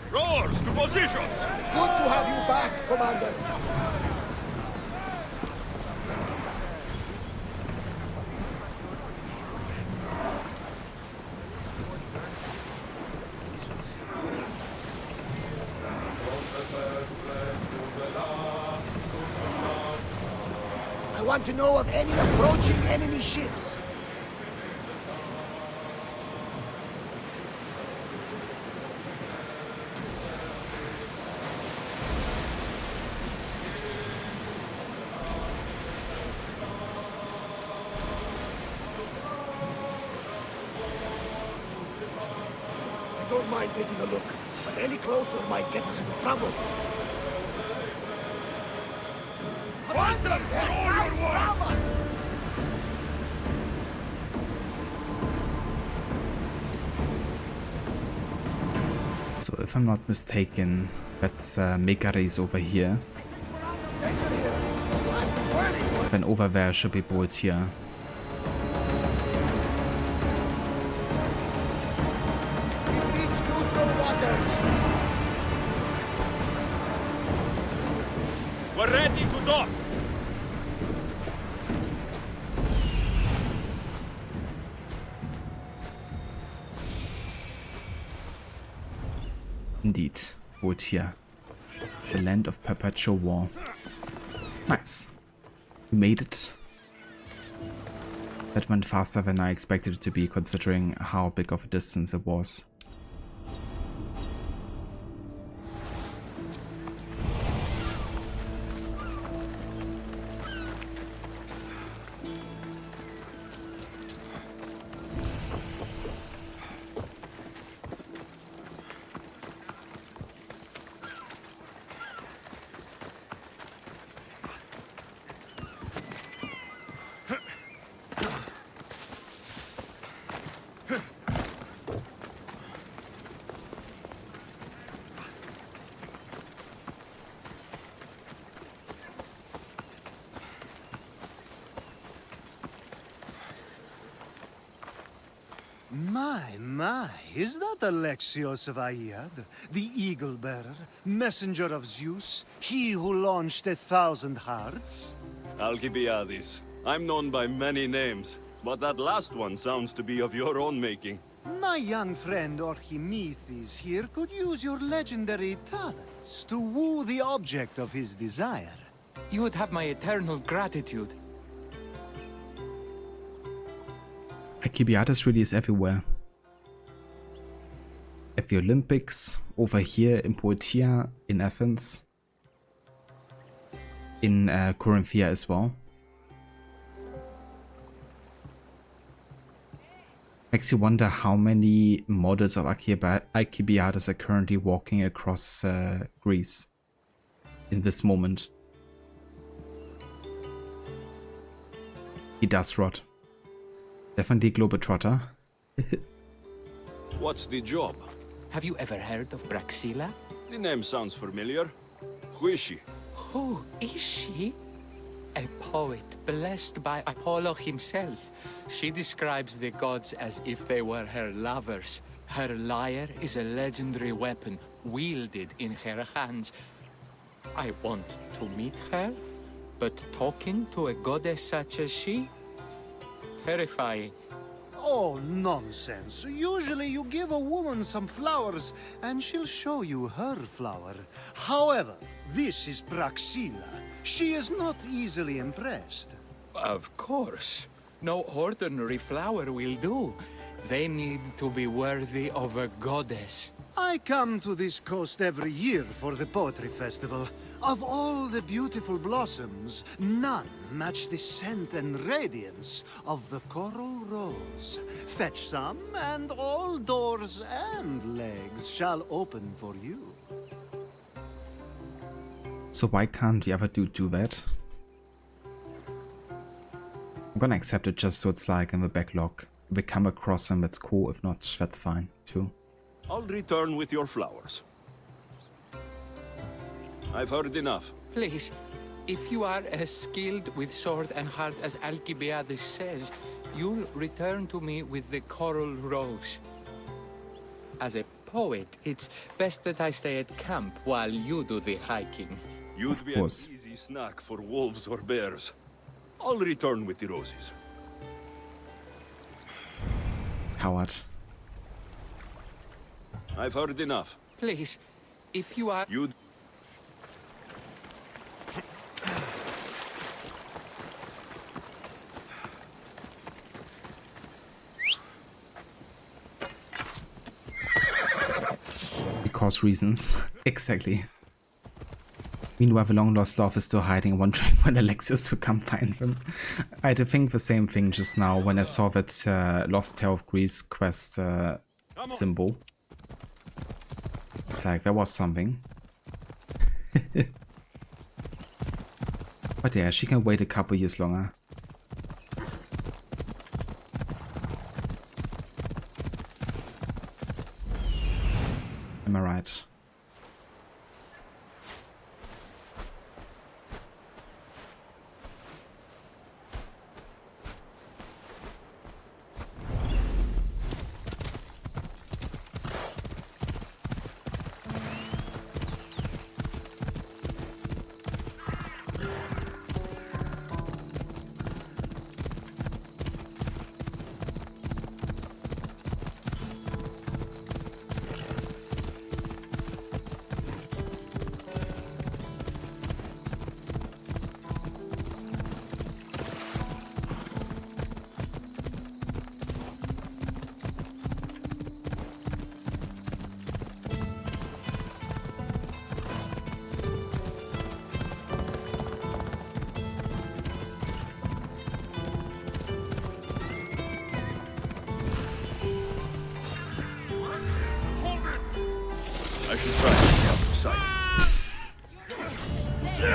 Rowers, to positions! Good to have you back, Commander. I want to know of any approaching enemy ships. I don't mind taking a look, but any closer might get us into trouble. Commander, they're all your work! So if I'm not mistaken, that's Mekaris over here. Then over there should be boats here. We're ready to dock! Indeed, boat here. The land of perpetual war. Nice. We made it. That went faster than I expected it to be, considering how big of a distance it was. My, is that Alexios of Aiad, the Eagle-Bearer, messenger of Zeus, he who launched 1,000 hearts? Alcibiades. I'm known by many names, but that last one sounds to be of your own making. My young friend Archimedes here could use your legendary talents to woo the object of his desire. You would have my eternal gratitude. Alcibiades really is everywhere. At the Olympics, over here in Poetia, in Athens, in Corinthia as well. Makes you wonder how many models of Alcibiades are currently walking across Greece in this moment. He does rot. Definitely Globetrotter. What's the job? Have you ever heard of Braxilla? The name sounds familiar. Who is she? Who is she? A poet blessed by Apollo himself. She describes the gods as if they were her lovers. Her lyre is a legendary weapon wielded in her hands. I want to meet her, but talking to a goddess such as she? Terrifying. Oh, nonsense. Usually you give a woman some flowers, and she'll show you her flower. However, this is Praxila. She is not easily impressed. Of course. No ordinary flower will do. They need to be worthy of a goddess. I come to this coast every year for the Poetry Festival. Of all the beautiful blossoms, none match the scent and radiance of the coral rose. Fetch some, and all doors and legs shall open for you. So why can't you ever do that? I'm gonna accept it just so it's like in the backlog. If we come across them, that's cool. If not, that's fine too. I'll return with your flowers. I've heard enough. Please, if you are as skilled with sword and heart as Alcibiades says, you'll return to me with the coral rose. As a poet, it's best that I stay at camp while you do the hiking. You'd be an easy snack for wolves or bears. I'll return with the roses. Howard. I've heard enough. Please, if you are... You'd... Because reasons. Exactly. Meanwhile, the long-lost love is still hiding, wondering when Alexios will come find them. I had to think the same thing just now when I saw that Lost Tale of Greece quest symbol. It's like, there was something. But yeah, she can wait a couple years longer. Am I right?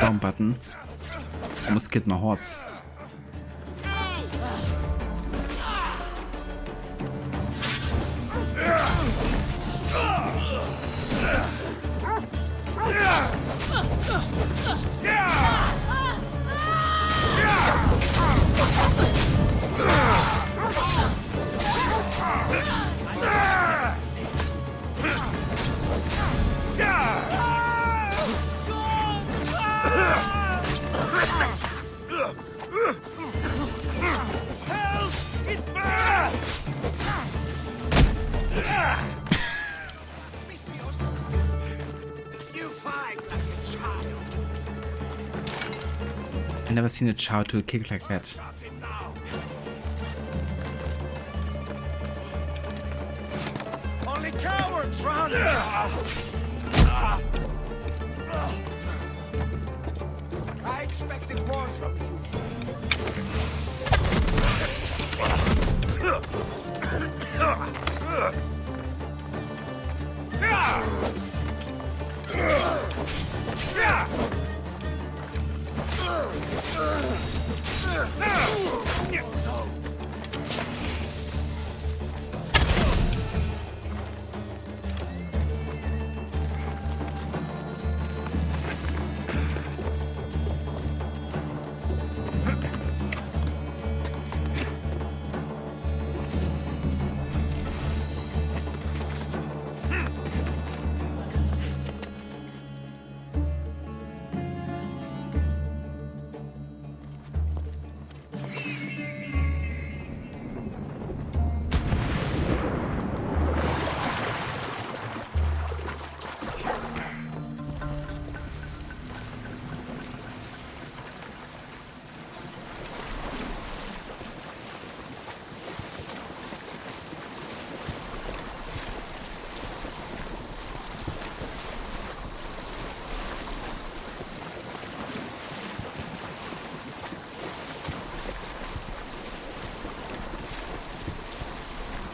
Down button. Almost killed my horse. I've never seen a child do a kick like that. Only cowards run! I expected more from you.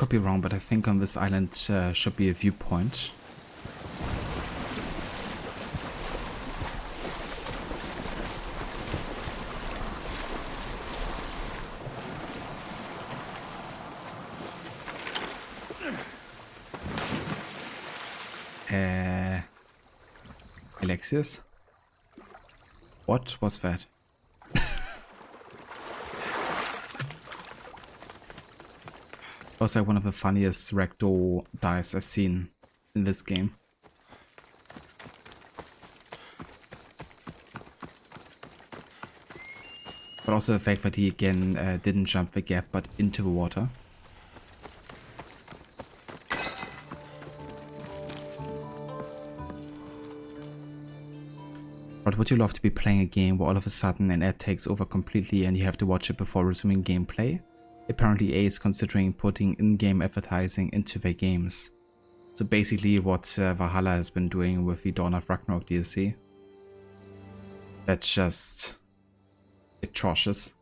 could be wrong, but I think on this island should be a viewpoint. Alexius? What was that? Was like one of the funniest ragdoll dives I've seen in this game. But also the fact that he again didn't jump the gap but into the water. But would you love to be playing a game where all of a sudden an ad takes over completely and you have to watch it before resuming gameplay? Apparently EA is considering putting in-game advertising into their games. So basically what Valhalla has been doing with the Dawn of Ragnarok DLC. That's just atrocious.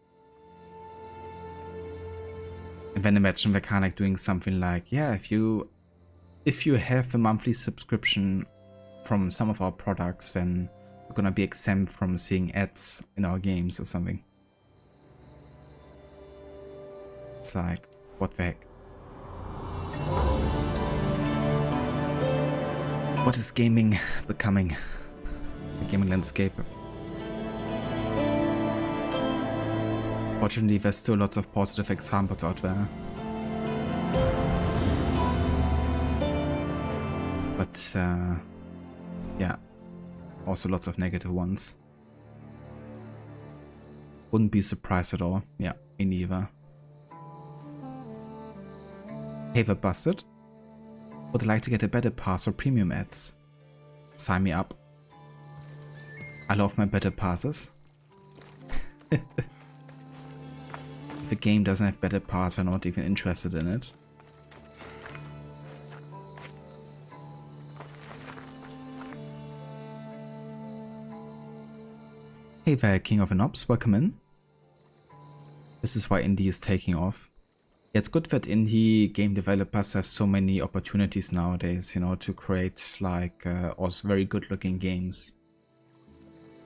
And then imagine they're kind of like doing something like, yeah, if you have a monthly subscription from some of our products, then you're gonna be exempt from seeing ads in our games or something. It's like, what the heck? What is gaming becoming? The gaming landscape. Fortunately, there's still lots of positive examples out there. But, yeah, also lots of negative ones. Wouldn't be surprised at all. Yeah, me neither. Haver busted. Would like to get a better pass or premium ads. Sign me up. I love my better passes. If the game doesn't have better pass, I'm not even interested in it. Hey there, King of Anops, welcome in. This is why indie is taking off. It's good that indie game developers have so many opportunities nowadays, you know, to create like also very good looking games.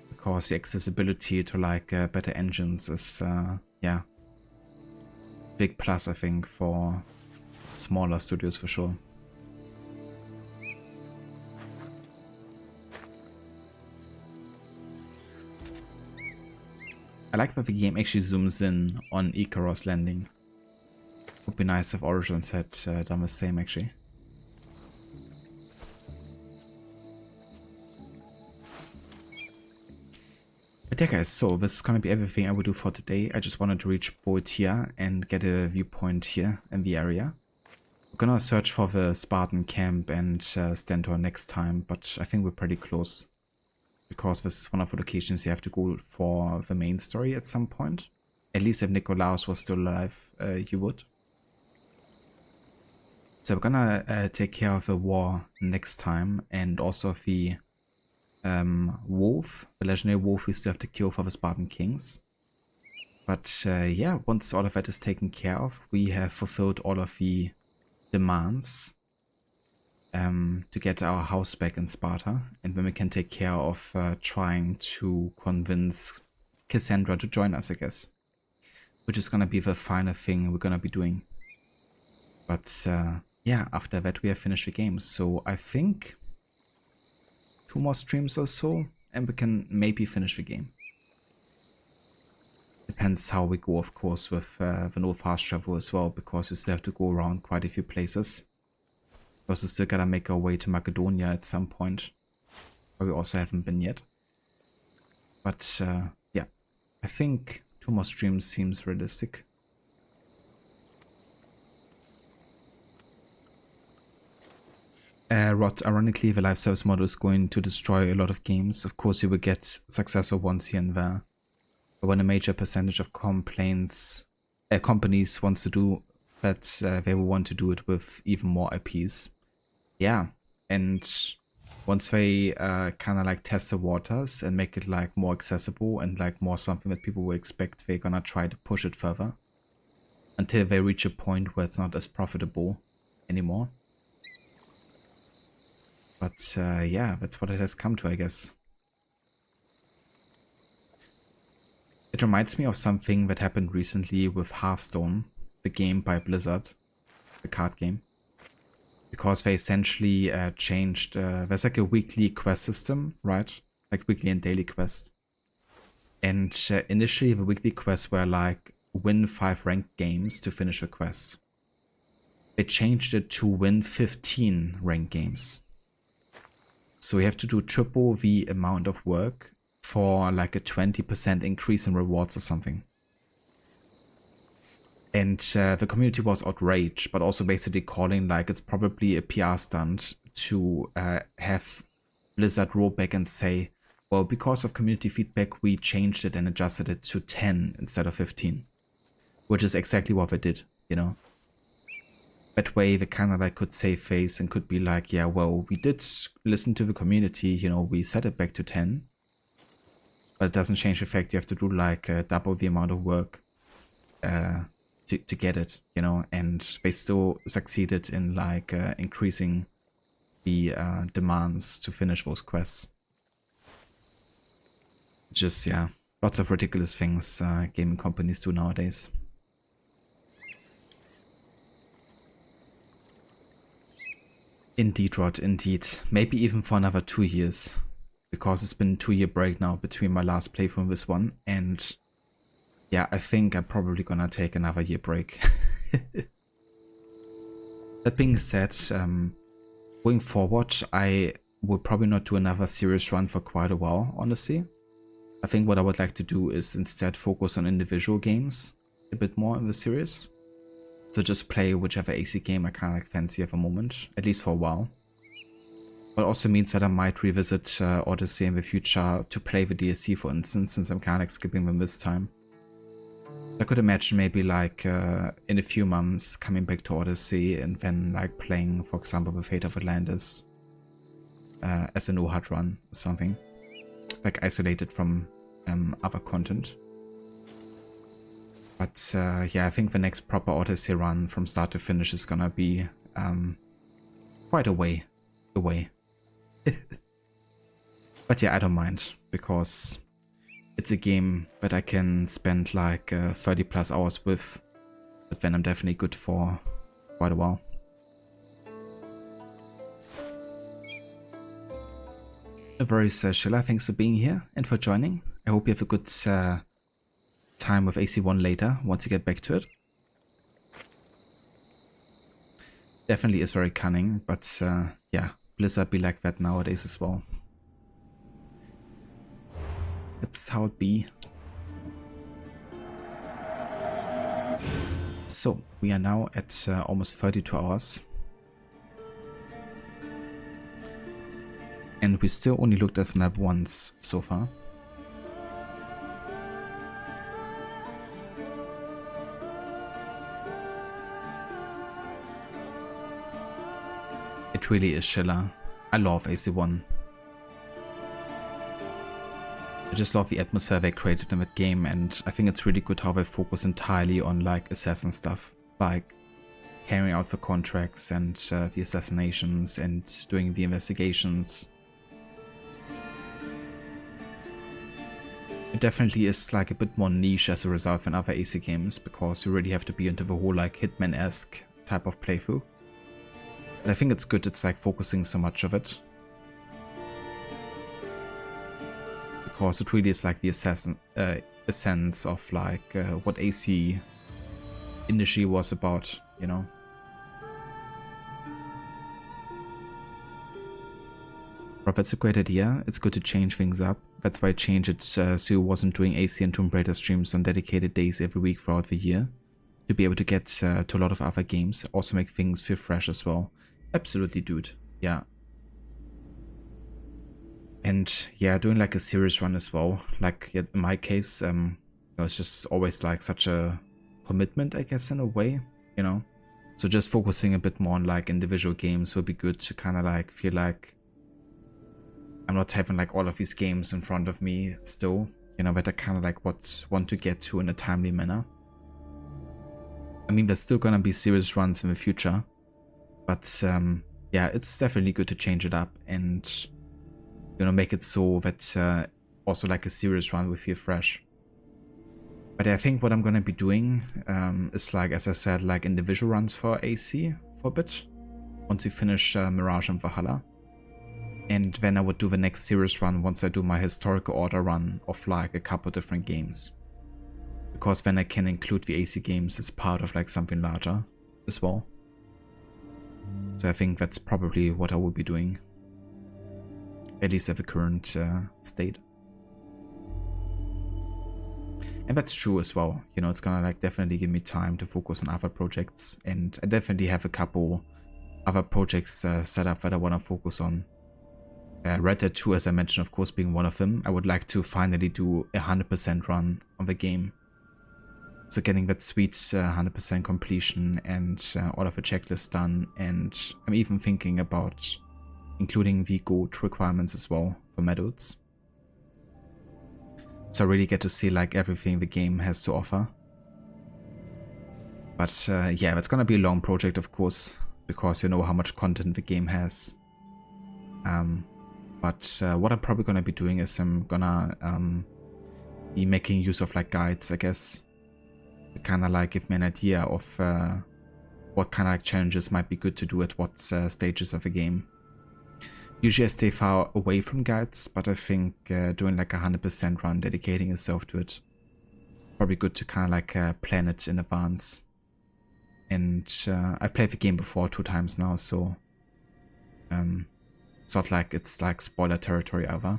Because the accessibility to like better engines is, yeah, big plus I think for smaller studios for sure. I like that the game actually zooms in on Icaros landing. Would be nice if Origins had done the same actually. But yeah guys, so this is gonna be everything I will do for today. I just wanted to reach Boeotia and get a viewpoint here in the area. We're gonna search for the Spartan camp and Stentor next time, but I think we're pretty close. Because this is one of the locations you have to go for the main story at some point. At least if Nikolaos was still alive, you would. So we're gonna take care of the war next time, and also the wolf, the legendary wolf we still have to kill for the Spartan kings. But yeah, once all of that is taken care of, we have fulfilled all of the demands to get our house back in Sparta, and then we can take care of trying to convince Cassandra to join us, I guess. Which is gonna be the final thing we're gonna be doing. But yeah, after that we have finished the game, so I think 2 more streams or so, and we can maybe finish the game. Depends how we go, of course, with the no fast travel as well, because we still have to go around quite a few places. We also still gotta make our way to Macedonia at some point, where we also haven't been yet. But yeah, I think 2 more streams seems realistic. Rod, ironically, the live service model is going to destroy a lot of games. Of course, you will get successful ones here and there. But when a major percentage of companies wants to do that, they will want to do it with even more IPs. Yeah, and once they kind of like test the waters and make it like more accessible and like more something that people will expect, they're gonna try to push it further. until they reach a point where it's not as profitable anymore. But yeah, that's what it has come to, I guess. It reminds me of something that happened recently with Hearthstone, the game by Blizzard, the card game. Because they essentially changed, there's like a weekly quest system, right? Like weekly and daily quest. And initially the weekly quests were like win 5 ranked games to finish the quest. They changed it to win 15 ranked games. So you have to do triple the amount of work for like a 20% increase in rewards or something. And the community was outraged, but also basically calling like it's probably a PR stunt to have Blizzard roll back and say, well, because of community feedback, we changed it and adjusted it to 10 instead of 15. Which is exactly what they did, you know. That way they kind of like could save face and could be like, yeah, well, we did listen to the community, you know, we set it back to 10. But it doesn't change the fact you have to do like double the amount of work to get it, you know, and they still succeeded in like increasing the demands to finish those quests. Just, yeah, lots of ridiculous things gaming companies do nowadays. Indeed, Rod, indeed. Maybe even for another 2 years. Because it's been a 2-year break now between my last playthrough and this one. And yeah, I think I'm probably gonna take another year break. That being said, going forward, I will probably not do another serious run for quite a while, honestly. I think what I would like to do is instead focus on individual games a bit more in the series. So just play whichever AC game I kind of like fancy at the moment, at least for a while. But also means that I might revisit Odyssey in the future to play the DLC, for instance, since I'm kind of like skipping them this time. I could imagine maybe like in a few months coming back to Odyssey and then like playing, for example, the Fate of Atlantis as a no HUD run or something. Like isolated from other content. But yeah, I think the next proper Odyssey run from start to finish is gonna be quite a way away. But yeah, I don't mind, because it's a game that I can spend like 30 plus hours with, but then I'm definitely good for quite a while. No worries, Sheila, thanks for being here and for joining. I hope you have a good time with AC1 later, once you get back to it. Definitely is very cunning, but yeah, Blizzard be like that nowadays as well. That's how it be. So, we are now at almost 32 hours. And we still only looked at the map once so far. It really is Schiller. I love AC1. I just love the atmosphere they created in that game, and I think it's really good how they focus entirely on like assassin stuff, like carrying out the contracts and the assassinations and doing the investigations. It definitely is like a bit more niche as a result than other AC games, because you really have to be into the whole like Hitman-esque type of playthrough. But I think it's good it's like focusing so much of it. Because it really is like the essence of like what AC initially was about, you know. But that's a great idea. It's good to change things up. That's why I changed it so you wasn't doing AC and Tomb Raider streams on dedicated days every week throughout the year. To be able to get to a lot of other games. Also make things feel fresh as well. Absolutely, dude. Yeah. And yeah, doing like a serious run as well. Like in my case, you know, it's just always like such a commitment, I guess, in a way, you know. So just focusing a bit more on like individual games would be good to kind of like feel like I'm not having like all of these games in front of me still, you know, but I kind of like want to get to in a timely manner. I mean, there's still gonna be serious runs in the future, but yeah, it's definitely good to change it up and, you know, make it so that also like a serious run will feel fresh. But I think what I'm gonna be doing is, like, as I said, like individual runs for AC for a bit, once we finish Mirage and Valhalla. And then I would do the next serious run once I do my historical order run of like a couple different games. Because then I can include the AC games as part of like something larger as well. So I think that's probably what I will be doing. At least at the current state. And that's true as well, you know, it's gonna like definitely give me time to focus on other projects, and I definitely have a couple other projects set up that I want to focus on. Red Dead 2, as I mentioned, of course, being one of them. I would like to finally do a 100% run on the game. So getting that sweet 100% completion and all of the checklists done, and I'm even thinking about including the gold requirements as well for medals. So I really get to see like everything the game has to offer. But yeah, that's gonna be a long project, of course, because you know how much content the game has. But what I'm probably gonna be doing is I'm gonna be making use of like guides, I guess, to kind of like give me an idea of what kind of like challenges might be good to do at what stages of the game. Usually I stay far away from guides, but I think doing like a 100% run, dedicating yourself to it, probably good to kind of like plan it in advance. And I've played the game before 2 times now, so it's not like it's like spoiler territory ever.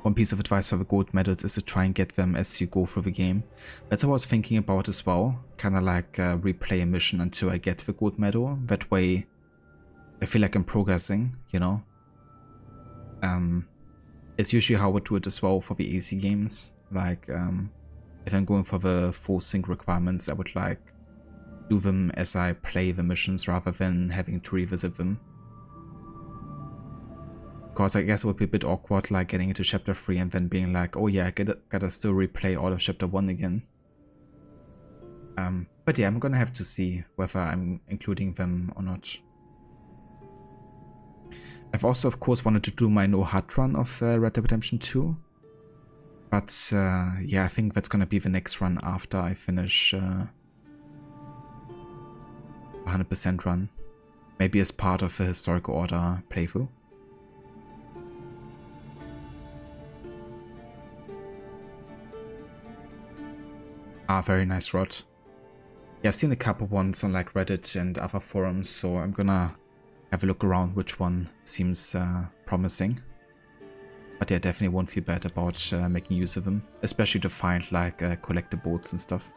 One piece of advice for the gold medals is to try and get them as you go through the game. That's what I was thinking about as well. Kind of like replay a mission until I get the gold medal. That way I feel like I'm progressing, you know. It's usually how I would do it as well for the AC games. Like if I'm going for the full sync requirements, I would like do them as I play the missions rather than having to revisit them. Because I guess it would be a bit awkward, like getting into chapter 3 and then being like, oh yeah, I gotta still replay all of chapter 1 again. But yeah, I'm gonna have to see whether I'm including them or not. I've also, of course, wanted to do my no HUD run of Red Dead Redemption 2. But yeah, I think that's gonna be the next run after I finish 100% run. Maybe as part of the historical order playthrough. Ah, very nice rod. Yeah, I've seen a couple ones on like Reddit and other forums, so I'm gonna have a look around which one seems promising. But yeah, definitely won't feel bad about making use of them, especially to find like collectibles and stuff.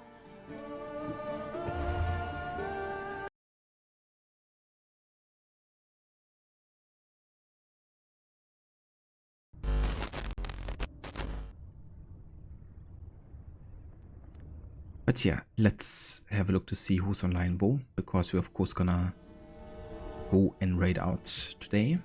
But yeah, let's have a look to see who's online though, because we're of course gonna go and raid out today.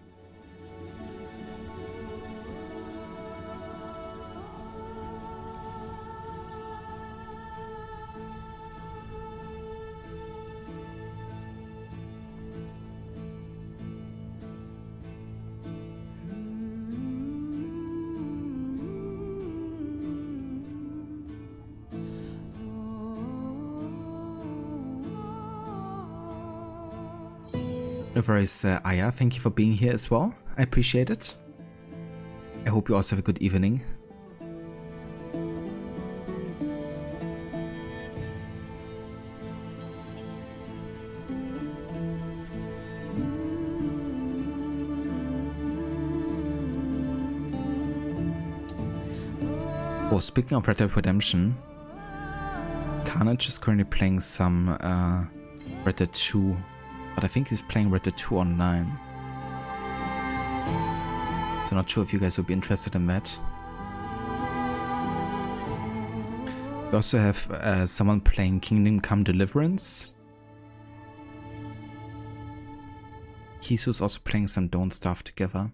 No worries, Aya, thank you for being here as well. I appreciate it. I hope you also have a good evening. Oh, speaking of Red Dead Redemption, Carnage is currently playing some Red Dead 2. But I think he's playing Red Dead 2 online. So not sure if you guys would be interested in that. We also have someone playing Kingdom Come Deliverance. Kisu's also playing some Don't Starve together.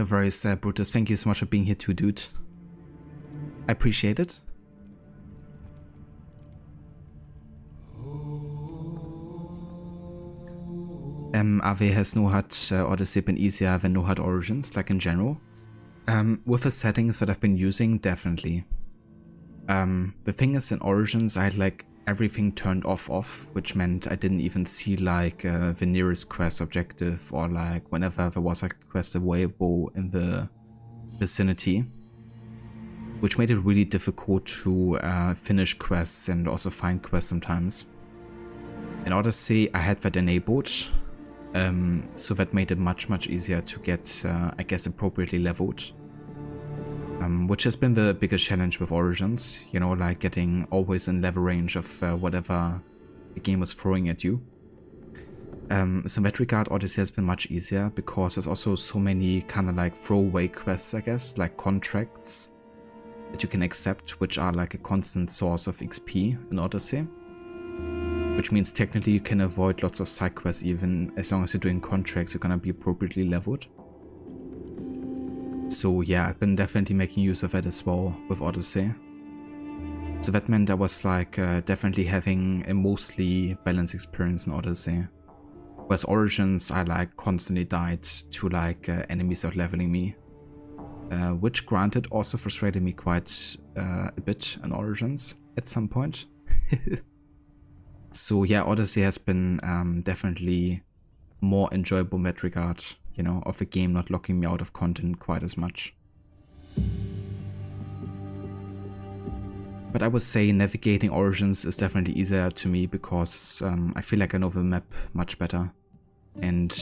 No worries, Brutus. Thank you so much for being here too, dude. I appreciate it. AV has no HUD Odyssey been easier than no HUD Origins, like in general? With the settings that I've been using, definitely. The thing is, in Origins I had like everything turned off, which meant I didn't even see like the nearest quest objective, or like whenever there was like a quest available in the vicinity, which made it really difficult to finish quests and also find quests sometimes. In Odyssey I had that enabled, so that made it much easier to get, I guess, appropriately leveled. Which has been the biggest challenge with Origins, you know, like getting always in level range of whatever the game was throwing at you. So in that regard, Odyssey has been much easier, because there's also so many kind of like throwaway quests, I guess, like contracts that you can accept, which are like a constant source of XP in Odyssey. Which means technically you can avoid lots of side quests, even as long as you're doing contracts, you're gonna be appropriately leveled. So yeah, I've been definitely making use of that as well with Odyssey. So that meant I was like definitely having a mostly balanced experience in Odyssey. Whereas Origins, I like constantly died to like enemies out leveling me. Which granted also frustrated me quite a bit in Origins at some point. So yeah, Odyssey has been definitely more enjoyable in that regard, you know, of the game not locking me out of content quite as much. But I would say navigating Origins is definitely easier to me, because I feel like I know the map much better. And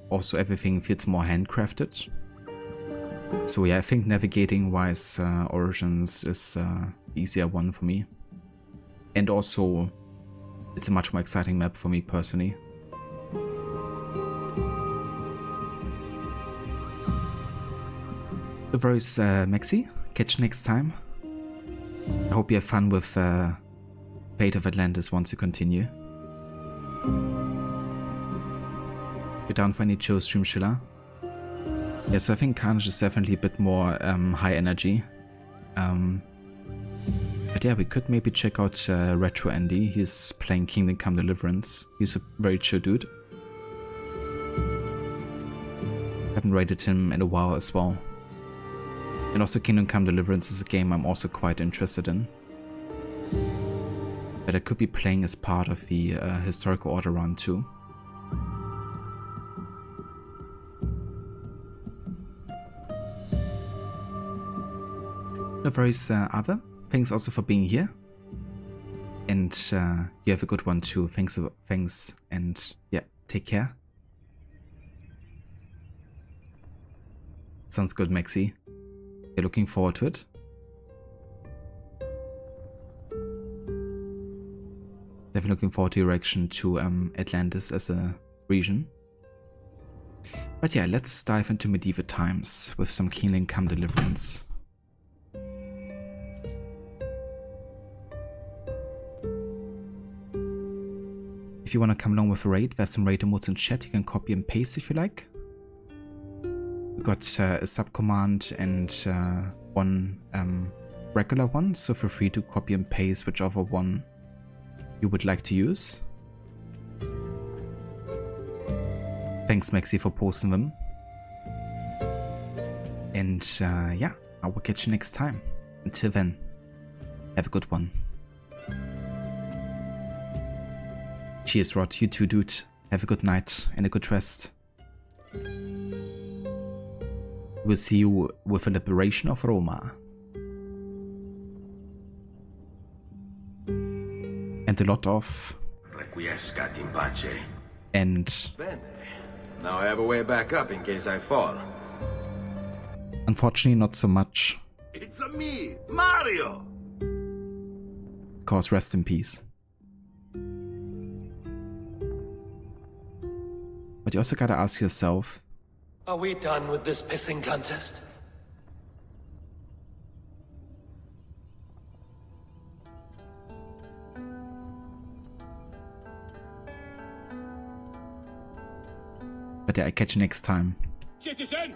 also everything feels more handcrafted. So yeah, I think navigating wise Origins is the easier one for me. And also it's a much more exciting map for me personally. No worries, Maxi. Catch you next time. I hope you have fun with Fate of Atlantis once you continue. You're down for any chill stream, Schiller? Yeah, so I think Carnage is definitely a bit more high energy. But yeah, we could maybe check out Retro Andy. He's playing Kingdom Come Deliverance. He's a very chill dude. Haven't rated him in a while as well. And also Kingdom Come Deliverance is a game I'm also quite interested in. But I could be playing as part of the Historical Order run too. No worries, Ava. Thanks also for being here. And you have a good one too. Thanks, and yeah, take care. Sounds good, Maxi. You're looking forward to it? Definitely looking forward to your reaction to Atlantis as a region. But yeah, let's dive into medieval times with some Kingdom Come Deliverance. If you want to come along with a raid, there's some raid emotes in chat. You can copy and paste if you like. We got a sub command and one regular one, so feel free to copy and paste whichever one you would like to use. Thanks, Maxi, for posting them. And yeah, I will catch you next time. Until then, have a good one. Cheers, Rod. You too, dude. Have a good night and a good rest. We'll see you with the liberation of Roma. And a lot of... Requiescat in pace. And... Bene. Now I have a way back up in case I fall. Unfortunately, not so much. It's a me, Mario! Because rest in peace. But you also gotta ask yourself... Are we done with this pissing contest? But yeah, I catch you next time. Citizen!